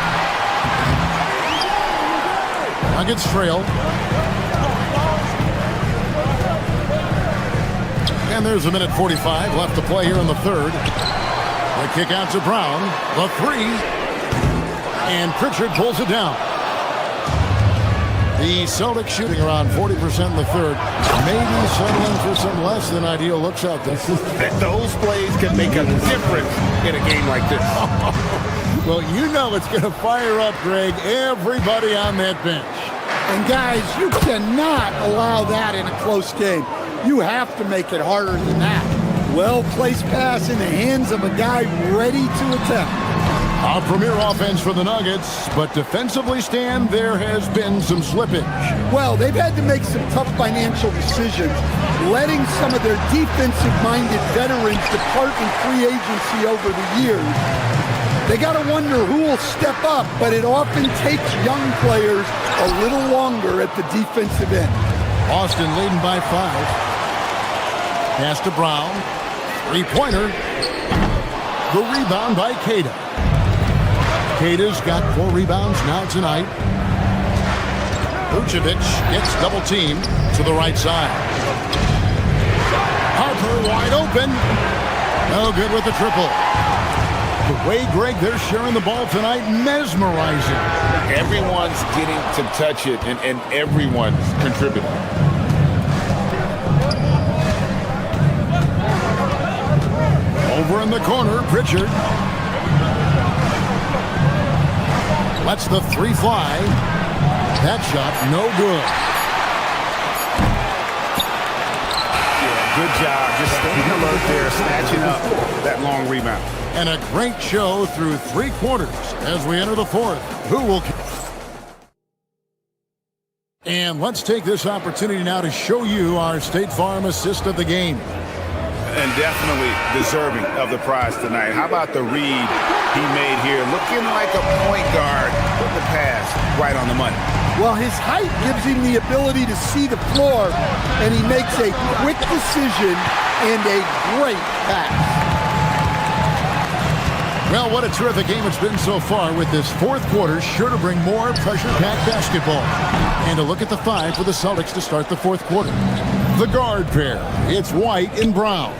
S9: Nuggets trail. And there's 1:45 left to play here in the third. The kick out to Brown. The 3. And Pritchard pulls it down. The Celtics shooting around 40% in the third. Maybe settling for some less than ideal looks out there.
S12: Those plays can make a difference in a game like this.
S9: Well, you know it's going to fire up, Greg, everybody on that bench.
S5: And guys, you cannot allow that in a close game. You have to make it harder than that. Well-placed pass in the hands of a guy ready to attempt.
S9: A premier offense for the Nuggets, but defensively, Stan, there has been some slippage.
S5: Well, they've had to make some tough financial decisions, letting some of their defensive-minded veterans depart in free agency over the years. They got to wonder who will step up, but it often takes young players a little longer at the defensive end.
S9: Austin leading by 5. Pass to Brown. Three-pointer. The rebound by Queta. Queta's got 4 rebounds now tonight. Vucevic gets double-teamed to the right side. Harper wide open. No good with the triple. The way, Greg, they're sharing the ball tonight, mesmerizing.
S10: Everyone's getting to touch it, and everyone's contributing.
S9: Over in the corner, Pritchard. Lets the 3 fly. That shot, no good.
S12: Yeah, good job. Just staying alert there, snatching up that long rebound.
S9: And a great show through 3 quarters as we enter the fourth. Who will... And let's take this opportunity now to show you our State Farm assist of the game.
S12: And definitely deserving of the prize tonight. How about the read he made here? Looking like a point guard with the pass right on the money.
S5: Well, his height gives him the ability to see the floor, and he makes a quick decision and a great pass.
S9: Well, what a terrific game it's been so far, with this fourth quarter sure to bring more pressure-packed basketball. And a look at the 5 for the Celtics to start the fourth quarter. The guard pair, it's White and Brown.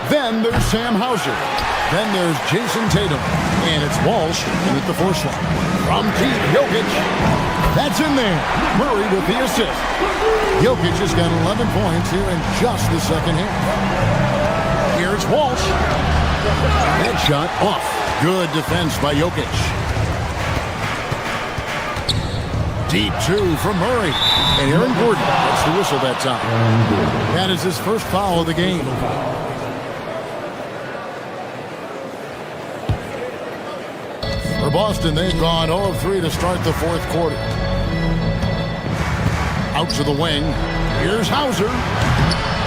S9: Then there's Sam Hauser. Then there's Jason Tatum. And it's Walsh in at the 4 slot. From deep, Jokic. That's in there. Murray with the assist. Jokic has got 11 points here in just the second half. Here's Walsh. That shot off. Good defense by Jokic. Deep 2 from Murray. And Aaron Gordon gets the whistle that time. That is his first foul of the game. For Boston, they've gone 0 of 3 to start the fourth quarter. Out to the wing. Here's Hauser.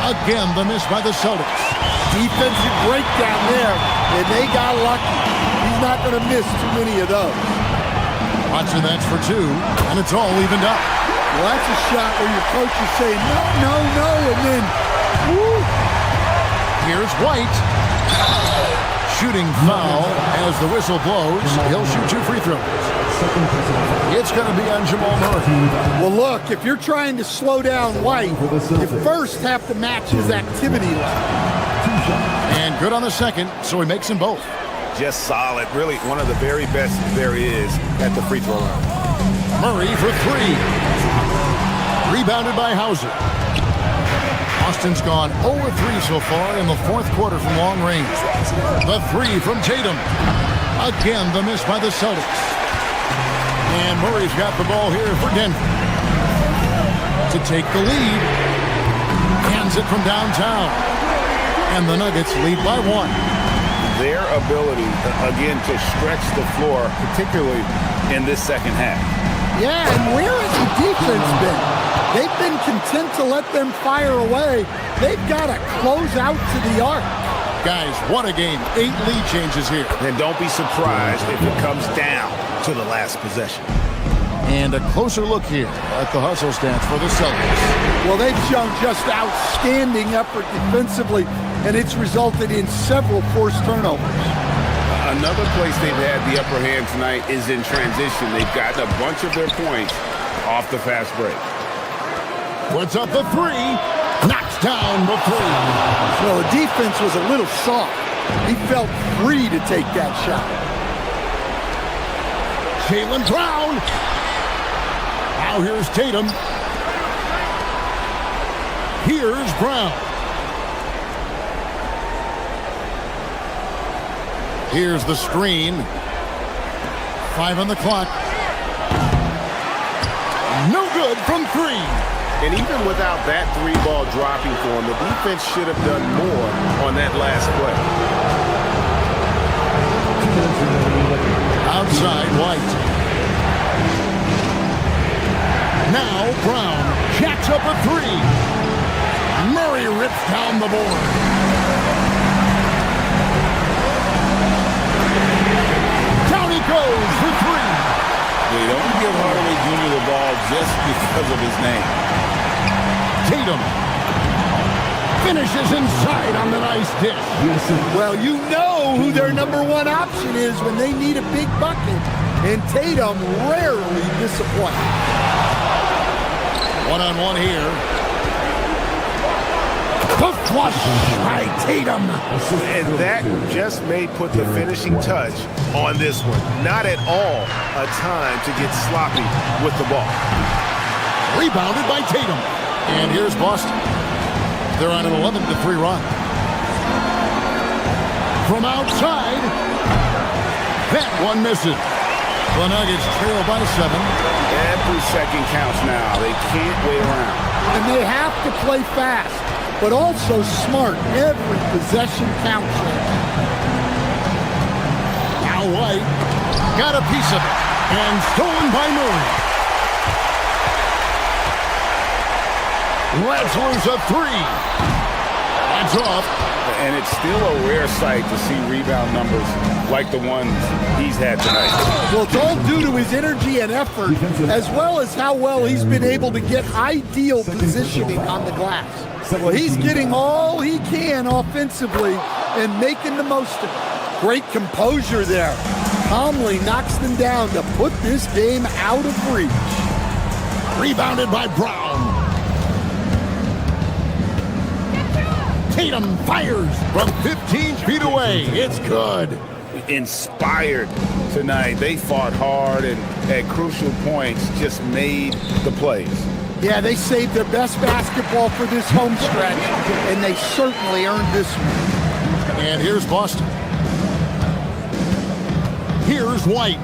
S9: Again, the miss by the Celtics.
S5: Defensive breakdown there, and they got lucky. He's not going to miss too many of those.
S9: Watson, that's for 2, and it's all evened up.
S5: Well, that's a shot where your coach is saying, no, no, no, and then, woo.
S9: Here's White. Shooting foul as the whistle blows. He'll shoot 2 free throws. It's going to be on Jamal Murray.
S5: Well, look, if you're trying to slow down White, you first have to match his activity level.
S9: And good on the second, so he makes them both.
S3: Just solid. Really one of the very best there is at the free throw line.
S9: Murray for 3. Rebounded by Hauser. Austin's gone 0-3 so far in the 4th quarter from long range. The 3 from Tatum. Again, the miss by the Celtics. And Murray's got the ball here for Denver. To take the lead. Hands it from downtown. And the Nuggets lead by 1.
S12: Their ability, again, to stretch the floor, particularly in this second half.
S5: Yeah, and where has the defense been? They've been content to let them fire away. They've got to close out to the arc.
S9: Guys, what a game. 8 lead changes here.
S3: And don't be surprised if it comes down to the last possession.
S9: And a closer look here at the hustle stats for the Celtics.
S5: Well, they've shown just outstanding effort defensively, and it's resulted in several forced turnovers.
S12: Another place they've had the upper hand tonight is in transition. They've gotten a bunch of their points off the fast break.
S9: Puts up the 3. Knocks down the 3.
S5: Well, the defense was a little soft. He felt free to take that shot.
S9: Jaylen Brown. Now here's Tatum. Here's Brown. Here's the screen. 5 on the clock. No good from 3.
S12: And even without that 3-ball dropping for him, the defense should have done more on that last play.
S9: Outside White. Now Brown jacks up a 3. Murray rips down the board. Down he goes for 3.
S12: They don't give Hardaway Jr. the ball just because of his name.
S9: Tatum finishes inside on the nice dish.
S5: Well, you know who their number 1 option is when they need a big bucket, and Tatum rarely disappoints.
S9: 1-on-1 here. The flush by Tatum.
S3: And that just may put the finishing touch on this one. Not at all a time to get sloppy with the ball.
S9: Rebounded by Tatum. And here's Boston. They're on an 11-3 run. From outside. That one misses. The Nuggets trail by 7.
S12: Every second counts now. They can't wait around.
S5: And they have to play fast, but also smart. Every possession counts.
S9: Now White got a piece of it. And stolen by Murray. Let's lose a 3. That's off.
S12: And it's still a rare sight to see rebound numbers like the ones he's had tonight.
S5: Well, it's all due to his energy and effort, as well as how well he's been able to get ideal positioning on the glass. Well, he's getting all he can offensively and making the most of it. Great composure there. Calmly knocks them down to put this game out of reach.
S9: Rebounded by Brown. Tatum fires from 15 feet away. It's good.
S12: Inspired tonight. They fought hard and at crucial points just made the plays.
S5: Yeah, they saved their best basketball for this home stretch, and they certainly earned this one.
S9: And here's Boston. Here's White.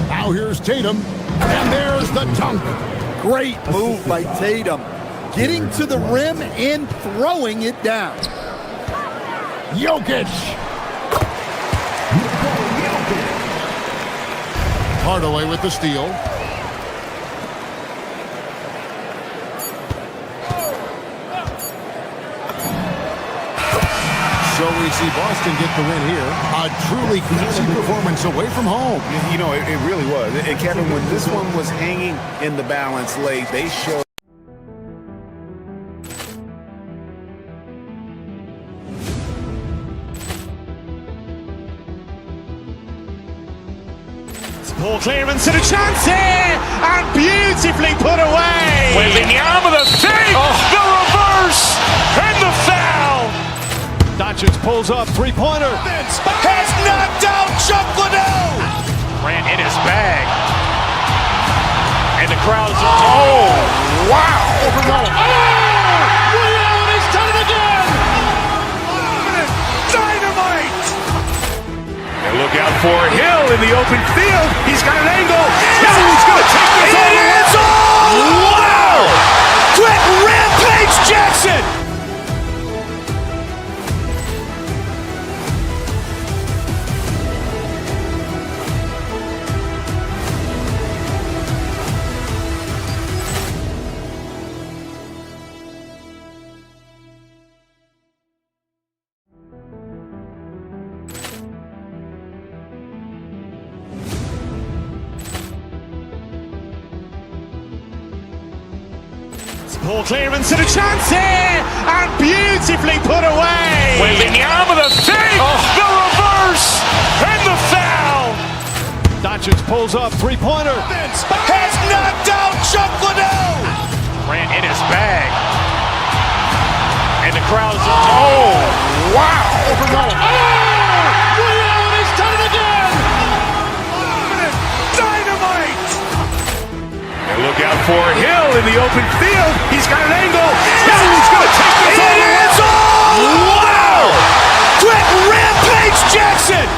S9: Now here's Tatum. And there's the dunk.
S5: Great move by Tatum. Getting to the rim and throwing it down.
S9: Jokic. Hardaway with the steal. So we see Boston get the win here. A truly classy performance away from home.
S12: You know, it really was. And Kevin, when this one was hanging in the balance late, they showed.
S1: Poor clearance and a chance here, and beautifully put away.
S3: Wembanyama the save, the reverse, and the foul.
S5: Doncic pulls up, three-pointer.
S3: Has knocked out Chuck Liddell. Ran in his bag. And the crowd's oh, wow.
S5: Liddell has done it again.
S3: Dynamite. And look out for Hill in the open field. He's got an angle. He's going to take this all the way. Wow! Quick Rampage Jackson.
S1: Poor clearance and a chance here, and beautifully put away.
S3: Wembanyama the save, the reverse, and the foul.
S5: Doncic pulls up, three-pointer.
S3: Has knocked out Chuck Liddell. Ran in his bag. And the crowd's oh, wow.
S5: Liddell has done it again.
S3: Dynamite. And look out for Hill in the open field. He's got an angle. He's going to take this all the way. Wow! Quick Rampage Jackson.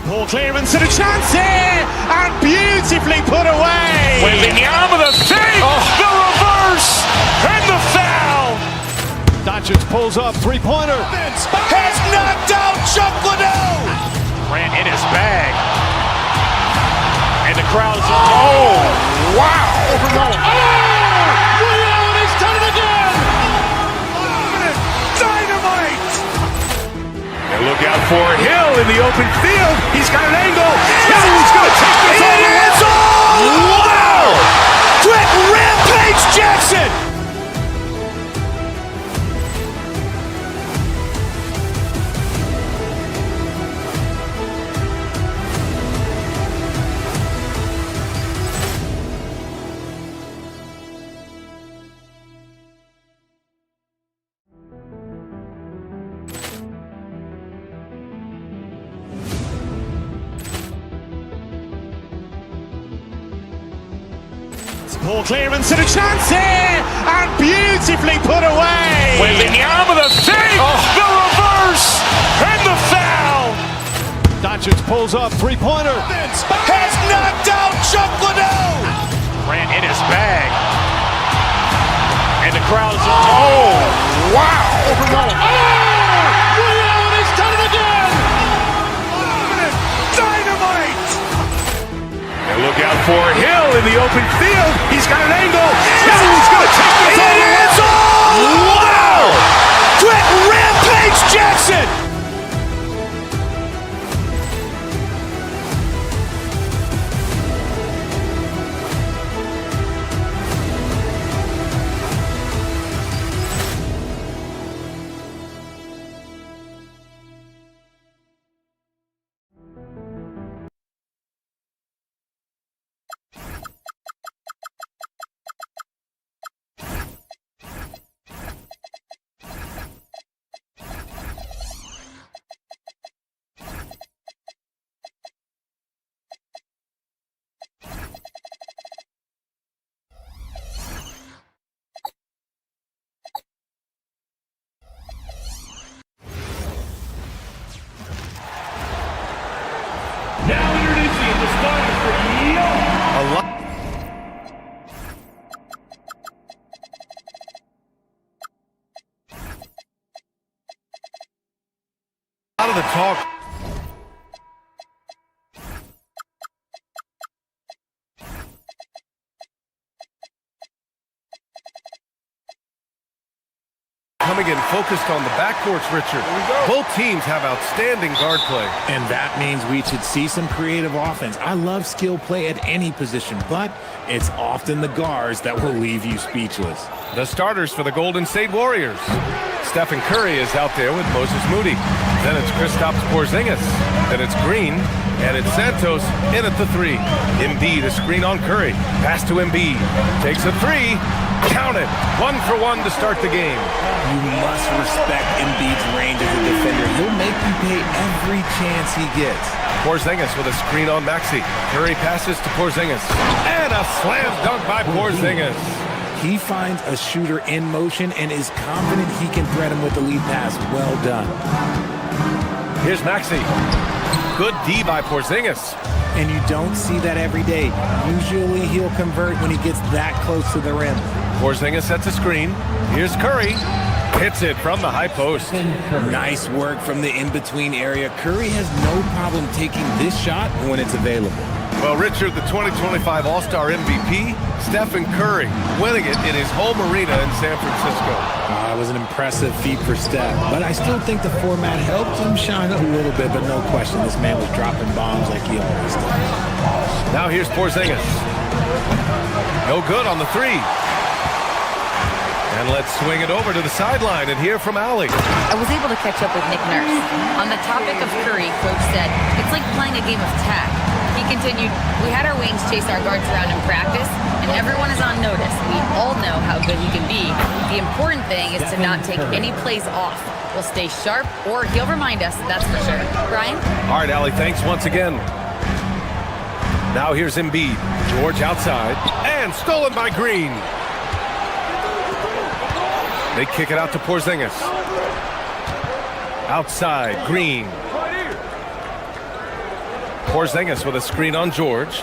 S1: Poor clearance and a chance here, and beautifully put away.
S3: Wembanyama the save, the reverse, and the foul.
S5: Doncic pulls up, three-pointer.
S3: Has knocked out Chuck Liddell. Ran in his bag. And the crowd's oh, wow.
S5: Liddell has done it again.
S3: Dynamite. And look out for Hill in the open field. He's got an angle. He's going to take this all the way. Wow! Quick Rampage Jackson.
S1: Poor clearance and a chance here, and beautifully put away.
S3: Wembanyama the save, the reverse, and the foul.
S5: Doncic pulls up, three-pointer.
S3: Has knocked out Chuck Liddell. Ran in his bag. And the crowd's oh, wow.
S5: Liddell has done it again.
S3: Dynamite. And look out for Hill in the open field. He's got an angle. He's going to take this all the way. Wow! Quick Rampage Jackson.
S2: of the talk. Coming in focused on the backcourts, Richard. Both teams have outstanding guard play.
S13: And that means we should see some creative offense. I love skill play at any position, but it's often the guards that will leave you speechless.
S2: The starters for the Golden State Warriors. Stephen Curry is out there with Moses Moody. Then it's Kristaps Porzingis. Then it's Green. And it's Santos in at the three. Embiid, a screen on Curry. Pass to Embiid. Takes a three. Count it. 1 for 1 to start the game.
S13: You must respect Embiid's range as a defender. He'll make you pay every chance he gets.
S2: Porzingis with a screen on Maxey. Curry passes to Porzingis. And a slam dunk by Porzingis.
S13: He finds a shooter in motion and is confident he can thread him with the lead pass. Well done.
S2: Here's Maxey. Good D by Porzingis.
S13: And you don't see that every day. Usually he'll convert when he gets that close to the rim.
S2: Porzingis sets a screen. Here's Curry. Hits it from the high post.
S13: Nice work from the in-between area. Curry has no problem taking this shot when it's available.
S2: Well, Richard, the 2025 All-Star MVP, Stephen Curry, winning it in his home arena in San Francisco.
S13: It was an impressive feat for Steph, but I still think the format helped him shine a little bit, but no question, this man was dropping bombs like he always does.
S2: Now here's Porzingis. No good on the three. And let's swing it over to the sideline and hear from Allie.
S6: I was able to catch up with Nick Nurse. On the topic of Curry, Coach said, it's like playing a game of tag. He continued, we had our wings chase our guards around in practice, and everyone is on notice. We all know how good he can be. The important thing is to not take any plays off. We'll stay sharp, or he'll remind us, that's for sure. Brian?
S2: All right, Allie, thanks once again. Now here's Embiid. George outside, and stolen by Green. They kick it out to Porzingis. Outside, Green. Porzingis with a screen on George.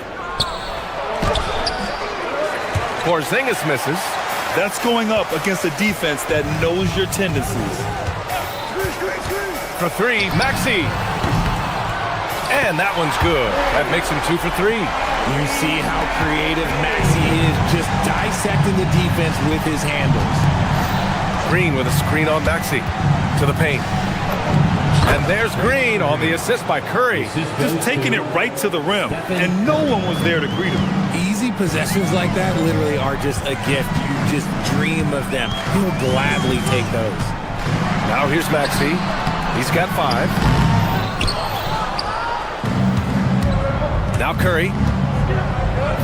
S2: Porzingis misses.
S4: That's going up against a defense that knows your tendencies.
S2: For three, Maxey. And that one's good. That makes him 2 for 3.
S13: You see how creative Maxey is, just dissecting the defense with his handles.
S2: Green with a screen on Maxey to the paint. And there's Green on the assist by Curry.
S4: Just taking it right to the rim, and no one was there to greet him.
S13: Easy possessions like that literally are just a gift. You just dream of them. He'll gladly take those.
S2: Now here's Maxey. He's got 5. Now Curry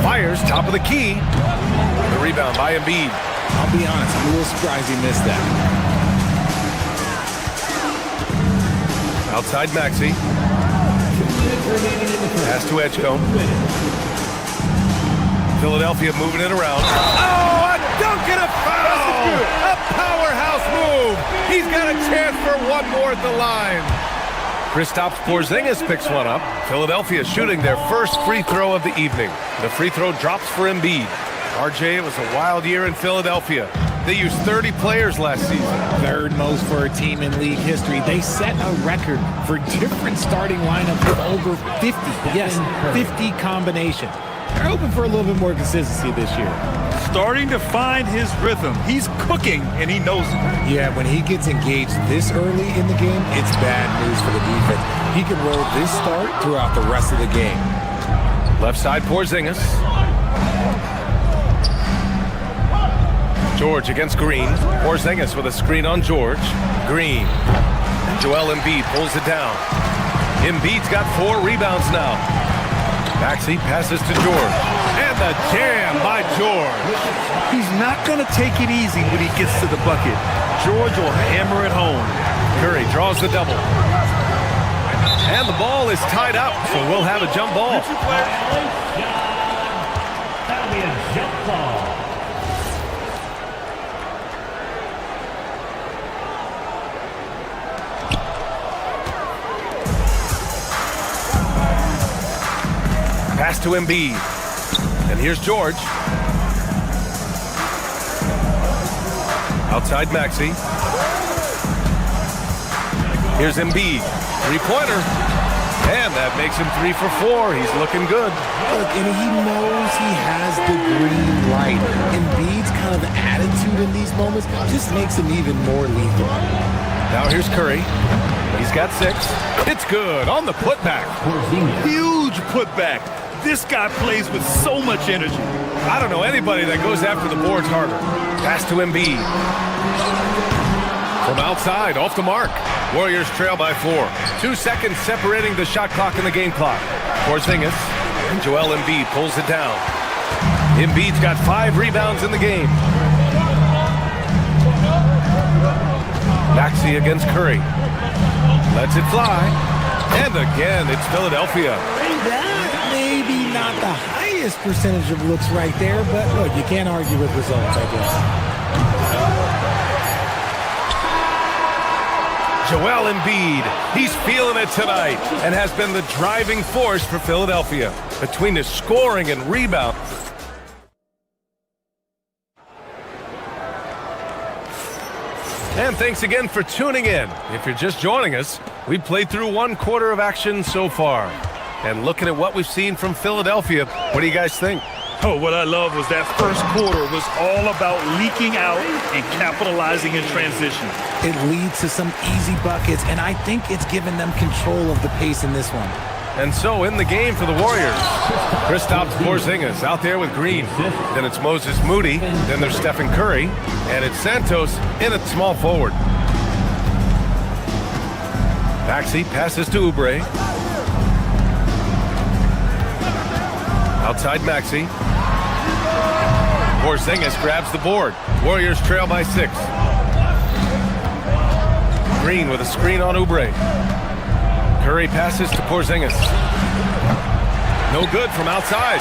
S2: fires top of the key. The rebound by Embiid.
S13: I'll be honest, I'm a little surprised he missed that.
S2: Outside Maxey. Pass to Edgecombe. Philadelphia moving it around. Oh, a dunk and a foul! A powerhouse move! He's got a chance for one more at the line. Kristaps Porzingis picks one up. Philadelphia shooting their first free throw of the evening. The free throw drops for Embiid. RJ, it was a wild year in Philadelphia. They used 30 players last season.
S13: Third most for a team in league history. They set a record for different starting lineups with over 50. Yes, 50 combinations. They're hoping for a little bit more consistency this year.
S4: Starting to find his rhythm. He's cooking, and he knows it.
S13: Yeah, when he gets engaged this early in the game, it's bad news for the defense. He can roll this start throughout the rest of the game.
S2: Left side, Porzingis. George against Green. Porzingis with a screen on George. Green. Joel Embiid pulls it down. Embiid's got 4 rebounds now. Maxey passes to George. And the jam by George.
S4: He's not going to take it easy when he gets to the bucket. George will hammer it home.
S2: Curry draws the double. And the ball is tied up, so we'll have a jump ball.
S8: That'll be a jump ball.
S2: Pass to Embiid. And here's George. Outside Maxey. Here's Embiid. Three-pointer. And that makes him 3 for 4. He's looking good.
S13: Look, and he knows he has the green light. Embiid's kind of attitude in these moments just makes him even more lethal.
S2: Now here's Curry. He's got 6. It's good on the putback.
S4: Huge putback. This guy plays with so much energy.
S2: I don't know anybody that goes after the boards harder. Pass to Embiid. From outside, off the mark. Warriors trail by 4. 2 seconds separating the shot clock and the game clock. Porzingis and Joel Embiid pulls it down. Embiid's got 5 rebounds in the game. Maxey against Curry. Lets it fly. And again, it's Philadelphia.
S13: That maybe not the highest percentage of looks right there, but look, you can't argue with results, I guess.
S2: Joel Embiid, he's feeling it tonight and has been the driving force for Philadelphia between his scoring and rebound. And thanks again for tuning in. If you're just joining us, we've played through 1 quarter of action so far. And looking at what we've seen from Philadelphia, what do you guys think?
S4: Oh, what I love was that first quarter was all about leaking out and capitalizing in transition.
S13: It leads to some easy buckets, and I think it's given them control of the pace in this one.
S2: And so in the game for the Warriors, Kristaps Porzingis out there with Green. Then it's Moses Moody. Then there's Stephen Curry. And it's Santos in at small forward. Maxey passes to Oubre. Outside Maxey. Porzingis grabs the board. Warriors trail by 6. Green with a screen on Oubre. Curry passes to Porzingis. No good from outside.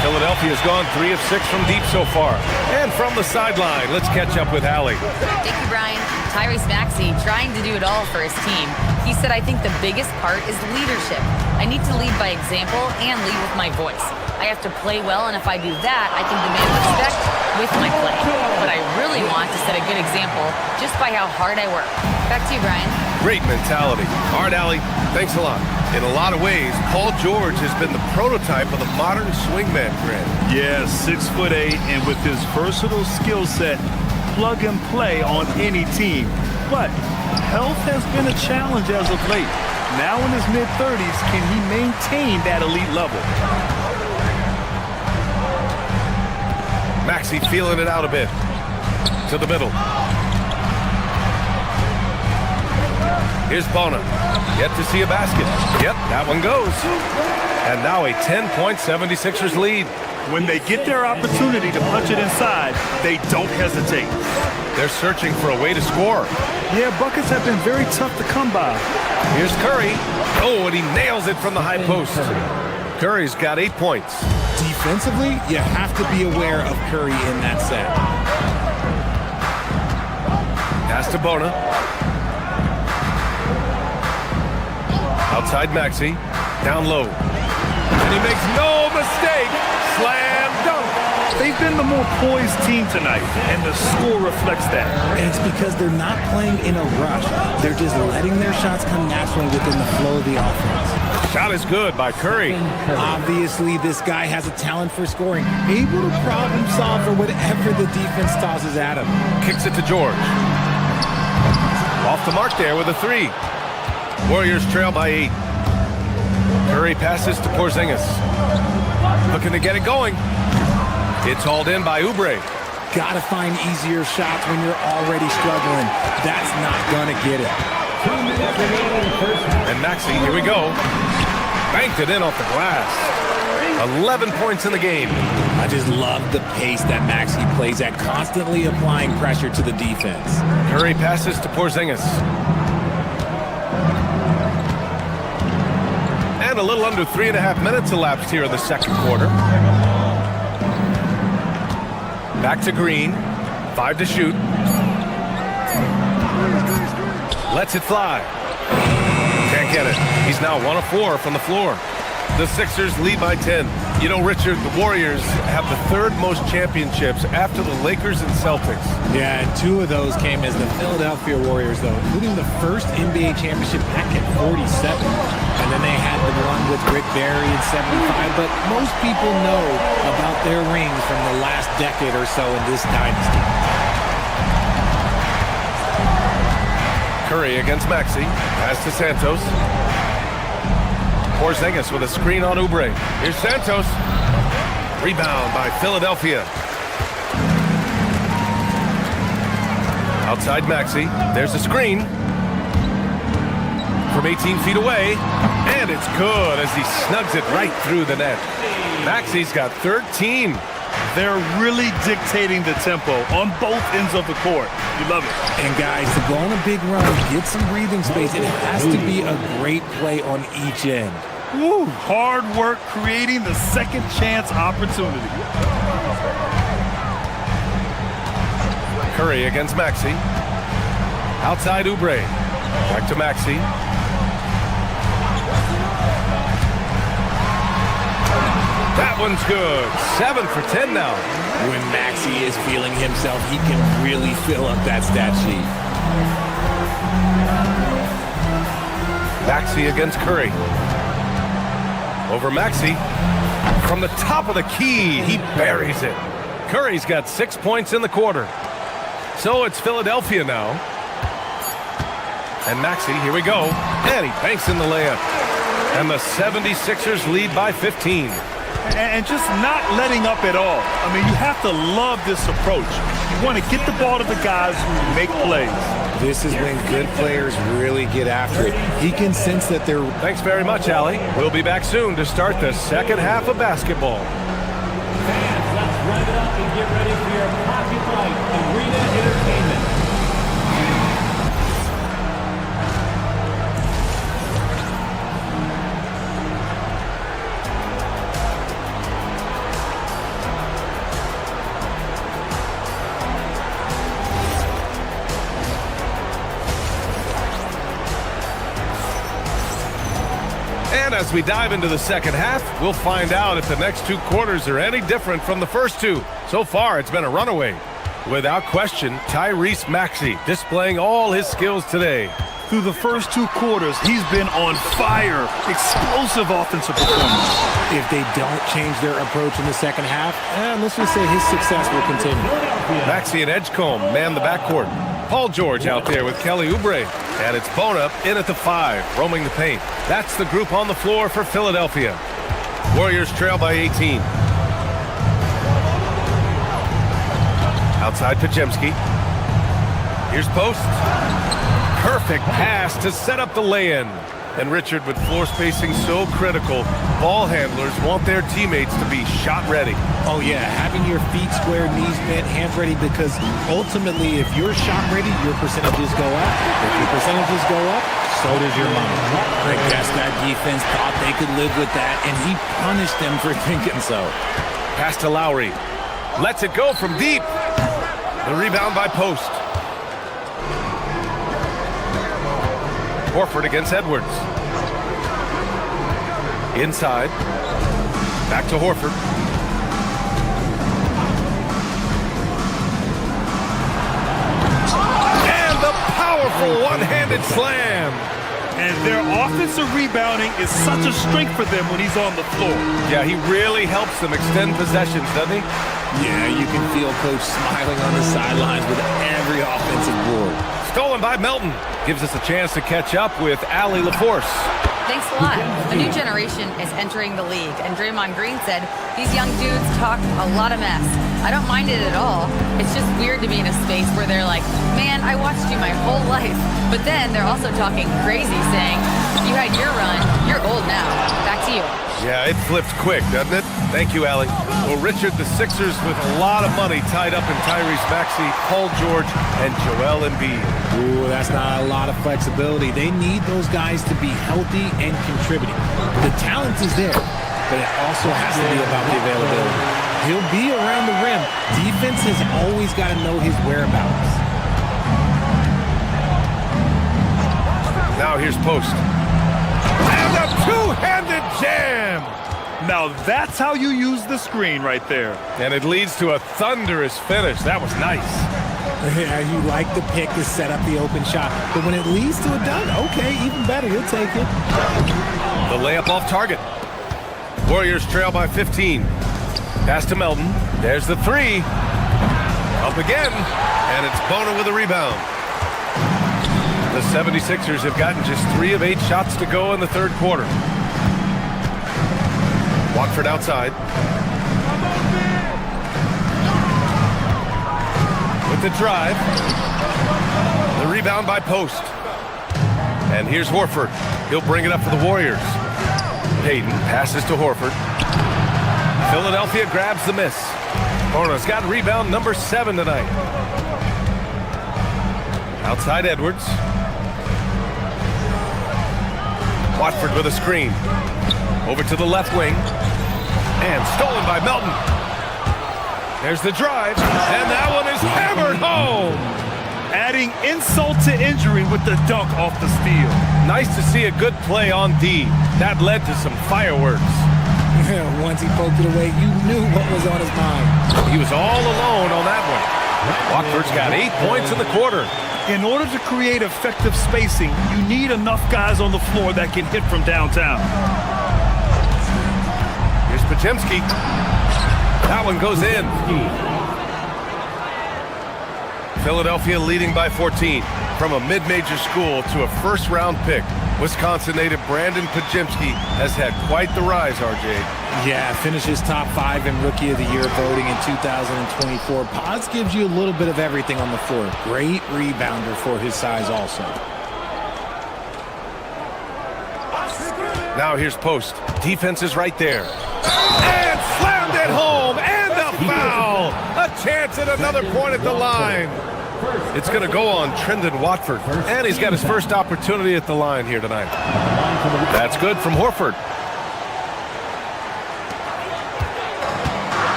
S2: Philadelphia's gone 3 of 6 from deep so far. And from the sideline, let's catch up with Allie.
S6: Thank you, Brian. Tyrese Maxey trying to do it all for his team. He said, I think the biggest part is leadership. I need to lead by example and lead with my voice. I have to play well, and if I do that, I can demand respect with my play. But I really want to set a good example just by how hard I work. Back to you, Brian.
S2: Great mentality. All right, Allie, thanks a lot. In a lot of ways, Paul George has been the prototype of the modern swingman grid.
S4: Yeah, 6'8", and with his versatile skill set, plug and play on any team. But health has been a challenge as of late. Now in his mid-30s, can he maintain that elite level?
S2: Maxey feeling it out a bit. To the middle. Here's Bona. Yet to see a basket. Yep, that one goes. And now a 10-point 76ers lead.
S4: When they get their opportunity to punch it inside, they don't hesitate.
S2: They're searching for a way to score.
S4: Yeah, buckets have been very tough to come by.
S2: Here's Curry. Oh, and he nails it from the high post. Curry's got 8 points.
S13: Defensively, you have to be aware of Curry in that set.
S2: Pass to Bona. Outside Maxey. Down low. And he makes no mistake. Slam dunk.
S4: They've been the more poised team tonight, and the score reflects that.
S13: And it's because they're not playing in a rush. They're just letting their shots come naturally within the flow of the offense.
S2: Shot is good by Curry.
S13: Obviously, this guy has a talent for scoring, able to problem solve for whatever the defense tosses at him.
S2: Kicks it to George. Off the mark there with a 3. Warriors trail by 8. Curry passes to Porzingis. Looking to get it going. It's hauled in by Oubre.
S13: Gotta find easier shots when you're already struggling. That's not gonna get it.
S2: And Maxey, here we go. Banked it in off the glass. 11 points in the game.
S13: I just love the pace that Maxey plays at, constantly applying pressure to the defense.
S2: Curry passes to Porzingis. And a little under 3.5 minutes elapsed here in the second quarter. Back to Green. 5 to shoot. Lets it fly. Can't get it. He's now 1 of 4 from the floor. The Sixers lead by 10. You know, Richard, the Warriors have the third most championships after the Lakers and Celtics.
S13: Yeah, and 2 of those came as the Philadelphia Warriors, though, including the first NBA championship back in 47. And then they had the one with Rick Barry in 75. But most people know about their rings from the last decade or so in this dynasty.
S2: Curry against Maxey. Pass to Santos. Porzingis with a screen on Oubre. Here's Santos. Rebound by Philadelphia. Outside Maxey. There's a screen. From 18 feet away. And it's good as he snugs it right through the net. Maxey's got 13.
S4: They're really dictating the tempo on both ends of the court. You love it.
S13: And guys, to go on a big run, get some breathing space, it has to be a great play on each end.
S4: Woo, hard work creating the second chance opportunity.
S2: Curry against Maxey. Outside Oubre. Back to Maxey. That one's good. 7 for 10 now.
S13: When Maxey is feeling himself, he can really fill up that stat sheet.
S2: Maxey against Curry. Over Maxey. From the top of the key, he buries it. Curry's got 6 points in the quarter. So it's Philadelphia now. And Maxey, here we go. And he banks in the layup. And the 76ers lead by 15.
S4: And just not letting up at all. I mean, you have to love this approach. You want to get the ball to the guys who make plays.
S13: This is when good players really get after it. He can sense that they're...
S2: Thanks very much, Allie. We'll be back soon to start the second half of basketball.
S8: Fans, let's rev it up and get ready for your Pocket Light Arena Entertainment.
S2: And as we dive into the second half, we'll find out if the next 2 quarters are any different from the first 2. So far, it's been a runaway. Without question, Tyrese Maxey displaying all his skills today.
S4: Through the first 2 quarters, he's been on fire. Explosive offensive performance.
S13: If they don't change their approach in the second half, let's just say his success will continue.
S2: Maxey and Edgecombe man the backcourt. Paul George out there with Kelly Oubre. And it's Bona in at the 5, roaming the paint. That's the group on the floor for Philadelphia. Warriors trail by 18. Outside Podziemski. Here's Post. Perfect pass to set up the lay-in. And Richard, with floor spacing so critical, ball handlers want their teammates to be shot ready.
S13: Oh yeah, having your feet square, knees bent, hands ready, because ultimately if you're shot ready, your percentages go up. If your percentages go up, so does your money. I guess that defense thought they could live with that, and he punished them for thinking so.
S2: Pass to Lowry. Lets it go from deep. The rebound by Post. Horford against Edwards. Inside. Back to Horford. And the powerful one-handed slam.
S4: And their offensive rebounding is such a strength for them when he's on the floor.
S2: Yeah, he really helps them extend possessions, doesn't he?
S13: Yeah, you can feel Coach smiling on the sidelines with every offensive board.
S2: Stolen by Melton. Gives us a chance to catch up with Allie LaForce.
S6: Thanks a lot. A new generation is entering the league, and Draymond Green said these young dudes talk a lot of mess. I don't mind it at all. It's just weird to be in a space where they're like, man, I watched you my whole life. But then they're also talking crazy, saying, you had your run, you're old now. Back to you.
S2: Yeah, it flipped quick, doesn't it? Thank you, Allie. Well, Richard, the Sixers with a lot of money tied up in Tyrese Maxey, Paul George, and Joel Embiid.
S13: Ooh, that's not a lot of flexibility. They need those guys to be healthy and contributing. The talent is there, but it also has to be about the availability. He'll be around the rim. Defense has always got to know his whereabouts.
S2: Now here's Post. And a two-handed jam!
S4: Now that's how you use the screen right there.
S2: And it leads to a thunderous finish. That was nice.
S13: Yeah, you like the pick to set up the open shot. But when it leads to a dunk, okay, even better. You'll take it.
S2: The layup off target. Warriors trail by 15. Pass to Melton. There's the three. Up again. And it's Bona with a rebound. The 76ers have gotten just 3 of 8 shots to go in the third quarter. Watford outside. With the drive. The rebound by Post. And here's Horford. He'll bring it up for the Warriors. Payton passes to Horford. Philadelphia grabs the miss. Bona's got rebound number 7 tonight. Outside Edwards. Watford with a screen. Over to the left wing. And stolen by Melton. There's the drive. And that one is hammered home.
S4: Adding insult to injury with the dunk off the steal.
S2: Nice to see a good play on D. That led to some fireworks.
S13: Once he poked it away, you knew what was on his mind.
S2: He was all alone on that one. Watford's got 8 points in the quarter.
S4: In order to create effective spacing, you need enough guys on the floor that can hit from downtown.
S2: Here's Podziemski. That one goes in. Philadelphia leading by 14. From a mid-major school to a first-round pick, Wisconsin native Brandon Podziemski has had quite the rise, RJ.
S13: Yeah, finishes top 5 in Rookie of the Year voting in 2024. Pods gives you a little bit of everything on the floor. Great rebounder for his size also.
S2: Now here's Post. Defense is right there. And slammed it home. And the foul. A chance at another point at the line. It's going to go on Trendon Watford. And he's got his first opportunity at the line here tonight. That's good from Horford.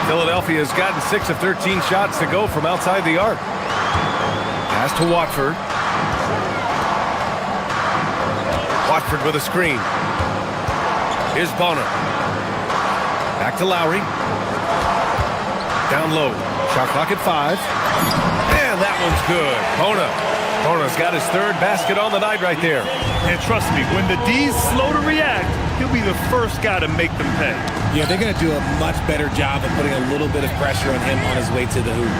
S2: Philadelphia has gotten 6 of 13 shots to go from outside the arc. Pass to Watford. Watford with a screen. Here's Bona. Back to Lowry. Down low. Shot clock at 5. And that one's good. Bona's got his 3rd basket on the night right there.
S4: And trust me, when the D's slow to react, he'll be the first guy to make them pay.
S13: Yeah, they're going to do a much better job of putting a little bit of pressure on him on his way to the hoop.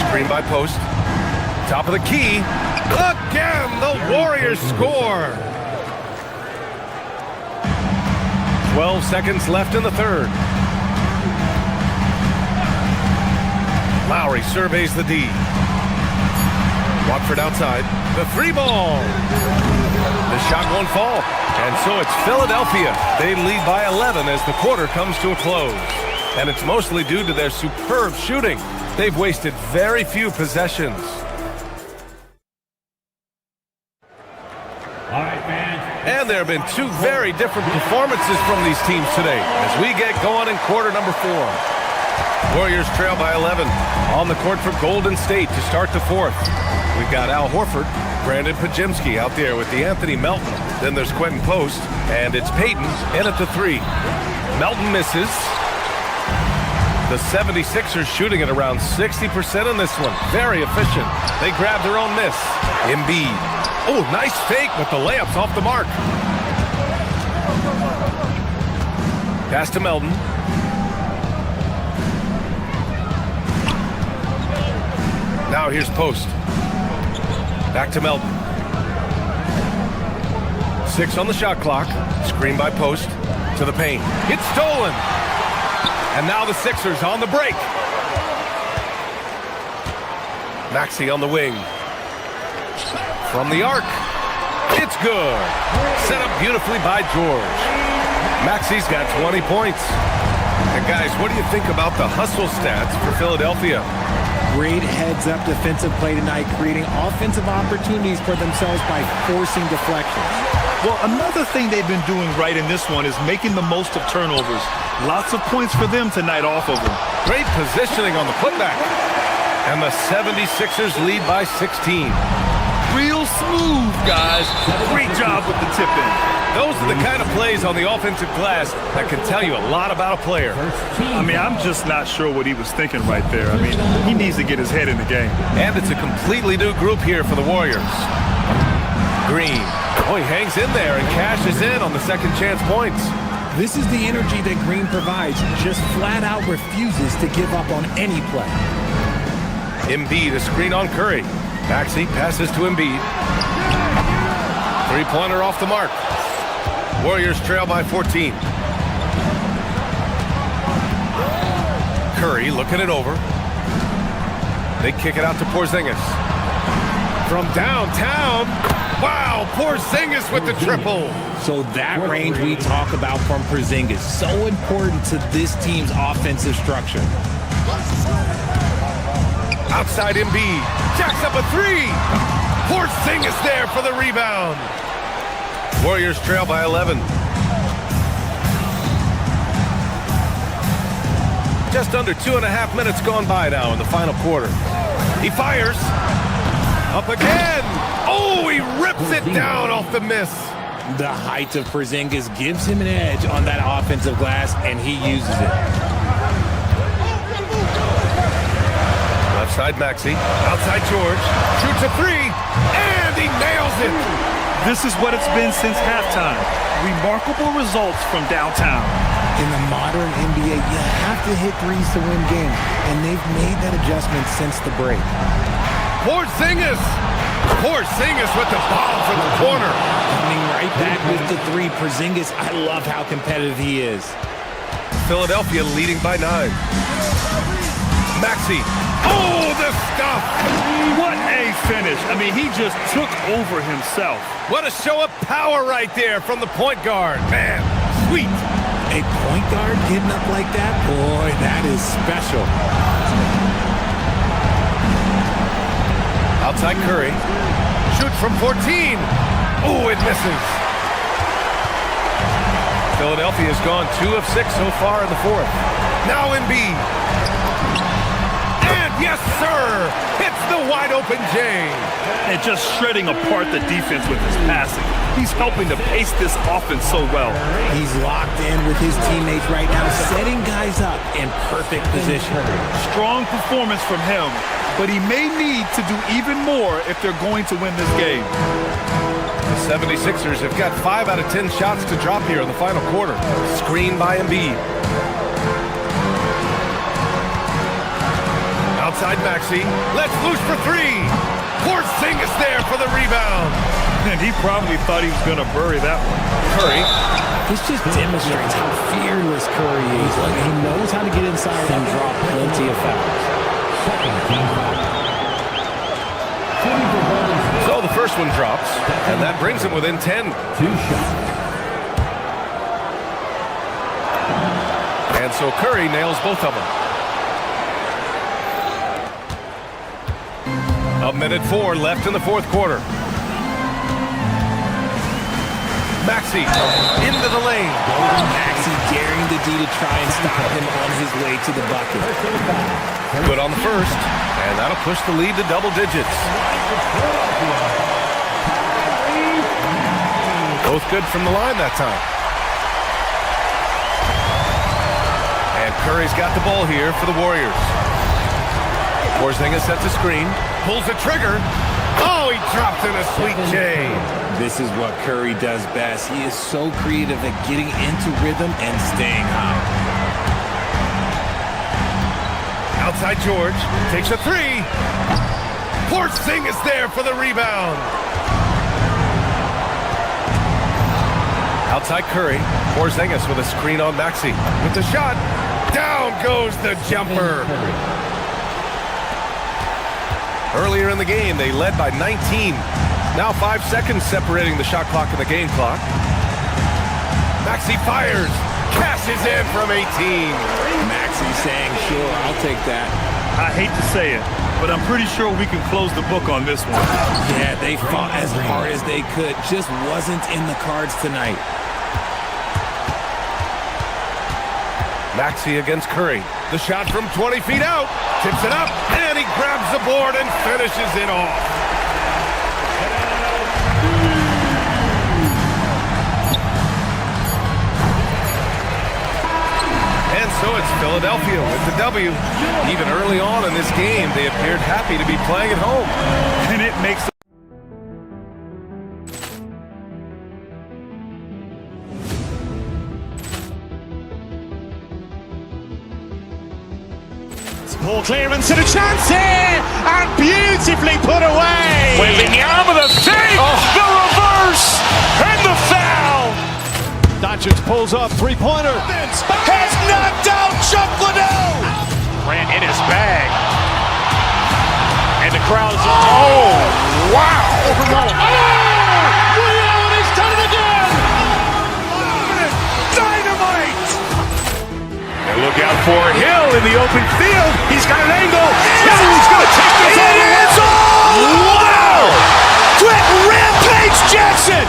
S2: Screen by Post. Top of the key. Again, the Warriors score. 12 seconds left in the third. Lowry surveys the D. Watford outside. The 3 ball. The shot won't fall. And so it's Philadelphia. They lead by 11 as the quarter comes to a close. And it's mostly due to their superb shooting. They've wasted very few possessions.
S8: All right, fans.
S2: And there have been 2 very different performances from these teams today as we get going in quarter number 4. Warriors trail by 11 on the court for Golden State to start the 4th. We've got Al Horford, Brandon Podziemski out there with the Anthony Melton. Then there's Quentin Post, and it's Payton in at the 3. Melton misses. The 76ers shooting at around 60% in this one. Very efficient. They grab their own miss. Embiid. Oh, nice fake, but the layup's off the mark. Pass to Melton. Now here's Post. Back to Melton. 6 on the shot clock. Screen by Post to the paint. It's stolen. And now the Sixers on the break. Maxey on the wing. From the arc. It's good. Set up beautifully by George. Maxey's got 20 points. And guys, what do you think about the hustle stats for Philadelphia?
S13: Great heads-up defensive play tonight, creating offensive opportunities for themselves by forcing deflections.
S4: Well, another thing they've been doing right in this one is making the most of turnovers. Lots of points for them tonight off of them.
S2: Great positioning on the putback. And the 76ers lead by 16.
S4: real smooth, guys. Great job with the tip-in.
S2: Those are the kind of plays on the offensive glass that can tell you a lot about a player.
S4: I mean, I'm just not sure what he was thinking right there. I mean, he needs to get his head in the game.
S2: And it's a completely new group here for the Warriors. Green. Oh, he hangs in there and cashes in on the second chance points.
S13: This is the energy that Green provides. Just flat out refuses to give up on any play.
S2: Embiid, a screen on Curry. Maxey passes to Embiid. Three-pointer off the mark. Warriors trail by 14. Curry looking it over. They kick it out to Porzingis. From downtown. Wow, Porzingis with the triple.
S13: So that range we talk about from Porzingis, so important to this team's offensive structure.
S2: Outside Embiid. Jacks up a three. Porzingis there for the rebound. Warriors trail by 11. Just under 2.5 minutes gone by now in the final quarter. He fires. Up again. Oh, he rips it down off the miss.
S13: The height of Porzingis gives him an edge on that offensive glass, and he uses it.
S2: Left side Maxey. Outside George. Shoots a three. And he nails it.
S4: This is what it's been since halftime. Remarkable results from downtown.
S13: In the modern NBA, you have to hit threes to win games, and they've made that adjustment since the break.
S2: Porzingis with the bomb from the corner.
S13: Coming right back with the three. Porzingis, I love how competitive he is.
S2: Philadelphia leading by 9. Maxey. Oh, the stuff.
S4: What a finish. I mean, he just took over himself.
S2: What a show of power right there from the point guard. Man, sweet.
S13: A point guard getting up like that? Boy, that is special.
S2: Outside Curry. Shoots from 14. Oh, it misses. Philadelphia has gone 2 of 6 so far in the fourth. Now Embiid. And yes, sir. Hits the wide open J.
S4: And just shredding apart the defense with his passing. He's helping to pace this offense so well.
S13: He's locked in with his teammates right now, setting guys up in perfect position.
S4: Strong performance from him, but he may need to do even more if they're going to win this game.
S2: The 76ers have got 5 out of 10 shots to drop here in the final quarter. Screen by Embiid. Outside Maxey. Let's loose for 3. Porzingis there for the rebound.
S4: And he probably thought he was going to bury that one.
S2: Curry.
S13: This just demonstrates how fearless Curry is. He knows how to get inside and draw plenty of fouls.
S2: So the first one drops, and that brings him within 10.
S8: 2 shots.
S2: And so Curry nails both of them. 1:04 left in the fourth quarter. Maxey into the lane.
S13: Maxey daring the D to try and stop him on his way to the bucket.
S2: Good on the first, and that'll push the lead to double digits. Both good from the line that time. And Curry's got the ball here for the Warriors. Porzingis sets a screen, pulls the trigger. Oh, he drops in a sweet J.
S13: This is what Curry does best. He is so creative at getting into rhythm and staying high.
S2: Outside George, takes a 3. Porzingis there for the rebound. Outside Curry, Porzingis with a screen on Maxey. With the shot, down goes the jumper. Earlier in the game, they led by 19. Now 5 seconds separating the shot clock and the game clock. Maxey fires, cashes in from 18.
S13: Maxey saying, sure, I'll take that.
S4: I hate to say it, but I'm pretty sure we can close the book on this one.
S13: Yeah, they fought as hard as they could. Just wasn't in the cards tonight.
S2: Maxey against Curry. The shot from 20 feet out. Tips it up, and he grabs the board and finishes it off. Philadelphia with the W. Even early on in this game, they appeared happy to be playing at home.
S4: And it makes
S1: Ball clearance and a chance here, and beautifully put away.
S3: Wembanyama the fake, the reverse, and the foul.
S5: Doncic pulls up, three-pointer.
S3: Has knocked out Chuck Liddell. Grant in his bag. And the crowd's, oh, wow.
S5: He's done it again.
S3: Dynamite. And look out for Hill in the open field. He's got an angle. Hill's going to take this all the way. Wow. Quit Rampage Jackson.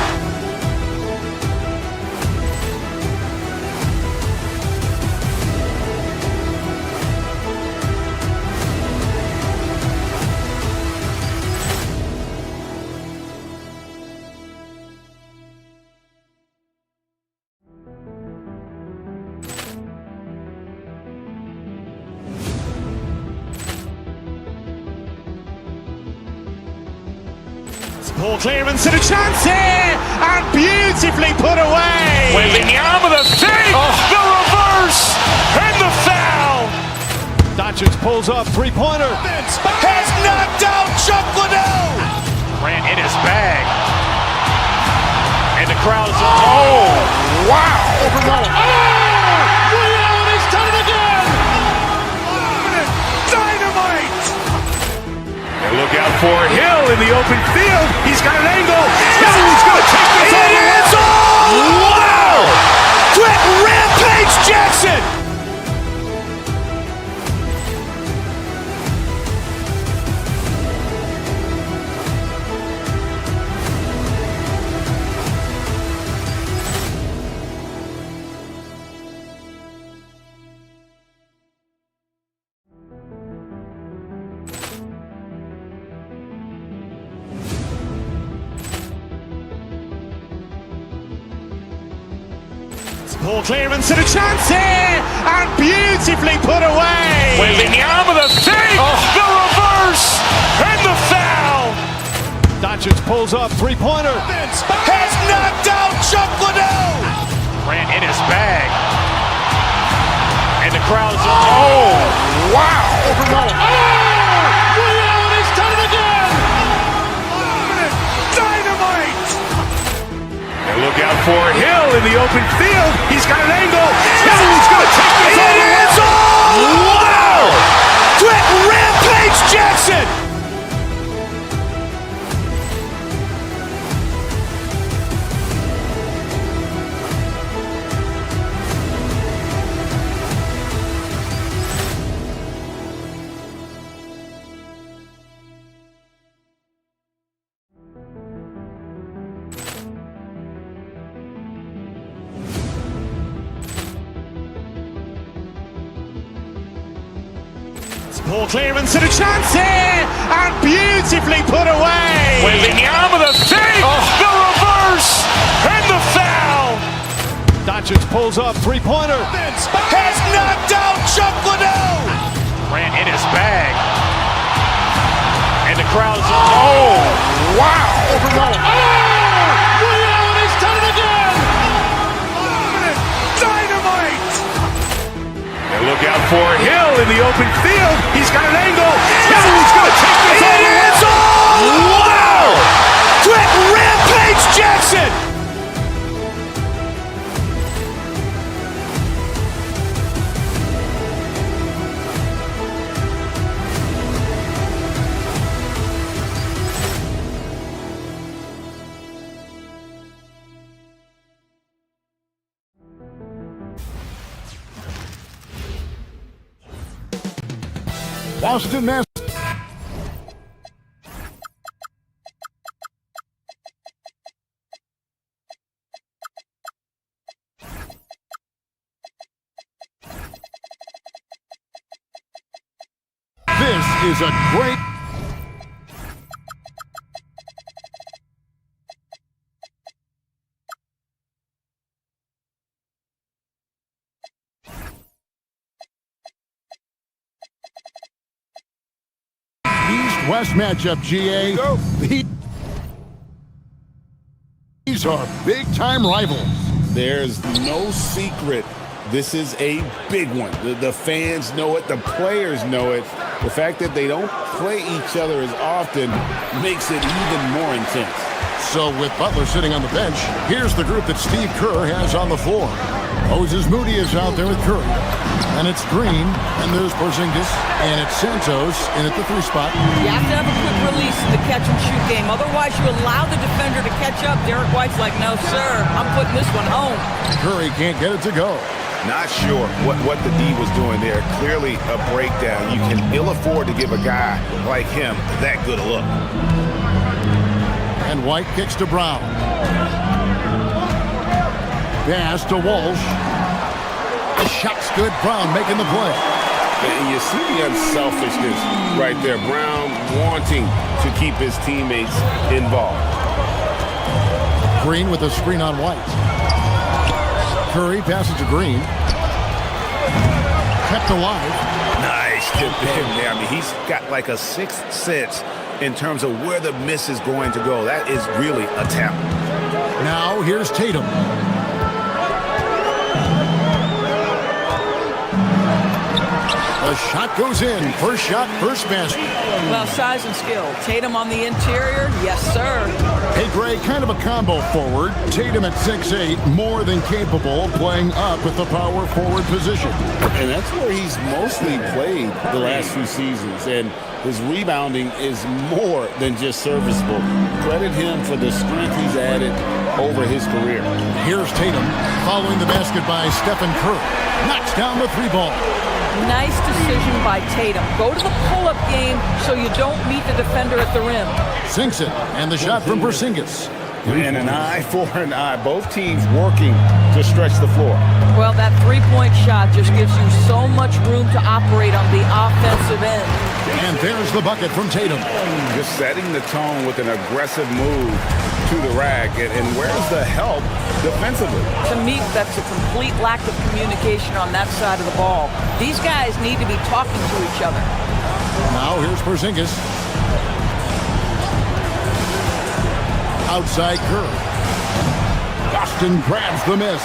S1: Ball clearance and a chance here, and beautifully put away.
S3: Wembanyama the fake, the reverse, and the foul.
S5: Doncic pulls up, three-pointer.
S3: Has knocked out Chuck Liddell. Grant in his bag. And the crowd's, oh, wow.
S5: He's done it again.
S3: Dynamite. And look out for Hill in the open field. He's got an angle. Hill's going to take this all the way. Wow. Quit Rampage Jackson.
S1: Ball clearance and a chance here, and beautifully put away.
S3: Wembanyama the fake, the reverse, and the foul.
S5: Doncic pulls up, three-pointer.
S3: Has knocked out Chuck Liddell. Grant in his bag. And the crowd's, oh, wow.
S5: He's done it again.
S3: Dynamite. And look out for Hill in the open field. He's got an angle. Hill's going to take this all the way. Wow. Quit Rampage Jackson.
S1: Ball clearance and a chance here, and beautifully put away.
S3: Wembanyama the fake, the reverse, and the foul.
S5: Doncic pulls up, three-pointer.
S3: Has knocked out Chuck Liddell. Grant in his bag. And the crowd's, oh, wow.
S5: He's done it again.
S3: Dynamite. And look out for Hill in the open field. He's got an angle. Hill's going to take this all the way. Wow. Quit Rampage Jackson.
S9: Boston Mass. This is a great West matchup, GA. These are big-time rivals.
S12: There's no secret. This is a big one. The fans know it. The players know it. The fact that they don't play each other as often makes it even more intense.
S9: So with Butler sitting on the bench, here's the group that Steve Kerr has on the floor. Moses Moody is out there with Curry. And it's Green, and there's Porzingis, and it's Santos in at the 3 spot.
S14: You have to have a quick release in the catch-and-shoot game. Otherwise, you allow the defender to catch up. Derek White's like, no, sir, I'm putting this one home.
S9: Curry can't get it to go.
S12: Not sure what the D was doing there. Clearly a breakdown. You can ill afford to give a guy like him that good a look.
S9: And White kicks to Brown. Pass to Walsh. The shot's good. Brown making the play.
S12: And you see the unselfishness right there. Brown wanting to keep his teammates involved.
S9: Green with a screen on White. Curry passes to Green. Kept alive.
S12: Nice tip in there. I mean, he's got like a sixth sense in terms of where the miss is going to go. That is really a talent.
S9: Now here's Tatum. The shot goes in. First shot, first basket.
S14: Well, size and skill. Tatum on the interior, yes, sir.
S9: Hey, Gray, kind of a combo forward. Tatum at 6'8", more than capable, playing up at the power forward position.
S12: And that's where he's mostly played the last few seasons. And his rebounding is more than just serviceable. Credit him for the strength he's added over his career.
S9: Here's Tatum following the basket by Stephen Curry. Knocks down the 3-ball.
S14: Nice decision by Tatum. Go to the pull-up game so you don't meet the defender at the rim.
S9: Sinks it, and the shot from Porzingis.
S12: And an eye for an eye. Both teams working to stretch the floor.
S14: Well, that three-point shot just gives you so much room to operate on the offensive end.
S9: And there's the bucket from Tatum.
S12: Just setting the tone with an aggressive move to the rack. And where's the help defensively?
S14: To me, that's a complete lack of communication on that side of the ball. These guys need to be talking to each other.
S9: Now here's Porzingis. Outside Curry. Boston grabs the miss.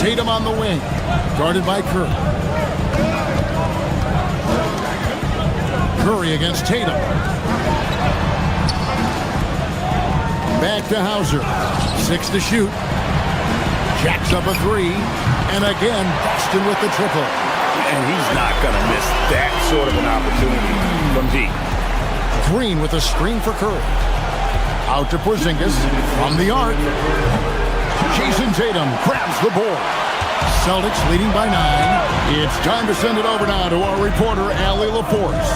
S9: Tatum on the wing. Guarded by Curry. Curry against Tatum. Back to Hauser. 6 to shoot. Jacks up a 3. And again, Boston with the triple.
S12: And he's not going to miss that sort of an opportunity from deep.
S9: Green with a screen for Curry. Out to Porzingis from the arc. Jason Tatum grabs the board. Celtics leading by 9. It's time to send it over now to our reporter, Allie LaForce.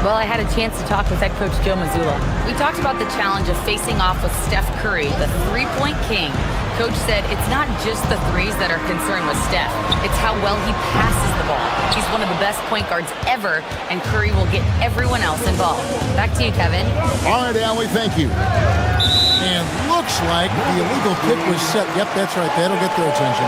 S6: Well, I had a chance to talk with head coach Joe Mazzulla. We talked about the challenge of facing off with Steph Curry, the three-point king. Coach said it's not just the threes that are concerning with Steph. It's how well he passes the ball. He's one of the best point guards ever, and Curry will get everyone else involved. Back to you, Kevin.
S9: All right, Allie, thank you. And looks like the illegal kick was set. Yep, that's right. That'll get their attention.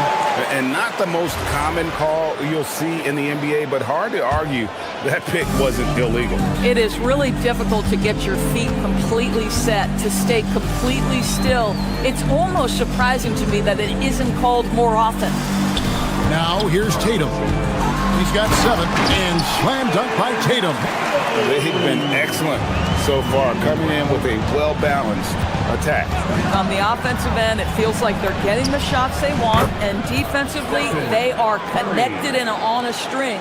S12: And not the most common call you'll see in the NBA, but hard to argue that pick wasn't illegal.
S14: It is really difficult to get your feet completely set, to stay completely still. It's almost surprising to me that it isn't called more often.
S9: Now here's Tatum. He's got 7, and slam dunk by Tatum.
S12: They've been excellent so far, coming in with a well-balanced attack.
S14: On the offensive end, it feels like they're getting the shots they want, and defensively, they are connected and on a string.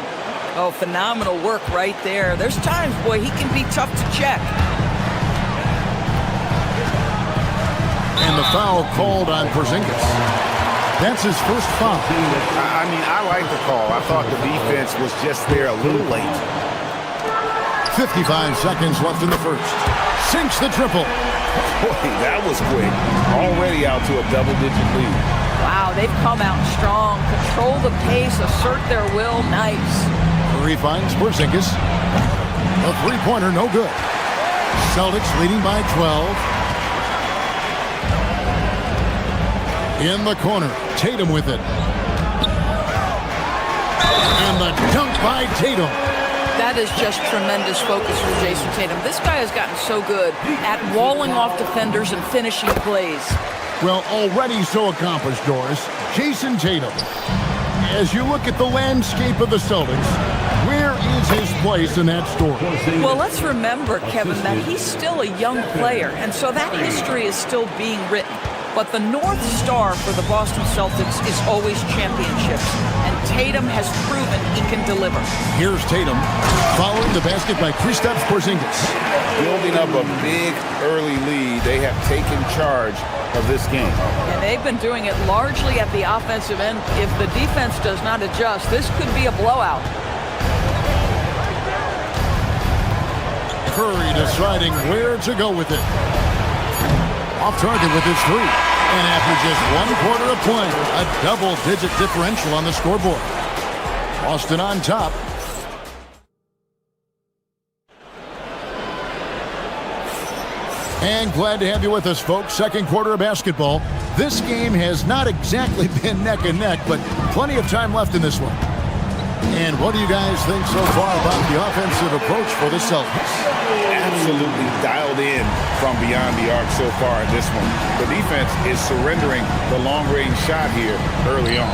S14: Oh, phenomenal work right there. There's times, boy, he can be tough to check.
S9: And the foul called on Porzingis. That's his first foul.
S12: I mean, I like the call. I thought the defense was just there a little late.
S9: 55 seconds left in the first. Sinks the triple.
S12: Boy, that was quick. Already out to a double-digit lead.
S14: Wow, they've come out strong. Control the pace, assert their will. Nice.
S9: Curry finds Porzingis. A three-pointer, no good. Celtics leading by 12. In the corner, Tatum with it. And the dunk by Tatum.
S14: That is just tremendous focus from Jason Tatum. This guy has gotten so good at walling off defenders and finishing plays.
S9: Well, already so accomplished, Doris. Jason Tatum. As you look at the landscape of the Celtics, where is his place in that story?
S14: Well, let's remember, Kevin, that he's still a young player, and so that history is still being written. But the North Star for the Boston Celtics is always championships, and Tatum has proven he can deliver.
S9: Here's Tatum, following the basket by Kristaps Porzingis.
S12: Building up a big early lead, they have taken charge of this game.
S14: And they've been doing it largely at the offensive end. If the defense does not adjust, this could be a blowout.
S9: Curry deciding where to go with it. Off target with his three. And after just 1 quarter of play, a double-digit differential on the scoreboard. Boston on top. And glad to have you with us, folks. Second quarter of basketball. This game has not exactly been neck and neck, but plenty of time left in this one. And what do you guys think so far about the offensive approach for the Celtics?
S12: Absolutely dialed in from beyond the arc so far in this one. The defense is surrendering the long-range shot here early on.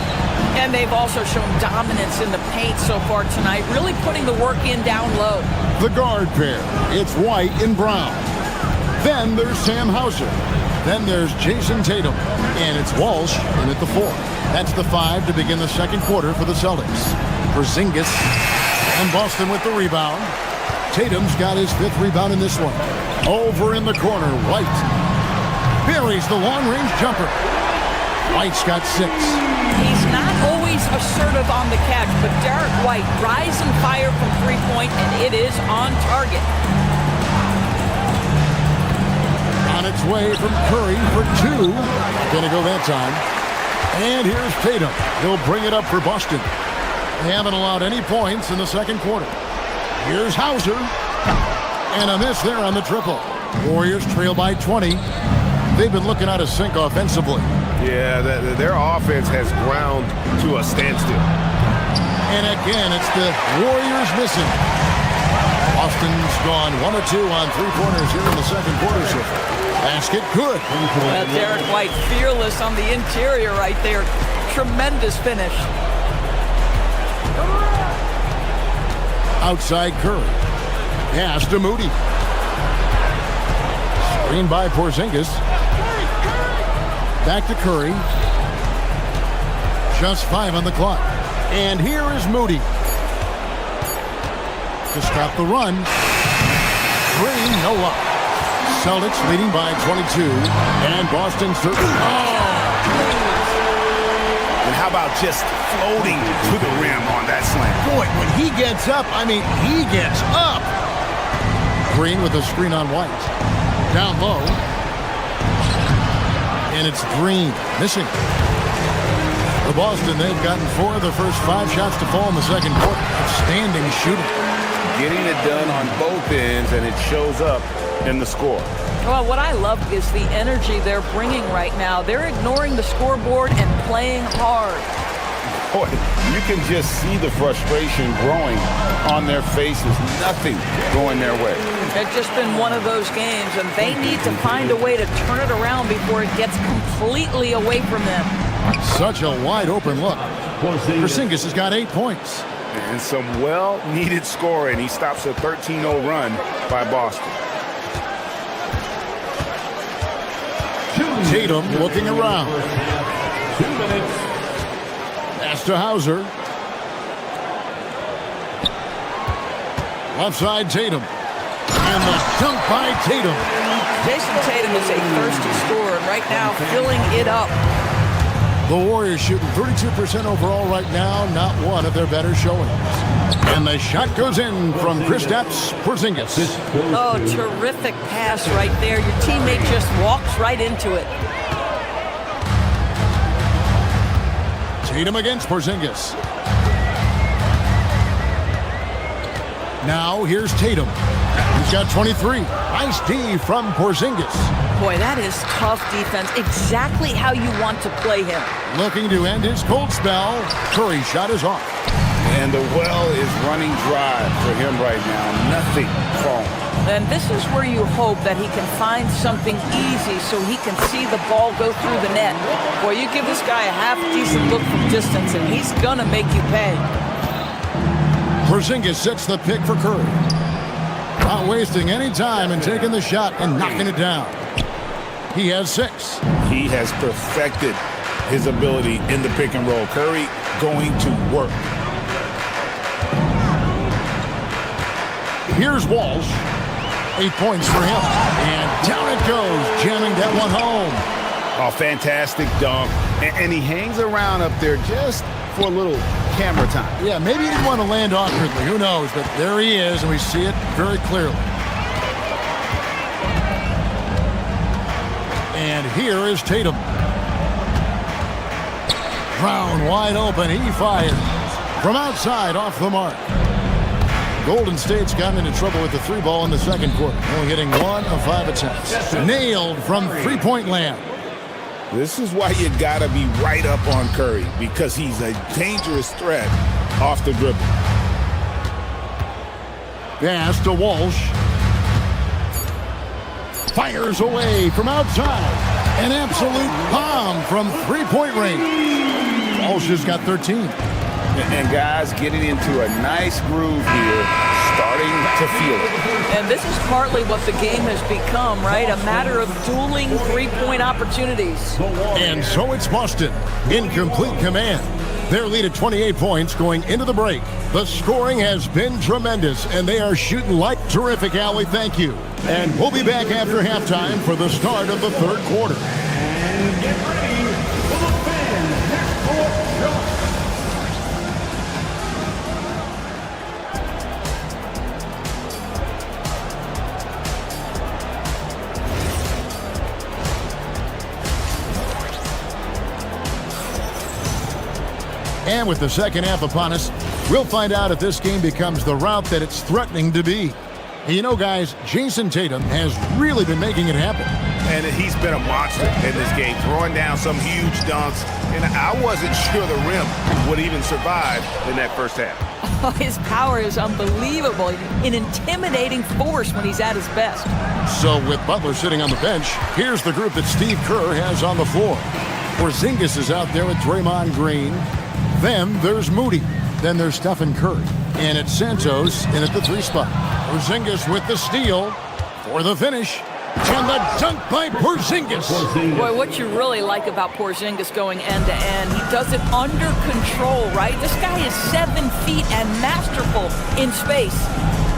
S14: And they've also shown dominance in the paint so far tonight, really putting the work in down low.
S9: The guard pair. It's White and Brown. Then there's Sam Hauser. Then there's Jason Tatum. And it's Walsh in at the 4. That's the 5 to begin the second quarter for the Celtics. Porzingis and Boston with the rebound. Tatum's got his 5th rebound in this one. Over in the corner, White buries the long-range jumper. White's got 6.
S14: He's not always assertive on the catch, but Derek White rise and fire from three-point, and it is on target.
S9: On its way from Curry for 2. Gonna go that time. And here's Tatum. He'll bring it up for Boston. They haven't allowed any points in the second quarter. Here's Hauser. And a miss there on the triple. Warriors trail by 20. They've been looking out of sync offensively.
S12: Yeah, their offense has ground to a standstill.
S9: And again, it's the Warriors missing. Boston's gone 1 of 2 on three-pointers here in the second quarter. So basket good.
S14: Well, Derek White fearless on the interior right there. Tremendous finish.
S9: Outside Curry. Pass to Moody. Screen by Porzingis. Back to Curry. Just 5 on the clock. And here is Moody. To stop the run. Green, no luck. Celtics leading by 22. And Boston certainly.
S12: And how about just floating to the rim on that slam?
S9: Boy, when he gets up, he gets up. Green with a screen on White. Down low. And it's Green missing. For Boston, they've gotten 4 of the first 5 shots to fall in the second quarter. Outstanding shooting.
S12: Getting it done on both ends, and it shows up in the score.
S14: Well, what I love is the energy they're bringing right now. They're ignoring the scoreboard and playing hard.
S12: Boy, you can just see the frustration growing on their faces. Nothing going their way.
S14: It's just been one of those games, and they need to find a way to turn it around before it gets completely away from them.
S9: Such a wide open look. Porzingis has got 8 points.
S12: And some well-needed scoring. He stops a 13-0 run by Boston.
S9: Tatum looking around.
S8: 2 minutes.
S9: Pass to Hauser. Left side Tatum. And the dunk by Tatum.
S14: Jason Tatum is a thirsty scorer, and right now filling it up.
S9: The Warriors shooting 32% overall right now, not one of their better showings. And the shot goes in from Kristaps Porzingis.
S14: Oh, terrific pass right there. Your teammate just walks right into it.
S9: Tatum against Porzingis. Now here's Tatum. He's got 23. Nice D from Porzingis.
S14: Boy, that is tough defense. Exactly how you want to play him.
S9: Looking to end his cold spell. Curry's shot is off.
S12: And the well is running dry for him right now. Nothing falling.
S14: And this is where you hope that he can find something easy so he can see the ball go through the net. Boy, you give this guy a half-decent look from distance, and he's going to make you pay.
S9: Porzingis sets the pick for Curry. Not wasting any time and taking the shot and knocking it down. He has 6.
S12: He has perfected his ability in the pick and roll. Curry going to work.
S9: Here's Walsh. 8 points for him. And down it goes, jamming that one home.
S12: Oh, fantastic dunk. And he hangs around up there just for a little camera time.
S9: Yeah, maybe he didn't want to land awkwardly. Who knows? But there he is, and we see it very clearly. And here is Tatum. Brown wide open. He fires from outside off the mark. Golden State's gotten into trouble with the 3 ball in the second quarter. Only hitting 1 of 5 attempts. Nailed from 3-point land.
S12: This is why you got to be right up on Curry, because he's a dangerous threat off the dribble.
S9: Pass to Walsh. Fires away from outside. An absolute bomb from 3-point range. Walsh has got 13.
S12: And guys getting into a nice groove here, starting to feel it.
S14: And this is partly what the game has become, right? A matter of dueling 3-point opportunities.
S9: And so it's Boston in complete command. Their lead at 28 points going into the break. The scoring has been tremendous, and they are shooting like terrific, Allie. Thank you. And we'll be back after halftime for the start of the third quarter.
S8: And get ready for the fan next court jump.
S9: And with the second half upon us, we'll find out if this game becomes the route that it's threatening to be. And you know, guys, Jason Tatum has really been making it happen.
S3: And he's been a monster in this game, throwing down some huge dunks. And I wasn't sure the rim would even survive in that first half.
S14: Oh, his power is unbelievable. An intimidating force when he's at his best.
S9: So with Butler sitting on the bench, here's the group that Steve Kerr has on the floor. Porzingis is out there with Draymond Green. Then there's Moody. Then there's Stephen Curry. And it's Santos in at the 3 spot. Porzingis with the steal for the finish. And the dunk by Porzingis.
S14: Boy, what you really like about Porzingis going end-to-end, he does it under control, right? This guy is 7 feet and masterful in space.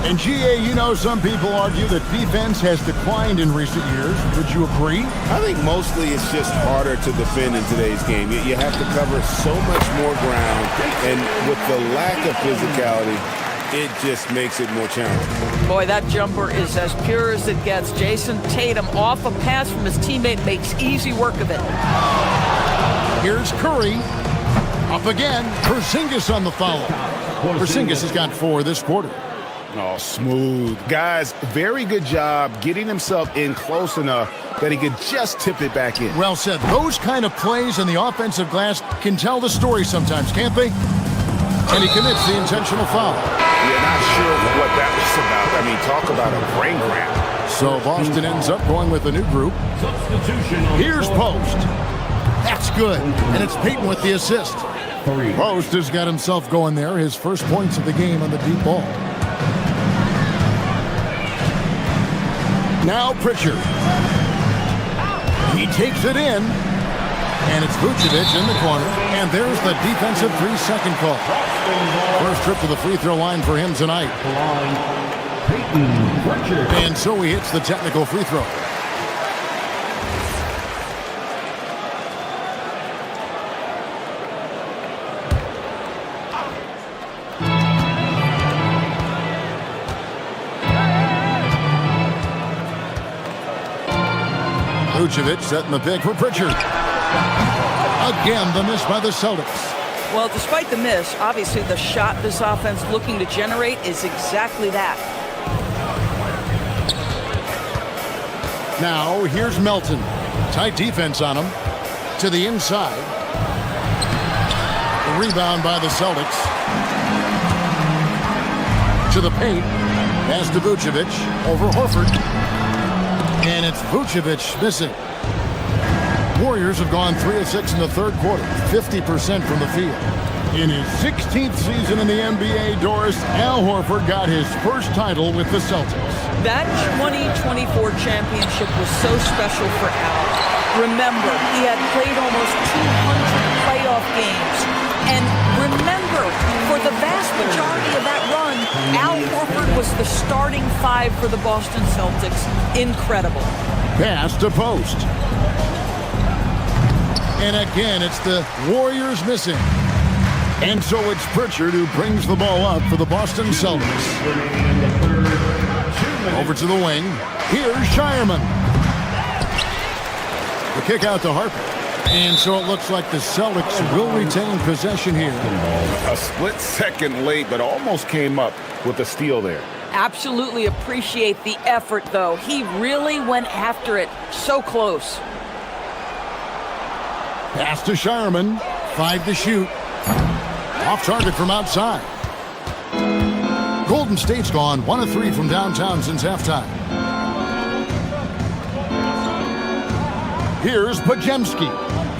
S9: And GA, you know, some people argue that defense has declined in recent years. Would you agree?
S12: I think mostly it's just harder to defend in today's game. You have to cover so much more ground, and with the lack of physicality, it just makes it more challenging.
S14: Boy, that jumper is as pure as it gets. Jason Tatum off a pass from his teammate makes easy work of it.
S9: Here's Curry. Up again. Porzingis on the follow. Porzingis has got 4 this quarter.
S12: Oh, smooth. Guys, very good job getting himself in close enough that he could just tip it back in.
S9: Well said. Those kind of plays in the offensive glass can tell the story sometimes, can't they? And he commits the intentional foul.
S12: You're not sure what that was about. I mean, talk about a brain cramp.
S9: So Boston ends up going with a new group. Here's Post. That's good. And it's Peyton with the assist. Post has got himself going there. His first points of the game on the deep ball. Now Pritchard. He takes it in. And it's Vucevic in the corner. And there's the defensive 3-second call. First trip to the free throw line for him tonight. And so he hits the technical free throw. Vucevic setting the pick for Pritchard. Again, the miss by the Celtics.
S14: Well, despite the miss, obviously the shot this offense looking to generate is exactly that.
S9: Now, here's Melton. Tight defense on him. To the inside. The rebound by the Celtics. To the paint. Pass to Vucevic. Over Horford. And it's Vucevic missing. Warriors have gone 3 of 6 in the third quarter. 50% from the field. In his 16th season in the NBA, Doris, Al Horford got his first title with the Celtics.
S14: That 2024 championship was so special for Al. Remember, he had played almost 200 playoff games. And remember, for the vast majority of that run, Al Horford was the starting 5 for the Boston Celtics. Incredible.
S9: Pass to post. And again, it's the Warriors missing. And so it's Pritchard who brings the ball up for the Boston Celtics. Over to the wing. Here's Shireman. The kick out to Harper. And so it looks like the Celtics will retain possession here.
S12: A split second late, but almost came up with a steal there.
S14: Absolutely appreciate the effort, though. He really went after it. So close.
S9: Pass to Shireman. 5 to shoot. Off target from outside. Golden State's gone 1 of 3 from downtown since halftime. Here's Podziemski.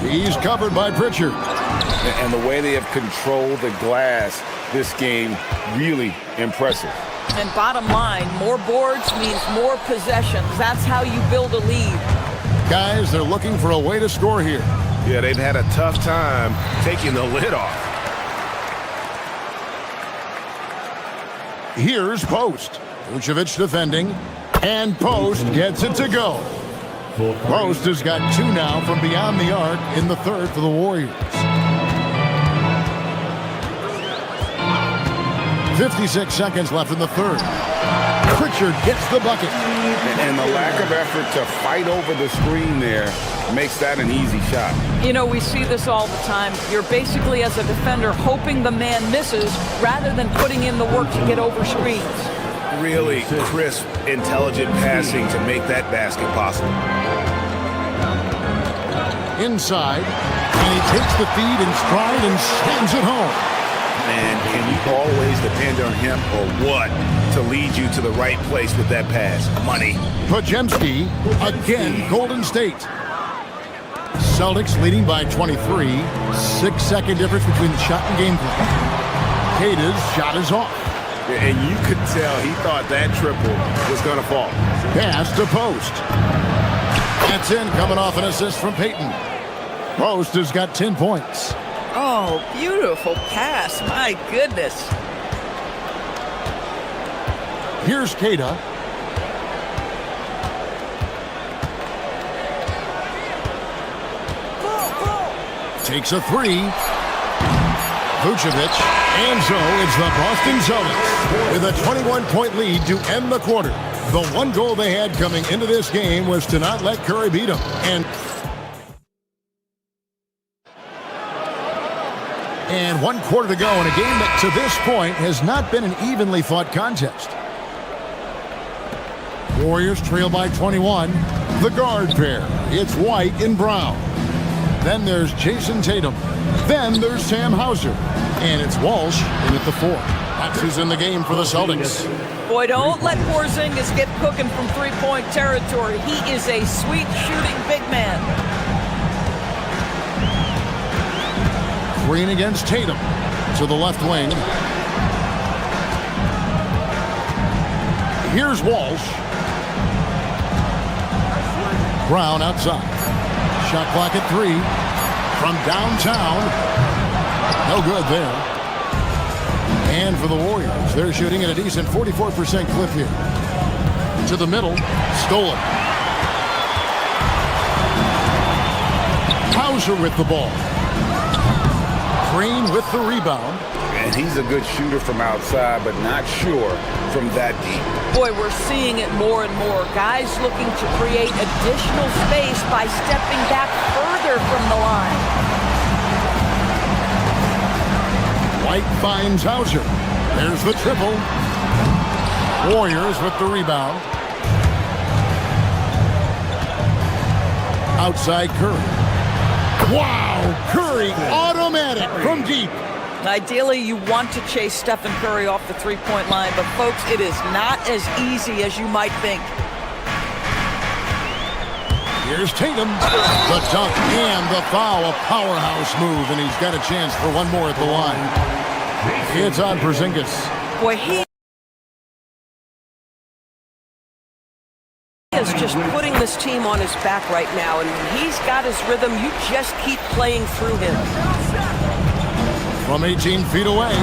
S9: He's covered by Pritchard.
S12: And the way they have controlled the glass this game, really impressive.
S14: And bottom line, more boards means more possessions. That's how you build a lead.
S9: Guys, they're looking for a way to score here.
S12: Yeah, they've had a tough time taking the lid off.
S9: Here's Post. Vucevic defending. And Post gets it to go. Post has got 2 now from beyond the arc in the third for the Warriors. 56 seconds left in the third. Pritchard gets the bucket.
S12: And the lack of effort to fight over the screen there makes that an easy shot.
S14: You know, we see this all the time. You're basically, as a defender, hoping the man misses rather than putting in the work to get over screens.
S12: Really crisp, intelligent passing to make that basket possible.
S9: Inside, and he takes the feed in stride and slams it home.
S12: And can you always depend on him or what to lead you to the right place with that pass? Money.
S9: Podziemski, again, Golden State. Celtics leading by 23. 6-second difference between the shot and game clock. Kata's shot is off.
S12: And you could tell he thought that triple was going to fall.
S9: Pass to Post. That's in, coming off an assist from Payton. Post has got 10 points.
S14: Oh, beautiful pass. My goodness.
S9: Here's Kata. Takes a 3. Vucevic. And so it's the Boston Celtics with a 21-point lead to end the quarter. The one goal they had coming into this game was to not let Curry beat them. And 1 quarter to go in a game that to this point has not been an evenly fought contest. Warriors trail by 21. The guard pair. It's White and Brown. Then there's Jason Tatum. Then there's Sam Hauser. And it's Walsh in at the 4. That's who's in the game for the Celtics.
S14: Boy, don't let Porzingis get cooking from three-point territory. He is a sweet shooting big man.
S9: Green against Tatum to the left wing. Here's Walsh. Brown outside. Shot clock at 3 from downtown. No good there. And for the Warriors, they're shooting at a decent 44% clip here. To the middle, stolen. Hauser with the ball. Green with the rebound.
S12: And he's a good shooter from outside, but not sure from that deep.
S14: Boy, we're seeing it more and more. Guys looking to create additional space by stepping back further from the line.
S9: White finds Hauser. There's the triple. Warriors with the rebound. Outside Curry. Wow! Curry automatic from deep.
S14: Ideally, you want to chase Stephen Curry off the three-point line, but folks, it is not as easy as you might think.
S9: Here's Tatum. The dunk and the foul. A powerhouse move, and he's got a chance for one more at the line. It's on Porzingis.
S14: Boy, he is just putting this team on his back right now, and when he's got his rhythm, you just keep playing through him.
S9: From 18 feet away,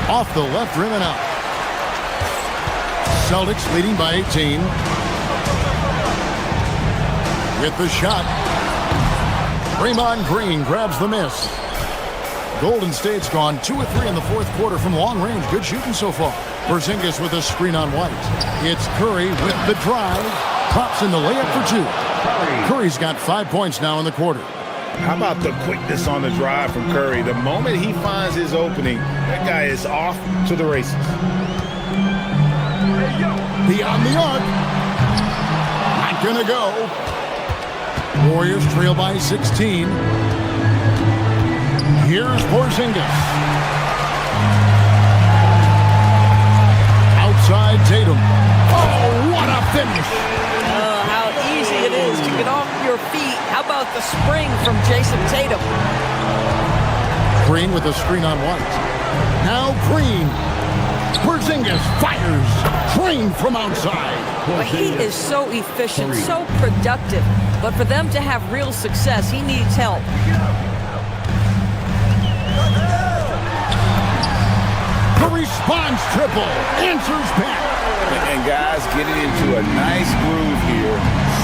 S9: off the left rim and out. Celtics leading by 18. With the shot. Draymond Green grabs the miss. Golden State's gone 2 of 3 in the fourth quarter from long range. Good shooting so far. Porzingis with a screen on White. It's Curry with the drive. Pops in the layup for 2. Curry's got 5 points now in the quarter.
S12: How about the quickness on the drive from Curry? The moment he finds his opening, that guy is off to the races.
S9: Beyond the arc. Not gonna go. Warriors trail by 16. Here's Porzingis. Outside Tatum. Oh, what a finish.
S14: Oh, how easy it is to get off your feet. How about the spring from Jason Tatum?
S9: Green with a screen on White. Now Green. Porzingis fires. Green from outside.
S14: But he is so efficient, so productive. But for them to have real success, he needs help.
S9: The response triple. Answers back.
S10: And guys getting into a nice groove here,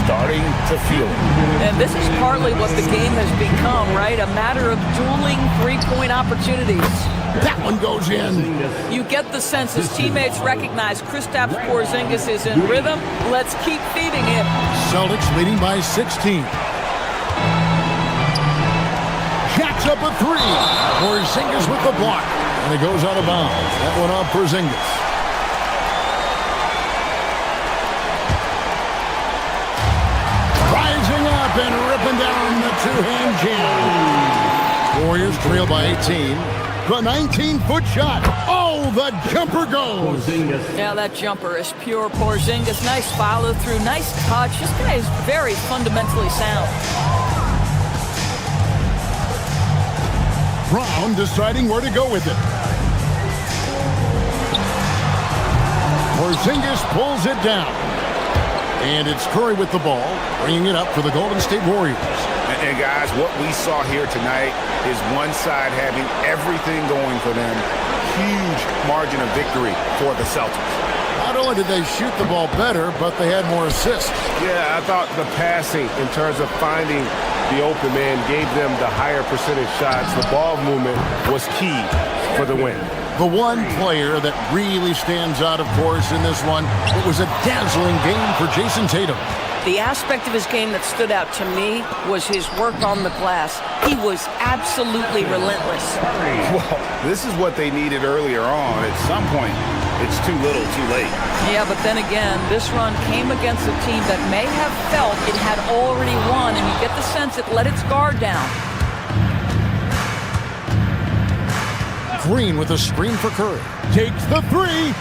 S10: starting to feel it.
S14: And this is partly what the game has become, right? A matter of dueling three-point opportunities.
S9: That one goes in.
S14: You get the sense his teammates recognize Kristaps Porzingis is in rhythm. Let's keep feeding him.
S9: Celtics leading by 16. Jacks up a 3. Porzingis with the block. And it goes out of bounds. That one off Porzingis. Rising up and ripping down the two-hand jam. Warriors trail by 18. The 19-foot shot. Oh, the jumper goes.
S14: Yeah, that jumper is pure Porzingis. Nice follow through, nice touch. This guy is very fundamentally sound.
S9: Brown deciding where to go with it. Porzingis pulls it down. And it's Curry with the ball, bringing it up for the Golden State Warriors.
S12: And guys, what we saw here tonight is one side having everything going for them. Huge margin of victory for the Celtics.
S9: Not only did they shoot the ball better, but they had more assists.
S3: Yeah, I thought the passing in terms of finding the open man gave them the higher percentage shots. The ball movement was key for the win.
S9: The one player that really stands out, of course, in this one, it was a dazzling game for Jason Tatum.
S14: The aspect of his game that stood out to me was his work on the glass. He was absolutely relentless.
S12: Well, this is what they needed earlier on. At some point, it's too little, too late.
S14: Yeah, but then again, this run came against a team that may have felt it had already won, and you get the sense it let its guard down.
S9: Green with a screen for Curry. Takes the 3.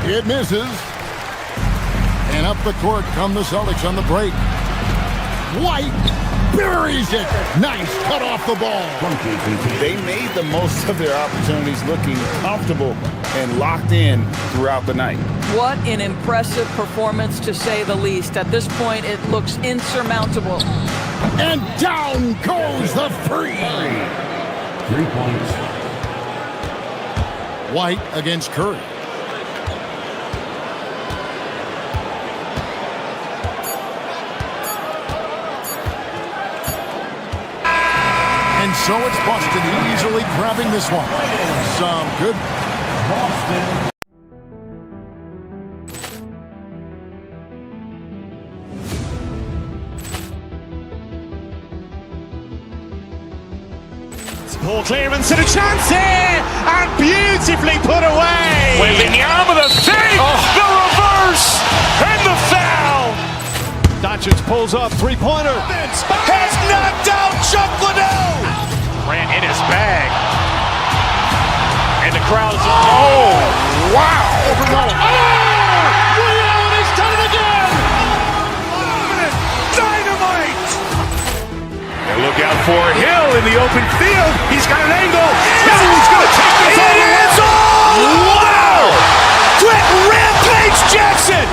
S9: It misses. And up the court come the Celtics on the break. White buries it. Nice cut off the ball.
S10: They made the most of their opportunities, looking comfortable and locked in throughout the night.
S14: What an impressive performance, to say the least. At this point, it looks insurmountable.
S9: And down goes the free.
S8: 3 points.
S9: White against Curry. And so it's Boston easily grabbing this one. Some good.
S8: Boston.
S1: Poor clearance and a chance here, and beautifully put away.
S3: Wembanyama the save, the reverse, and the foul.
S5: Doncic pulls up, three-pointer.
S3: Has knocked out Chuck Liddell. Grant in his bag. And the crowd's, oh, wow.
S9: Over Nolan.
S3: Ray Allen has done it again. Dynamite. And look out for Hill in the open field. He's got an angle. Hill is going to take this all the way. Wow. Quick Rampage Jackson.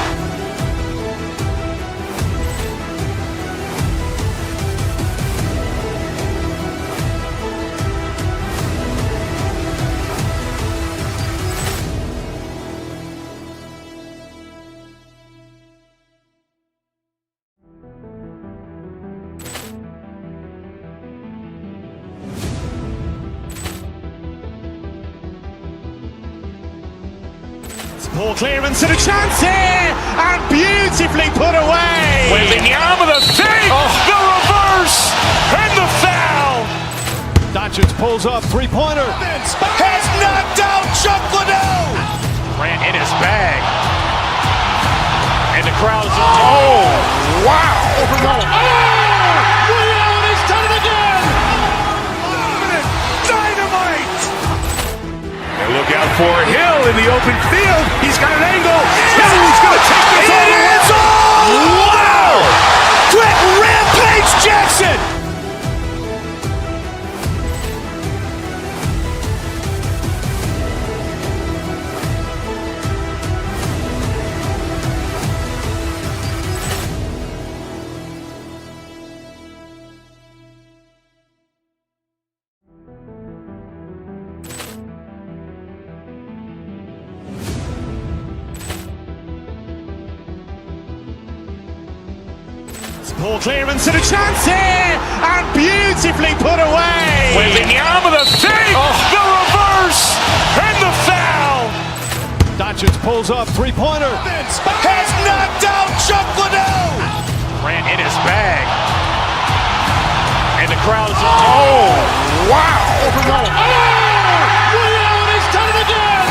S3: Poor clearance and a chance here, and beautifully put away. Wembanyama the fake, the reverse, and the foul.
S5: Doncic pulls up, three-pointer.
S3: Has knocked out Chuck Liddell. Ran in his bag. And the crowd's, oh, wow.
S9: Over Nolan.
S3: Ray Allen has done it again. Dynamite. And look out for Hill in the open field. He's got an angle. Hill is going to take this all the way. Wow! Quick Rampage Jackson. Poor clearance and a chance here, and beautifully put away. Wembanyama the fake, the reverse, and the foul.
S5: Doncic pulls up, three-pointer.
S3: Has knocked out Chuck Liddell. Ran in his bag. And the crowd's, oh, wow.
S9: Over Nolan.
S3: Ray Allen has done it again.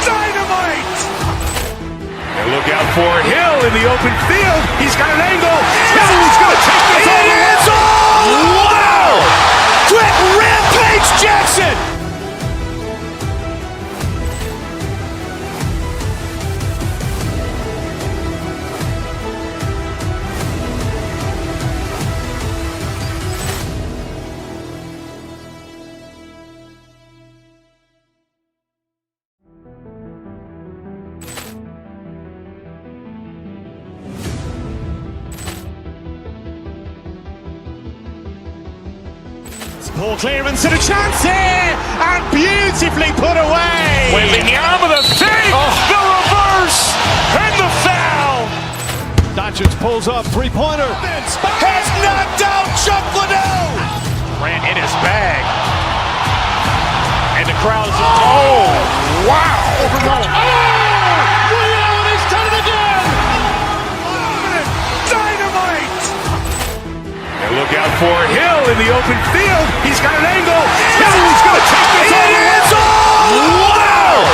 S3: Dynamite. And look out for Hill in the open field. He's got an angle. Hill is going to take this all the way. Wow! Quick Rampage Jackson. Poor clearance and a chance here, and beautifully put away. Wembanyama the fake, the reverse, and the foul.
S5: Doncic pulls up, three-pointer.
S3: Has knocked out Chuck Liddell. Ran in his bag. And the crowd's, oh, wow.
S9: Over Nolan.
S3: Ray Allen has done it again. Dynamite. And look out for Hill in the open field. He's got an angle. Hill is going to take this all the way. Wow!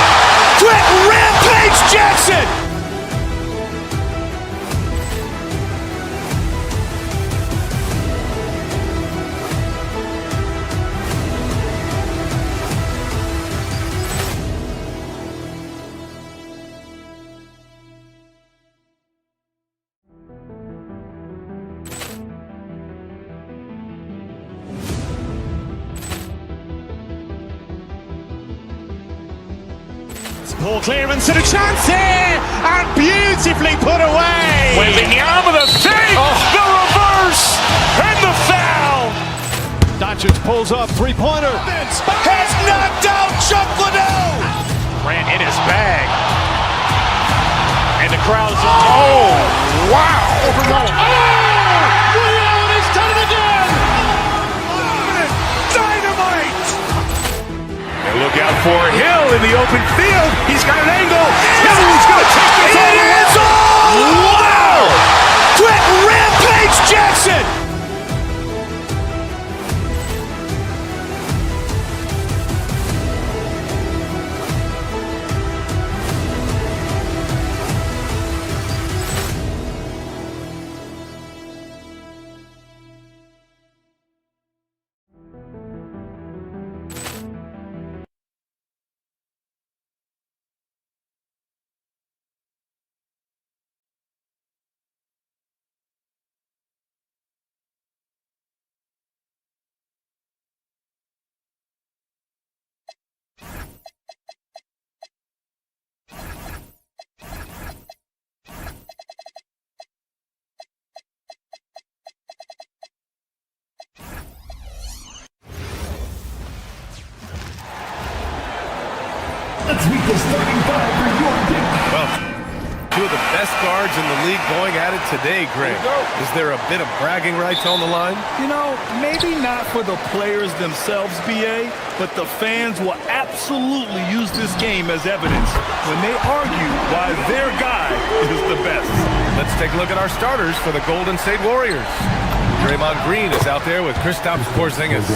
S3: Quick Rampage Jackson. Poor clearance and a chance here, and beautifully put away. Wembanyama the fake, the reverse, and the foul.
S5: Doncic pulls up, three-pointer.
S3: Has knocked out Chuck Liddell. Ran in his bag. And the crowd's, oh, wow.
S9: Over Nolan.
S3: Ray Allen has done it again. Dynamite. And look out for Hill in the open field. He's got an angle. Hill is going to take this all the way. Wow! Quick Rampage Jackson.
S8: Let's meet the starting five for your big.
S2: Well, two of the best guards in the league going at it today, Greg. Is there a bit of bragging rights on the line?
S4: You know, maybe not for the players themselves, BA, but the fans will absolutely use this game as evidence when they argue why their guy is the best.
S2: Let's take a look at our starters for the Golden State Warriors. Draymond Green is out there with Kristaps Porzingis.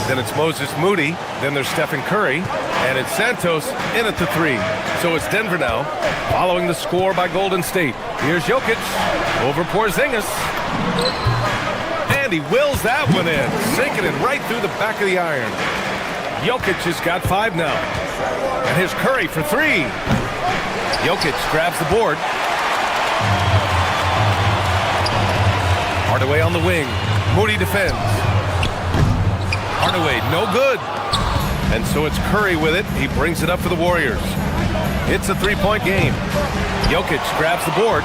S2: Then it's Moses Moody. Then there's Stephen Curry. And it's Santos in at the 3. So it's Denver now, following the score by Golden State. Here's Jokic over Porzingis. And he wills that one in, sinking it right through the back of the iron. Jokic has got 5 now. And here's Curry for 3. Jokic grabs the board. Hardaway on the wing. Moody defends. Hardaway, no good. And so it's Curry with it. He brings it up for the Warriors. It's a 3-point game. Jokic grabs the board.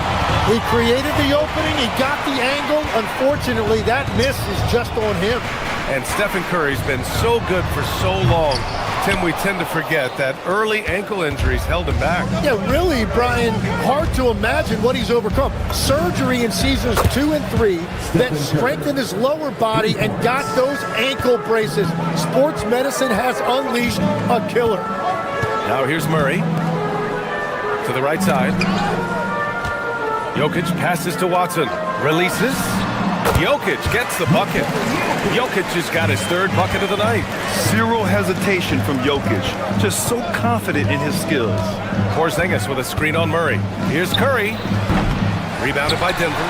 S5: He created the opening. He got the angle. Unfortunately, that miss is just on him.
S2: And Stephen Curry's been so good for so long. Tim, we tend to forget that early ankle injuries held him back.
S5: Yeah, really, Brian, hard to imagine what he's overcome. Surgery in seasons 2 and 3 that strengthened his lower body and got those ankle braces. Sports medicine has unleashed a killer.
S2: Now here's Murray to the right side. Jokic passes to Watson. Releases. Jokic gets the bucket. Jokic has got his 3rd bucket of the night.
S4: Zero hesitation from Jokic. Just so confident in his skills.
S2: Porzingis with a screen on Murray. Here's Curry. Rebounded by Denver.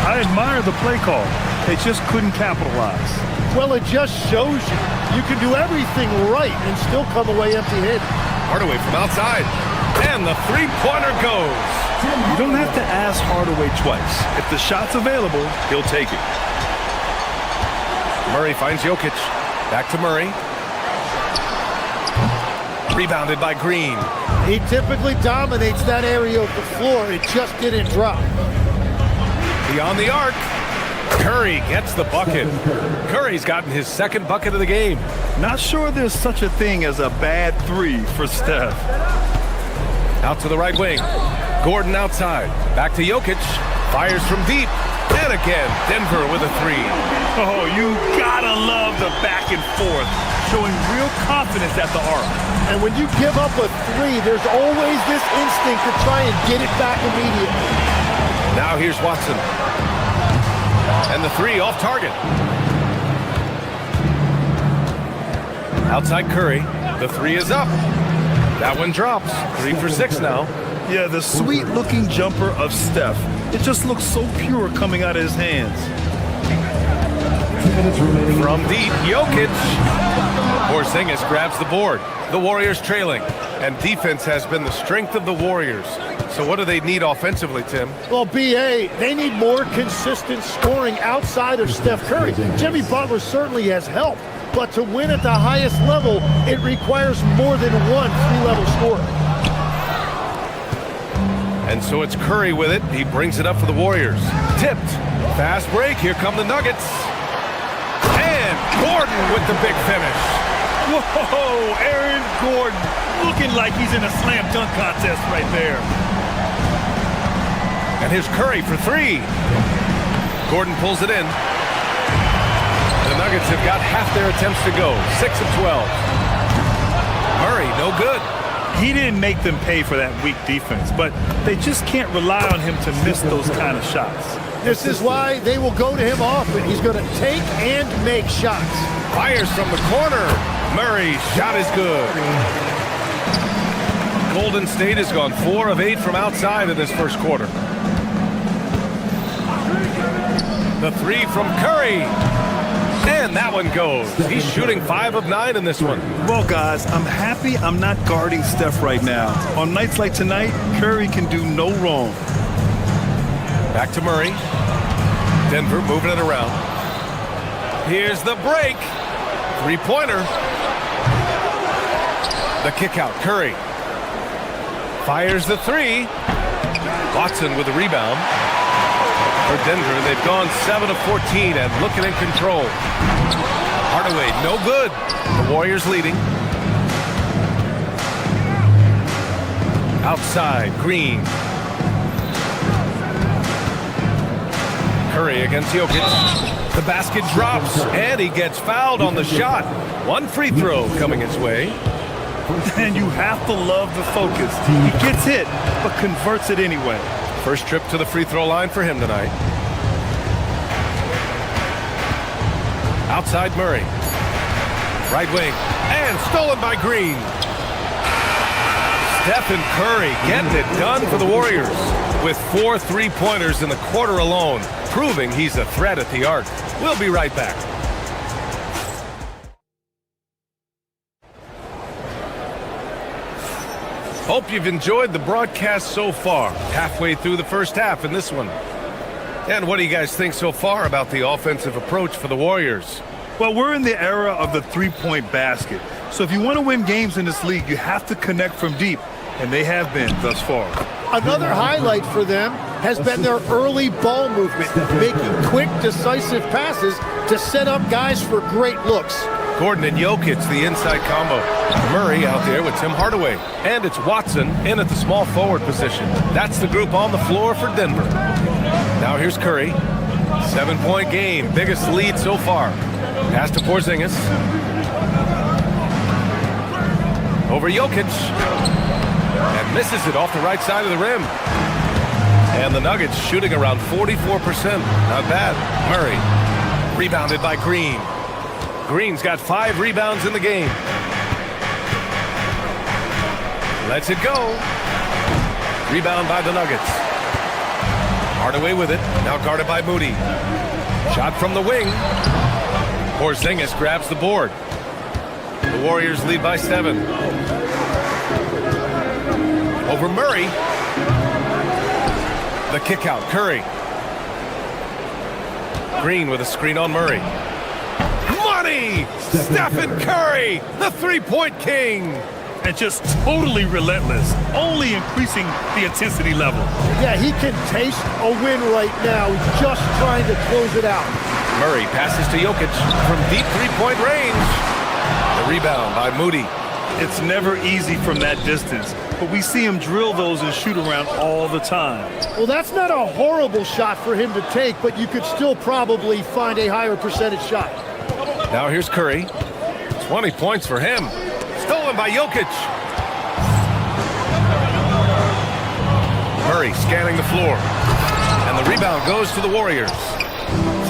S4: I admire the play call. They just couldn't capitalize.
S5: Well, it just shows you can do everything right and still come away empty-handed.
S2: Hardaway from outside. And the 3-pointer goes.
S4: You don't have to ask Hardaway twice. If the shot's available, he'll take it.
S2: Murray finds Jokic. Back to Murray. Rebounded by Green.
S5: He typically dominates that area of the floor. It just didn't drop.
S2: Beyond the arc. Curry gets the bucket. Curry's gotten his 2nd bucket of the game.
S4: Not sure there's such a thing as a bad 3 for Steph.
S2: Out to the right wing. Gordon outside. Back to Jokic. Fires from deep. And again, Denver with a 3.
S4: Oh, you gotta love the back and forth. Showing real confidence at the arc.
S5: And when you give up a 3, there's always this instinct to try and get it back immediately.
S2: Now here's Watson. And the 3 off target. Outside Curry. The 3 is up. That one drops. 3 for 6 now.
S4: Yeah, the sweet-looking jumper of Steph. It just looks so pure coming out of his hands.
S2: From deep, Jokic. Porzingis grabs the board. The Warriors trailing. And defense has been the strength of the Warriors. So what do they need offensively, Tim?
S5: Well, BA, they need more consistent scoring outside of Steph Curry. Jimmy Butler certainly has help. But to win at the highest level, it requires more than one 3-level scorer.
S2: And so it's Curry with it. He brings it up for the Warriors. Tipped. Fast break. Here come the Nuggets. And Gordon with the big finish.
S4: Whoa, Aaron Gordon looking like he's in a slam dunk contest right there.
S2: And here's Curry for 3. Gordon pulls it in. The Nuggets have got half their attempts to go. 6 of 12. Murray, no good.
S4: He didn't make them pay for that weak defense, but they just can't rely on him to miss those kind of shots.
S5: This is why they will go to him often. He's going to take and make shots.
S2: Fires from the corner. Murray's shot is good. Golden State has gone 4 of 8 from outside in this first quarter. The 3 from Curry. And that one goes. He's shooting 5 of 9 in this one.
S4: Well, guys, I'm happy I'm not guarding Steph right now. On nights like tonight, Curry can do no wrong.
S2: Back to Murray. Denver moving it around. Here's the break. 3-pointer. The kick out. Curry fires the 3. Watson with the rebound. For Denver, they've gone 7 of 14 and looking in control. Hardaway, no good. The Warriors leading. Outside, Green. Curry against Jokic. The basket drops, and he gets fouled on the shot. One free throw coming his way.
S4: And you have to love the focus. He gets hit, but converts it anyway.
S2: First trip to the free throw line for him tonight. Outside Murray. Right wing. And stolen by Green. Stephen Curry getting it done for the Warriors with 4 3-pointers in the quarter alone, proving he's a threat at the arc. We'll be right back. Hope you've enjoyed the broadcast so far. Halfway through the first half in this one. And what do you guys think so far about the offensive approach for the Warriors?
S4: Well, we're in the era of the three-point basket. So if you want to win games in this league, you have to connect from deep. And they have been thus far.
S5: Another highlight for them has been their early ball movement, making quick, decisive passes to set up guys for great looks.
S2: Gordon and Jokic, the inside combo. Murray out there with Tim Hardaway. And it's Watson in at the small forward position. That's the group on the floor for Denver. Now here's Curry. 7-point game, biggest lead so far. Pass to Porzingis. Over Jokic. And misses it off the right side of the rim. And the Nuggets shooting around 44%. Not bad. Murray. Rebounded by Green. Green's got 5 rebounds in the game. Lets it go. Rebound by the Nuggets. Hardaway with it. Now guarded by Moody. Shot from the wing. Porzingis grabs the board. The Warriors lead by 7. Over Murray. The kick out. Curry. Green with a screen on Murray. Money! Stephen Curry, the three-point king.
S4: And just totally relentless, only increasing the intensity level.
S5: Yeah, he can taste a win right now. He's just trying to close it out.
S2: Murray passes to Jokic from deep three-point range. The rebound by Moody.
S4: It's never easy from that distance, but we see him drill those and shoot around all the time.
S5: Well, that's not a horrible shot for him to take, but you could still probably find a higher percentage shot.
S2: Now here's Curry. 20 points for him. Stolen by Jokic. Murray scanning the floor. And the rebound goes to the Warriors.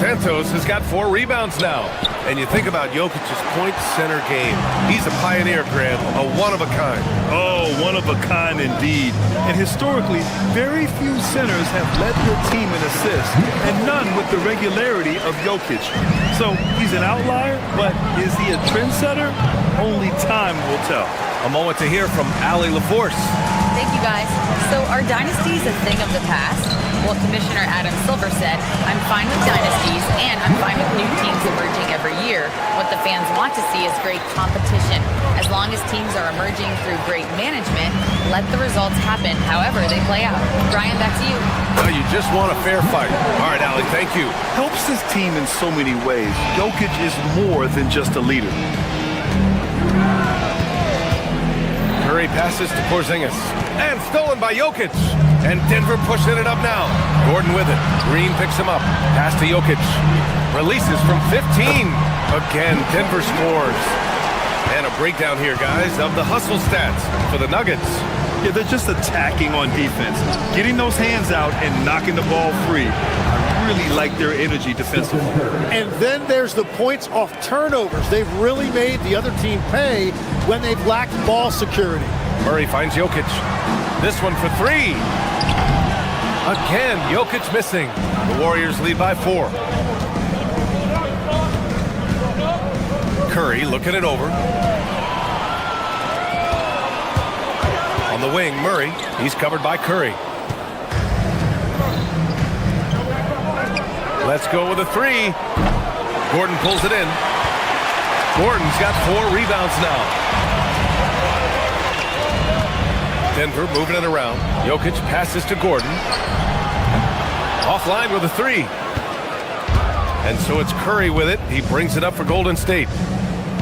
S2: Santos has got 4 rebounds now. And you think about Jokic's point center game. He's a pioneer, Graham, a one-of-a-kind.
S4: Oh, one-of-a-kind indeed. And historically, very few centers have led their team in assists, and none with the regularity of Jokic. So he's an outlier, but is he a trendsetter? Only time will tell.
S2: A moment to hear from Allie LaForce.
S6: Thank you, guys. So are dynasties a thing of the past? Well, Commissioner Adam Silver said, I'm fine with dynasties, and I'm fine with new teams emerging every year. What the fans want to see is great competition. As long as teams are emerging through great management, let the results happen however they play out. Brian, back to you.
S2: Now you just want a fair fight. All right, Allie, thank you.
S4: Helps his team in so many ways. Jokic is more than just a leader.
S2: Curry passes to Porzingis. And stolen by Jokic. And Denver pushing it up now. Gordon with it. Green picks him up. Pass to Jokic. Releases from 15. Again, Denver scores. And a breakdown here, guys, of the hustle stats for the Nuggets.
S4: Yeah, they're just attacking on defense. Getting those hands out and knocking the ball free. I really like their energy defensively.
S5: And then there's the points off turnovers. They've really made the other team pay when they've lacked ball security.
S2: Murray finds Jokic. This one for 3. Again, Jokic missing. The Warriors lead by 4. Curry looking it over. On the wing, Murray. He's covered by Curry. Let's go with a 3. Gordon pulls it in. Gordon's got 4 rebounds now. Denver moving it around. Jokic passes to Gordon. Offline with a 3. And so it's Curry with it. He brings it up for Golden State.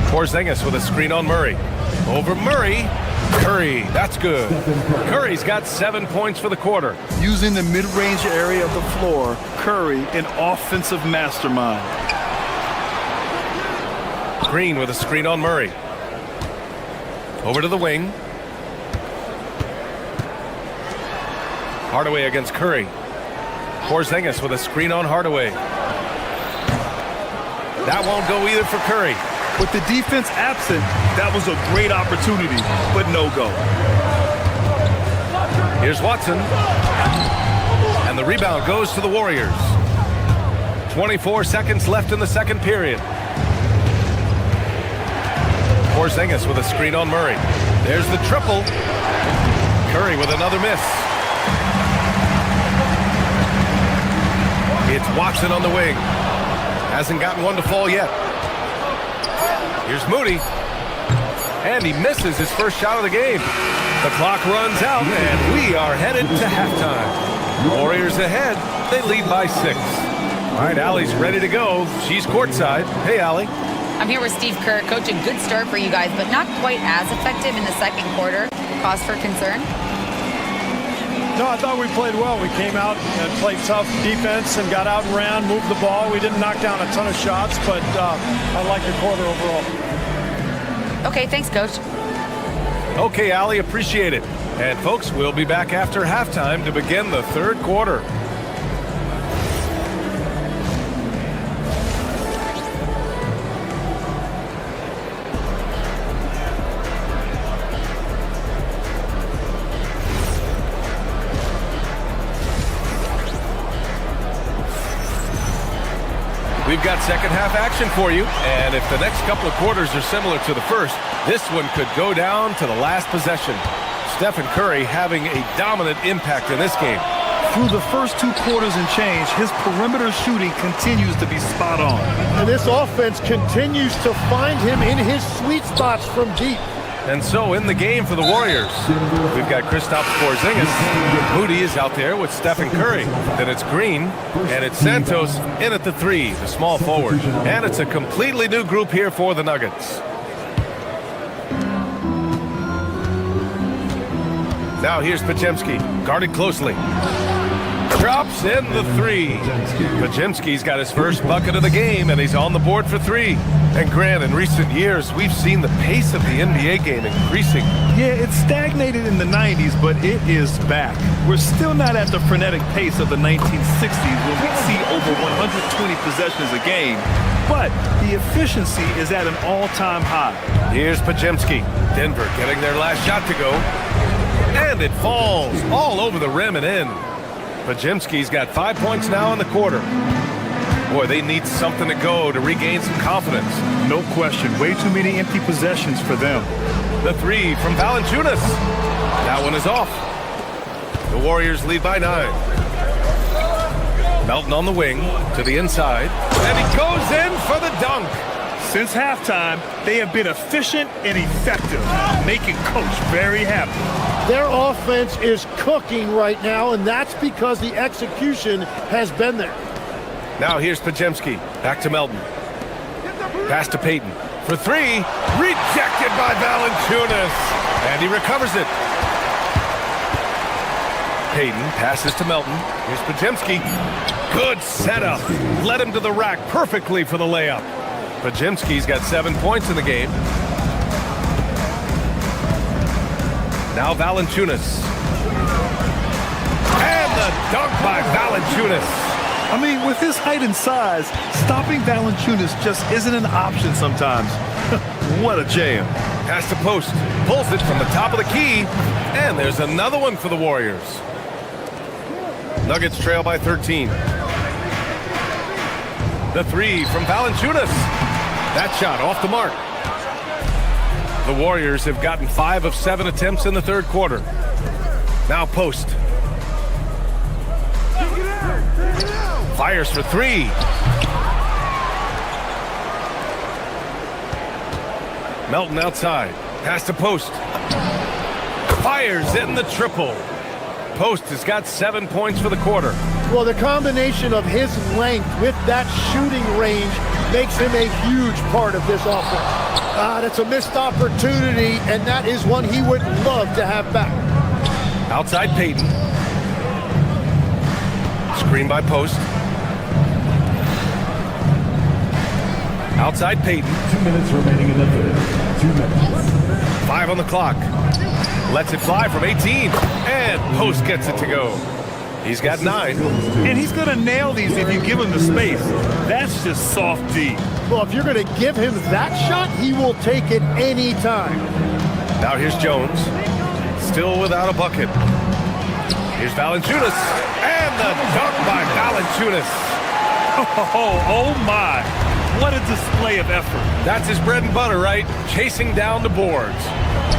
S2: Porzingis with a screen on Murray. Over Murray. Curry, that's good. Curry's got 7 points for the quarter.
S4: Using the mid-range area of the floor, Curry, an offensive mastermind.
S2: Green with a screen on Murray. Over to the wing. Hardaway against Curry. Porzingis with a screen on Hardaway. That won't go either for Curry.
S4: With the defense absent, that was a great opportunity, but no go.
S2: Here's Watson. And the rebound goes to the Warriors. 24 seconds left in the second period. Porzingis with a screen on Murray. There's the triple. Curry with another miss. It's Watson on the wing. Hasn't gotten one to fall yet. Here's Moody. And he misses his first shot of the game. The clock runs out, and we are headed to halftime. Warriors ahead. They lead by 6. All right, Allie's ready to go. She's courtside. Hey, Allie.
S6: I'm here with Steve Kerr. Coach, a good start for you guys, but not quite as effective in the second quarter. Cause for concern?
S5: No, I thought we played well. We came out and played tough defense and got out and ran, moved the ball. We didn't knock down a ton of shots, but I like the quarter overall.
S6: Okay, thanks, Coach.
S2: Okay, Allie, appreciate it. And folks, we'll be back after halftime to begin the third quarter. We've got second half action for you, and if the next couple of quarters are similar to the first, this one could go down to the last possession. Stephen Curry having a dominant impact in this game.
S4: Through the first 2 quarters and change, his perimeter shooting continues to be spot on.
S5: And this offense continues to find him in his sweet spots from deep.
S2: And so in the game for the Warriors, we've got Kristaps Porzingis. Moody is out there with Stephen Curry. Then it's Green, and it's Santos in at the 3, the small forward. And it's a completely new group here for the Nuggets. Now here's Podziemski, guarded closely. Drops in the 3. Podziemski's got his first bucket of the game, and he's on the board for 3. And Grant, in recent years, we've seen the pace of the NBA game increasing.
S4: Yeah, it stagnated in the 90s, but it is back. We're still not at the frenetic pace of the 1960s when we see over 120 possessions a game, but the efficiency is at an all-time high.
S2: Here's Podziemski. Denver getting their last shot to go. And it falls all over the rim and in. Podziemski's got 5 points now in the quarter. Boy, they need something to go to regain some confidence.
S4: No question. Way too many empty possessions for them.
S2: The 3 from Valanciunas. That one is off. The Warriors lead by 9. Melton on the wing to the inside. And he goes in for the dunk.
S4: Since halftime, they have been efficient and effective, making Coach very happy.
S5: Their offense is cooking right now, and that's because the execution has been there.
S2: Now here's Podziemski. Back to Melton. Pass to Payton. For 3. Rejected by Valanciunas. And he recovers it. Payton passes to Melton. Here's Podziemski. Good setup. Led him to the rack perfectly for the layup. Podziemski's got 7 points in the game. Now Valanciunas. And the dunk by Valanciunas.
S4: I mean, with his height and size, stopping Valanciunas just isn't an option sometimes. What a jam.
S2: Pass to post. Pulls it from the top of the key. And there's another one for the Warriors. Nuggets trail by 13. The 3 from Valanciunas. That shot off the mark. The Warriors have gotten 5 of 7 attempts in the third quarter. Now post. Fires for 3. Melton outside. Pass to post. Fires in the triple. Post has got 7 points for the quarter.
S5: Well, the combination of his length with that shooting range makes him a huge part of this offense. That's a missed opportunity, and that is one he would love to have back.
S2: Outside Peyton. Screen by Post. Outside Peyton.
S8: 2 minutes remaining in the third. 2 minutes.
S2: 5 on the clock. Lets it fly from 18. And Post gets it to go. He's got 9.
S4: And he's going to nail these if you give him the space. That's just soft D.
S5: Well, if you're going to give him that shot, he will take it any time.
S2: Now here's Jones. Still without a bucket. Here's Valanciunas. And the dunk by Valanciunas.
S4: Oh my. What a display of effort.
S2: That's his bread and butter, right? Chasing down the boards.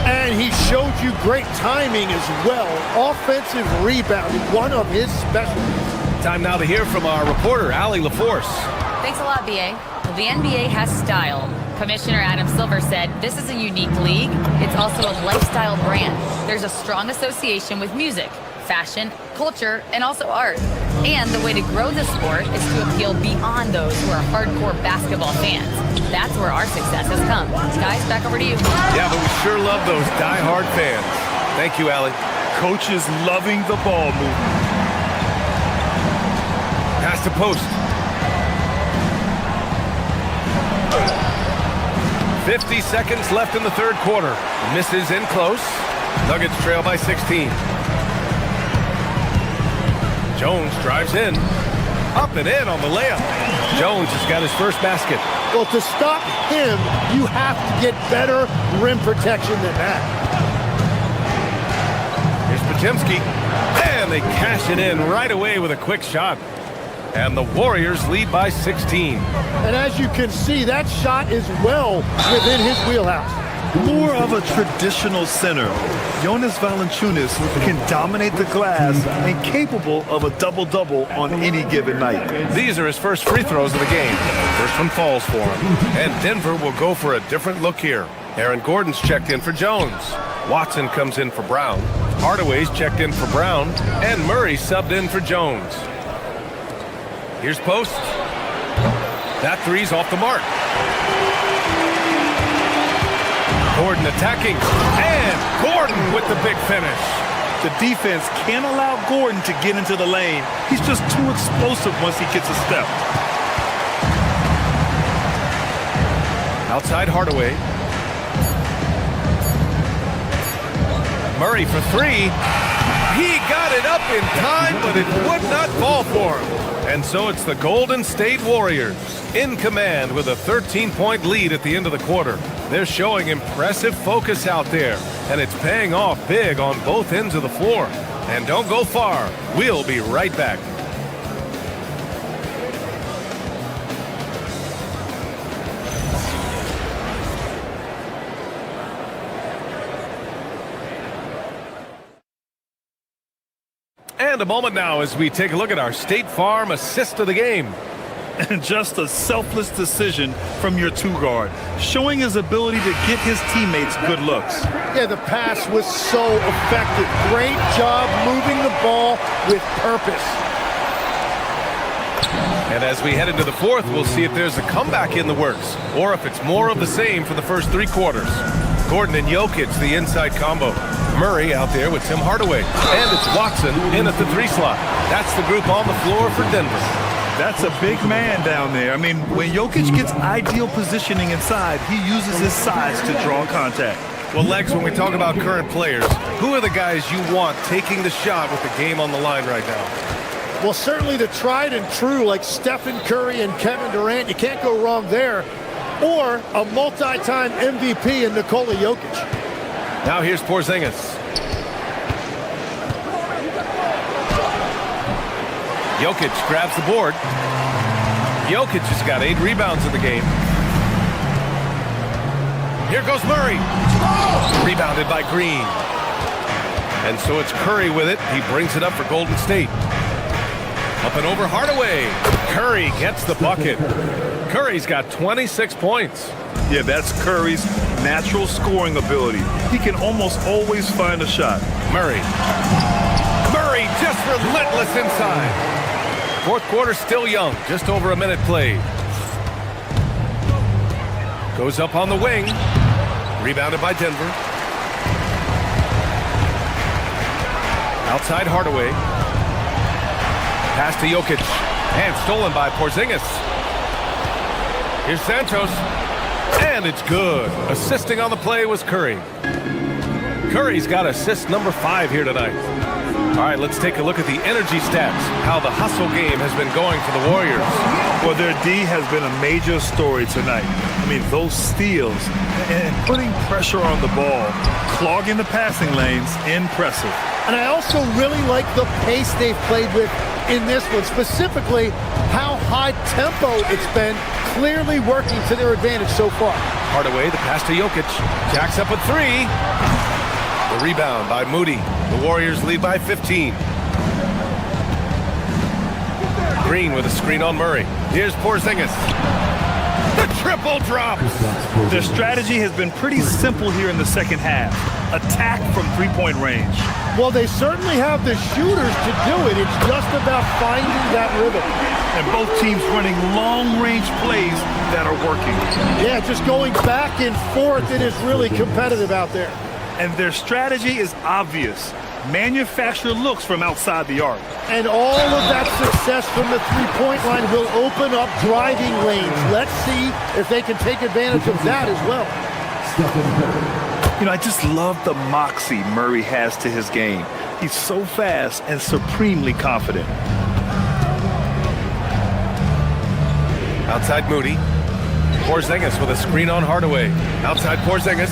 S5: And he showed you great timing as well. Offensive rebounding, one of his specialties.
S2: Time now to hear from our reporter, Allie LaForce.
S6: Thanks a lot, BA. Well, the NBA has style. Commissioner Adam Silver said this is a unique league. It's also a lifestyle brand. There's a strong association with music, fashion, culture, and also art. And the way to grow the sport is to appeal beyond those who are hardcore basketball fans. That's where our success has come. Guys, back over to you.
S2: Yeah, but we sure love those die-hard fans. Thank you, Allie.
S4: Coach is loving the ball movement.
S2: Pass to Post. 50 seconds left in the third quarter. Misses in close. Nuggets trail by 16. Jones drives in. Up and in on the layup. Jones has got his first basket.
S5: Well, to stop him, you have to get better rim protection than that.
S2: Here's Podziemski. And they cash it in right away with a quick shot. And the Warriors lead by 16.
S5: And as you can see, that shot is well within his wheelhouse.
S4: More of a traditional center. Jonas Valanciunas can dominate the glass and capable of a double-double on any given night.
S2: These are his first free throws of the game. First one falls for him. And Denver will go for a different look here. Aaron Gordon's checked in for Jones. Watson comes in for Brown. Hardaway's checked in for Brown. And Murray subbed in for Jones. Here's Post. That three's off the mark. Gordon attacking, and Gordon with the big finish.
S4: The defense can't allow Gordon to get into the lane. He's just too explosive once he gets a step.
S2: Outside Hardaway. Murray for 3. He got it up in time, but it would not fall for him. And so it's the Golden State Warriors in command with a 13-point lead at the end of the quarter. They're showing impressive focus out there, and it's paying off big on both ends of the floor. And don't go far. We'll be right back. And a moment now as we take a look at our State Farm assist of the game.
S4: And just a selfless decision from your two-guard, showing his ability to get his teammates good looks.
S5: Yeah, the pass was so effective. Great job moving the ball with purpose.
S2: And as we head into the fourth, we'll see if there's a comeback in the works, or if it's more of the same for the first 3 quarters. Gordon and Jokic, the inside combo. Murray out there with Tim Hardaway. And it's Watson in at the 3 slot. That's the group on the floor for Denver.
S4: That's a big man down there. I mean, when Jokic gets ideal positioning inside, he uses his size to draw contact.
S2: Well, Legs, when we talk about current players, who are the guys you want taking the shot with the game on the line right now?
S5: Well, certainly the tried and true like Stephen Curry and Kevin Durant. You can't go wrong there. Or a multi-time MVP in Nikola Jokic.
S2: Now here's Porzingis. Jokic grabs the board. Jokic has got 8 rebounds in the game. Here goes Murray. Rebounded by Green. And so it's Curry with it. He brings it up for Golden State. Up and over Hardaway. Curry gets the bucket. Curry's got 26 points.
S4: Yeah, that's Curry's natural scoring ability. He can almost always find a shot.
S2: Murray. Murray just relentless inside. Fourth quarter still young, just over a minute played. Goes up on the wing. Rebounded by Denver. Outside Hardaway. Pass to Jokic. And stolen by Porzingis. Here's Santos. And it's good. Assisting on the play was Curry. Curry's got assist number 5 here tonight. All right, let's take a look at the energy stats, how the hustle game has been going for the Warriors.
S4: Well, their D has been a major story tonight. I mean, those steals and putting pressure on the ball, clogging the passing lanes, impressive.
S5: And I also really like the pace they've played with in this one, specifically how high tempo it's been, clearly working to their advantage so far.
S2: Hardaway, the pass to Jokic. Jacks up with 3. The rebound by Moody. The Warriors lead by 15. Green with a screen on Murray. Here's Porzingis. The triple drops.
S4: Their strategy has been pretty simple here in the second half. Attack from three-point range.
S5: Well, they certainly have the shooters to do it. It's just about finding that rhythm.
S4: And both teams running long-range plays that are working.
S5: Yeah, just going back and forth. It is really competitive out there.
S4: And their strategy is obvious. Manufacture looks from outside the arc.
S5: And all of that success from the three-point line will open up driving lanes. Let's see if they can take advantage of that as well.
S4: You know, I just love the moxie Murray has to his game. He's so fast and supremely confident.
S2: Outside Moody. Porzingis with a screen on Hardaway. Outside Porzingis.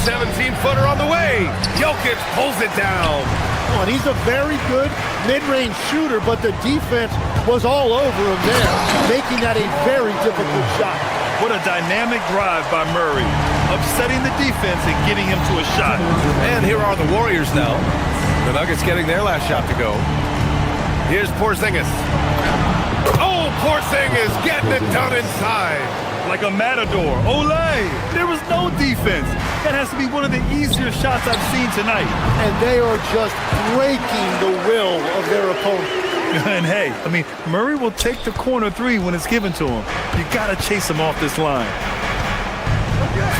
S2: 17-footer on the way. Jokic pulls it down.
S5: Oh, and he's a very good mid-range shooter, but the defense was all over him there, making that a very difficult shot.
S4: What a dynamic drive by Murray, upsetting the defense and getting him to a shot.
S2: And here are the Warriors now. The Nuggets getting their last shot to go. Here's Porzingis. Oh, Porzingis getting it done inside.
S4: Like a matador. Olay! There was no defense. That has to be one of the easier shots I've seen tonight.
S5: And they are just breaking the will of their opponent.
S4: And hey, I mean, Murray will take the corner 3 when it's given to him. You got to chase him off this line.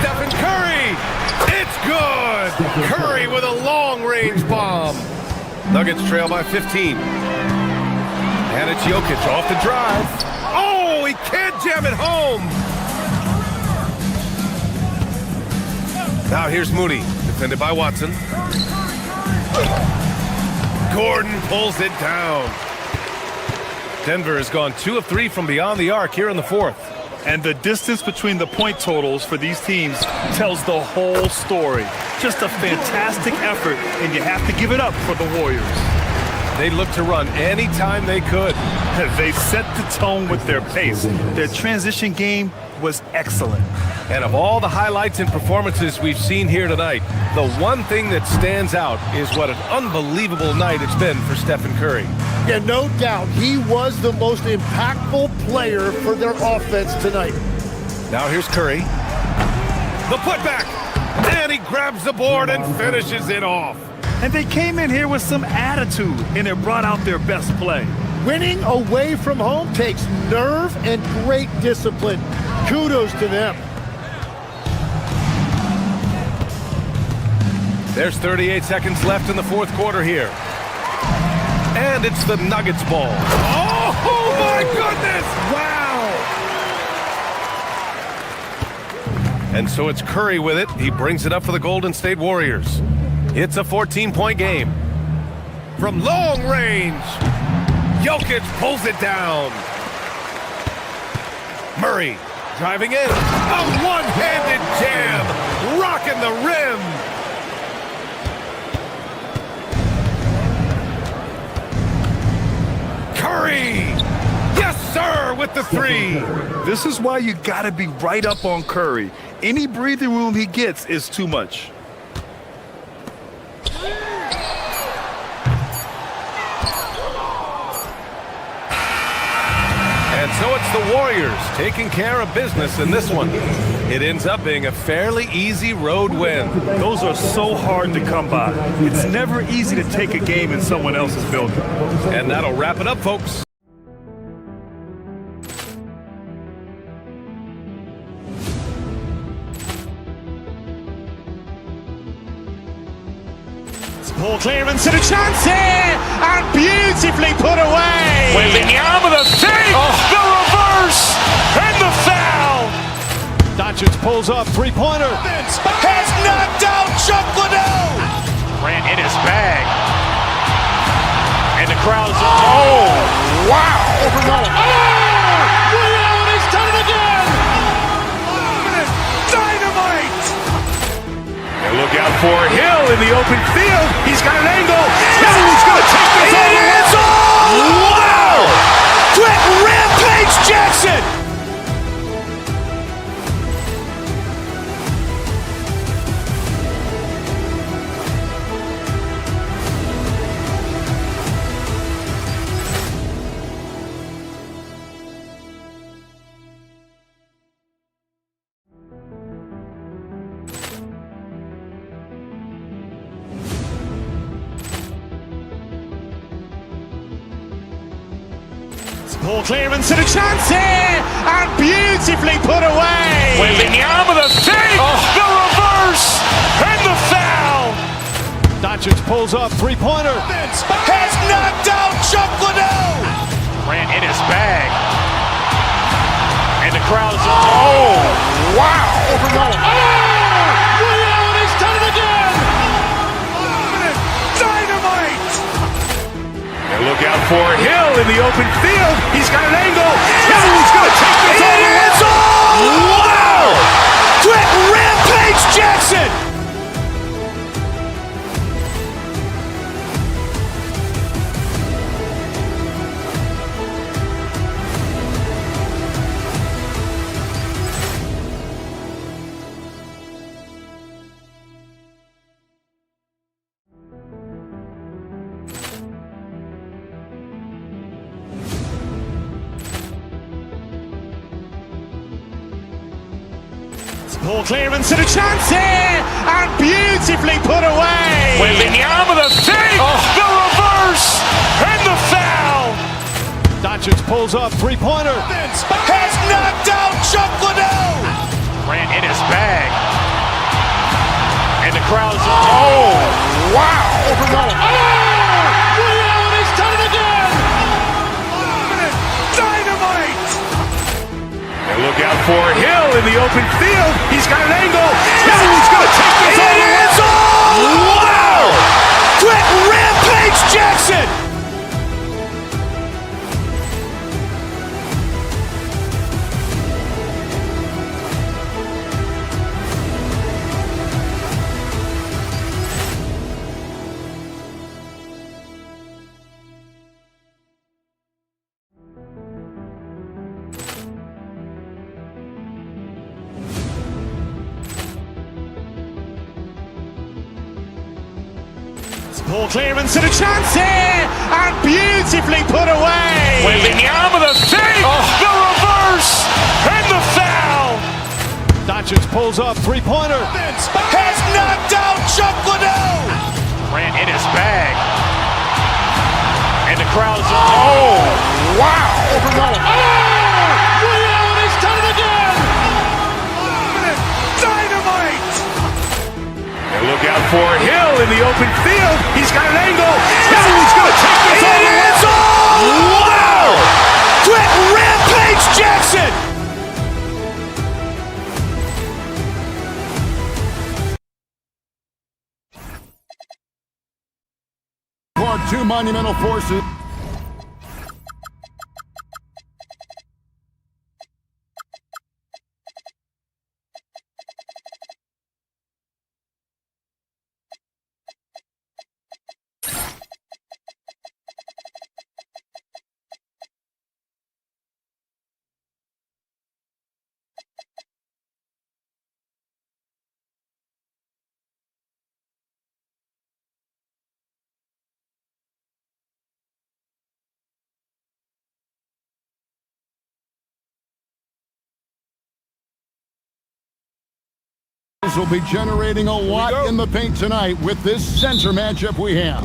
S2: Stephen Curry! It's good! Curry with a long-range bomb. Nuggets trail by 15. And it's Jokic off the drive. Oh, he can't jam it home! Now here's Moody, defended by Watson. Gordon pulls it down. Denver has gone 2 of 3 from beyond the arc here in the 4th.
S4: And the distance between the point totals for these teams tells the whole story. Just a fantastic effort, and you have to give it up for the Warriors.
S2: They looked to run anytime they could.
S4: They set the tone with their pace. Their transition game was excellent.
S2: And of all the highlights and performances we've seen here tonight, the one thing that stands out is what an unbelievable night it's been for Stephen Curry.
S5: Yeah, no doubt. He was the most impactful player for their offense tonight.
S2: Now here's Curry. The putback. And he grabs the board and finishes it off.
S4: And they came in here with some attitude, and it brought out their best play.
S5: Winning away from home takes nerve and great discipline. Kudos to them.
S2: There's 38 seconds left in the 4th quarter here. And it's the Nuggets ball. Oh my goodness! Wow! And so it's Curry with it. He brings it up for the Golden State Warriors. It's a 14-point game. From long range, Jokic pulls it down. Murray driving in. A one-handed jam, rocking the rim. Curry! Yes, sir, with the 3.
S4: This is why you got to be right up on Curry. Any breathing room he gets is too much.
S2: And so it's the Warriors taking care of business in this one. It ends up being a fairly easy road win.
S4: Those are so hard to come by. It's never easy to take a game in someone else's building.
S2: And that'll wrap it up, folks.
S1: Ball clearance and a chance here, and beautifully put away.
S3: Wembanyama the fake, the reverse, and the foul.
S5: Doncic pulls up, three-pointer.
S3: Has knocked out Chuck Liddell.
S1: Grant in his bag. And the crowd's
S3: Wow.
S5: He's done it again.
S3: Dynamite. And look out for Hill in the open field. He's got an angle. Hill's going to take this all the way. Wow. Quick Rampage Jackson.
S1: ball clearance and a chance here, and beautifully put away.
S3: Wembanyama the fake, the reverse, and the foul.
S5: Doncic pulls up, three-pointer.
S3: Has knocked out Chuck Liddell.
S1: Grant in his bag. And the crowd's
S3: wow.
S5: He's done it again.
S3: Dynamite. And look out for Hill in the open field. He's got an angle. Hill's going to take this all the way. Wow. Quick Rampage Jackson.
S1: ball clearance and a chance here, and beautifully put away.
S3: Wembanyama the fake, the reverse, and the foul.
S5: Doncic pulls up, three-pointer.
S3: Has knocked out Chuck Liddell.
S1: Grant in his bag. And the crowd's
S3: wow.
S5: He's done it again.
S3: Dynamite. And look out for Hill in the open field. He's got an angle. Hill's going to take this all the way. Wow. Quick Rampage Jackson.
S1: ball clearance and a chance here, and beautifully put away.
S3: Wembanyama the fake, the reverse, and the foul.
S5: Doncic pulls up, three-pointer.
S3: Has knocked out Chuck Liddell.
S1: Grant in his bag. And the crowd's
S3: wow.
S5: He's done it again.
S3: Dynamite. And look out for Hill in the open field. He's got an angle. Hill's going to take this all the way. Wow. Quick Rampage Jackson.
S9: For two monumental forces. Will be generating a lot in the paint tonight with this center matchup we have.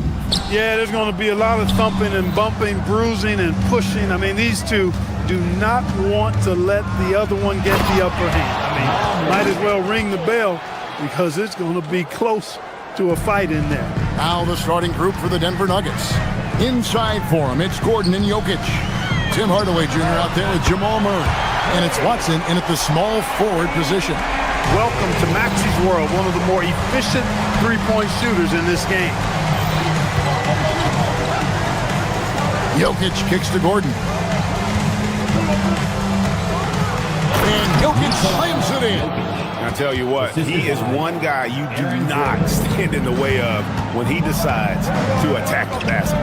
S4: Yeah, there's going to be a lot of thumping and bumping, bruising and pushing. I mean, these two do not want to let the other one get the upper hand. I mean, might as well ring the bell because it's going to be close to a fight in there.
S9: Now the starting group for the Denver Nuggets. Inside for him, it's Gordon and Jokic. Tim Hardaway Jr. out there with Jamal Murray. And it's Watson in at the small forward position.
S5: Welcome to Maxi's world, one of the more efficient three-point shooters in this game.
S9: Jokic kicks to Gordon. And Jokic slams it in.
S12: I'll tell you what, he is one guy you do not stand in the way of when he decides to attack the basket.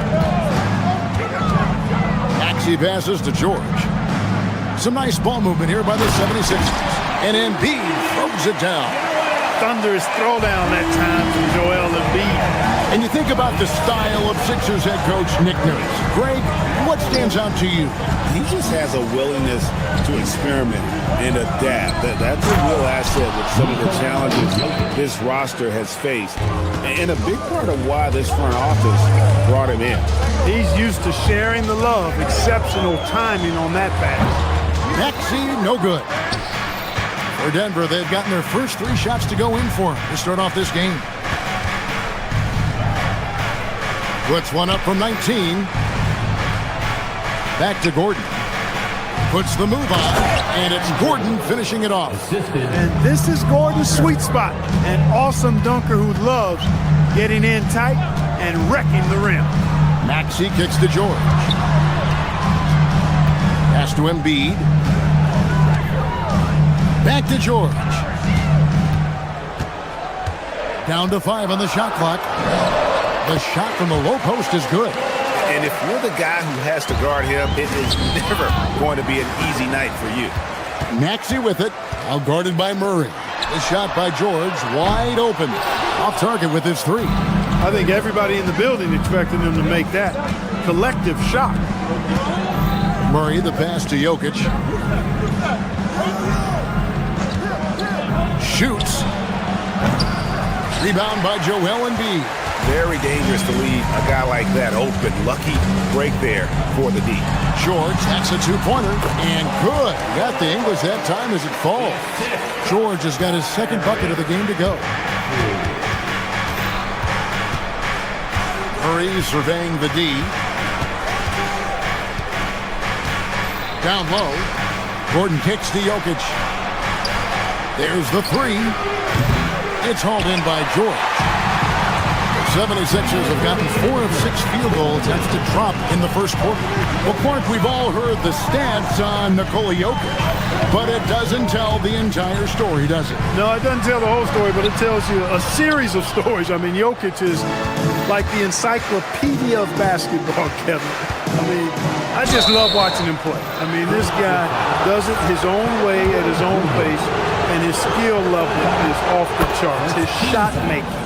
S9: Maxey passes to George. Some nice ball movement here by the 76ers. And Embiid throws it down.
S5: Thunderous throwdown that time from Joel Embiid.
S9: And you think about the style of Sixers head coach Nick Nurse. Greg, what stands out to you?
S12: He just has a willingness to experiment and adapt. That's a real asset with some of the challenges this roster has faced. And a big part of why this front office brought him in.
S5: He's used to sharing the love. Exceptional timing on that pass.
S9: Maxey, no good. For Denver, they've gotten their first 3 shots to go in for to start off this game. Puts one up from 19. Back to Gordon. Puts the move on, and it's Gordon finishing it off.
S5: And this is Gordon's sweet spot. An awesome dunker who loves getting in tight and wrecking the rim.
S9: Maxey kicks to George. Pass to Embiid. Back to George. Down to 5 on the shot clock. The shot from the low post is good.
S12: And if you're the guy who has to guard him, it is never going to be an easy night for you.
S9: Maxey with it, out guarded by Murray. The shot by George, wide open. Off target with his 3.
S5: I think everybody in the building expected him to make that collective shot.
S9: Murray, the pass to Jokic. Shoots. Rebound by Joel Embiid.
S12: Very dangerous to leave a guy like that open. Lucky break there for the D.
S9: George, that's a 2-pointer. And good. Got the English that time as it falls. George has got his second bucket of the game to go. Murray surveying the D. Down low. Gordon kicks to Jokic. There's the 3. It's hauled in by George. The 76ers have gotten 4 of 6 field goal attempts to drop in the first quarter. Well, Clark, we've all heard the stats on Nikola Jokic, but it doesn't tell the entire story, does it?
S5: No, it doesn't tell the whole story, but it tells you a series of stories. I mean, Jokic is like the encyclopedia of basketball, Kevin. I mean, I just love watching him play. I mean, this guy does it his own way at his own pace, and his skill level is off the charts. His shot making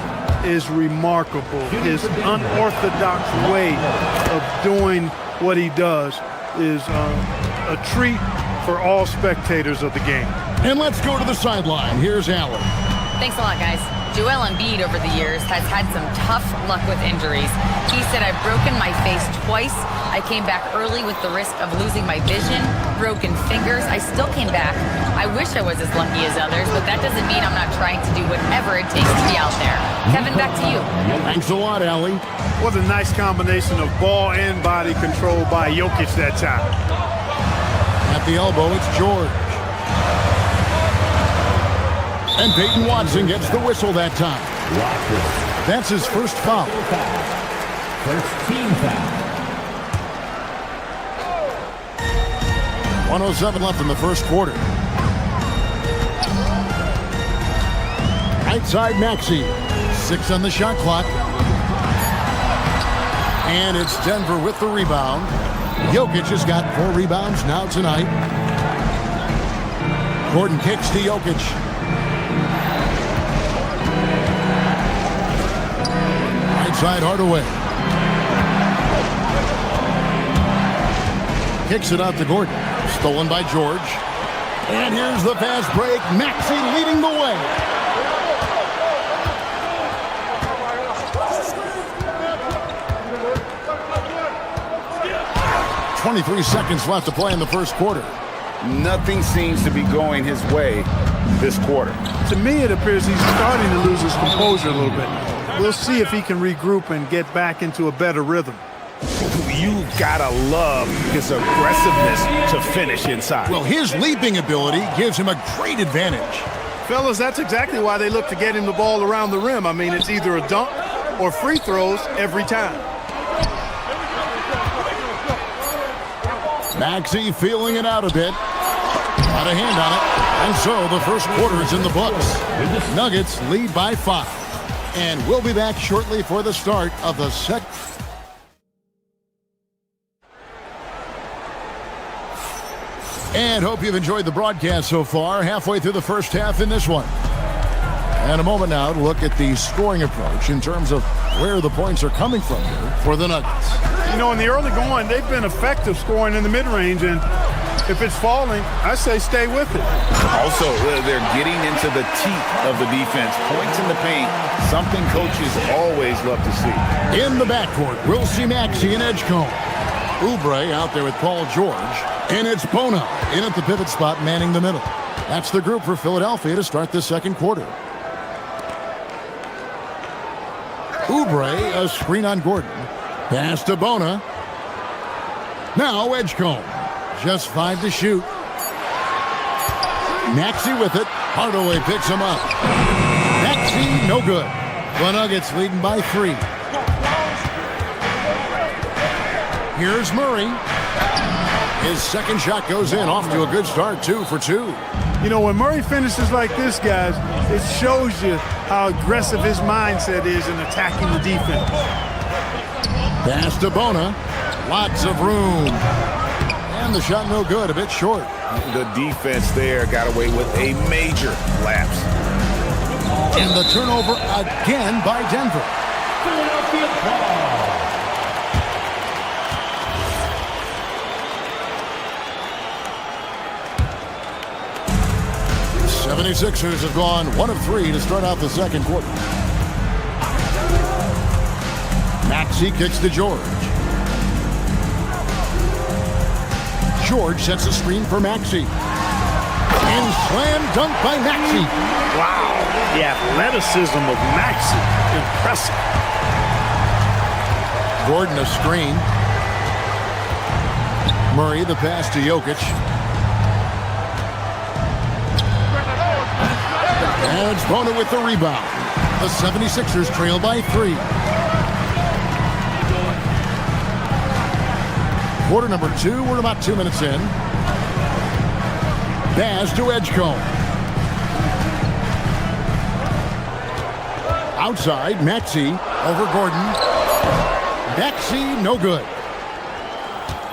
S5: is remarkable. His unorthodox way of doing what he does is a treat for all spectators of the game.
S9: And let's go to the sideline. Here's Allen.
S6: Thanks a lot, guys. Joel Embiid over the years has had some tough luck with injuries. He said, I've broken my face twice. I came back early with the risk of losing my vision, broken fingers. I still came back. I wish I was as lucky as others, but that doesn't mean I'm not trying to do whatever it takes to be out there. Kevin, back to you.
S9: Thanks a lot, Allie.
S5: What a nice combination of ball and body control by Jokic that time.
S9: At the elbow, it's George. And Peyton Watson gets the whistle that time. That's his first foul.
S8: First team foul.
S9: 1:07 left in the first quarter. Right side, Maxey. 6 on the shot clock. And it's Denver with the rebound. Jokic has got 4 rebounds now tonight. Gordon kicks to Jokic. Right side, Hardaway. Kicks it out to Gordon. Stolen by George. And here's the fast break. Maxey leading the way. .23 seconds left to play in the first quarter.
S12: Nothing seems to be going his way this quarter.
S5: To me, it appears he's starting to lose his composure a little bit. We'll see if he can regroup and get back into a better rhythm.
S3: You gotta love his aggressiveness to finish inside.
S9: Well, his leaping ability gives him a great advantage.
S5: Fellas, that's exactly why they look to get him the ball around the rim. I mean, it's either a dunk or free throws every time.
S9: Maxey feeling it out a bit. Got a hand on it. And so the first quarter is in the books. Nuggets lead by 5. And we'll be back shortly for the start of the second. And hope you've enjoyed the broadcast so far. Halfway through the first half in this one. And a moment now to look at the scoring approach in terms of where the points are coming from here for the Nuggets.
S5: You know, in the early going, they've been effective scoring in the mid-range, and if it's falling, I say stay with it.
S4: Also, they're getting into the teeth of the defense. Points in the paint, something coaches always love to see.
S9: In the backcourt, we'll see Maxey and Edgecombe. Oubre out there with Paul George. And it's Bona in at the pivot spot, manning the middle. That's the group for Philadelphia to start the second quarter. Oubre, a screen on Gordon. Pass to Bona. Now Edgecombe. Just 5 to shoot. Maxey with it. Hardaway picks him up. Maxey, no good. The Nuggets leading by 3. Here's Murray. His second shot goes in, off to a good start, 2 for 2.
S5: You know, when Murray finishes like this, guys, it shows you how aggressive his mindset is in attacking the defense.
S9: Pass to Bona. Lots of room. And the shot no good, a bit short.
S3: The defense there got away with a major lapse.
S9: And the turnover again by Denver.
S8: Philadelphia ball.
S9: 76ers have gone 1 of 3 to start out the second quarter. Maxey kicks to George. George sets a screen for Maxey. And slam dunk by Maxey.
S5: Wow, the athleticism of Maxey, impressive.
S9: Gordon a screen. Murray the pass to Jokic. And Bona with the rebound. The 76ers trail by 3. Quarter number 2, we're about 2 minutes in. Baz to Edgecombe. Outside, Maxey over Gordon. Maxey, no good.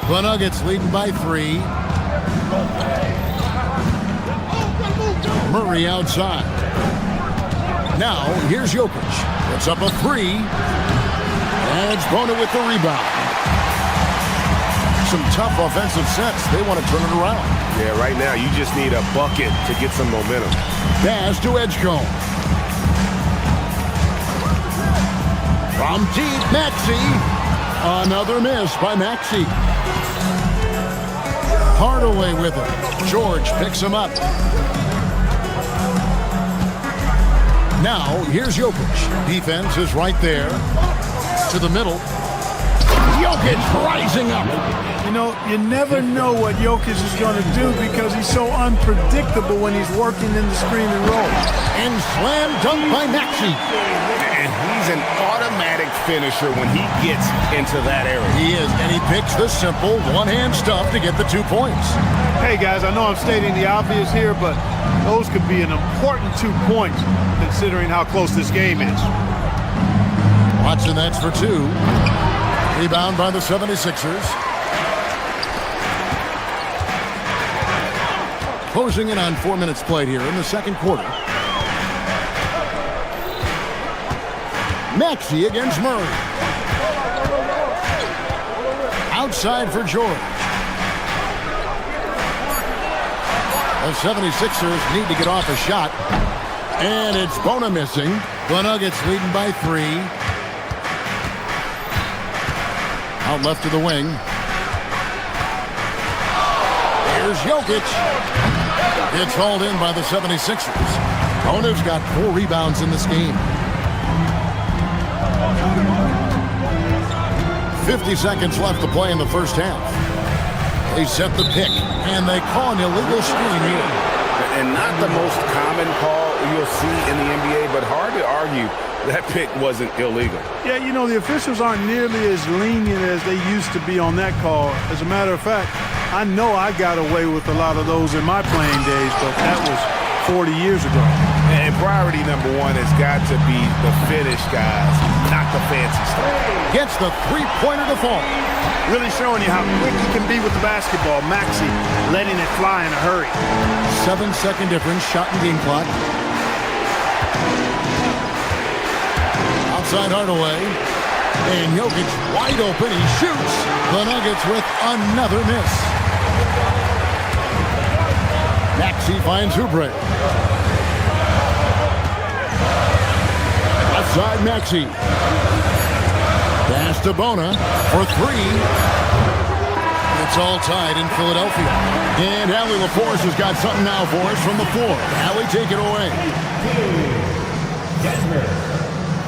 S9: The Nuggets leading by 3. Murray outside. Now, here's Jokic. Puts up a 3. And it's Bona with the rebound. Some tough offensive sets. They want to turn it around.
S3: Yeah, right now you just need a bucket to get some momentum.
S9: Pass to Edgecombe. From deep, Maxey. Another miss by Maxey. Hardaway with it. George picks him up. Now, here's Jokic. Defense is right there. To the middle. Jokic rising up.
S5: You know, you never know what Jokic is going to do because he's so unpredictable when he's working in the screen and roll.
S9: And slam dunk by Maxey.
S3: And he's an automatic finisher when he gets into that area.
S9: He is, and he picks the simple one-hand stuff to get the 2 points.
S5: Hey, guys, I know I'm stating the obvious here, but those could be an important 2 points considering how close this game is.
S9: Watson, that's for 2. Rebound by the 76ers. Closing in on 4 minutes played here in the second quarter. Maxey against Murray. Outside for George. The 76ers need to get off a shot. And it's Bona missing. The Nuggets leading by 3. Out left to the wing. Here's Jokic. It's hauled in by the 76ers. Bona's got 4 rebounds in this game. 50 seconds left to play in the first half. They set the pick, and they call an illegal screen here.
S12: And not the most common call you'll see in the NBA, but hard to argue that pick wasn't illegal.
S15: Yeah, you know, the officials aren't nearly as lenient as they used to be on that call. As a matter of fact, I know I got away with a lot of those in my playing days, but that was 40 years ago.
S12: And priority number one has got to be the finish, guys, not the fancy stuff.
S9: Gets the three-pointer to fall.
S15: Really showing you how quick he can be with the basketball. Maxey letting it fly in a hurry.
S9: 7-second difference, shot and game clock. Outside Hardaway. And Jokic wide open. He shoots. The Nuggets with another miss. Maxey finds Oubre. Outside Maxey. Pass to Bona for three. It's all tied in Philadelphia. And Allie LaForce has got something now for us from the floor. Allie, take it away.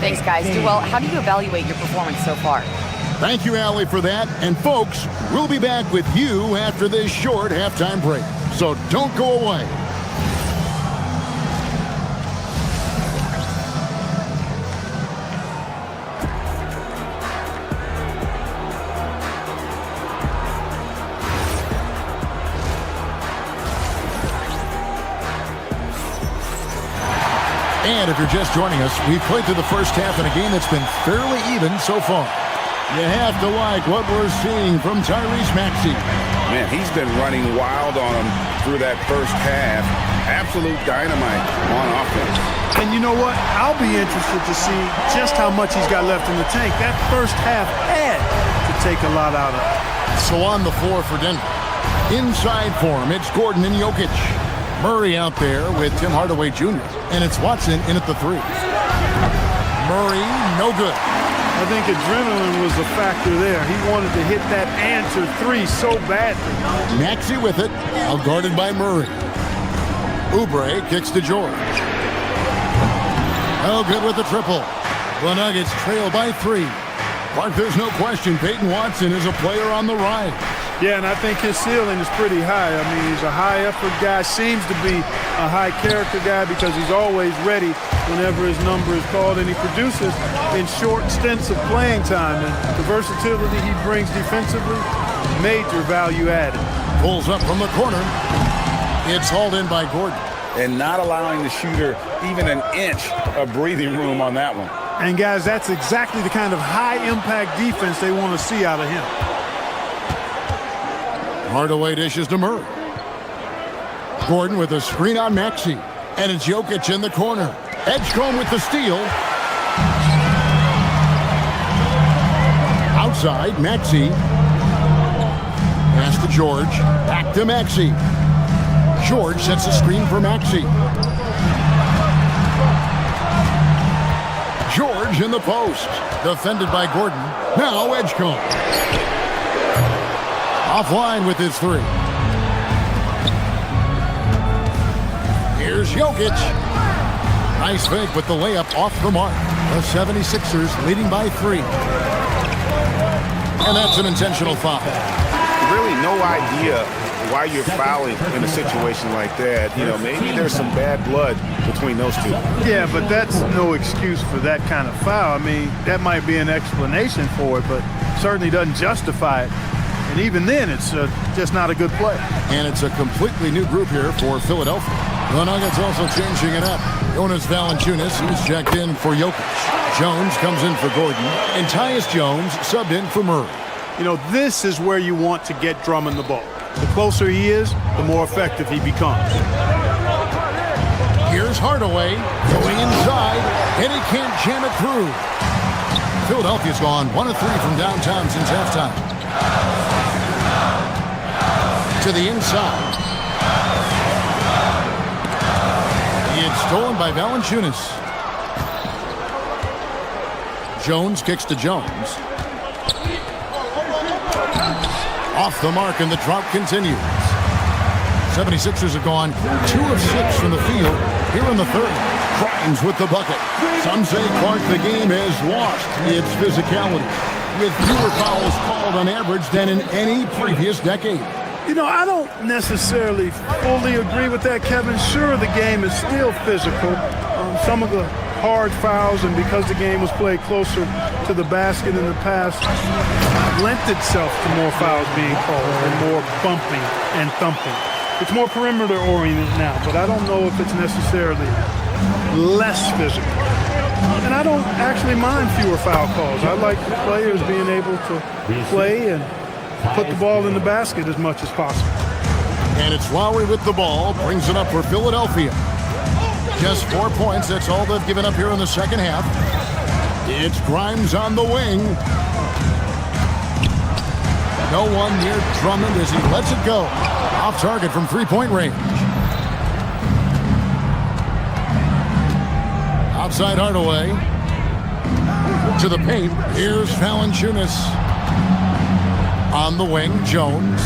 S6: Thanks, guys. Well, how do you evaluate your performance so far?
S9: Thank you, Allie, for that. And folks, we'll be back with you after this short halftime break. So don't go away. And if you're just joining us, we've played through the first half in a game that's been fairly even so far. You have to like what we're seeing from Tyrese Maxey.
S12: Man, he's been running wild on him through that first half. Absolute dynamite on offense.
S15: And you know what? I'll be interested to see just how much he's got left in the tank. That first half had to take a lot out of it.
S9: So on the floor for Denver. Inside for him, it's Gordon and Jokic. Murray out there with Tim Hardaway Jr. And it's Watson in at the three. Murray, no good.
S15: I think adrenaline was a factor there. He wanted to hit that answer three so badly.
S9: Maxey with it, now guarded by Murray. Oubre kicks to George. Oh, good with the triple. The Nuggets trail by three. Clark, there's no question Peyton Watson is a player on the rise.
S15: Yeah, and I think his ceiling is pretty high. I mean, he's a high-effort guy, seems to be a high-character guy because he's always ready whenever his number is called, and he produces in short stints of playing time. And the versatility he brings defensively, major value added.
S9: Pulls up from the corner. It's hauled in by Gordon.
S12: And not allowing the shooter even an inch of breathing room on that one.
S15: And, guys, that's exactly the kind of high-impact defense they want to see out of him.
S9: Hardaway dishes to Murray. Gordon with a screen on Maxey. And it's Jokic in the corner. Edgecombe with the steal. Outside, Maxey. Pass to George. Back to Maxey. George sets a screen for Maxey. George in the post. Defended by Gordon. Now Edgecombe. Offline with his three. Here's Jokic. Nice fake with the layup off the mark. The 76ers leading by three. And that's an intentional foul.
S12: Really no idea why you're fouling in a situation like that. You know, maybe there's some bad blood between those two.
S15: Yeah, but that's no excuse for that kind of foul. I mean, that might be an explanation for it, but certainly doesn't justify it. And even then, it's just not a good play.
S9: And it's a completely new group here for Philadelphia. The Nuggets also changing it up. Jonas Valanciunas, he's checked in for Jokic. Jones comes in for Gordon. And Tyus Jones subbed in for Murray.
S15: You know, this is where you want to get Drummond the ball. The closer he is, the more effective he becomes.
S9: Here's Hardaway going inside, and he can't jam it through. Philadelphia's gone 1 of 3 from downtown since halftime. To the inside. It's stolen by Valanciunas. Jones kicks to Jones. Off the mark, and the drought continues. 76ers have gone 2 of 6 from the field here in the third. Grimes with the bucket. Some say, Clark, the game has lost its physicality. with fewer fouls called on average than in any previous decade.
S15: You know, I don't necessarily fully agree with that, Kevin. Sure, the game is still physical. Some of the hard fouls, and because the game was played closer to the basket in the past, lent itself to more fouls being called and more bumping and thumping. It's more perimeter oriented now, but I don't know if it's necessarily less physical. And I don't actually mind fewer foul calls. I like the players being able to play and put the ball in the basket as much as possible.
S9: And it's Lowry with the ball, brings it up for Philadelphia. Just 4 points, that's all they've given up here in the second half. It's Grimes on the wing. No one near Drummond as he lets it go. Off target from three-point range. Outside Hardaway. To the paint. Here's Valanciunas. On the wing, Jones.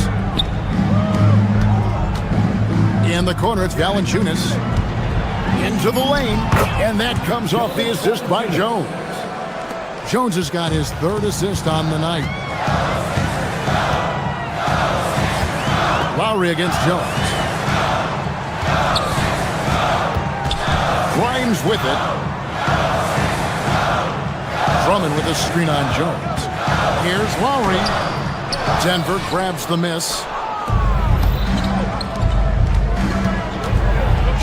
S9: In the corner, it's Valanciunas. Into the lane, and that comes off the assist by Jones. Jones has got his third assist on the night. Lowry against Jones. Grimes with it. Drummond with a screen on Jones. Here's Lowry. Denver grabs the miss.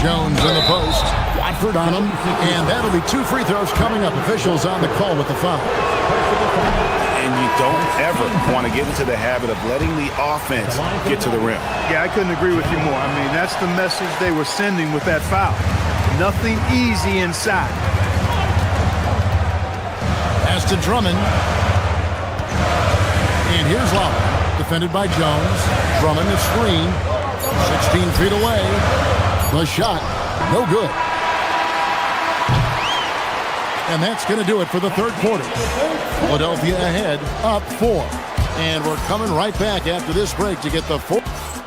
S9: Jones in the post. Watford on him. And that'll be 2 free throws coming up. Officials on the call with the foul.
S3: And you don't ever want to get into the habit of letting the offense get to the rim.
S15: Yeah, I couldn't agree with you more. I mean, that's the message they were sending with that foul. Nothing easy inside.
S9: Pass to Drummond. And here's Lowry. Defended by Jones. Drummond the screen. 16 feet away. The shot, no good. And that's going to do it for the third quarter. Philadelphia ahead, up 4. And we're coming right back after this break to get the fourth.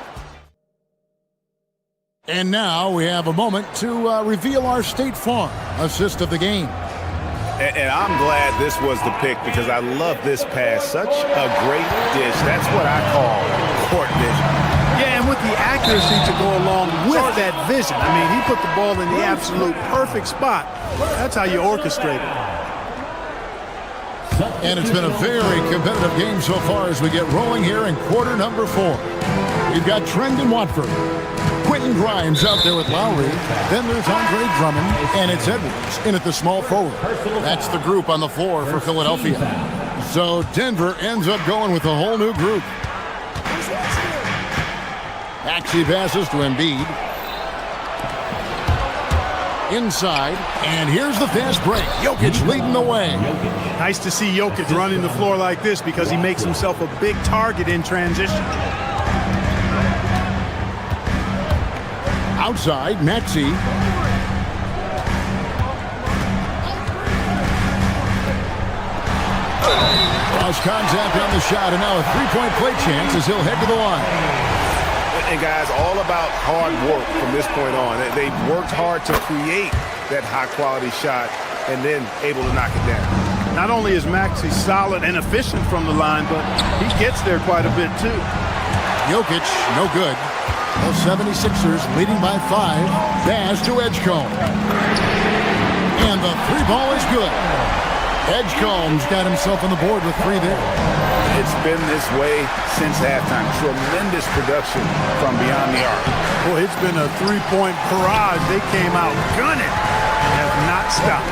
S9: And now we have a moment to reveal our State Farm assist of the game.
S3: And I'm glad this was the pick because I love this pass. Such a great dish. That's what I call court vision.
S15: Yeah, and with the accuracy to go along with that vision. I mean, he put the ball in the absolute perfect spot. That's how you orchestrate it.
S9: And it's been a very competitive game so far as we get rolling here in quarter number 4. We've got Trendon Watford. Quentin Grimes out there with Lowry. Then there's Andre Drummond, and it's Edwards in at the small forward. That's the group on the floor for Philadelphia. So Denver ends up going with a whole new group. Maxey passes to Embiid. Inside, and here's the fast break. Jokic leading the way.
S15: Nice to see Jokic running the floor like this because he makes himself a big target in transition.
S9: Outside, Maxey. Cross contact on the shot, and now a three-point play chance as he'll head to the line.
S3: And guys, all about hard work from this point on. They've worked hard to create that high-quality shot and then able to knock it down.
S15: Not only is Maxey solid and efficient from the line, but he gets there quite a bit, too.
S9: Jokic, no good. The 76ers leading by 5. Bass to Edgecombe. And the three ball is good. Edgecombe's got himself on the board with 3 there.
S3: It's been this way since halftime. Tremendous production from beyond the arc.
S15: Boy, it's been a three-point barrage. They came out gunning and have not stopped.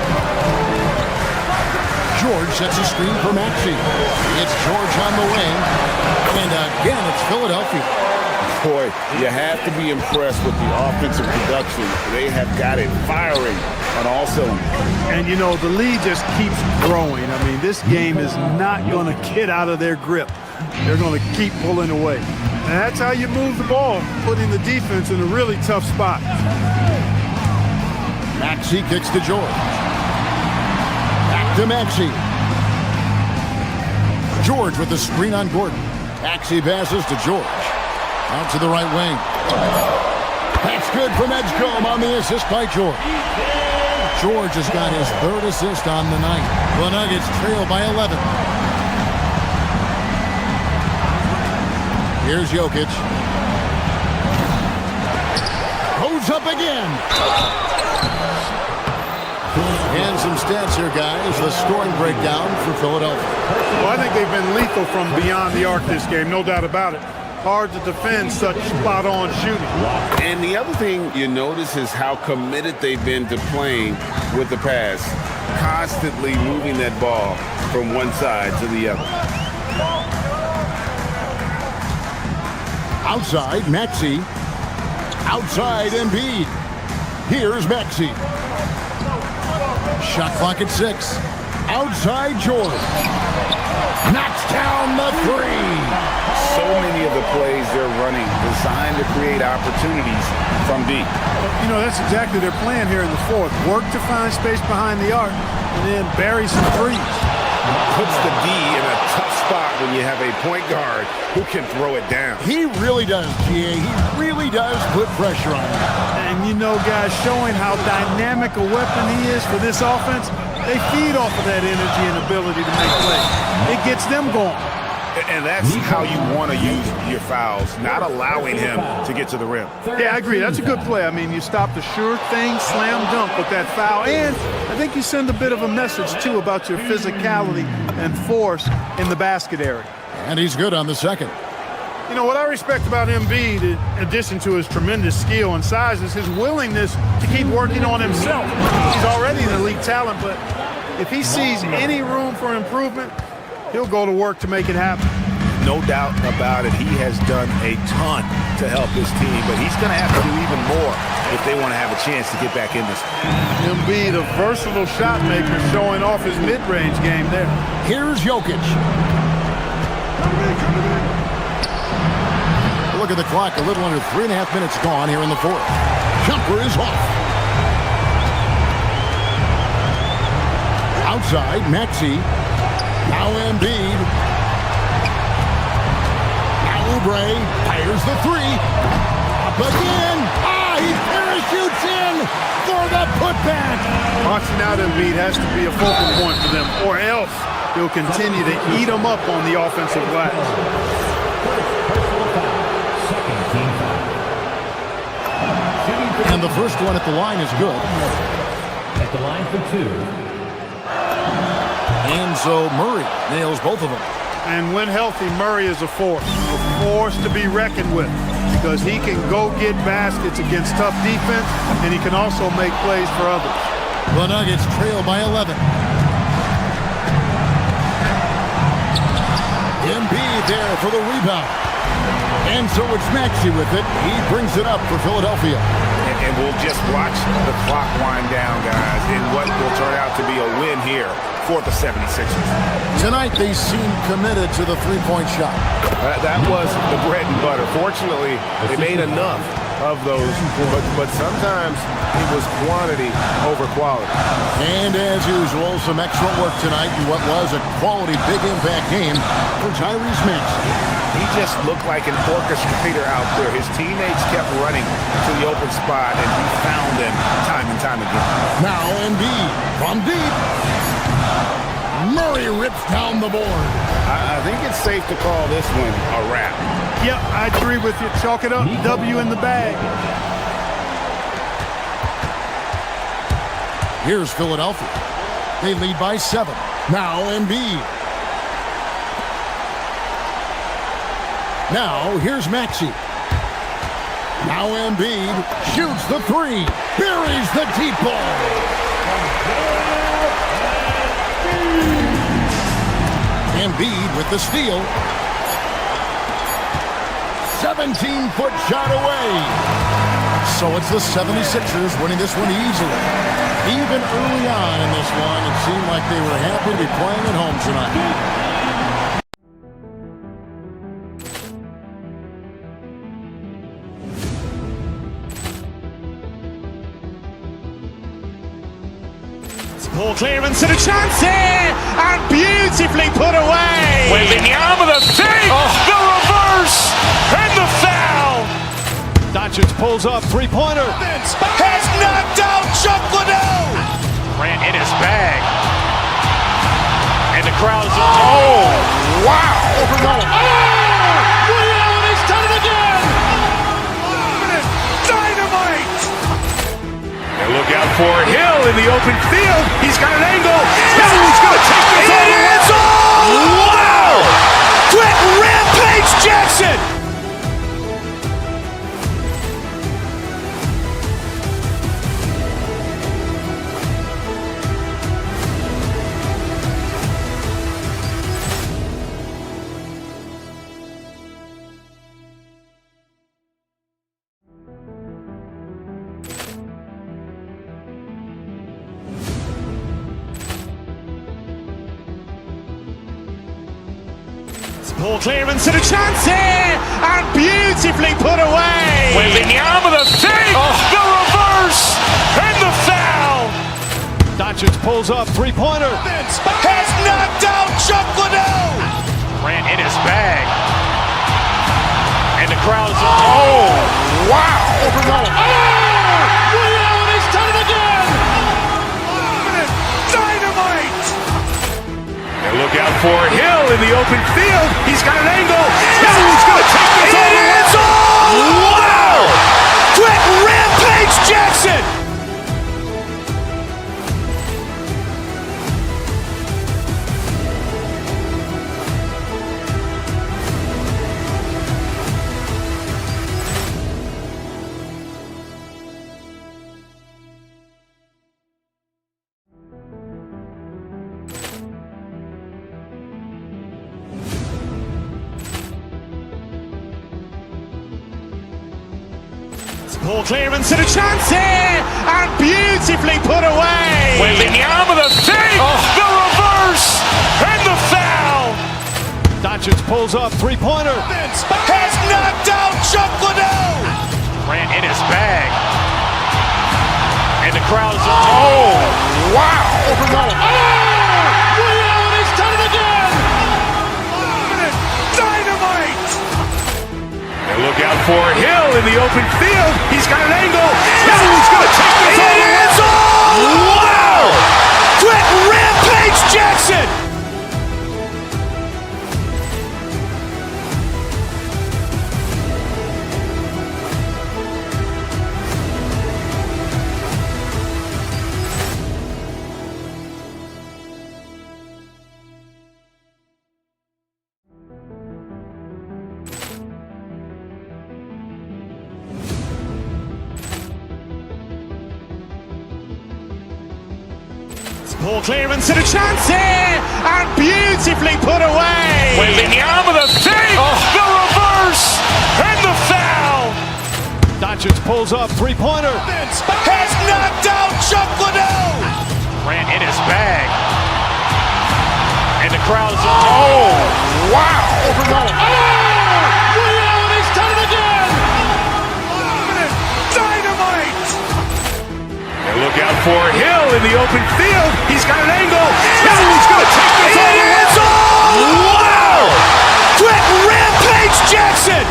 S9: George sets a screen for Maxey. It's George on the wing. And again, it's Philadelphia.
S3: Boy, you have to be impressed with the offensive production. They have got it firing on all cylinders.
S15: And, you know, the lead just keeps growing. I mean, this game is not going to get out of their grip. They're going to keep pulling away. And that's how you move the ball, putting the defense in a really tough spot.
S9: Maxey kicks to George. Back to Maxey. George with the screen on Gordon. Maxey passes to George. Out to the right wing. That's good from Edgecombe on the assist by George. George has got his 3rd assist on the night. The Nuggets trail by 11. Here's Jokic. Goes up again. And some stats here, guys. The scoring breakdown for Philadelphia.
S15: Well, I think they've been lethal from beyond the arc this game, no doubt about it. Hard to defend such spot-on shooting.
S12: And the other thing you notice is how committed they've been to playing with the pass, constantly moving that ball from one side to the other.
S9: Outside, Maxey. Outside, Embiid. Here's Maxey. Shot clock at 6. Outside, Jordan. Knocks down the three.
S12: So many of the plays they're running designed to create opportunities from deep.
S15: You know, that's exactly their plan here in the fourth. Work to find space behind the arc and then bury some threes.
S12: Puts the D in a tough spot when you have a point guard who can throw it down.
S9: He really does, GA. He really does put pressure on him.
S15: And you know, guys, showing how dynamic a weapon he is for this offense, they feed off of that energy and ability to make plays. It gets them going.
S12: And that's how you want to use your fouls, not allowing him to get to the rim.
S15: Yeah, I agree. That's a good play. I mean, you stop the sure thing, slam dunk with that foul. And I think you send a bit of a message, too, about your physicality and force in the basket area.
S9: And he's good on the second.
S15: You know, what I respect about Embiid, in addition to his tremendous skill and size, is his willingness to keep working on himself. He's already an elite talent, but if he sees any room for improvement, he'll go to work to make it happen.
S12: No doubt about it. He has done a ton to help his team, but he's going to have to do even more if they want to have a chance to get back in this.
S15: Embiid, a versatile shot maker, showing off his mid-range game there.
S9: Here's Jokic. Look at the clock. A little under 3.5 minutes gone here in the fourth. Jumper is off. Outside, Maxey. Now Embiid. Now Oubre fires the three. Up again. He parachutes in for the putback.
S15: Boxing out Embiid has to be a focal point for them, or else he'll continue to eat them up on the offensive glass.
S9: And the first one at the line is good.
S8: At the line for two.
S9: And so Murray nails both of them.
S15: And when healthy, Murray is a force to be reckoned with, because he can go get baskets against tough defense, and he can also make plays for others.
S9: The Nuggets trail by 11. Embiid there for the rebound. And so it's Maxey with it. He brings it up for Philadelphia.
S12: And we'll just watch the clock wind down, guys, in what will turn out to be a win here for the 76ers.
S9: Tonight they seem committed to the three-point shot.
S12: That was the bread and butter. Fortunately, they made enough of those, but sometimes it was quantity over quality.
S9: And as usual, some excellent work tonight in what was a quality big impact game for Tyrese Maxey.
S12: He just looked like an orchestrator out there. His teammates kept running to the open spot, and he found them time and time again.
S9: Now Embiid from deep. Murray rips down the board.
S12: I think it's safe to call this one a wrap.
S15: Yep, I agree with you. Chalk it up. W in the bag.
S9: Here's Philadelphia. They lead by 7. Now Embiid. Now here's Maxey. Now Embiid shoots the three. Buries the deep ball. Embiid with the steal. 17-foot shot away. So it's the 76ers winning this one easily. Even early on in this one, it seemed like they were happy to be playing at home tonight.
S1: Ball clearance and a chance here, and beautifully put away.
S3: Wembanyama the save, the reverse, and the foul.
S1: Doncic pulls up, three-pointer.
S3: Has knocked out Chuck Liddell. Ran in his bag. And the crowd is... Oh, wow.
S1: Liddell is
S3: for Hill in the open field. He's got an angle. Hill is going to take this all the way. Wow! Quit Rampage Jackson!
S1: Ball clearance and a chance here, and beautifully put away.
S3: Wembanyama the save, the reverse, and the foul.
S5: Doncic pulls up, three-pointer.
S3: Has knocked out Chuck Liddell.
S1: Grant in his bag, and the crowd's
S3: Wow!
S1: Ray Allen has done it again.
S3: Dynamite! And look out for Hill in the open field. He's got an angle. Hill is going to take this all the way. Wow! Quit Rampage Jackson!
S1: Ball clearance and a chance here, and beautifully put away.
S3: Wembanyama the save, the reverse, and the foul.
S5: Doncic pulls up, three-pointer.
S3: Has knocked out Chuck Liddell.
S1: Grant in his bag, and the crowd's
S3: Wow!
S1: Ray Allen has done it again.
S3: Dynamite! And look out for Hill in the open field. He's got an angle. Hill is going to take this all the way. Wow! Quit Rampage Jackson!
S1: Ball clearance and a chance here, and beautifully put away.
S3: Wembanyama the save, the reverse, and the foul.
S5: Doncic pulls up, three-pointer.
S3: Has knocked out Chuck Liddell.
S1: Grant in his bag, and the crowd's
S3: Wow!
S1: Ray Allen has done it again.
S3: Dynamite! And look out for Hill in the open field. He's got an angle. Hill is going to take this all the way. Wow! Quit Rampage Jackson!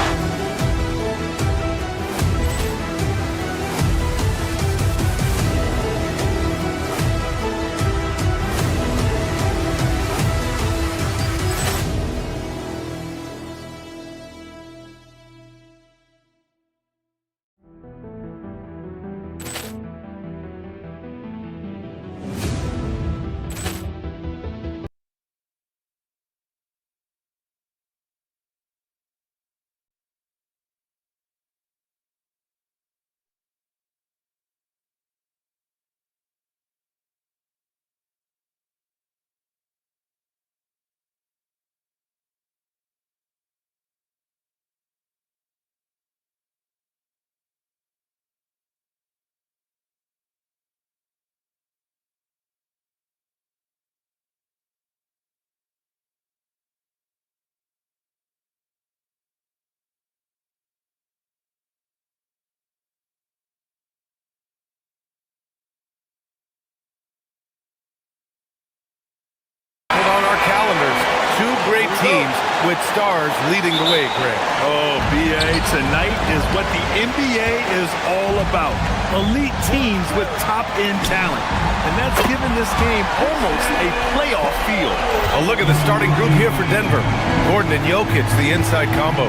S2: On our calendars, two great teams with stars leading the way, Greg.
S4: Oh, BA, tonight is what the NBA is all about. Elite teams with top-end talent. And that's given this game almost a playoff feel.
S2: A look at the starting group here for Denver. Gordon and Jokic, the inside combo.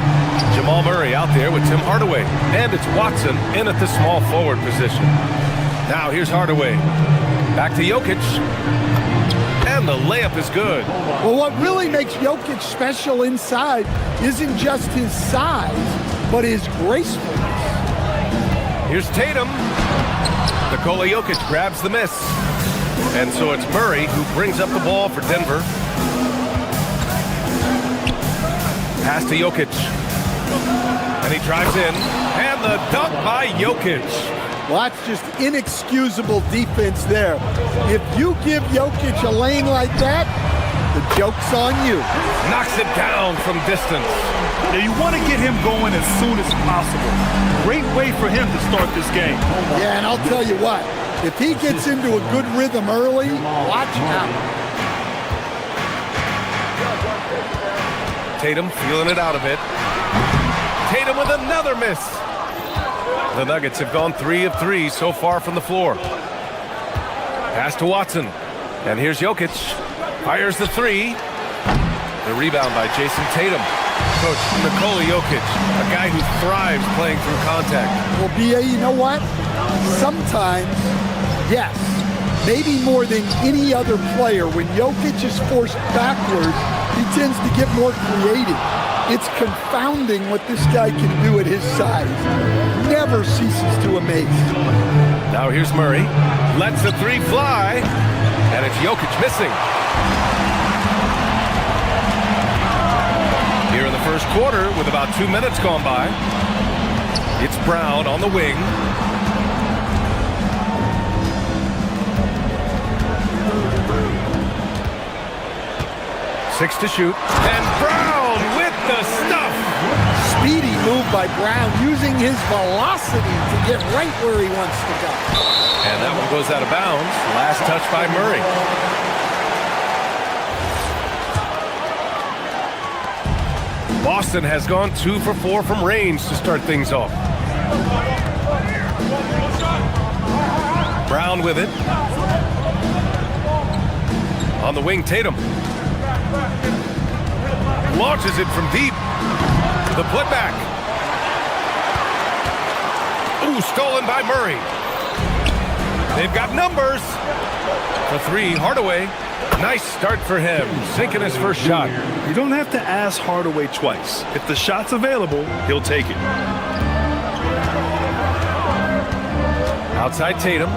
S2: Jamal Murray out there with Tim Hardaway. And it's Watson in at the small forward position. Now here's Hardaway. Back to Jokic. And the layup is good.
S5: Well, what really makes Jokic special inside isn't just his size, but his gracefulness.
S2: Here's Tatum. Nikola Jokic grabs the miss. And so it's Murray who brings up the ball for Denver. Pass to Jokic. And he drives in. And the dunk by Jokic.
S5: Well, that's just inexcusable defense there. If you give Jokic a lane like that, the joke's on you.
S2: Knocks it down from distance.
S4: Now you want to get him going as soon as possible. Great way for him to start this game.
S5: Yeah, and I'll tell you what, if he gets into a good rhythm early, watch out.
S2: Tatum feeling it out a bit. Tatum with another miss. The Nuggets have gone 3 of 3 so far from the floor. Pass to Watson. And here's Jokic. Fires the 3. The rebound by Jason Tatum. Coach, Nikola Jokic, a guy who thrives playing through contact.
S5: Well, B.A., you know what? Sometimes, yes, maybe more than any other player, when Jokic is forced backwards, he tends to get more creative. It's confounding what this guy can do at his size. Never ceases to amaze.
S2: Now here's Murray. Lets the 3 fly. And it's Jokic missing. Here in the first quarter, with about 2 minutes gone by, it's Brown on the wing. Six to shoot. And Brown with the stuff.
S5: Speedy move by Brown, using his velocity to get right where he wants to go.
S2: And that one goes out of bounds. Last touch by Murray. Boston has gone 2 for 4 from range to start things off. Brown with it. On the wing, Tatum. Launches it from deep. The putback. Ooh, stolen by Murray. They've got numbers. For 3, Hardaway. Nice start for him, sinking his first shot.
S4: You don't have to ask Hardaway twice. If the shot's available, he'll take it.
S2: Outside Tatum.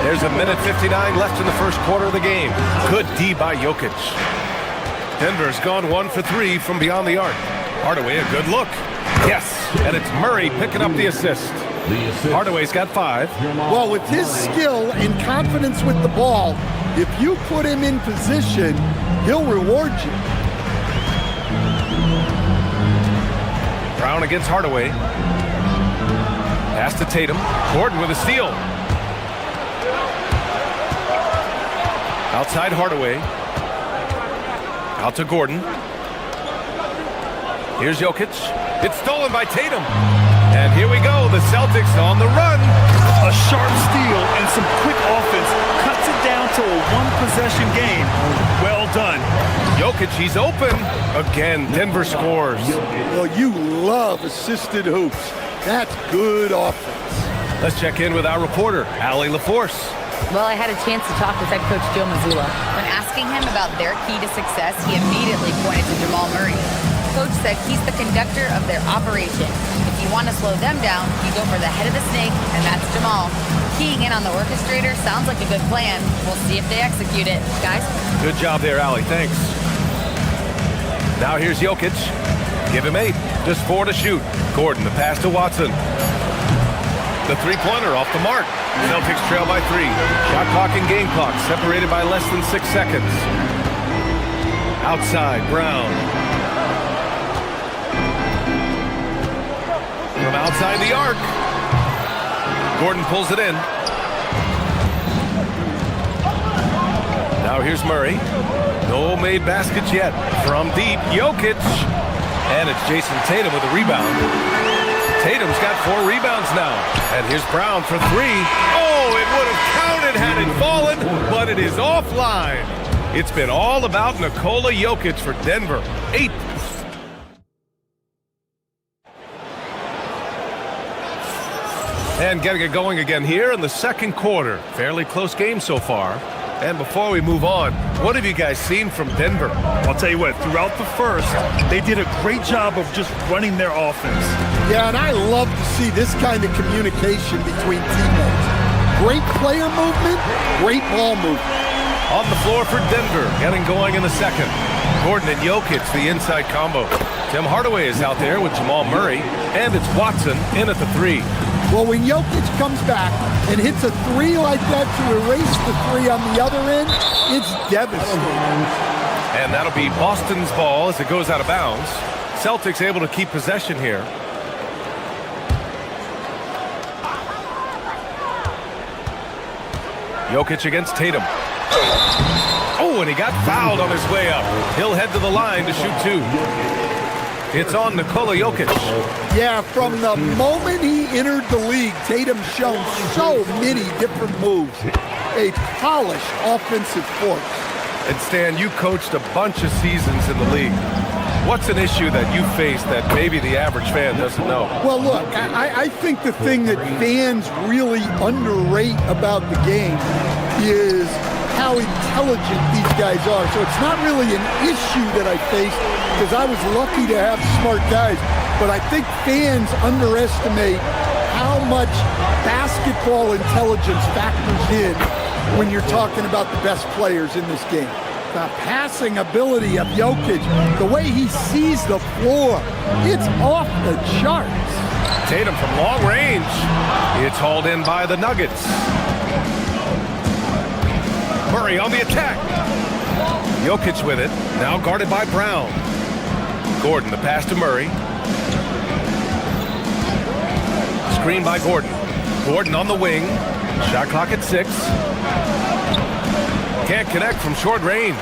S2: There's a minute 59 left in the first quarter of the game. Good D by Jokic. Denver's gone 1 for 3 from beyond the arc. Hardaway, a good look. Yes, and it's Murray picking up the assist. Hardaway's got 5.
S5: Well, with his skill and confidence with the ball, if you put him in position, he'll reward you.
S2: Brown against Hardaway. Pass to Tatum. Gordon with a steal. Outside Hardaway. Out to Gordon. Here's Jokic. It's stolen by Tatum. And here we go, the Celtics on the run.
S4: A sharp steal and some quick offense cuts it down to a one-possession game. Well done.
S2: Jokic, he's open. Again, Denver scores.
S5: Well, you love assisted hoops. That's good offense.
S2: Let's check in with our reporter, Allie LaForce.
S6: Well, I had a chance to talk with head coach Joe Mazzulla. When asking him about their key to success, he immediately pointed to Jamal Murray. Coach said he's the conductor of their operation. If you want to slow them down, you go for the head of the snake, and that's Jamal. Keying in on the orchestrator sounds like a good plan. We'll see if they execute it. Guys?
S2: Good job there, Allie. Thanks. Now here's Jokic. Give him 8. Just 4 to shoot. Gordon, the pass to Watson. The three-pointer off the mark. Celtics trail by 3. Shot clock and game clock separated by less than 6 seconds. Outside, Brown. From outside the arc. Gordon pulls it in. Now here's Murray. No made baskets yet. From deep, Jokic. And it's Jason Tatum with a rebound. Tatum's got 4 rebounds now. And here's Brown for 3. Oh, it would have counted had it fallen, but it is offline. It's been all about Nikola Jokic for Denver. 8. And getting it going again here in the second quarter. Fairly close game so far. And before we move on, what have you guys seen from Denver?
S4: I'll tell you what, throughout the first, they did a great job of just running their offense.
S5: Yeah, and I love to see this kind of communication between teammates. Great player movement, great ball movement.
S2: On the floor for Denver, getting going in the second. Gordon and Jokic, the inside combo. Tim Hardaway is out there with Jamal Murray, and it's Watson in at the three.
S5: Well, when Jokic comes back and hits a three like that to erase the three on the other end, it's devastating.
S2: And that'll be Boston's ball as it goes out of bounds. Celtics able to keep possession here. Jokic against Tatum. Oh, and he got fouled on his way up. He'll head to the line to shoot two. It's on Nikola Jokic.
S5: Yeah, from the moment he entered the league, Tatum's shown so many different moves. A polished offensive force.
S2: And Stan, you coached a bunch of seasons in the league. What's an issue that you face that maybe the average fan doesn't know?
S5: Well, look, I think the thing that fans really underrate about the game is how intelligent these guys are. So it's not really an issue that I face because I was lucky to have smart guys. But I think fans underestimate how much basketball intelligence factors in when you're talking about the best players in this game. The passing ability of Jokic, the way he sees the floor, it's off the charts.
S2: Tatum from long range. It's hauled in by the Nuggets. Murray on the attack. Jokic with it, now guarded by Brown. Gordon, the pass to Murray. Screen by Gordon. Gordon on the wing. Shot clock at 6. Can't connect from short range.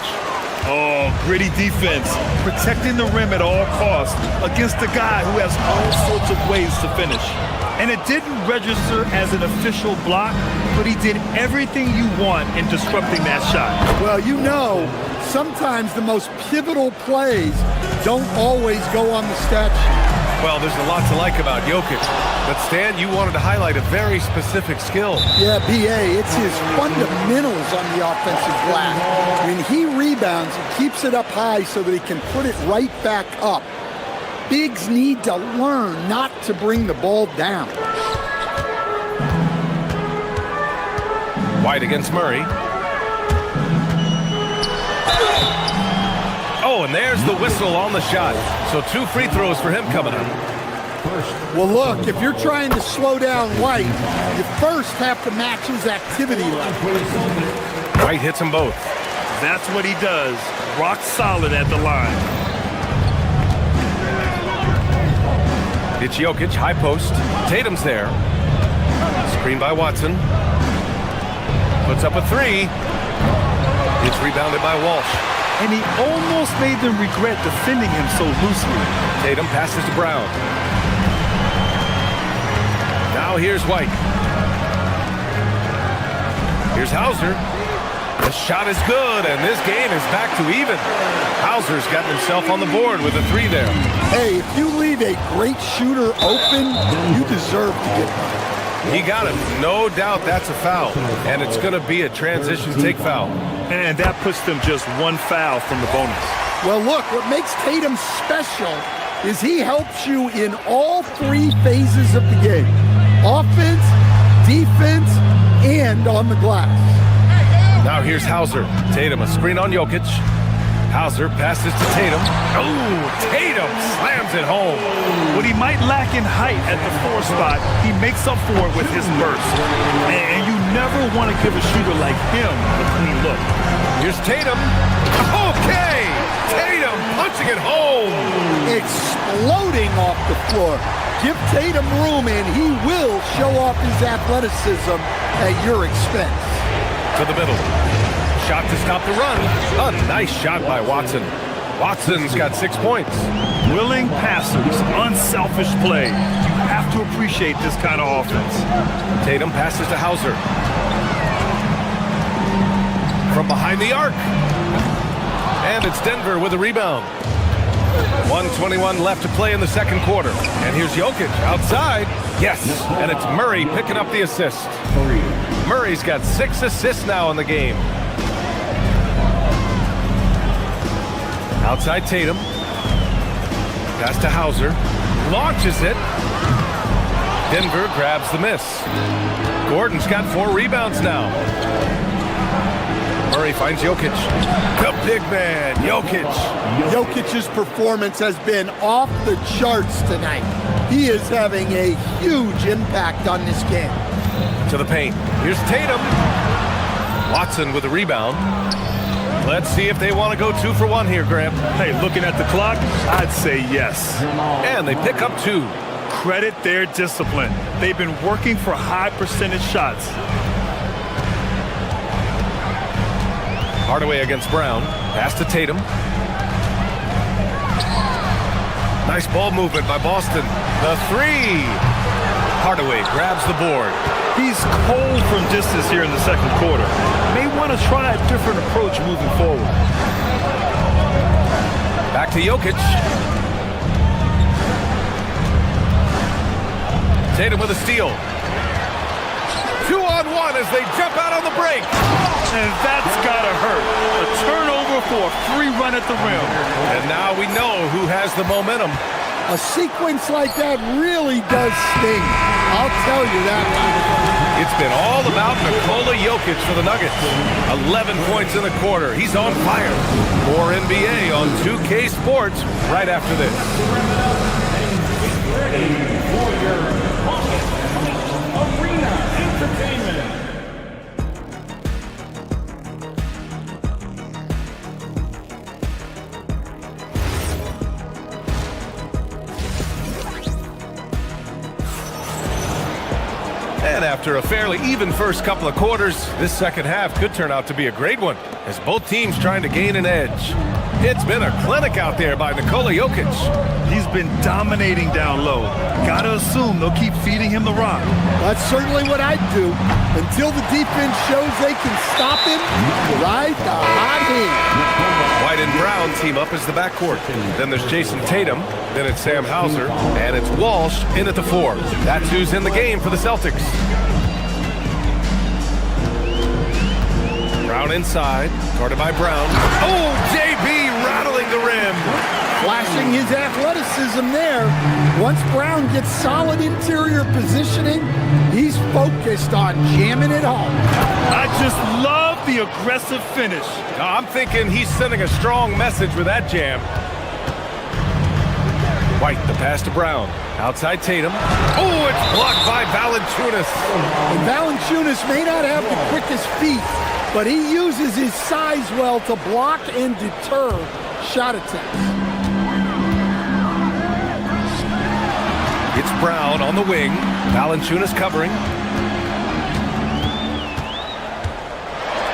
S4: Oh, gritty defense. Protecting the rim at all costs against a guy who has all sorts of ways to finish. And it didn't register as an official block, but he did everything you want in disrupting that shot.
S5: Well, you know, sometimes the most pivotal plays don't always go on the stat sheet.
S2: Well, there's a lot to like about Jokic. But Stan, you wanted to highlight a very specific skill.
S5: Yeah, B.A., it's his fundamentals on the offensive glass. When he rebounds, he keeps it up high so that he can put it right back up. Bigs need to learn not to bring the ball down.
S2: White against Murray. Oh, and there's the whistle on the shot. So 2 free throws for him coming up.
S5: Well, look, if you're trying to slow down White, you first have to match his activity level.
S2: White hits them both.
S4: That's what he does. Rock solid at the line.
S2: It's Jokic, high post. Tatum's there. Screen by Watson. Puts up a 3. It's rebounded by Walsh.
S4: And he almost made them regret defending him so loosely.
S2: Tatum passes to Brown. Now here's White. Here's Hauser. The shot is good, and this game is back to even. Hauser's gotten himself on the board with a 3 there.
S5: Hey, if you leave a great shooter open, you deserve to get one.
S2: He got him. No doubt that's a foul, and it's going to be a transition take foul.
S4: And that puts them just 1 foul from the bonus.
S5: Well, look, what makes Tatum special is he helps you in all 3 phases of the game. Offense, defense, and on the glass.
S2: Now here's Hauser. Tatum, a screen on Jokic. Hauser passes to Tatum. Oh, Tatum slams it home.
S4: What he might lack in height at the 4 spot, he makes up for it with his burst. And you never want to give a shooter like him a clean look.
S2: Here's Tatum. Okay! Tatum punching it home.
S5: Exploding off the floor. Give Tatum room and he will show off his athleticism at your expense.
S2: To the middle. Shot to stop the run. A nice shot by Watson. Watson's got 6 points.
S4: Willing passers, unselfish play. You have to appreciate this kind of offense.
S2: Tatum passes to Hauser. From behind the arc. And it's Denver with a rebound. 1:21 left to play in the second quarter. And here's Jokic outside. Yes, and it's Murray picking up the assist. Murray's got 6 assists now in the game. Outside Tatum. Pass to Hauser. Launches it. Denver grabs the miss. Gordon's got 4 rebounds now. Murray finds Jokic. The big man, Jokic.
S5: Jokic's performance has been off the charts tonight. He is having a huge impact on this game.
S2: To the paint. Here's Tatum. Watson with a rebound. Let's see if they want to go 2 for 1 here, Graham.
S4: Hey, looking at the clock, I'd say yes.
S2: And they pick up 2.
S4: Credit their discipline. They've been working for high percentage shots.
S2: Hardaway against Brown. Pass to Tatum. Nice ball movement by Boston. The 3. Hardaway grabs the board.
S4: He's cold from distance here in the second quarter. May want to try a different approach moving forward.
S2: Back to Jokic. Tatum with a steal. 2-on-1 as they jump out on the break.
S4: And that's gotta hurt. A turnover for a free run at the rim.
S2: And now we know who has the momentum.
S5: A sequence like that really does sting. I'll tell you that.
S2: It's been all about Nikola Jokic for the Nuggets. 11 points in the quarter. He's on fire. More NBA on 2K Sports right after this.
S8: Ready for your Arena Entertainment.
S2: And after a fairly even first couple of quarters, this second half could turn out to be a great one, as both teams trying to gain an edge. It's been a clinic out there by Nikola Jokic.
S4: He's been dominating down low. Gotta assume they'll keep feeding him the rock.
S5: That's certainly what I'd do. Until the defense shows they can stop him, ride the hot hand.
S2: White and Brown team up as the backcourt. Then there's Jason Tatum. Then it's Sam Hauser. And it's Walsh in at the 4. That's who's in the game for the Celtics. Brown inside. Guarded by Brown. Oh, JB rattling the rim.
S5: Flashing his athleticism there. Once Brown gets solid interior positioning, he's focused on jamming it home.
S4: I just love the aggressive finish.
S2: I'm thinking he's sending a strong message with that jam. White, the pass to Brown. Outside Tatum. Oh, it's blocked by Valanciunas.
S5: And Valanciunas may not have the quickest feet, but he uses his size well to block and deter shot attempts.
S2: It's Brown on the wing. Valanciunas covering.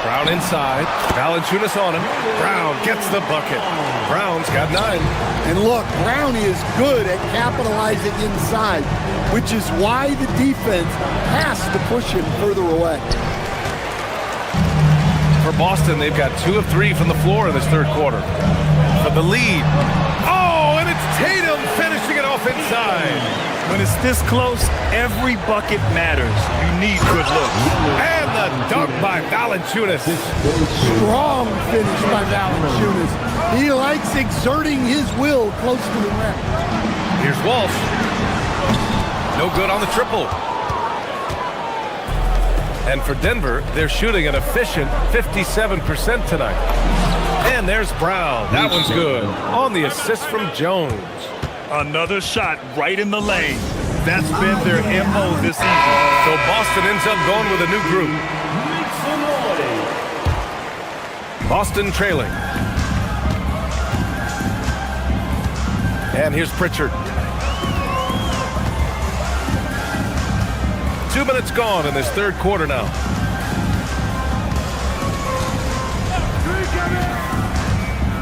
S2: Brown inside. Valanciunas on him. Brown gets the bucket. Brown's got 9.
S5: And look, Brown is good at capitalizing inside, which is why the defense has to push him further away.
S2: For Boston, they've got 2 of 3 from the floor in this third quarter. For the lead. Oh, and it's Tatum finishing it off inside.
S4: When it's this close, every bucket matters. You need good looks.
S2: And the dunk by Valanciunas.
S5: Strong finish by Valanciunas. He likes exerting his will close to the rim.
S2: Here's Walsh. No good on the triple. And for Denver, they're shooting an efficient 57% tonight. And there's Brown. That one's good. On the assist from Jones.
S4: Another shot right in the lane. That's been their MO this season.
S2: So Boston ends up going with a new group. Boston trailing. And here's Pritchard. 2 minutes gone in this third quarter now.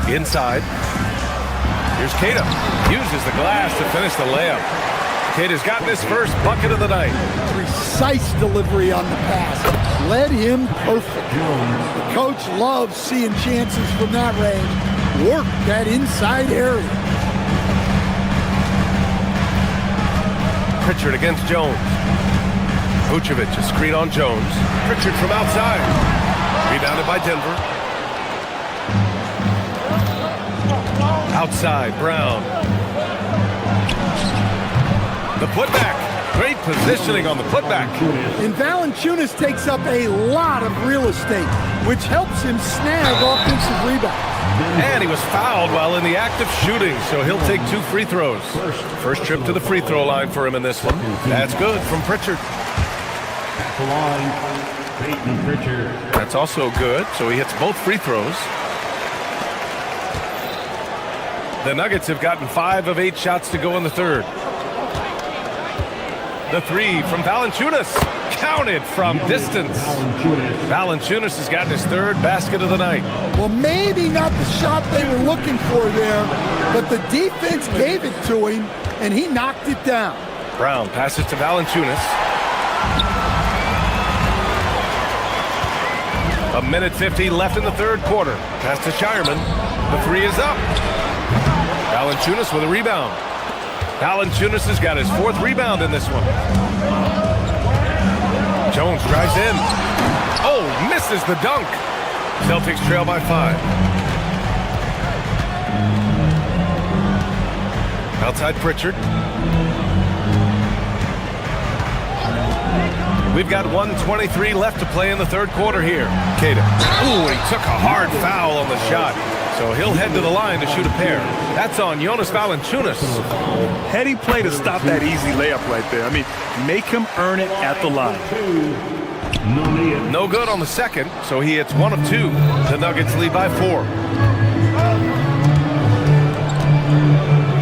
S2: Inside. Here's Tatum. Uses the glass to finish the layup. Tatum's gotten his first bucket of the night.
S5: Precise delivery on the pass. Led him perfect. The coach loves seeing chances from that range. Work that inside area.
S2: Pritchard against Jones. Vucevic, a screen on Jones. Pritchard from outside. Rebounded by Denver. Outside, Brown. The putback. Great positioning on the putback.
S5: And Valanciunas takes up a lot of real estate, which helps him snag offensive rebounds.
S2: And he was fouled while in the act of shooting, so he'll take 2 free throws. First trip to the free throw line for him in this one. That's good from Pritchard.
S8: At the line, Peyton Pritchard.
S2: That's also good, so he hits both free throws. The Nuggets have gotten 5 of 8 shots to go in the third. The 3 from Valanciunas, counted from distance. Valanciunas has gotten his 3rd basket of the night.
S5: Well, maybe not the shot they were looking for there, but the defense gave it to him, and he knocked it down.
S2: Brown passes to Valanciunas. A minute 50 left in the third quarter. Pass to Shireman. The 3 is up. Valanciunas with a rebound. Valanciunas has got his 4th rebound in this one. Jones drives in. Oh, misses the dunk. Celtics trail by 5. Outside Pritchard. We've got 1:23 left to play in the third quarter here. Queta. Ooh, he took a hard foul on the shot. So he'll head to the line to shoot a pair. That's on Jonas Valanciunas.
S4: Heady play to stop that easy layup right there. I mean, make him earn it at the line.
S2: No good on the second, so he hits 1 of 2. The Nuggets lead by 4.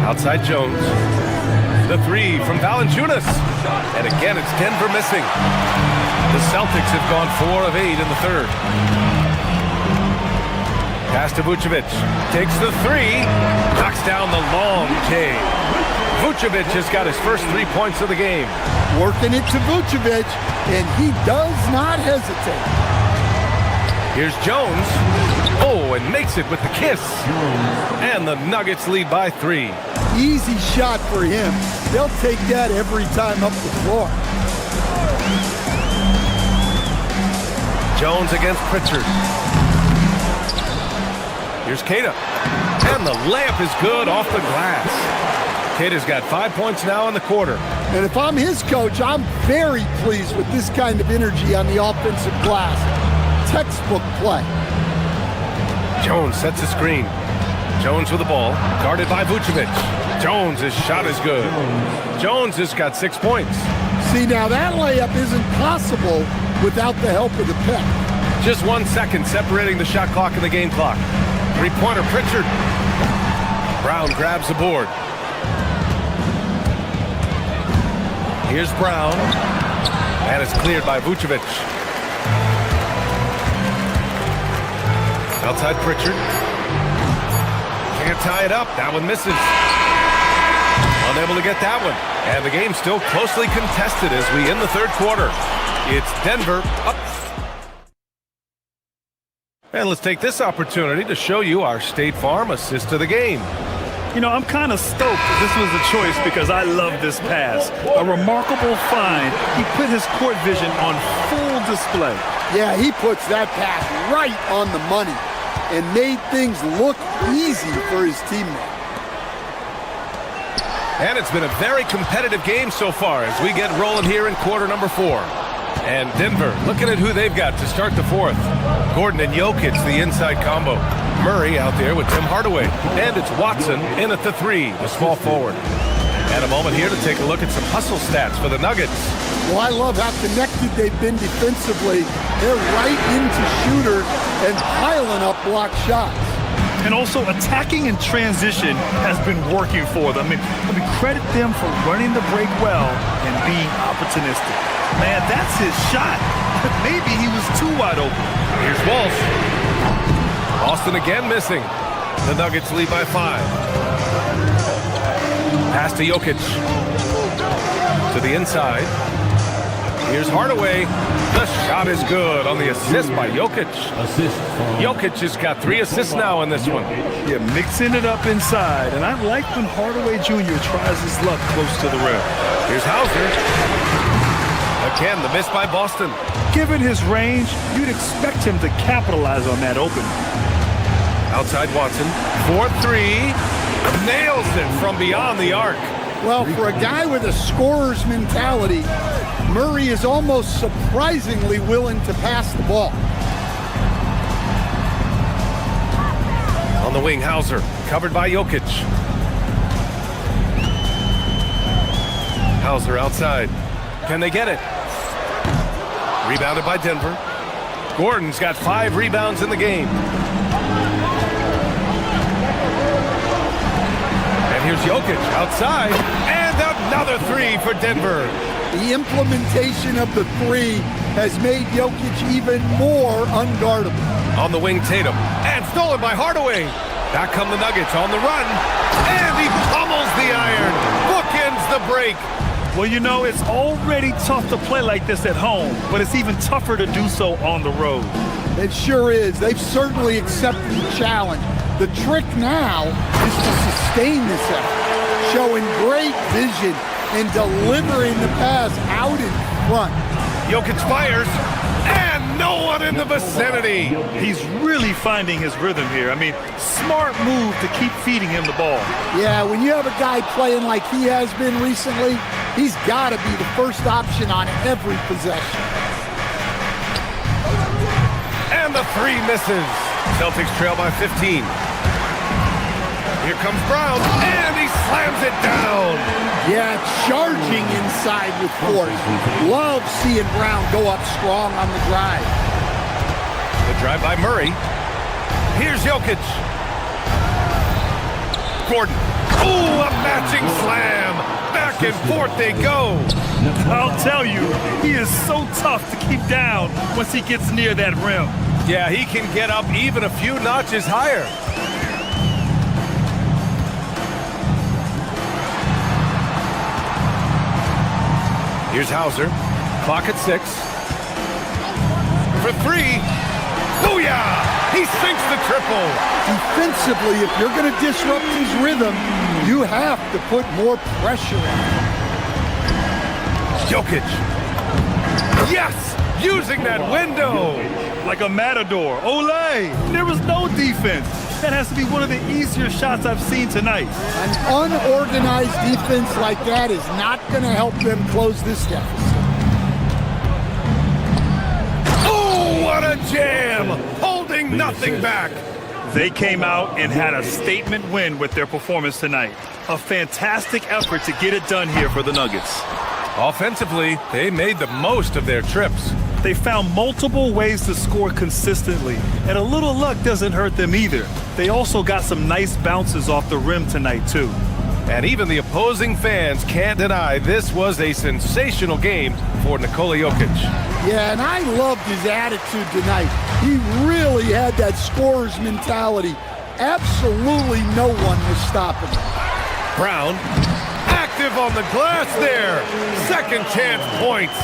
S2: Outside Jones. The 3 from Valanciunas. And again, it's Denver missing. The Celtics have gone 4 of 8 in the third. Pass to Vucevic. Takes the 3. Knocks down the long J. Vucevic has got his first 3 points of the game.
S5: Working it to Vucevic, and he does not hesitate.
S2: Here's Jones. Oh, and makes it with the kiss. And the Nuggets lead by 3.
S5: Easy shot for him. They'll take that every time up the floor.
S2: Jones against Pritchard. Here's Queta. And the layup is good off the glass. Queta's got 5 points now in the quarter.
S5: And if I'm his coach, I'm very pleased with this kind of energy on the offensive glass. Textbook play.
S2: Jones sets a screen. Jones with the ball, guarded by Vucevic. Jones' shot is good. Jones has got 6 points.
S5: See, now that layup isn't possible without the help of the pick.
S2: Just 1 second separating the shot clock and the game clock. Three-pointer Pritchard. Brown grabs the board. Here's Brown. And it's cleared by Vucevic. Outside Pritchard. Can't tie it up. That one misses. Unable to get that one. And the game's still closely contested as we end the third quarter. It's Denver up. And let's take this opportunity to show you our State Farm assist of the game.
S4: You know, I'm kind of stoked that this was a choice because I love this pass. A remarkable find. He put his court vision on full display.
S5: Yeah, he puts that pass right on the money and made things look easy for his teammate.
S2: And it's been a very competitive game so far as we get rolling here in quarter number 4. And Denver, looking at who they've got to start the fourth. Gordon and Jokic, the inside combo. Murray out there with Tim Hardaway. And it's Watson in at the 3, the small forward. And a moment here to take a look at some hustle stats for the Nuggets.
S5: Well, I love how connected they've been defensively. They're right into shooter and piling up block shots.
S4: And also attacking in transition has been working for them. I mean, credit them for running the break well and being opportunistic. Man, that's his shot. Maybe he was too wide open.
S2: Here's Walsh. Austin again missing. The Nuggets lead by 5. Pass to Jokic. To the inside. Here's Hardaway. The shot is good on the assist by Jokic. Jokic has got 3 assists now in this one.
S4: Yeah, mixing it up inside. And I like when Hardaway Jr. tries his luck close to the rim.
S2: Here's Hauser. Again, the miss by Boston.
S4: Given his range, you'd expect him to capitalize on that opening.
S2: Outside Watson. 4-3. Nails it from beyond the arc.
S5: Well, for a guy with a scorer's mentality, Murray is almost surprisingly willing to pass the ball.
S2: On the wing, Hauser. Covered by Jokic. Hauser outside. Can they get it? Rebounded by Denver. Gordon's got 5 rebounds in the game. And here's Jokic outside. And another 3 for Denver.
S5: The implementation of the 3 has made Jokic even more unguardable.
S2: On the wing, Tatum. And stolen by Hardaway. Back come the Nuggets on the run. And he pummels the iron. Bookends the break.
S4: Well, you know, it's already tough to play like this at home, but it's even tougher to do so on the road.
S5: It sure is. They've certainly accepted the challenge. The trick now is to sustain this effort, showing great vision and delivering the pass out in front.
S2: Jokic fires, and no one in the vicinity.
S4: He's really finding his rhythm here. I mean, smart move to keep feeding him the ball.
S5: Yeah, when you have a guy playing like he has been recently, he's got to be the first option on every possession.
S2: And the 3 misses. Celtics trail by 15. Here comes Brown, and he slams it down.
S5: Yeah, charging inside with force. Love seeing Brown go up strong on the drive.
S2: The drive by Murray. Here's Jokic. Gordon. Ooh, a matching slam. Back and forth they go.
S4: I'll tell you, he is so tough to keep down once he gets near that rim.
S2: Yeah, he can get up even a few notches higher. Here's Hauser. Clock at 6. For 3. Booyah! He sinks the triple.
S5: Defensively, if you're going to disrupt his rhythm, you have to put more pressure on him.
S2: Jokic. Yes! Using that window.
S4: Like a matador. Olé! There was no defense. That has to be one of the easier shots I've seen tonight.
S5: An unorganized defense like that is not going to help them close this deficit.
S2: Oh, what a jam! Holding nothing back.
S4: They came out and had a statement win with their performance tonight. A fantastic effort to get it done here for the Nuggets.
S2: Offensively, they made the most of their trips.
S4: They found multiple ways to score consistently, and a little luck doesn't hurt them either. They also got some nice bounces off the rim tonight, too.
S2: And even the opposing fans can't deny this was a sensational game for Nikola Jokic.
S5: Yeah, and I loved his attitude tonight. He really had that scorer's mentality. Absolutely no one was stopping him.
S2: Brown, active on the glass there. Second chance points.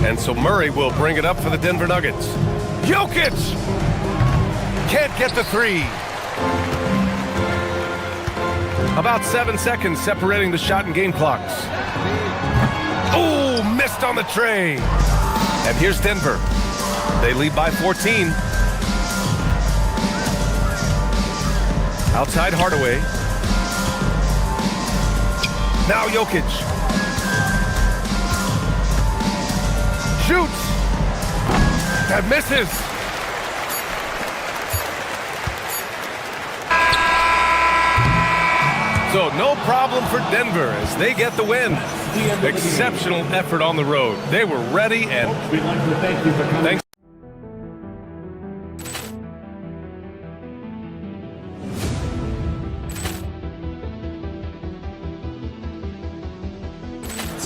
S2: And so Murray will bring it up for the Denver Nuggets. Jokic! Can't get the 3. About 7 seconds separating the shot and game clocks. Oh, missed on the tray. And here's Denver. They lead by 14. Outside Hardaway. Now Jokic. Shoots. That misses. So no problem for Denver as they get the win. Exceptional effort on the road. They were ready and
S8: we'd like to thank you for coming.
S2: Thanks.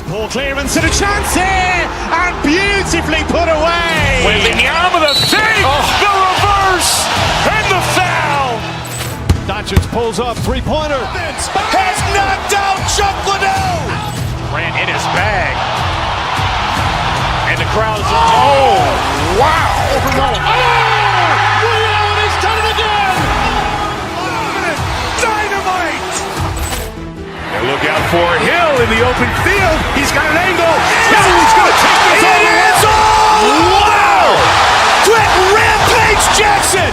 S1: Ball clearance and a chance here, and beautifully put away.
S3: Wembanyama the save, the reverse, and the foul.
S1: Doncic pulls up, three-pointer. Has knocked out Chuck Liddell.
S3: Grant in his bag. for Hill in the open field. He's got an angle. Hill is going to take this all the way. Wow! Quit Rampage Jackson!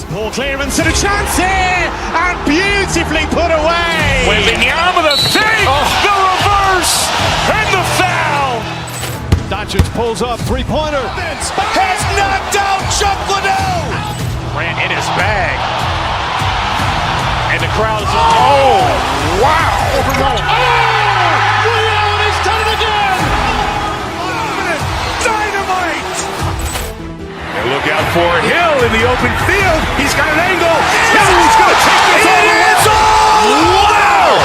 S1: Ball clearance and a chance here, and beautifully put away.
S3: Wembanyama the fake, the reverse, and the foul.
S5: Doncic pulls up, three-pointer.
S3: Has knocked out Chuck Liddell.
S1: Grant in his bag, and the crowd is
S3: Wow!
S1: Leon has done it again.
S3: Dynamite! And look out for Hill in the open field. He's got an angle. Hill is going to take this all the way. Wow!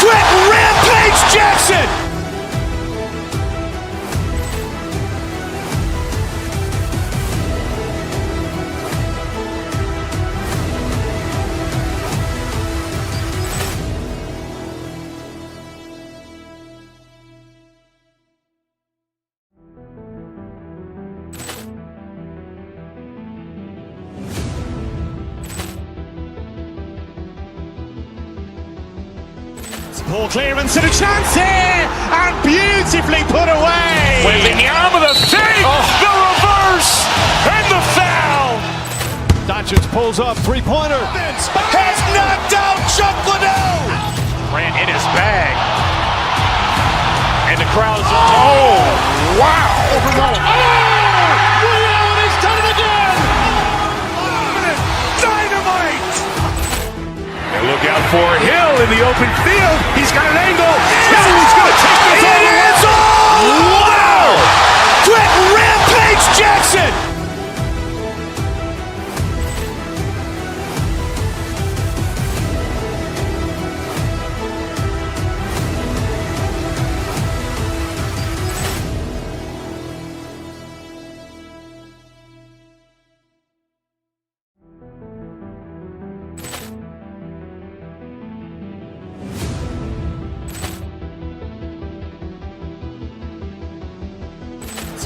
S3: Quit Rampage Jackson!
S1: Ball clearance and a chance here, and beautifully put away.
S3: Wembanyama the fake, the reverse, and the foul.
S5: Doncic pulls up, three-pointer.
S3: Has knocked out Chuck Liddell.
S1: Grant in his bag, and the crowd is
S3: Wow!
S1: Leon has done it again.
S3: Dynamite! And look out for Hill in the open field. He's got an angle. Hill is going to take this all the way. Wow! Quit Rampage Jackson!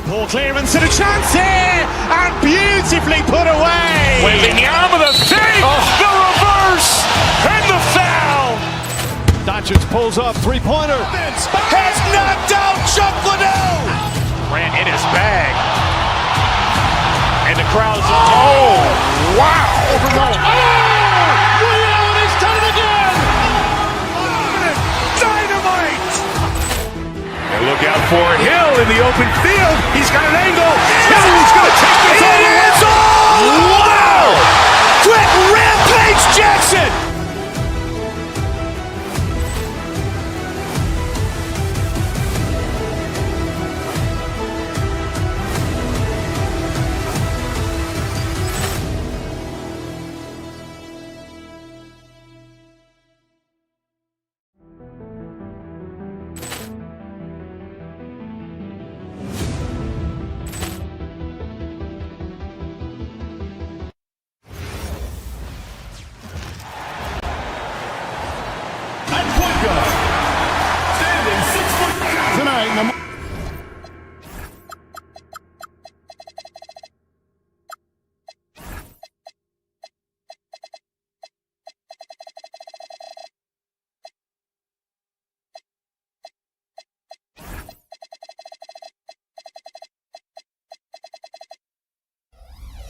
S1: Ball clearance and a chance here, and beautifully put away.
S3: Wembanyama the fake, the reverse, and the foul.
S5: Doncic pulls up, three-pointer.
S3: Has knocked out Chuck Liddell.
S1: Grant in his bag, and the crowd is
S3: Wow!
S1: Leon has done it again.
S3: Dynamite! And look out for Hill in the open field. He's got an angle. Hill is going to take this all the way. Wow! Quit Rampage Jackson!
S9: Tonight,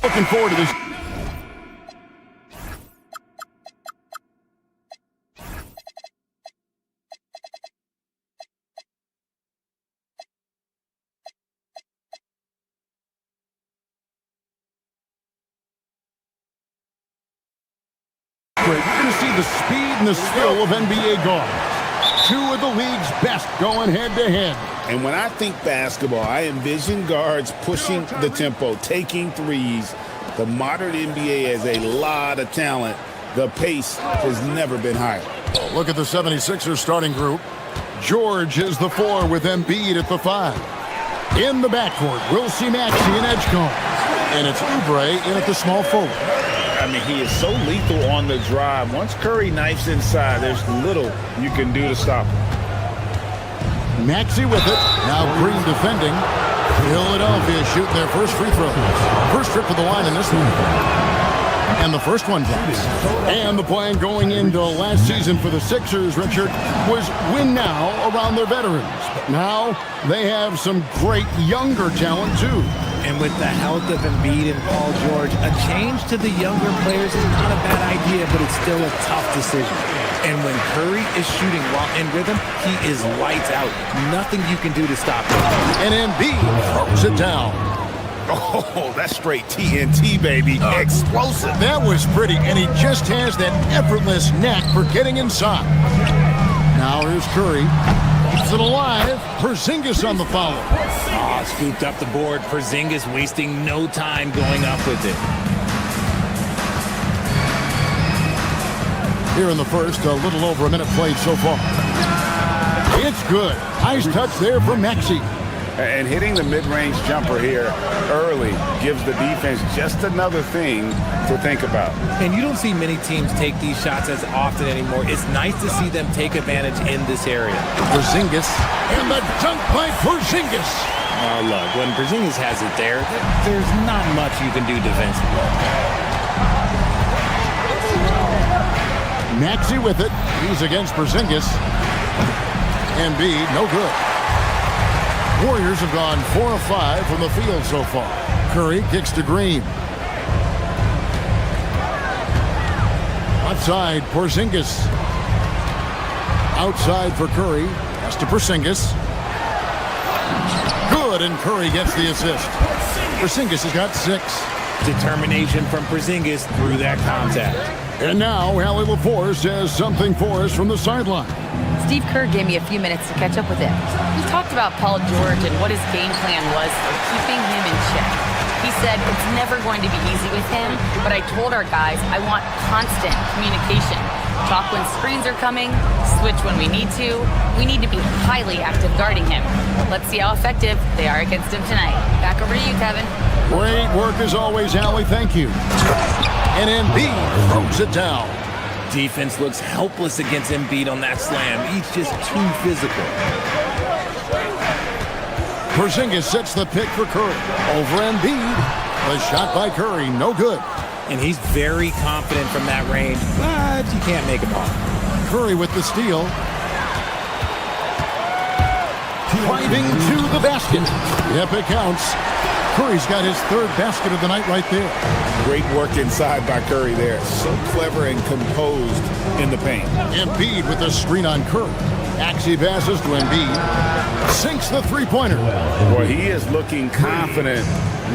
S9: looking forward to this. You're going to see the speed and the skill of NBA guards. Two of the league's best going head-to-head.
S12: And when I think basketball, I envision guards pushing the tempo, taking threes. The modern NBA has a lot of talent. The pace has never been higher.
S9: Look at the 76ers starting group. George is the 4 with Embiid at the 5. In the backcourt, we'll see Maxey and Edgecombe. And it's Oubre in at the small forward.
S10: I mean, he is so lethal on the drive. Once Curry knifes inside, there's little you can do to stop him.
S9: Maxey with it. Now Green defending. Philadelphia shooting their first free throw. First trip to the line in this one. And the first one drops. And the plan going into last season for the Sixers, Richard, was win now around their veterans. But now they have some great younger talent, too.
S13: And with the health of Embiid and Paul George, a change to the younger players is not a bad idea, but it's still a tough decision. And when Curry is shooting while in rhythm, he is lights out. Nothing you can do to stop him.
S9: And Embiid throws it down.
S10: Oh, that's straight TNT, baby. Explosive.
S9: That was pretty, and he just has that effortless knack for getting inside. Now here's Curry. Keeps it alive. Porzingis on the foul.
S13: Scooped up the board. Porzingis wasting no time going up with it.
S9: Here in the first, a little over a minute played so far. It's good. Nice touch there for Maxey.
S10: And hitting the mid-range jumper here early gives the defense just another thing to think about.
S13: And you don't see many teams take these shots as often anymore. It's nice to see them take advantage in this area.
S9: Porzingis. And the dunk by Porzingis.
S13: Oh, look, when Porzingis has it there, there's not much you can do defensively.
S9: Maxey with it. He's against Porzingis. Embiid, no good. Warriors have gone 4 of 5 from the field so far. Curry kicks to Green. Outside, Porzingis. Outside for Curry. Pass to Porzingis. Good, and Curry gets the assist. Porzingis has got 6.
S13: Determination from Porzingis through that contact.
S9: And now, Allie LaForce has something for us from the sideline.
S6: Steve Kerr gave me a few minutes to catch up with him. He talked about Paul George and what his game plan was for keeping him in check. He said it's never going to be easy with him, but I told our guys I want constant communication. Talk when screens are coming, switch when we need to. We need to be highly active guarding him. Let's see how effective they are against him tonight. Back over to you, Kevin.
S9: Great work as always, Allie. Thank you. And Embiid throws it down.
S13: Defense looks helpless against Embiid on that slam. He's just too physical.
S9: Porzingis sets the pick for Curry. Over Embiid. The shot by Curry, no good.
S13: And he's very confident from that range, but you can't make him off.
S9: Curry with the steal. Driving to the basket. Yep, it counts. Curry's got his 3rd basket of the night right there.
S10: Great work inside by Curry there. So clever and composed in the paint.
S9: Embiid with the screen on Curry. Maxey passes to Embiid. Sinks the three-pointer.
S10: Boy, he is looking confident.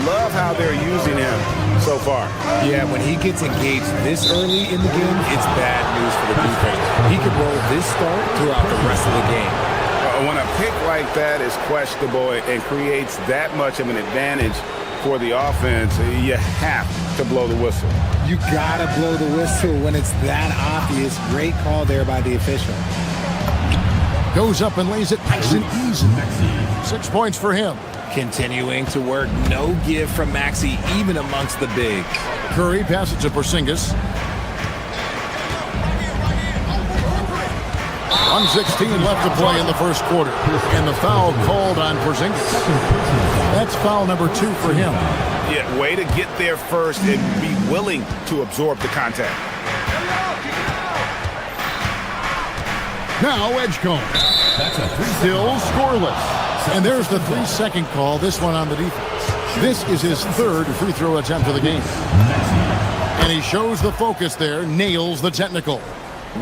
S10: Love how they're using him so far.
S13: Yeah, when he gets engaged this early in the game, it's bad news for the defense. He could roll this start throughout the rest of the game.
S10: When a pick like that is questionable and creates that much of an advantage for the offense, you have to blow the whistle.
S13: You gotta blow the whistle when it's that obvious. Great call there by the official.
S9: Goes up and lays it nice and easy. 6 points for him.
S13: Continuing to work. No give from Maxey, even amongst the bigs.
S9: Curry passes to Porzingis. 1:16 left to play in the first quarter. And the foul called on Porzingis. That's foul number 2 for him.
S10: Yeah, way to get there first and be willing to absorb the contact.
S9: Now Edgecombe. Still scoreless. And there's the 3-second call, this one on the defense. This is his 3rd free throw attempt of the game. And he shows the focus there, nails the technical.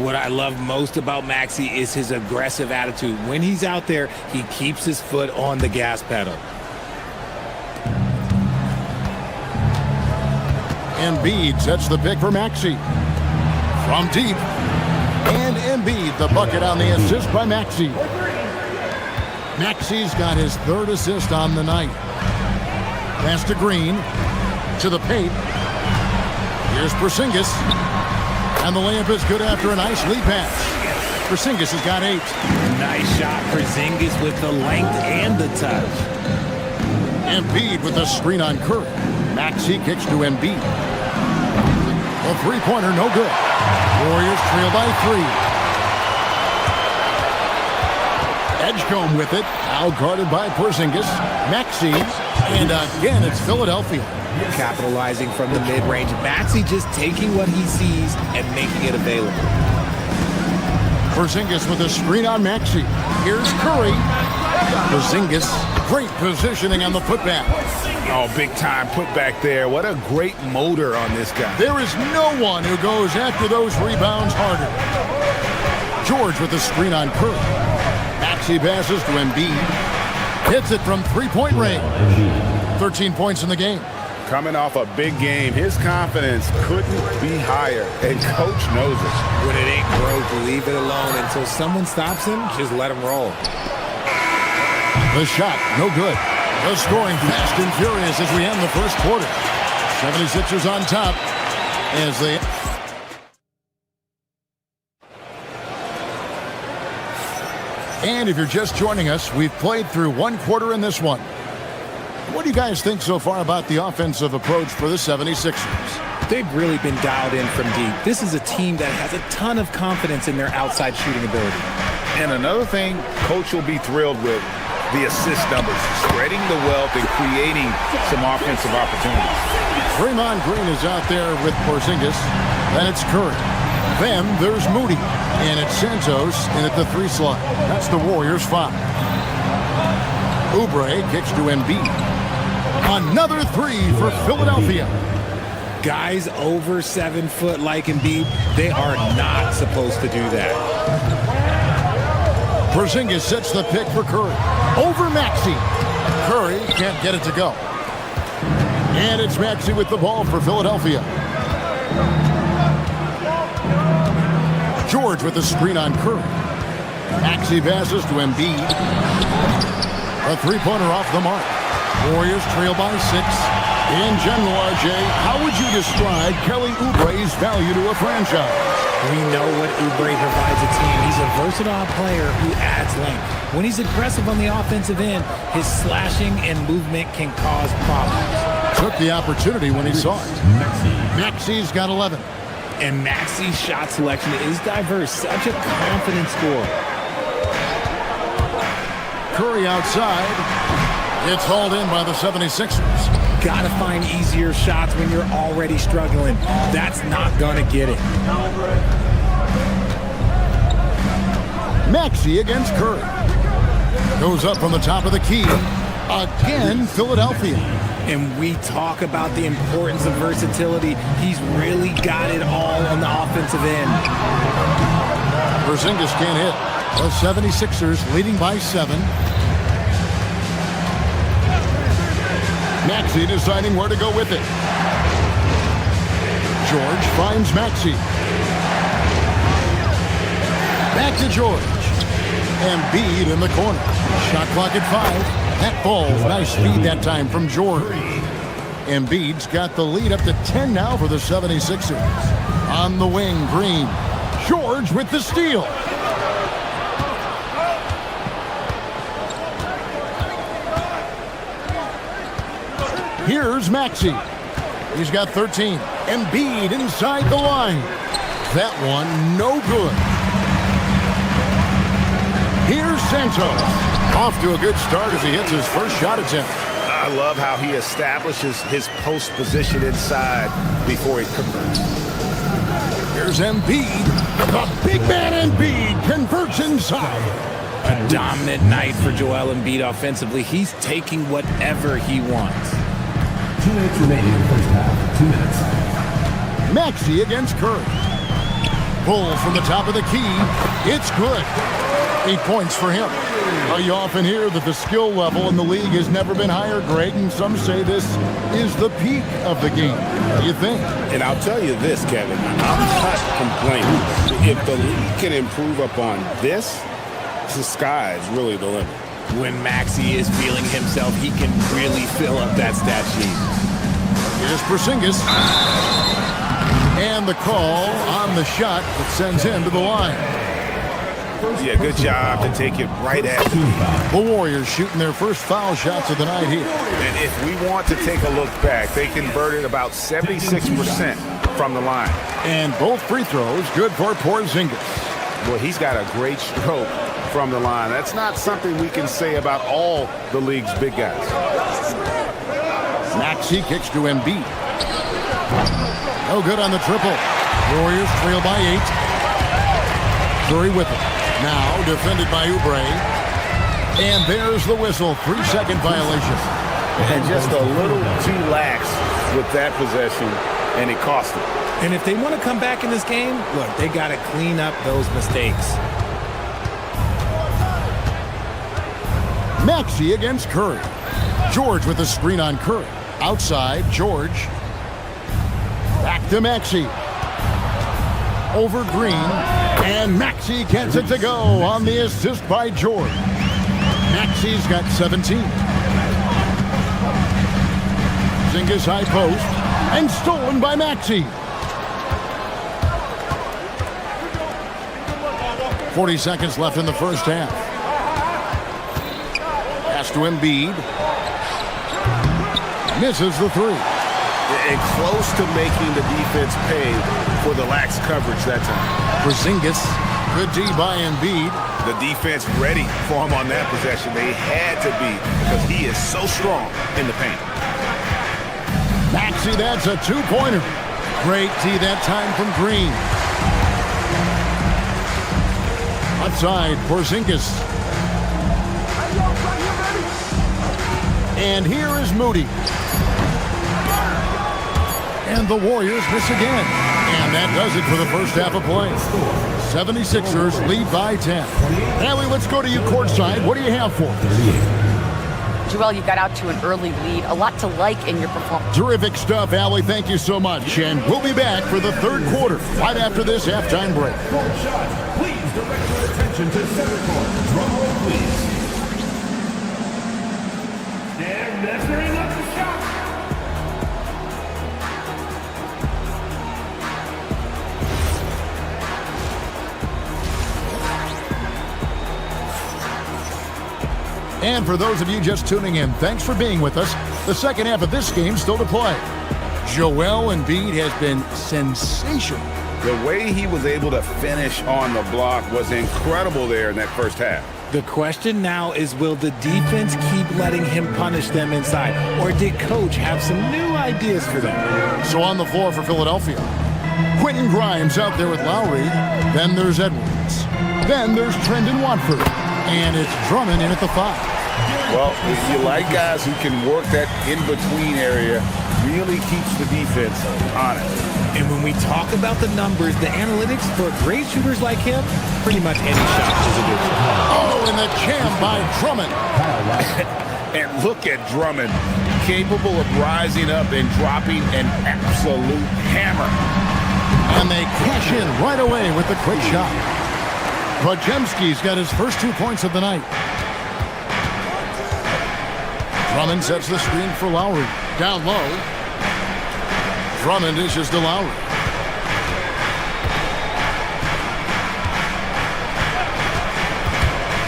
S13: What I love most about Maxey is his aggressive attitude. When he's out there, he keeps his foot on the gas pedal.
S9: Embiid sets the pick for Maxey. From deep. And Embiid, the bucket on the assist by Maxey. Maxey's got his 3rd assist on the night. Pass to Green. To the paint. Here's Porzingis. And the layup is good after a nice lead pass. Porzingis has got 8.
S13: Nice shot. Porzingis with the length and the touch.
S9: Embiid with the screen on Curry. Maxey kicks to Embiid. A three-pointer, no good. Warriors trail by 3. Edgecombe with it. Out guarded by Porzingis. Maxey. And again, it's Philadelphia.
S13: Capitalizing from the mid-range. Maxey just taking what he sees and making it available.
S9: Porzingis with a screen on Maxey. Here's Curry. Porzingis, great positioning on the putback.
S3: Oh, big time putback there. What a great motor on this guy.
S9: There is no one who goes after those rebounds harder. George with the screen on Curry. Maxey passes to Embiid. Hits it from three-point range. 13 points in the game.
S3: Coming off a big game, his confidence couldn't be higher, and coach knows it.
S13: When it ain't broke, leave it alone until someone stops him. Just let him roll.
S9: The shot, no good. The scoring fast and furious as we end the first quarter. 76ers on top as they... And if you're just joining us, we've played through one quarter in this one. What do you guys think so far about the offensive approach for the 76ers?
S13: They've really been dialed in from deep. This is a team that has a ton of confidence in their outside shooting ability.
S3: And another thing Coach will be thrilled with, the assist numbers, spreading the wealth and creating some offensive opportunities.
S9: Draymond Green is out there with Porzingis. Then it's Curry. Then there's Moody. And it's Santos in at the 3 slot. That's the Warriors' 5. Oubre kicks to Embiid. Another 3 for Philadelphia.
S13: Guys over 7 foot like Embiid, they are not supposed to do that.
S9: Porzingis sets the pick for Curry. Over Maxey. Curry can't get it to go. And it's Maxey with the ball for Philadelphia. George with the screen on Curry. Maxey passes to Embiid. A three-pointer off the mark. Warriors trail by 6. In general, RJ, how would you describe Kelly Oubre's value to a franchise?
S13: We know what Oubre provides a team. He's a versatile player who adds length. When he's aggressive on the offensive end, his slashing and movement can cause problems.
S9: Took the opportunity when he saw it. Maxey's got 11.
S13: And Maxey's shot selection is diverse. Such a confident scorer.
S9: Curry outside. It's hauled in by the 76ers.
S13: Gotta find easier shots when you're already struggling. That's not gonna get it.
S9: Maxey against Curry. Goes up from the top of the key. Again, Philadelphia.
S13: And we talk about the importance of versatility. He's really got it all on the offensive end.
S9: Porzingis can't hit. The 76ers leading by 7. Maxey deciding where to go with it. George finds Maxey. Back to George. Embiid in the corner. Shot clock at 5. That ball, nice speed that time from George. Embiid's got the lead up to 10 now for the 76ers. On the wing, Green. George with the steal. Here's Maxey. He's got 13. Embiid inside the line. That one, no good. Here's Santos. Off to a good start as he hits his first shot attempt.
S3: I love how he establishes his post position inside before he converts.
S9: Here's Embiid. The big man Embiid converts inside.
S13: A dominant night for Joel Embiid offensively. He's taking whatever he wants.
S8: 2 minutes remaining in the first half. 2 minutes.
S9: Maxey against Curry. Pull from the top of the key. It's good. 8 points for him. You often hear that the skill level in the league has never been higher, Greg, and some say this is the peak of the game. What do you think?
S12: And I'll tell you this, Kevin. I'm not complaining. If the league can improve upon this, the sky's really the limit.
S13: When Maxey is feeling himself, he can really fill up that stat sheet.
S9: Here's Porzingis. And the call on the shot that sends him to the line.
S3: Yeah, good job to take it right at him.
S9: The Warriors shooting their first foul shots of the night here.
S3: And if we want to take a look back, they converted about 76% from the line.
S9: And both free throws good for Porzingis.
S3: Well, he's got a great stroke from the line. That's not something we can say about all the league's big guys.
S9: Maxey kicks to Embiid. No good on the triple. Warriors trail by 8. Curry with it. Now defended by Oubre. And there's the whistle. 3-second violation.
S3: And just a little too lax with that possession, and it cost them.
S13: And if they want to come back in this game, look, they got to clean up those mistakes.
S9: Maxey against Curry. George with a screen on Curry. Outside, George. Back to Maxey. Over Green. And Maxey gets it to go on the assist by George. Maxey's got 17. Porzingis high post. And stolen by Maxey. 40 seconds left in the first half. Pass to Embiid. Misses the three.
S3: And close to making the defense pay for the lax coverage that time.
S9: Porzingis. Good D by Embiid.
S3: The defense ready for him on that possession. They had to be because he is so strong in the paint.
S9: Maxey, that's a two-pointer. Great D that time from Green. Outside, Porzingis. And here is Moody. And the Warriors miss again. And that does it for the first half of play. 76ers lead by 10. Allie, let's go to you courtside. What do you have for us?
S6: Joel, you got out to an early lead. A lot to like in your performance.
S9: Terrific stuff, Allie. Thank you so much. And we'll be back for the third quarter right after this halftime break.
S8: Please direct your attention to center court. Drum roll, please. And measuring up the shot.
S9: And for those of you just tuning in, thanks for being with us. The second half of this game still to play. Joel Embiid has been sensational.
S3: The way he was able to finish on the block was incredible there in that first half.
S13: The question now is, will the defense keep letting him punish them inside? Or did Coach have some new ideas for them?
S9: So on the floor for Philadelphia, Quentin Grimes out there with Lowry. Then there's Edwards. Then there's Trendon Watford. And it's Drummond in at the 5.
S3: Well, you like guys who can work that in-between area, really keeps the defense honest.
S13: And when we talk about the numbers, the analytics for great shooters like him, pretty much any shot is a good shot.
S9: Oh, and the jam by Drummond.
S3: And look at Drummond, capable of rising up and dropping an absolute hammer.
S9: And they cash in right away with the quick shot. Podziemski's got his first 2 points of the night. Drummond sets the screen for Lowry. Down low. Drummond dishes to Lowry.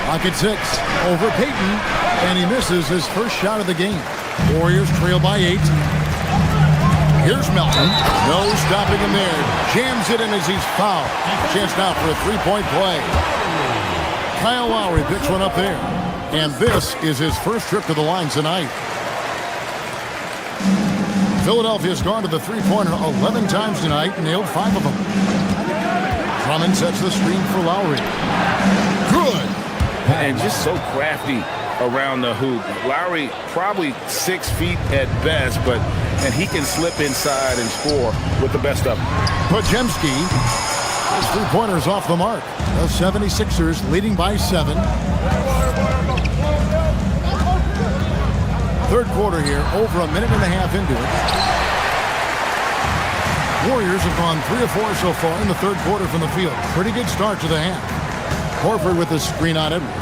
S9: Clock at 6. Over Payton. And he misses his first shot of the game. Warriors trail by 8. Here's Melton. No stopping him there. Jams it in as he's fouled. Chance now for a three-point play. Kyle Lowry picks one up there. And this is his first trip to the line tonight. Philadelphia's gone to the three-pointer 11 times tonight, nailed 5 of them. Drummond sets the screen for Lowry. Good.
S3: And just so crafty around the hoop. Lowry probably 6 feet at best, and he can slip inside and score with the best of them.
S9: Podziemski, his three-pointers off the mark. The 76ers leading by 7. Third quarter here, over a minute and a half into it. Warriors have gone 3 of 4 so far in the third quarter from the field. Pretty good start to the half. Horford with the screen on Edwards.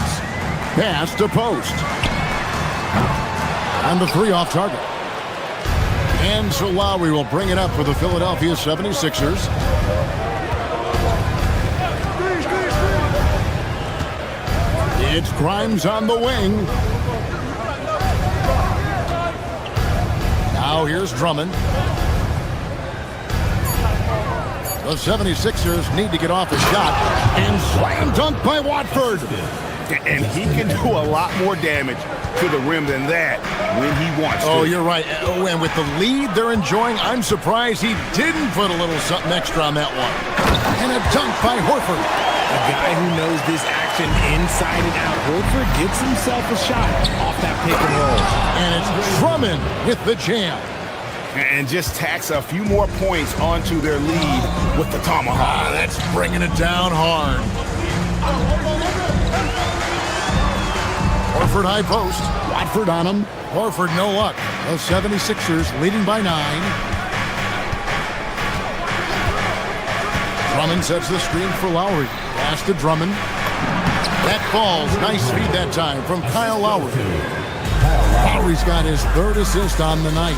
S9: Pass to Post. And the 3 off target. And so Lowry will bring it up for the Philadelphia 76ers. It's Grimes on the wing. Now here's Drummond. The 76ers need to get off a shot. And slam dunk by Watford.
S3: And he can do a lot more damage to the rim than that when he wants to.
S9: Oh, you're right. Oh, and with the lead they're enjoying, I'm surprised he didn't put a little something extra on that one. And a dunk by Horford.
S13: A guy who knows this action inside and out. Horford gets himself a shot off that pick and roll.
S9: And it's Drummond with the jam.
S3: And just tacks a few more points onto their lead with the tomahawk.
S9: That's bringing it down hard. Horford high post. Watford on him. Horford no luck. The 76ers leading by 9. Drummond sets the screen for Lowry. Pass to Drummond. That falls. Nice feed that time from Kyle Lowry. Lowry's got his 3rd assist on the night.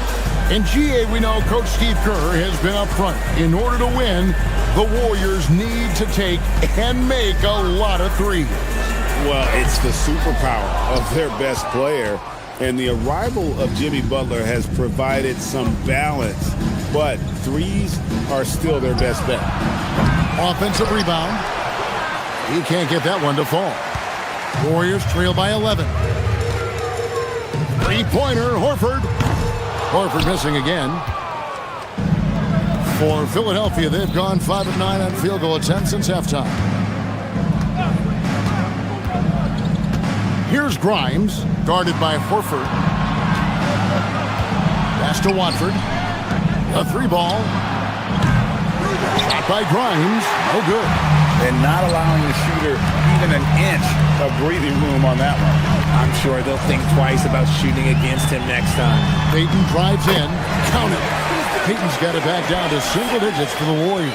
S9: In GA, we know Coach Steve Kerr has been up front. In order to win, the Warriors need to take and make a lot of threes.
S12: Well, it's the superpower of their best player, and the arrival of Jimmy Butler has provided some balance, but threes are still their best bet.
S9: Offensive rebound. He can't get that one to fall. Warriors trail by 11. Three-pointer, Horford. Horford missing again. For Philadelphia, they've gone 5 of 9 on field goal attempts since halftime. Here's Grimes, guarded by Horford. Pass to Watford. A 3-ball. Shot by Grimes. No good.
S4: And not allowing the shooter even an inch of breathing room on that one.
S13: I'm sure they'll think twice about shooting against him next time.
S9: Payton drives in. Count it. Payton's got it back down to single digits for the Warriors.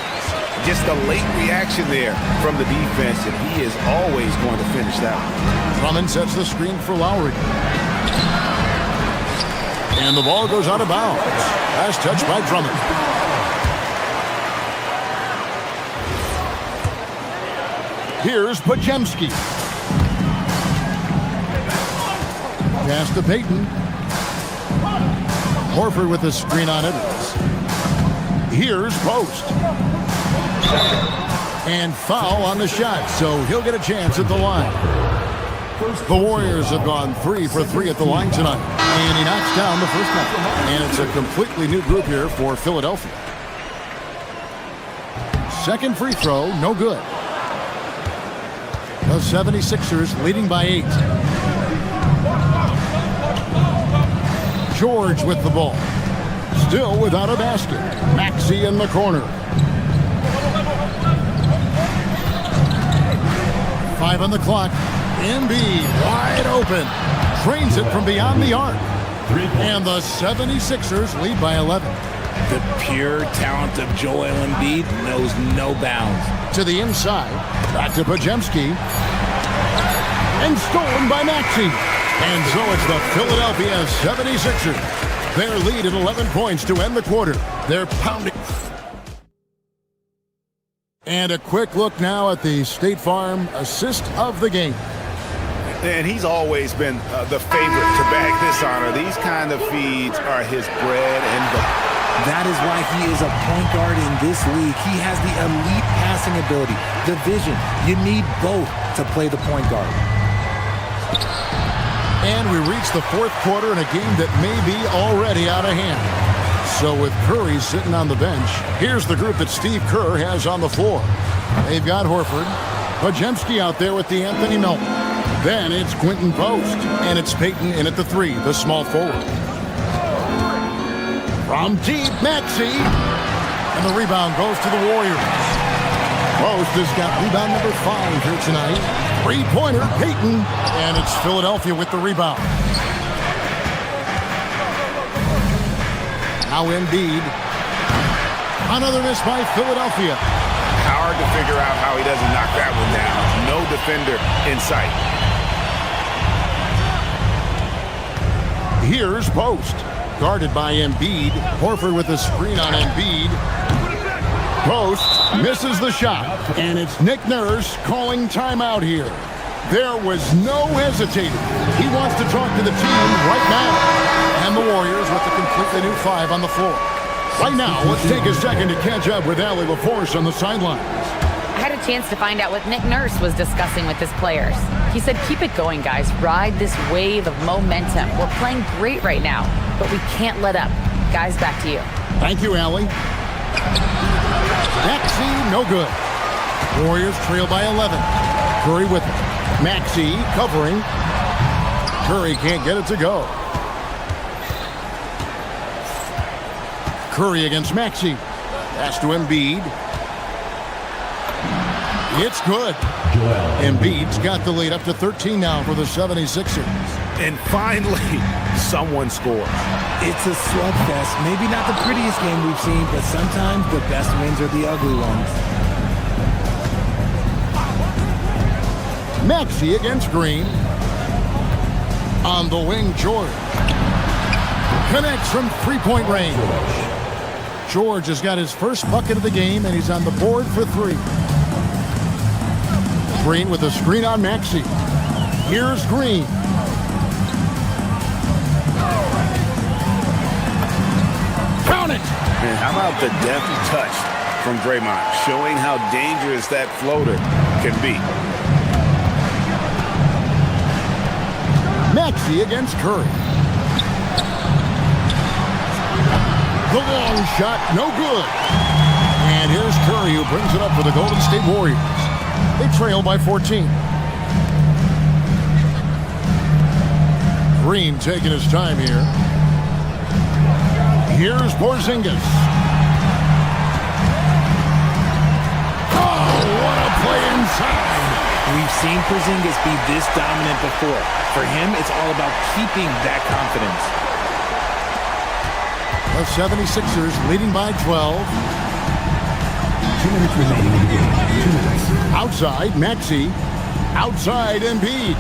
S3: Just a late reaction there from the defense, and he is always going to finish that one.
S9: Drummond sets the screen for Lowry. And the ball goes out of bounds. Last touch by Drummond. Here's Pajemski. Pass to Payton. Horford with the screen on it. Here's Post. And foul on the shot, so he'll get a chance at the line. The Warriors have gone 3 for 3 at the line tonight. And he knocks down the first one. And it's a completely new group here for Philadelphia. Second free throw, no good. The 76ers leading by 8. George with the ball. Still without a basket. Maxey in the corner. 5 on the clock. Embiid wide open. Trains it from beyond the arc. And the 76ers lead by 11.
S13: The pure talent of Joel Embiid knows no bounds.
S9: To the inside. Back to Pajemski. And stolen by Maxey. And so it's the Philadelphia 76ers. Their lead at 11 points to end the quarter. They're pounding. And a quick look now at the State Farm assist of the game.
S3: And he's always been the favorite to bag this honor. These kind of feeds are his bread and butter.
S13: That is why he is a point guard in this league. He has the elite passing ability, the vision. You need both to play the point guard.
S9: And we reach the 4th quarter in a game that may be already out of hand. So with Curry sitting on the bench, here's the group that Steve Kerr has on the floor. They've got Horford, Pajemski out there with the Anthony Melton. Then it's Quentin Post, and it's Payton in at the 3, the small forward. From deep, Maxey. And the rebound goes to the Warriors. Post has got rebound number 5 here tonight. 3-pointer, Payton. And it's Philadelphia with the rebound. Now Embiid. Another miss by Philadelphia.
S3: Hard to figure out how he doesn't knock that one down. No defender in sight.
S9: Here's Post. Guarded by Embiid. Horford with the screen on Embiid. Post misses the shot. And it's Nick Nurse calling timeout here. There was no hesitating. He wants to talk to the team right now. And the Warriors with a completely new 5 on the floor. Right now, let's take a second to catch up with Allie LaForce on the sidelines.
S6: I had a chance to find out what Nick Nurse was discussing with his players. He said, keep it going, guys. Ride this wave of momentum. We're playing great right now, but we can't let up. Guys, back to you.
S9: Thank you, Allie. Maxey, no good. Warriors trail by 11. Curry with it. Maxey covering. Curry can't get it to go. Curry against Maxey. Pass to Embiid. It's good. Embiid's got the lead up to 13 now for the 76ers.
S3: And finally, someone scores.
S13: It's a slugfest. Maybe not the prettiest game we've seen, but sometimes the best wins are the ugly ones.
S9: Maxey against Green. On the wing, George. Connects from three-point range. George has got his first bucket of the game, and he's on the board for 3. Green with a screen on Maxey. Here's Green. Count it!
S12: And how about the deft touch from Draymond, showing how dangerous that floater can be.
S9: Maxey against Curry. The long shot, no good. And here's Curry who brings it up for the Golden State Warriors. They trail by 14. Green taking his time here. Here's Porzingis. Oh, what a play inside.
S13: We've seen Porzingis be this dominant before. For him, it's all about keeping that confidence.
S9: The 76ers leading by 12.
S8: 2 minutes remaining in the game. 2 minutes.
S9: Outside, Maxey. Outside, Embiid.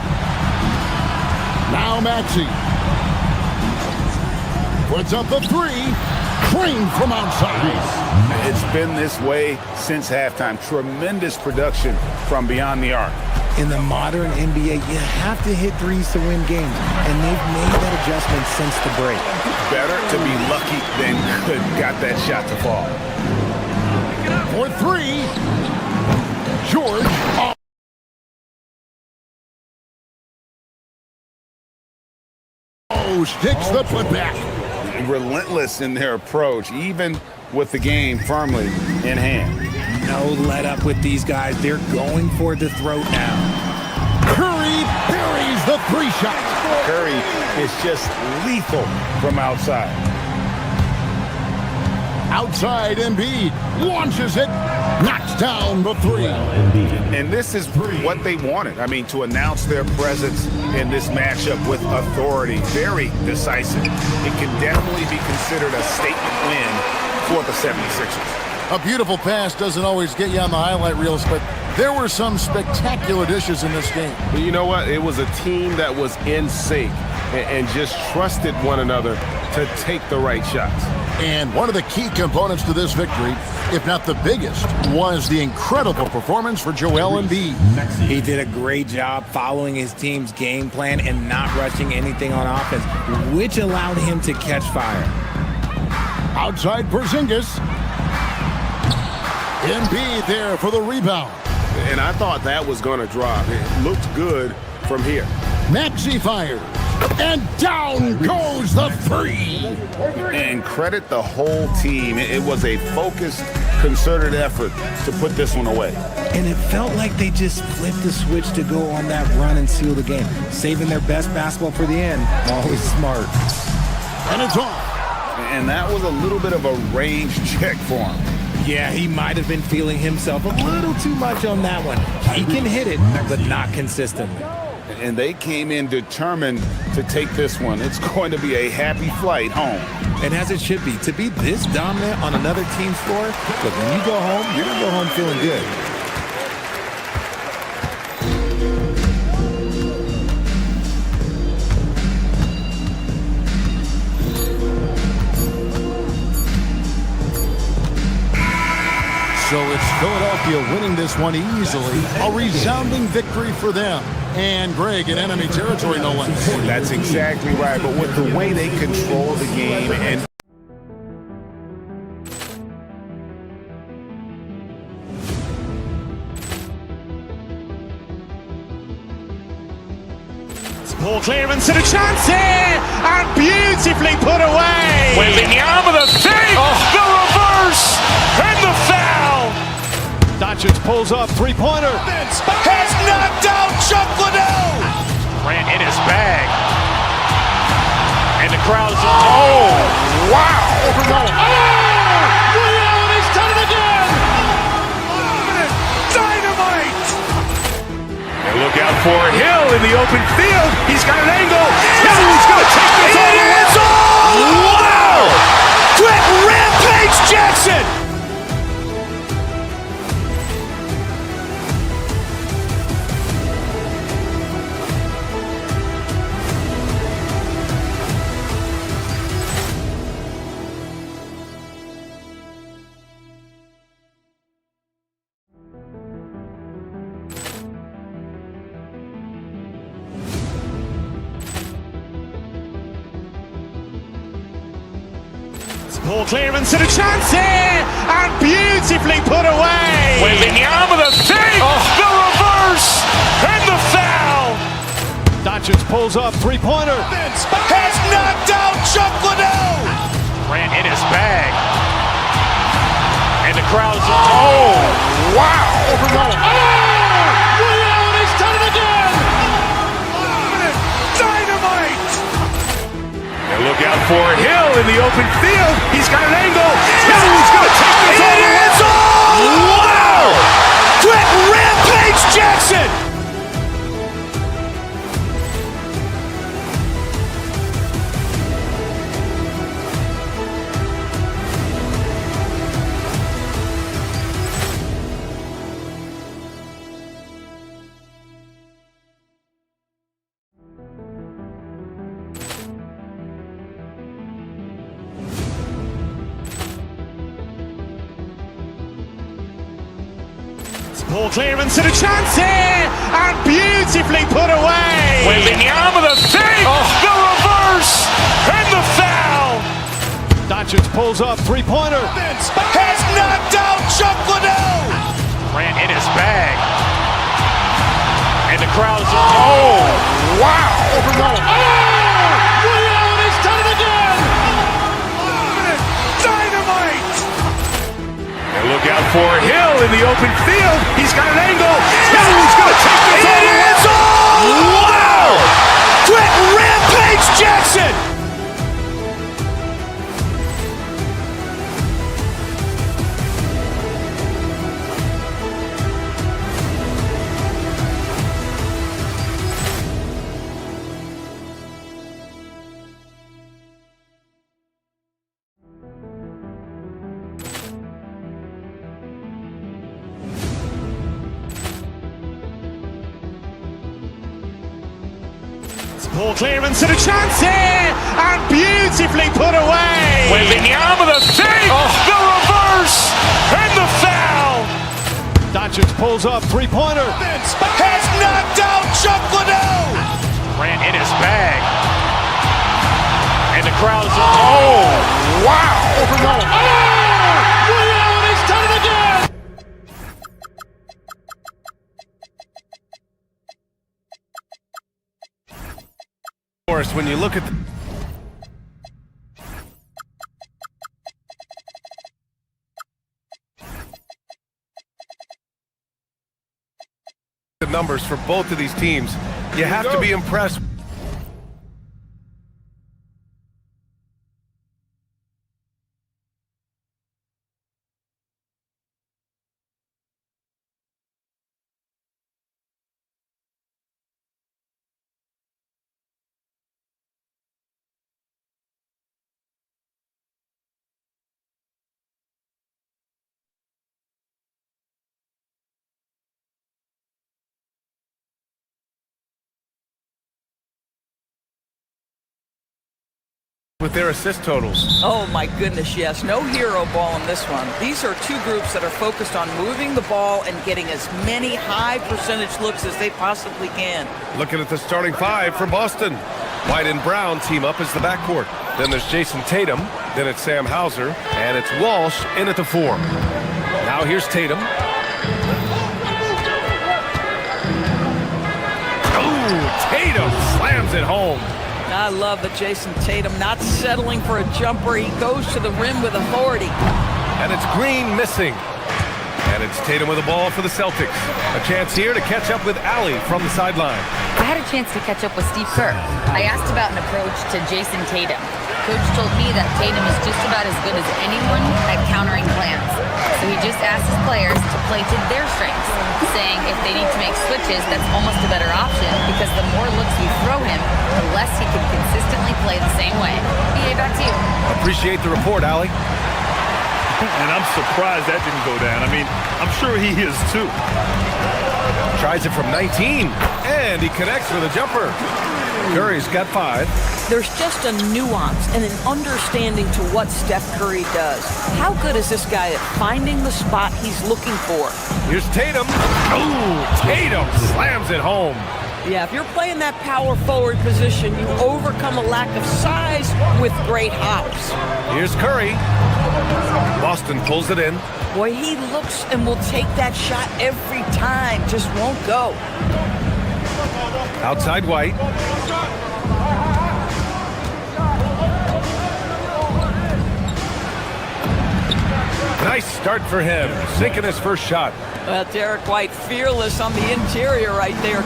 S9: Now Maxey. Puts up the 3. Green from outside.
S12: It's been this way since halftime. Tremendous production from beyond the arc.
S13: In the modern NBA, you have to hit threes to win games, and they've made that adjustment since the break.
S12: Better to be lucky than good. Got that shot to fall.
S9: For 3. George. Oh, sticks the putback.
S12: Relentless in their approach, even with the game firmly in hand.
S13: No let up with these guys. They're going for the throat now.
S9: Curry buries the 3 shot.
S12: Curry is just lethal from outside.
S9: Outside, Embiid launches it, knocks down the 3.
S12: And this is what they wanted. I mean, to announce their presence in this matchup with authority, very decisive. It can definitely be considered a statement win for the 76ers.
S9: A beautiful pass doesn't always get you on the highlight reels, but there were some spectacular dishes in this game.
S2: But you know what? It was a team that was in sync and just trusted one another to take the right shots.
S9: And one of the key components to this victory, if not the biggest, was the incredible performance for Joel Embiid.
S13: He did a great job following his team's game plan and not rushing anything on offense, which allowed him to catch fire.
S9: Outside Porzingis. Embiid there for the rebound.
S2: And I thought that was going to drop. It looked good from here.
S9: Maxey fires. And down goes the 3.
S12: And credit the whole team. It was a focused, concerted effort to put this one away.
S13: And it felt like they just flipped the switch to go on that run and seal the game. Saving their best basketball for the end. Always smart.
S9: And it's off.
S12: And that was a little bit of a range check for him.
S13: Yeah, he might have been feeling himself a little too much on that one. He can hit it, but not consistently.
S12: And they came in determined to take this one. It's going to be a happy flight home.
S13: And as it should be, to be this dominant on another team's floor, but when you go home, you're going to go home feeling good.
S9: So it's Philadelphia winning this one easily. A resounding victory for them. And Greg in enemy territory, no less.
S3: That's exactly right. But with the way they control the game and
S1: Ball clearance and a chance here, and beautifully put away.
S3: Wembanyama the save, the reverse, and the foul.
S15: Doncic pulls up, three-pointer.
S3: Has knocked out Chuck Liddell.
S1: Grant in his bag, and the crowd's
S3: Oh, wow.
S15: He's done it again.
S3: Dynamite. And look out for Hill in the open field. He's got an angle. Hill's going to take this all the way. Wow! Quit Rampage Jackson.
S1: ball clearance and a chance here, and beautifully put away.
S3: Wembanyama the save, the reverse, and the foul.
S15: Doncic pulls up, three-pointer.
S3: Has knocked out Chuck Liddell.
S1: Grant in his bag, and the crowd's
S3: wow.
S15: He's done it again.
S3: Dynamite. And look out for Hill in the open field. He's got an angle. Hill's going to take this all the way. Wow! Quit Rampage Jackson.
S1: ball clearance and a chance here, and beautifully put away.
S3: Wembanyama the save, the reverse, and the foul.
S15: Doncic pulls up, three-pointer.
S3: Has knocked out Chuck Liddell.
S1: Grant in his bag, and the crowd's
S3: wow.
S15: He's done it again.
S3: Dynamite. And look out for Hill in the open field. He's got an angle. Hill's going to take this all the way. Wow! Quit Rampage Jackson.
S1: ball clearance and a chance here, and beautifully put away.
S3: Wembanyama the save, the reverse, and the foul.
S15: Doncic pulls up, three-pointer.
S3: Has knocked out Chuck Liddell.
S1: Grant in his bag, and the crowd's
S3: wow.
S15: He's done it again.
S2: Of course, when you look at the numbers for both of these teams, you have to be impressed. with their assist totals.
S14: Oh my goodness, yes. No hero ball in this one. These are two groups that are focused on moving the ball and getting as many high percentage looks as they possibly can.
S2: Looking at the starting five for Boston. White and Brown team up as the backcourt. Then there's Jason Tatum. Then it's Sam Hauser. And it's Walsh in at the 4. Now here's Tatum. Oh, Tatum slams it home.
S14: I love that Jason Tatum not settling for a jumper. He goes to the rim with authority.
S2: And it's Green missing. And it's Tatum with the ball for the Celtics. A chance here to catch up with Allie from the sideline.
S6: I had a chance to catch up with Steve Kerr. I asked about an approach to Jason Tatum. Coach told me that Tatum is just about as good as anyone at countering plans. So he just asked his players to play to their strengths, saying if they need to make switches, that's almost a better option because the more looks we throw him, the less he can consistently play the same way. BA, back to you.
S2: Appreciate the report, Allie.
S4: And I'm surprised that didn't go down. I mean, I'm sure he is too.
S2: Tries it from 19, and he connects with a jumper. Curry's got 5.
S14: There's just a nuance and an understanding to what Steph Curry does. How good is this guy at finding the spot he's looking for?
S2: Here's Tatum. Oh, Tatum slams it home.
S14: Yeah, if you're playing that power forward position, you overcome a lack of size with great hops.
S2: Here's Curry. Boston pulls it in.
S14: Boy, he looks and will take that shot every time. Just won't go.
S2: Outside White. Nice start for him, sinking his first shot.
S14: Well, Derek White, fearless on the interior right there.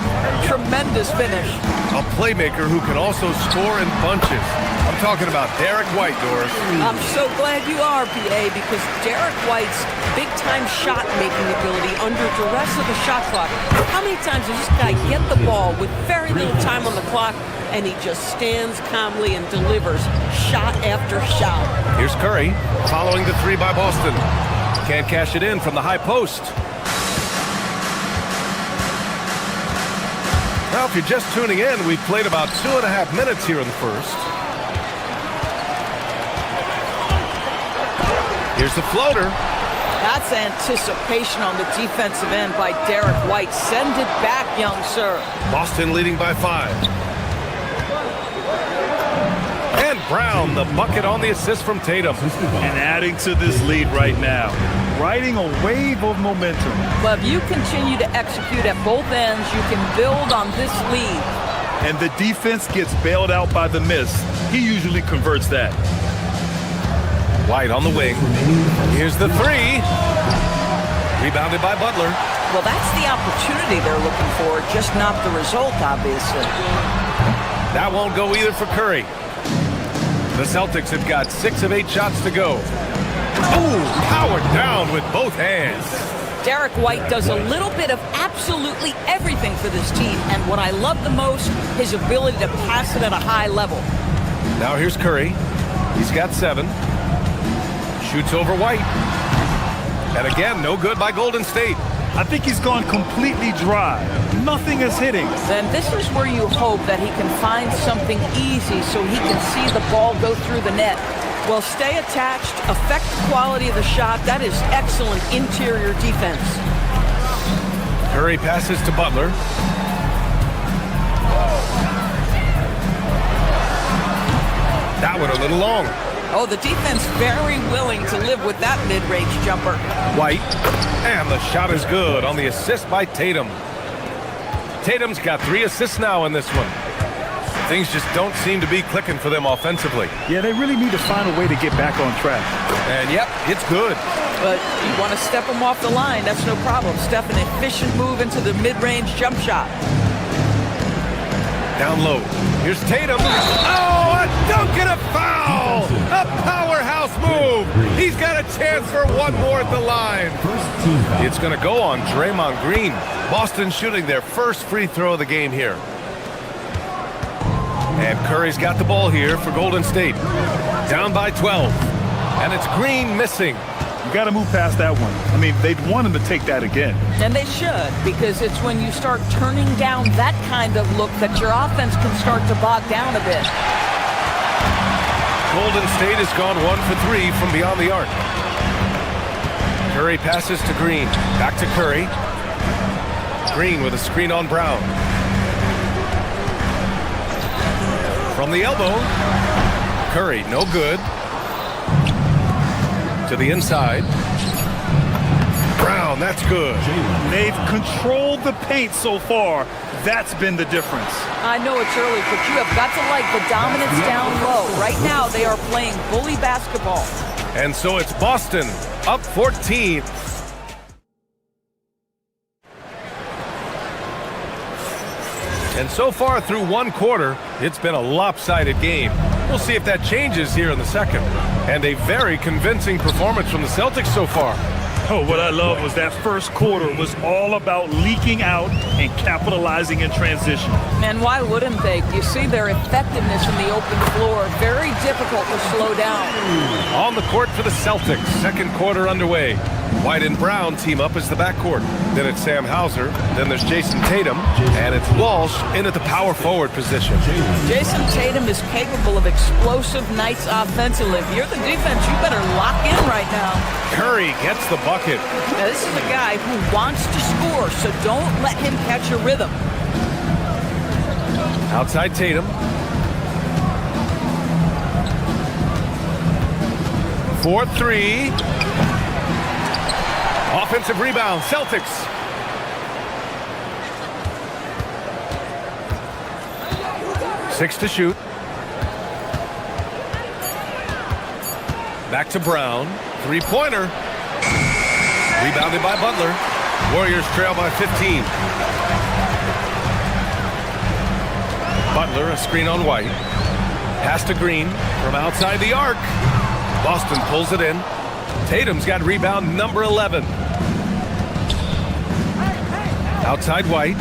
S14: Tremendous finish.
S2: A playmaker who can also score in bunches. I'm talking about Derek White, Doris.
S14: I'm so glad you are, PA, because Derek White's big-time shot-making ability under duress of the shot clock. How many times does this guy get the ball with very little time on the clock, and he just stands calmly and delivers shot after shot?
S2: Here's Curry, following the 3 by Boston. Can't cash it in from the high post. Now, if you're just tuning in, we've played about 2.5 minutes here in the first. Here's the floater.
S14: That's anticipation on the defensive end by Derek White. Send it back, young sir.
S2: Boston leading by 5. And Brown, the bucket on the assist from Tatum.
S4: And adding to this lead right now. Riding a wave of momentum.
S14: But if you continue to execute at both ends, you can build on this lead.
S4: And the defense gets bailed out by the miss. He usually converts that.
S2: White on the wing. Here's the 3. Rebounded by Butler.
S14: Well, that's the opportunity they're looking for, just not the result, obviously.
S2: That won't go either for Curry. The Celtics have got 6 of 8 shots to go. Oh, powered down with both hands.
S14: Derek White does a little bit of absolutely everything for this team, and what I love the most, his ability to pass it at a high level.
S2: Now here's Curry. He's got 7. Shoots over White. And again, no good by Golden State.
S4: I think he's gone completely dry. Nothing is hitting.
S14: Then this is where you hope that he can find something easy so he can see the ball go through the net. Well, stay attached, affect the quality of the shot. That is excellent interior defense.
S2: Curry passes to Butler. That one a little long.
S14: Oh, the defense very willing to live with that mid-range jumper.
S2: White, and the shot is good on the assist by Tatum. Tatum's got 3 assists now in this one. Things just don't seem to be clicking for them offensively.
S4: Yeah, they really need to find a way to get back on track.
S2: And yep, it's good.
S14: But you want to step them off the line, that's no problem. Step an efficient move into the mid-range jump shot.
S2: Down low. Here's Tatum. Oh, a dunk and a foul! A powerhouse move! He's got a chance for one more at the line. It's going to go on Draymond Green. Boston shooting their first free throw of the game here. And Curry's got the ball here for Golden State. Down by 12. And it's Green missing.
S4: You got to move past that one. I mean, they'd want him to take that again.
S14: And they should, because it's when you start turning down that kind of look that your offense can start to bog down a bit.
S2: Golden State has gone 1 for 3 from beyond the arc. Curry passes to Green. Back to Curry. Green with a screen on Brown. From the elbow. Curry, no good. To the inside. Brown, that's good.
S4: They've controlled the paint so far. That's been the difference.
S14: I know it's early, but you have got to like the dominance down low. Right now, they are playing bully basketball.
S2: And so it's Boston up 14. And so far through one quarter, it's been a lopsided game. We'll see if that changes here in the second. And a very convincing performance from the Celtics so far.
S4: Oh, what I love was that first quarter was all about leaking out and capitalizing in transition.
S14: And why wouldn't they? You see their effectiveness in the open floor. Very difficult to slow down.
S2: On the court for the Celtics, second quarter underway. White and Brown team up as the backcourt. Then it's Sam Hauser. Then there's Jason Tatum. And it's Walsh in at the power forward position.
S14: Jason Tatum is capable of explosive nights offensively. If you're the defense, you better lock in right now.
S2: Curry gets the bucket.
S14: Now, this is a guy who wants to score, so don't let him catch a rhythm.
S2: Outside Tatum. 4-3. Offensive rebound, Celtics. Six to shoot. Back to Brown. Three-pointer. Rebounded by Butler. Warriors trail by 15. Butler, a screen on White. Pass to Green from outside the arc. Boston pulls it in. Tatum's got rebound number 11. Outside White.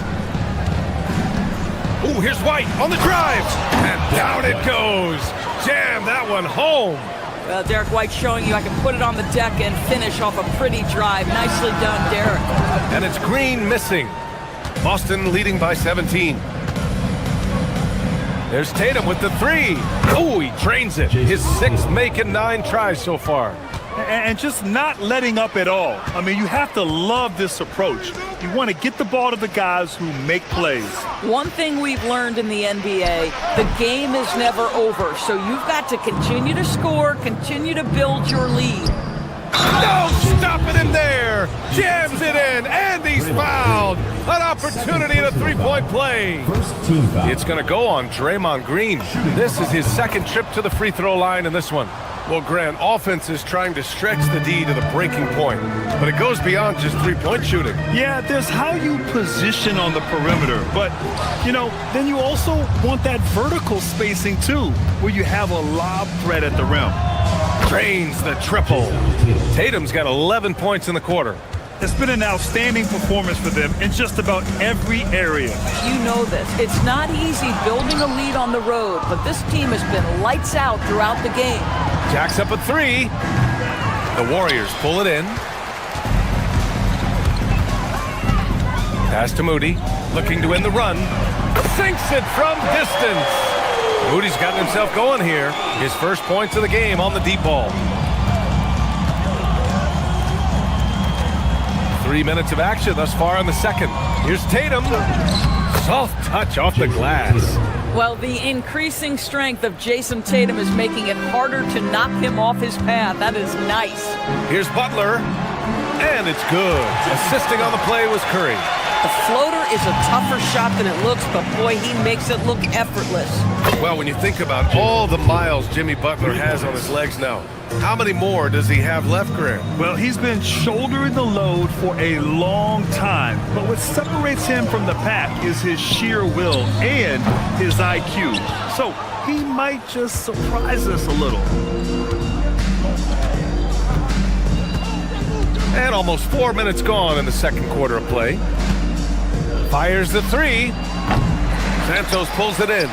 S2: Ooh, here's White on the drive. And down it goes. Jam that one home.
S14: Well, Derek White showing you I can put it on the deck and finish off a pretty drive. Nicely done, Derek.
S2: And it's Green missing. Boston leading by 17. There's Tatum with the three. Oh, he drains it. His sixth make in 9 tries so far.
S4: And just not letting up at all. I mean, you have to love this approach. You want to get the ball to the guys who make plays.
S14: One thing we've learned in the NBA, the game is never over. So you've got to continue to score, continue to build your lead.
S2: No, stopping him there. Jams it in, and he's fouled. An opportunity in a three-point play. It's going to go on Draymond Green. This is his second trip to the free throw line in this one. Well, Grant, offense is trying to stretch the D to the breaking point, but it goes beyond just three-point shooting.
S4: Yeah, there's how you position on the perimeter, but, you know, then you also want that vertical spacing, too, where you have a lob threat at the rim.
S2: Drains the triple. Tatum's got 11 points in the quarter.
S4: It's been an outstanding performance for them in just about every area.
S14: You know this. It's not easy building a lead on the road, but this team has been lights out throughout the game.
S2: Jacks up a three. The Warriors pull it in. Pass to Moody, looking to win the run. Sinks it from distance. Moody's gotten himself going here. His first points of the game on the deep ball. 3 minutes of action thus far in the second. Here's Tatum. Soft touch off the glass.
S14: Well, the increasing strength of Jason Tatum is making it harder to knock him off his path. That is nice.
S2: Here's Butler. And it's good. Assisting on the play was Curry.
S14: The floater is a tougher shot than it looks, but boy, he makes it look effortless.
S2: Well, when you think about all the miles Jimmy Butler has on his legs now, how many more does he have left, Grant?
S4: Well, he's been shouldering the load for a long time, but what separates him from the pack is his sheer will and his IQ. So he might just surprise us a little.
S2: And almost 4 minutes gone in the second quarter of play. Fires the three. Santos pulls it in.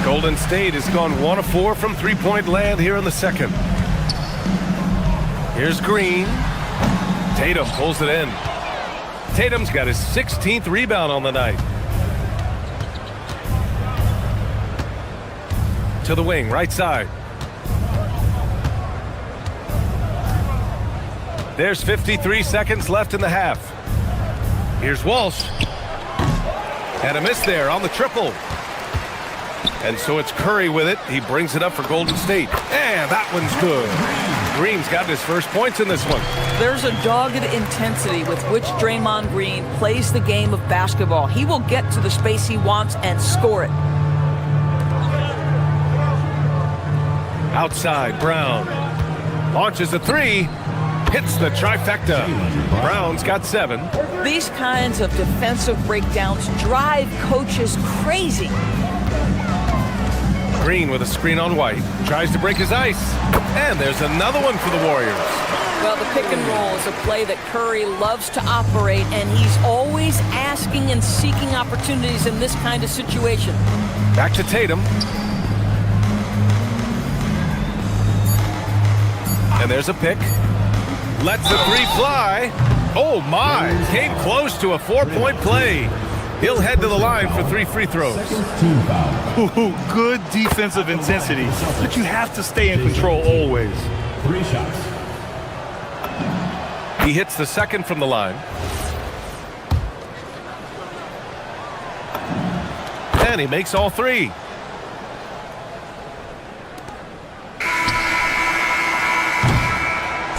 S2: Golden State has gone 1 of 4 from three-point land here in the second. Here's Green. Tatum pulls it in. Tatum's got his 16th rebound on the night. To the wing, right side. There's 53 seconds left in the half. Here's Walsh. And a miss there on the triple. And so it's Curry with it. He brings it up for Golden State. And that one's good. Green's got his first points in this one.
S16: There's a dogged intensity with which Draymond Green plays the game of basketball. He will get to the space he wants and score it.
S2: Outside, Brown. Launches a three. Hits the trifecta. Brown's got 7.
S16: These kinds of defensive breakdowns drive coaches crazy.
S2: Green with a screen on White. Tries to break his ice. And there's another one for the Warriors.
S16: Well, the pick and roll is a play that Curry loves to operate, and he's always asking and seeking opportunities in this kind of situation.
S2: Back to Tatum. And there's a pick. Lets the three fly. Oh, my. Came close to a 4-point play. He'll head to the line for 3 free throws.
S4: Good defensive intensity, but you have to stay in control always.
S8: 3 shots.
S2: He hits the second from the line. And he makes all 3.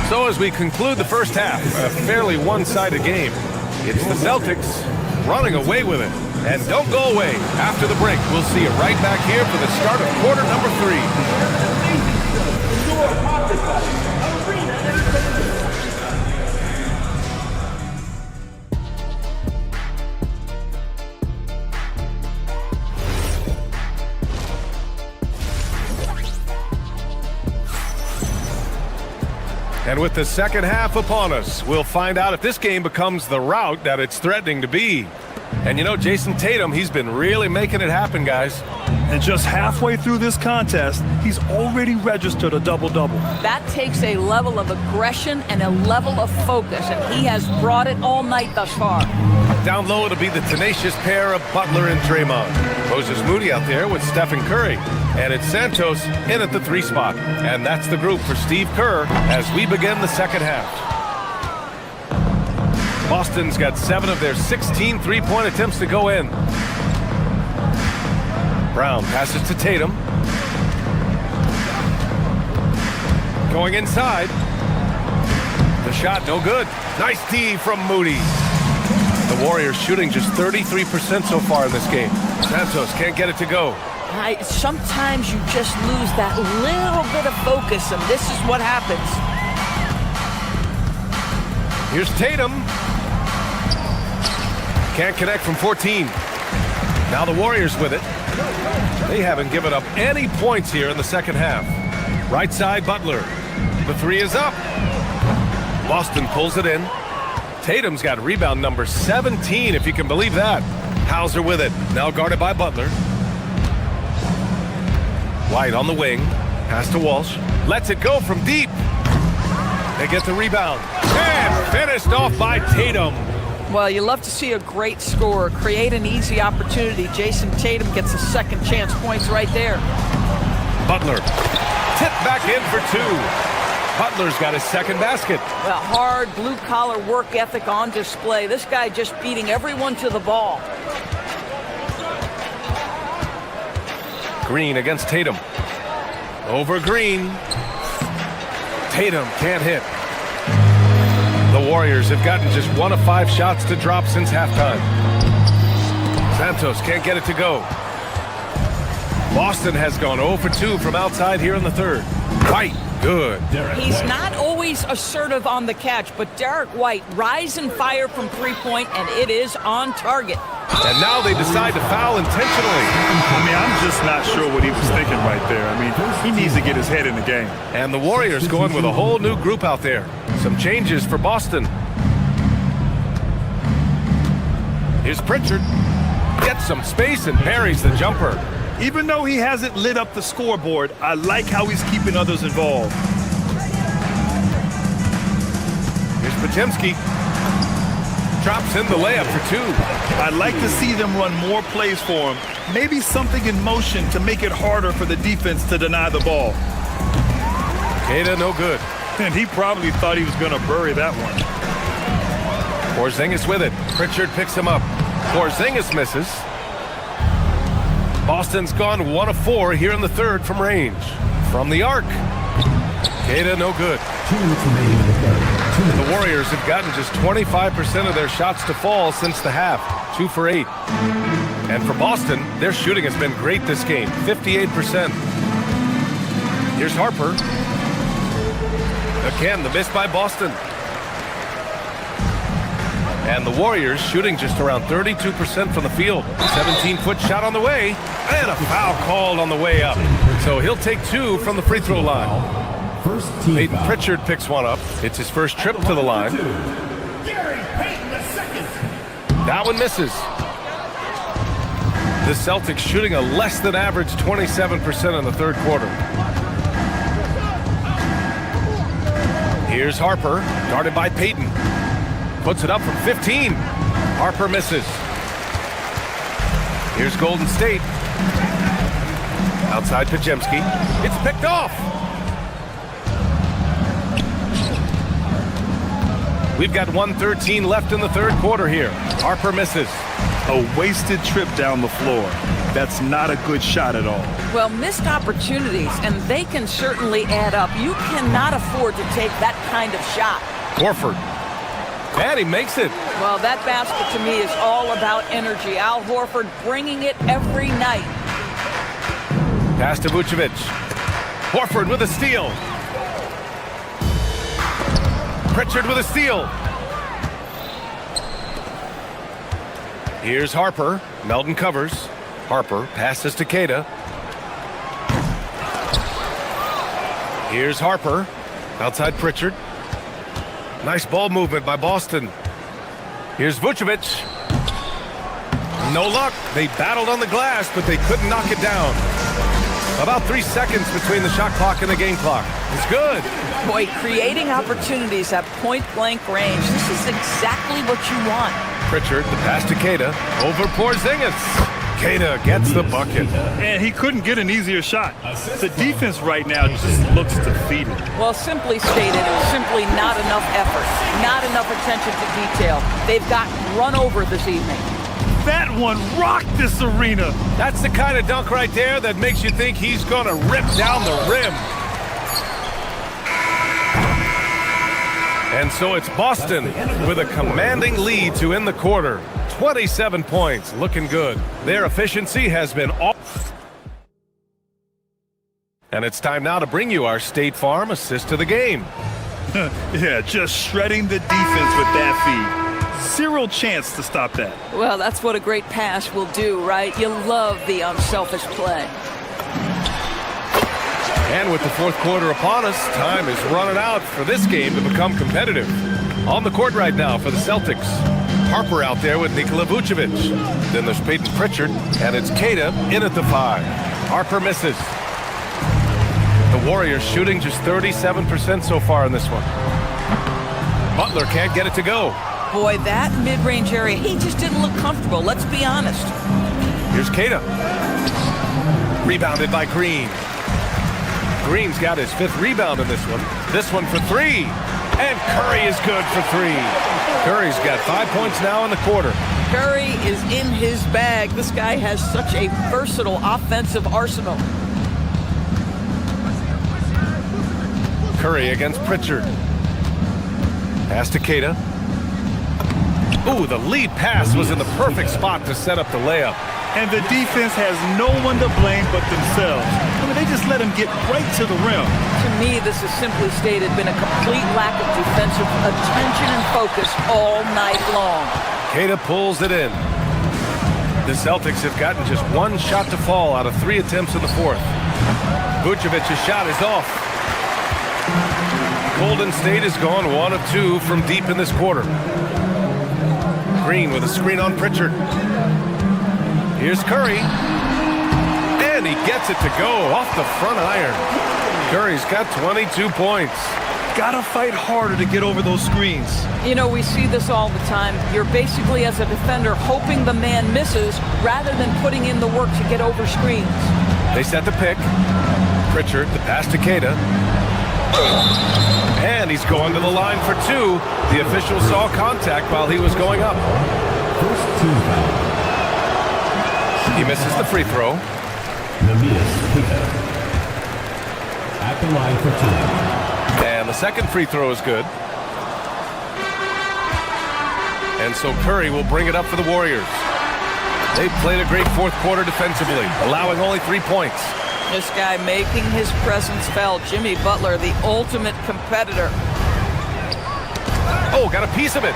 S2: So as we conclude the first half, a fairly one-sided game. It's the Celtics running away with it. And don't go away. After the break, we'll see you right back here for the start of quarter number 3. And with the second half upon us, we'll find out if this game becomes the rout that it's threatening to be. And you know, Jason Tatum, he's been really making it happen, guys.
S4: And just halfway through this contest, he's already registered a double-double.
S16: That takes a level of aggression and a level of focus, and he has brought it all night thus far.
S2: Down low, it'll be the tenacious pair of Butler and Draymond. Moses Moody out there with Stephen Curry. And it's Santos in at the 3 spot. And that's the group for Steve Kerr as we begin the second half. Boston's got 7 of their 16 three-point attempts to go in. Brown passes to Tatum. Going inside. The shot no good. Nice D from Moody. The Warriors shooting just 33% so far in this game. Santos can't get it to go.
S16: Sometimes you just lose that little bit of focus, and this is what happens.
S2: Here's Tatum. Can't connect from 14. Now the Warriors with it. They haven't given up any points here in the second half. Right side, Butler. The 3 is up. Boston pulls it in. Tatum's got rebound number 17, if you can believe that. Hauser with it. Now guarded by Butler. White on the wing. Pass to Walsh. Lets it go from deep. They get the rebound. And finished off by Tatum.
S16: Well, you love to see a great scorer create an easy opportunity. Jason Tatum gets a second chance points right there.
S2: Butler. Tipped back in for 2. Butler's got his second basket.
S16: Well, hard blue-collar work ethic on display. This guy just beating everyone to the ball.
S2: Green against Tatum. Over Green. Tatum can't hit. The Warriors have gotten just 1 of 5 shots to drop since halftime. Santos can't get it to go. Boston has gone 0 for 2 from outside here in the third. White, good.
S16: He's not always assertive on the catch, but Derek White rise and fire from 3-point, and it is on target.
S2: And now they decide to foul intentionally.
S4: I mean, I'm just not sure what he was thinking right there. I mean, he needs to get his head in the game.
S2: And the Warriors going with a whole new group out there. Some changes for Boston. Here's Pritchard. Gets some space and parries the jumper.
S4: Even though he hasn't lit up the scoreboard, I like how he's keeping others involved.
S2: Here's Potemski. Drops in the layup for 2.
S4: I'd like to see them run more plays for him. Maybe something in motion to make it harder for the defense to deny the ball.
S2: Queta no good.
S4: And he probably thought he was going to bury that one.
S2: Porzingis with it. Pritchard picks him up. Porzingis misses. Boston's gone 1 of 4 here in the third from range. From the arc. Queta, no good.
S8: 2 minutes remaining in the third.
S2: The Warriors have gotten just 25% of their shots to fall since the half. 2 for 8. And for Boston, their shooting has been great this game. 58%. Here's Harper. Again, the miss by Boston. And the Warriors shooting just around 32% from the field. 17-foot shot on the way. And a foul called on the way up. So he'll take 2 from the free throw line. Peyton Pritchard picks one up. It's his first trip to the line. That one misses. The Celtics shooting a less than average 27% in the third quarter. Here's Harper, guarded by Peyton. Puts it up from 15. Harper misses. Here's Golden State. Outside Pajemski. It's picked off. We've got 1:13 left in the third quarter here. Harper misses.
S4: A wasted trip down the floor. That's not a good shot at all.
S16: Well, missed opportunities, and they can certainly add up. You cannot afford to take that kind of shot.
S2: Horford. And he makes it.
S16: Well, that basket to me is all about energy. Al Horford bringing it every night.
S2: Pass to Vucevic. Horford with a steal. Pritchard with a steal. Here's Harper. Melton covers. Harper passes to Queta. Here's Harper. Outside Pritchard. Nice ball movement by Boston. Here's Vucevic. No luck. They battled on the glass, but they couldn't knock it down. About 3 seconds between the shot clock and the game clock. It's good.
S16: Boy, creating opportunities at point-blank range. This is exactly what you want.
S2: Pritchard, the pass to Queta. Over Porzingis. Queta gets the bucket.
S4: And he couldn't get an easier shot. The defense right now just looks defeated.
S16: Well, simply stated, simply not enough effort. Not enough attention to detail. They've gotten run over this evening.
S4: That one rocked this arena.
S2: That's the kind of dunk right there that makes you think he's going to rip down the rim. And so it's Boston with a commanding lead to end the quarter. 27 points, looking good. Their efficiency has been off. And it's time now to bring you our State Farm assist to the game.
S4: Yeah, just shredding the defense with that feed. Zero chance to stop that.
S16: Well, that's what a great pass will do, right? You love the unselfish play.
S2: And with the fourth quarter upon us, time is running out for this game to become competitive. On the court right now for the Celtics. Harper out there with Nikola Vucevic. Then there's Peyton Pritchard, and it's Queta in at the 5. Harper misses. The Warriors shooting just 37% so far in this one. Butler can't get it to go.
S16: Boy, that mid-range area, he just didn't look comfortable, let's be honest.
S2: Here's Queta. Rebounded by Green. Green's got his 5th rebound in this one. This one for 3. And Curry is good for 3. Curry's got 5 points now in the quarter.
S16: Curry is in his bag. This guy has such a versatile offensive arsenal.
S2: Curry against Pritchard. Pass to Queta. Ooh, the lead pass was in the perfect spot to set up the layup.
S4: And the defense has no one to blame but themselves. I mean, they just let him get right to the rim.
S16: To me, this has simply stated been a complete lack of defensive attention and focus all night long.
S2: Queta pulls it in. The Celtics have gotten just 1 shot to fall out of 3 attempts in the fourth. Vucevic's shot is off. Golden State has gone 1 of 2 from deep in this quarter. Green with a screen on Pritchard. Here's Curry. And he gets it to go off the front iron. Curry's got 22 points.
S4: Gotta fight harder to get over those screens.
S16: You know, we see this all the time. You're basically, as a defender, hoping the man misses rather than putting in the work to get over screens.
S2: They set the pick. Pritchard, the pass to Queta. And he's going to the line for two. The official saw contact while he was going up. He misses the free throw.
S8: At the line for two.
S2: And the second free throw is good. And so Curry will bring it up for the Warriors. They've played a great fourth quarter defensively, allowing only 3 points.
S14: This guy making his presence felt. Jimmy Butler, the ultimate competitor.
S2: Oh, got a piece of it.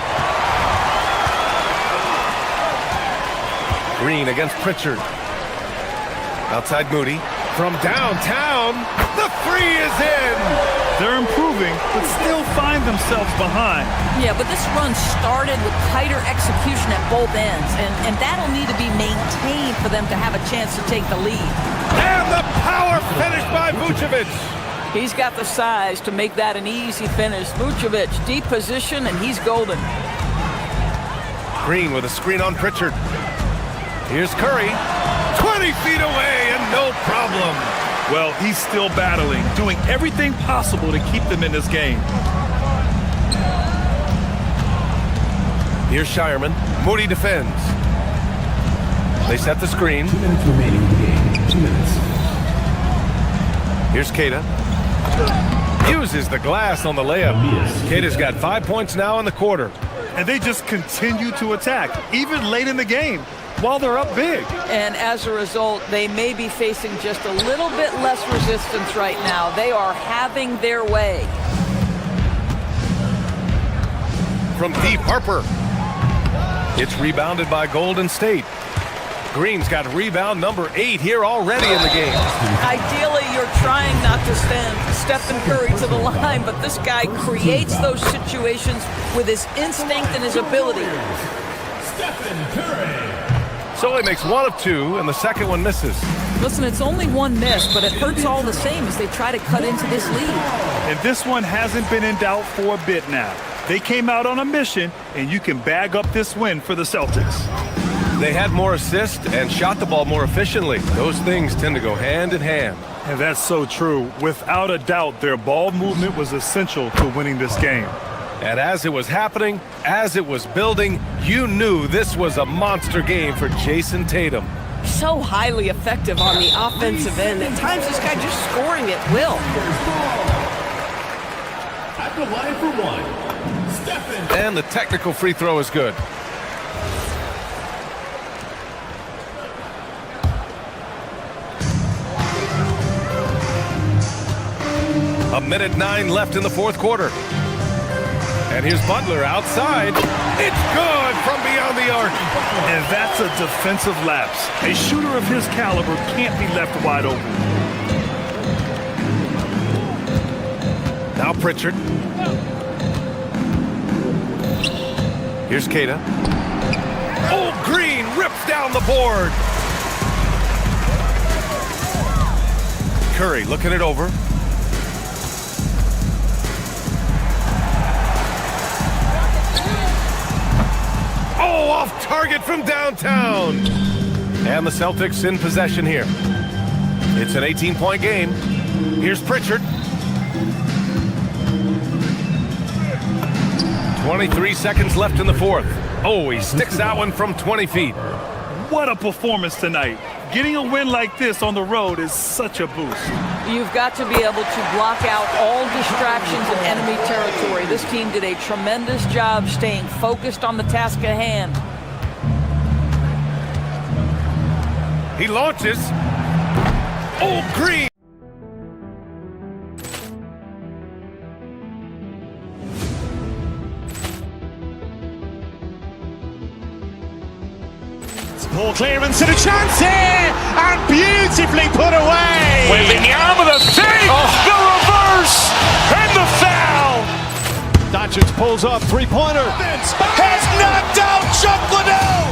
S2: Green against Pritchard. Outside Moody. From downtown, the three is in.
S4: They're improving, but still find themselves behind.
S16: Yeah, but this run started with tighter execution at both ends, and that'll need to be maintained for them to have a chance to take the lead.
S2: And the power finish by Vucevic.
S16: He's got the size to make that an easy finish. Vucevic, deep position, and he's golden.
S2: Green with a screen on Pritchard. Here's Curry, 20 feet away and no problem.
S4: Well, he's still battling, doing everything possible to keep them in this game.
S2: Here's Shireman. Moody defends. They set the screen.
S8: 2 minutes remaining in the game. 2 minutes.
S2: Here's Queta. Uses the glass on the layup. Queta's got 5 points now in the quarter.
S4: And they just continue to attack, even late in the game, while they're up big.
S14: And as a result, they may be facing just a little bit less resistance right now. They are having their way.
S2: From deep, Harper. It's rebounded by Golden State. Green's got rebound number 8 here already in the game.
S14: Ideally, you're trying not to send Stephen Curry to the line, but this guy creates those situations with his instinct and his ability.
S8: Stephen Curry.
S2: So he makes 1 of 2, and the second one misses.
S16: Listen, it's only 1 miss, but it hurts all the same as they try to cut into this lead.
S4: And this one hasn't been in doubt for a bit now. They came out on a mission, and you can bag up this win for the Celtics.
S2: They had more assists and shot the ball more efficiently. Those things tend to go hand in hand.
S4: And that's so true. Without a doubt, their ball movement was essential to winning this game.
S2: And as it was happening, as it was building, you knew this was a monster game for Jason Tatum.
S14: So highly effective on the offensive end. At times, this guy just scoring at will.
S8: At the line for 1, Stephen.
S2: And the technical free throw is good. A minute 9 left in the fourth quarter. And here's Butler outside. It's good from beyond the arc.
S4: And that's a defensive lapse. A shooter of his caliber can't be left wide open.
S2: Now Pritchard. Here's Queta. Oh, Green rips down the board. Curry looking it over. Oh, off target from downtown. And the Celtics in possession here. It's an 18-point game. Here's Pritchard. 23 seconds left in the fourth. Oh, he sticks that one from 20 feet.
S4: What a performance tonight. Getting a win like this on the road is such a boost.
S14: You've got to be able to block out all distractions in enemy territory. This team did a tremendous job staying focused on the task at hand.
S2: He launches. Oh, Green.
S1: Ball clearance and a chance here, and beautifully put away.
S3: Wembanyama the save, the reverse, and the foul.
S5: Doncic pulls up, three-pointer.
S3: Has knocked out Chuck Liddell.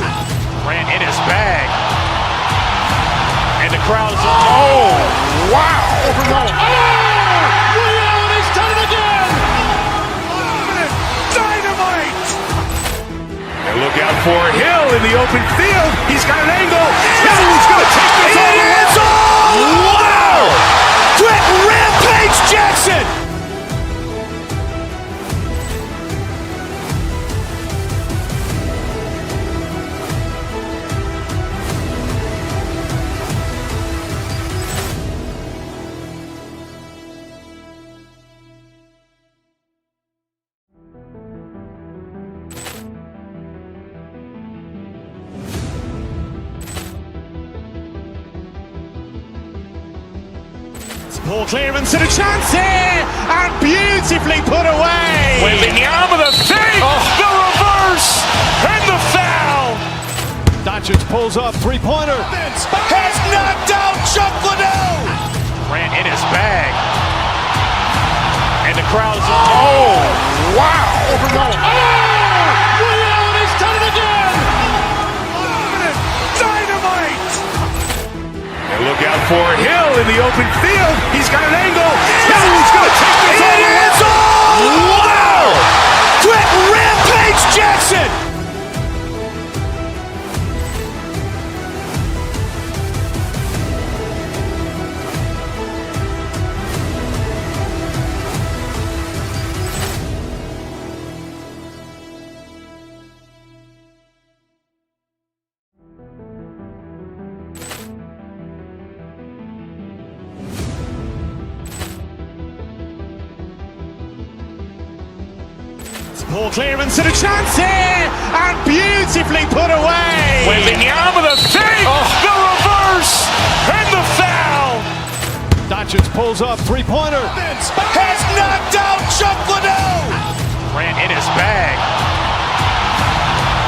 S1: Ran in his bag.
S3: And the crowd is, oh, wow.
S5: He's done it again.
S3: Dynamite. And look out for Hill in the open field. He's got an angle. He's going to take this all the way. Wow! Quick rampage Jackson.
S1: Ball clearance and a chance here, and beautifully put away.
S3: Wembanyama the save, the reverse, and the foul.
S1: Doncic pulls up, three-pointer.
S3: Has knocked out Chuck Liddell.
S1: Grant in his bag. And the crowd's
S3: Wow.
S1: He's done it again.
S3: Dynamite. And look out for Hill in the open field. He's got an angle. Hill's going to take this all the way. Wow. Brett Rampage Jackson.
S1: Ball clearance and a chance here, and beautifully put away.
S3: Wembanyama the save, the reverse, and the foul.
S1: Doncic pulls up, three-pointer.
S3: Has knocked out Chuck Liddell.
S1: Grant in his bag.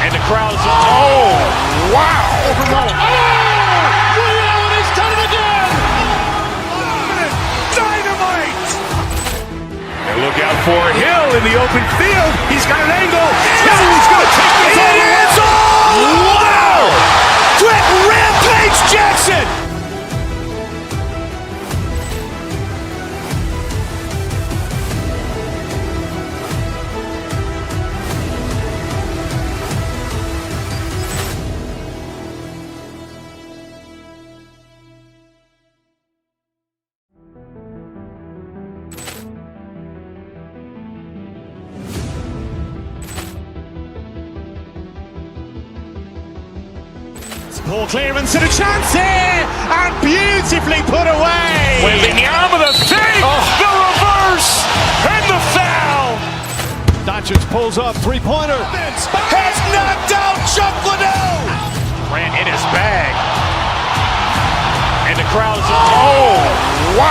S1: And the crowd's
S3: wow.
S1: He's done it again.
S3: Dynamite. And look out for Hill in the open field. He's got an angle. Hill's going to take this all the way. Wow. Brett Rampage Jackson.
S1: Ball clearance and a chance here, and beautifully put away.
S3: Wembanyama the save, the reverse, and the foul.
S1: Doncic pulls up, three-pointer.
S3: Has knocked out Chuck Liddell.
S1: Grant in his bag. And the crowd's
S3: wow.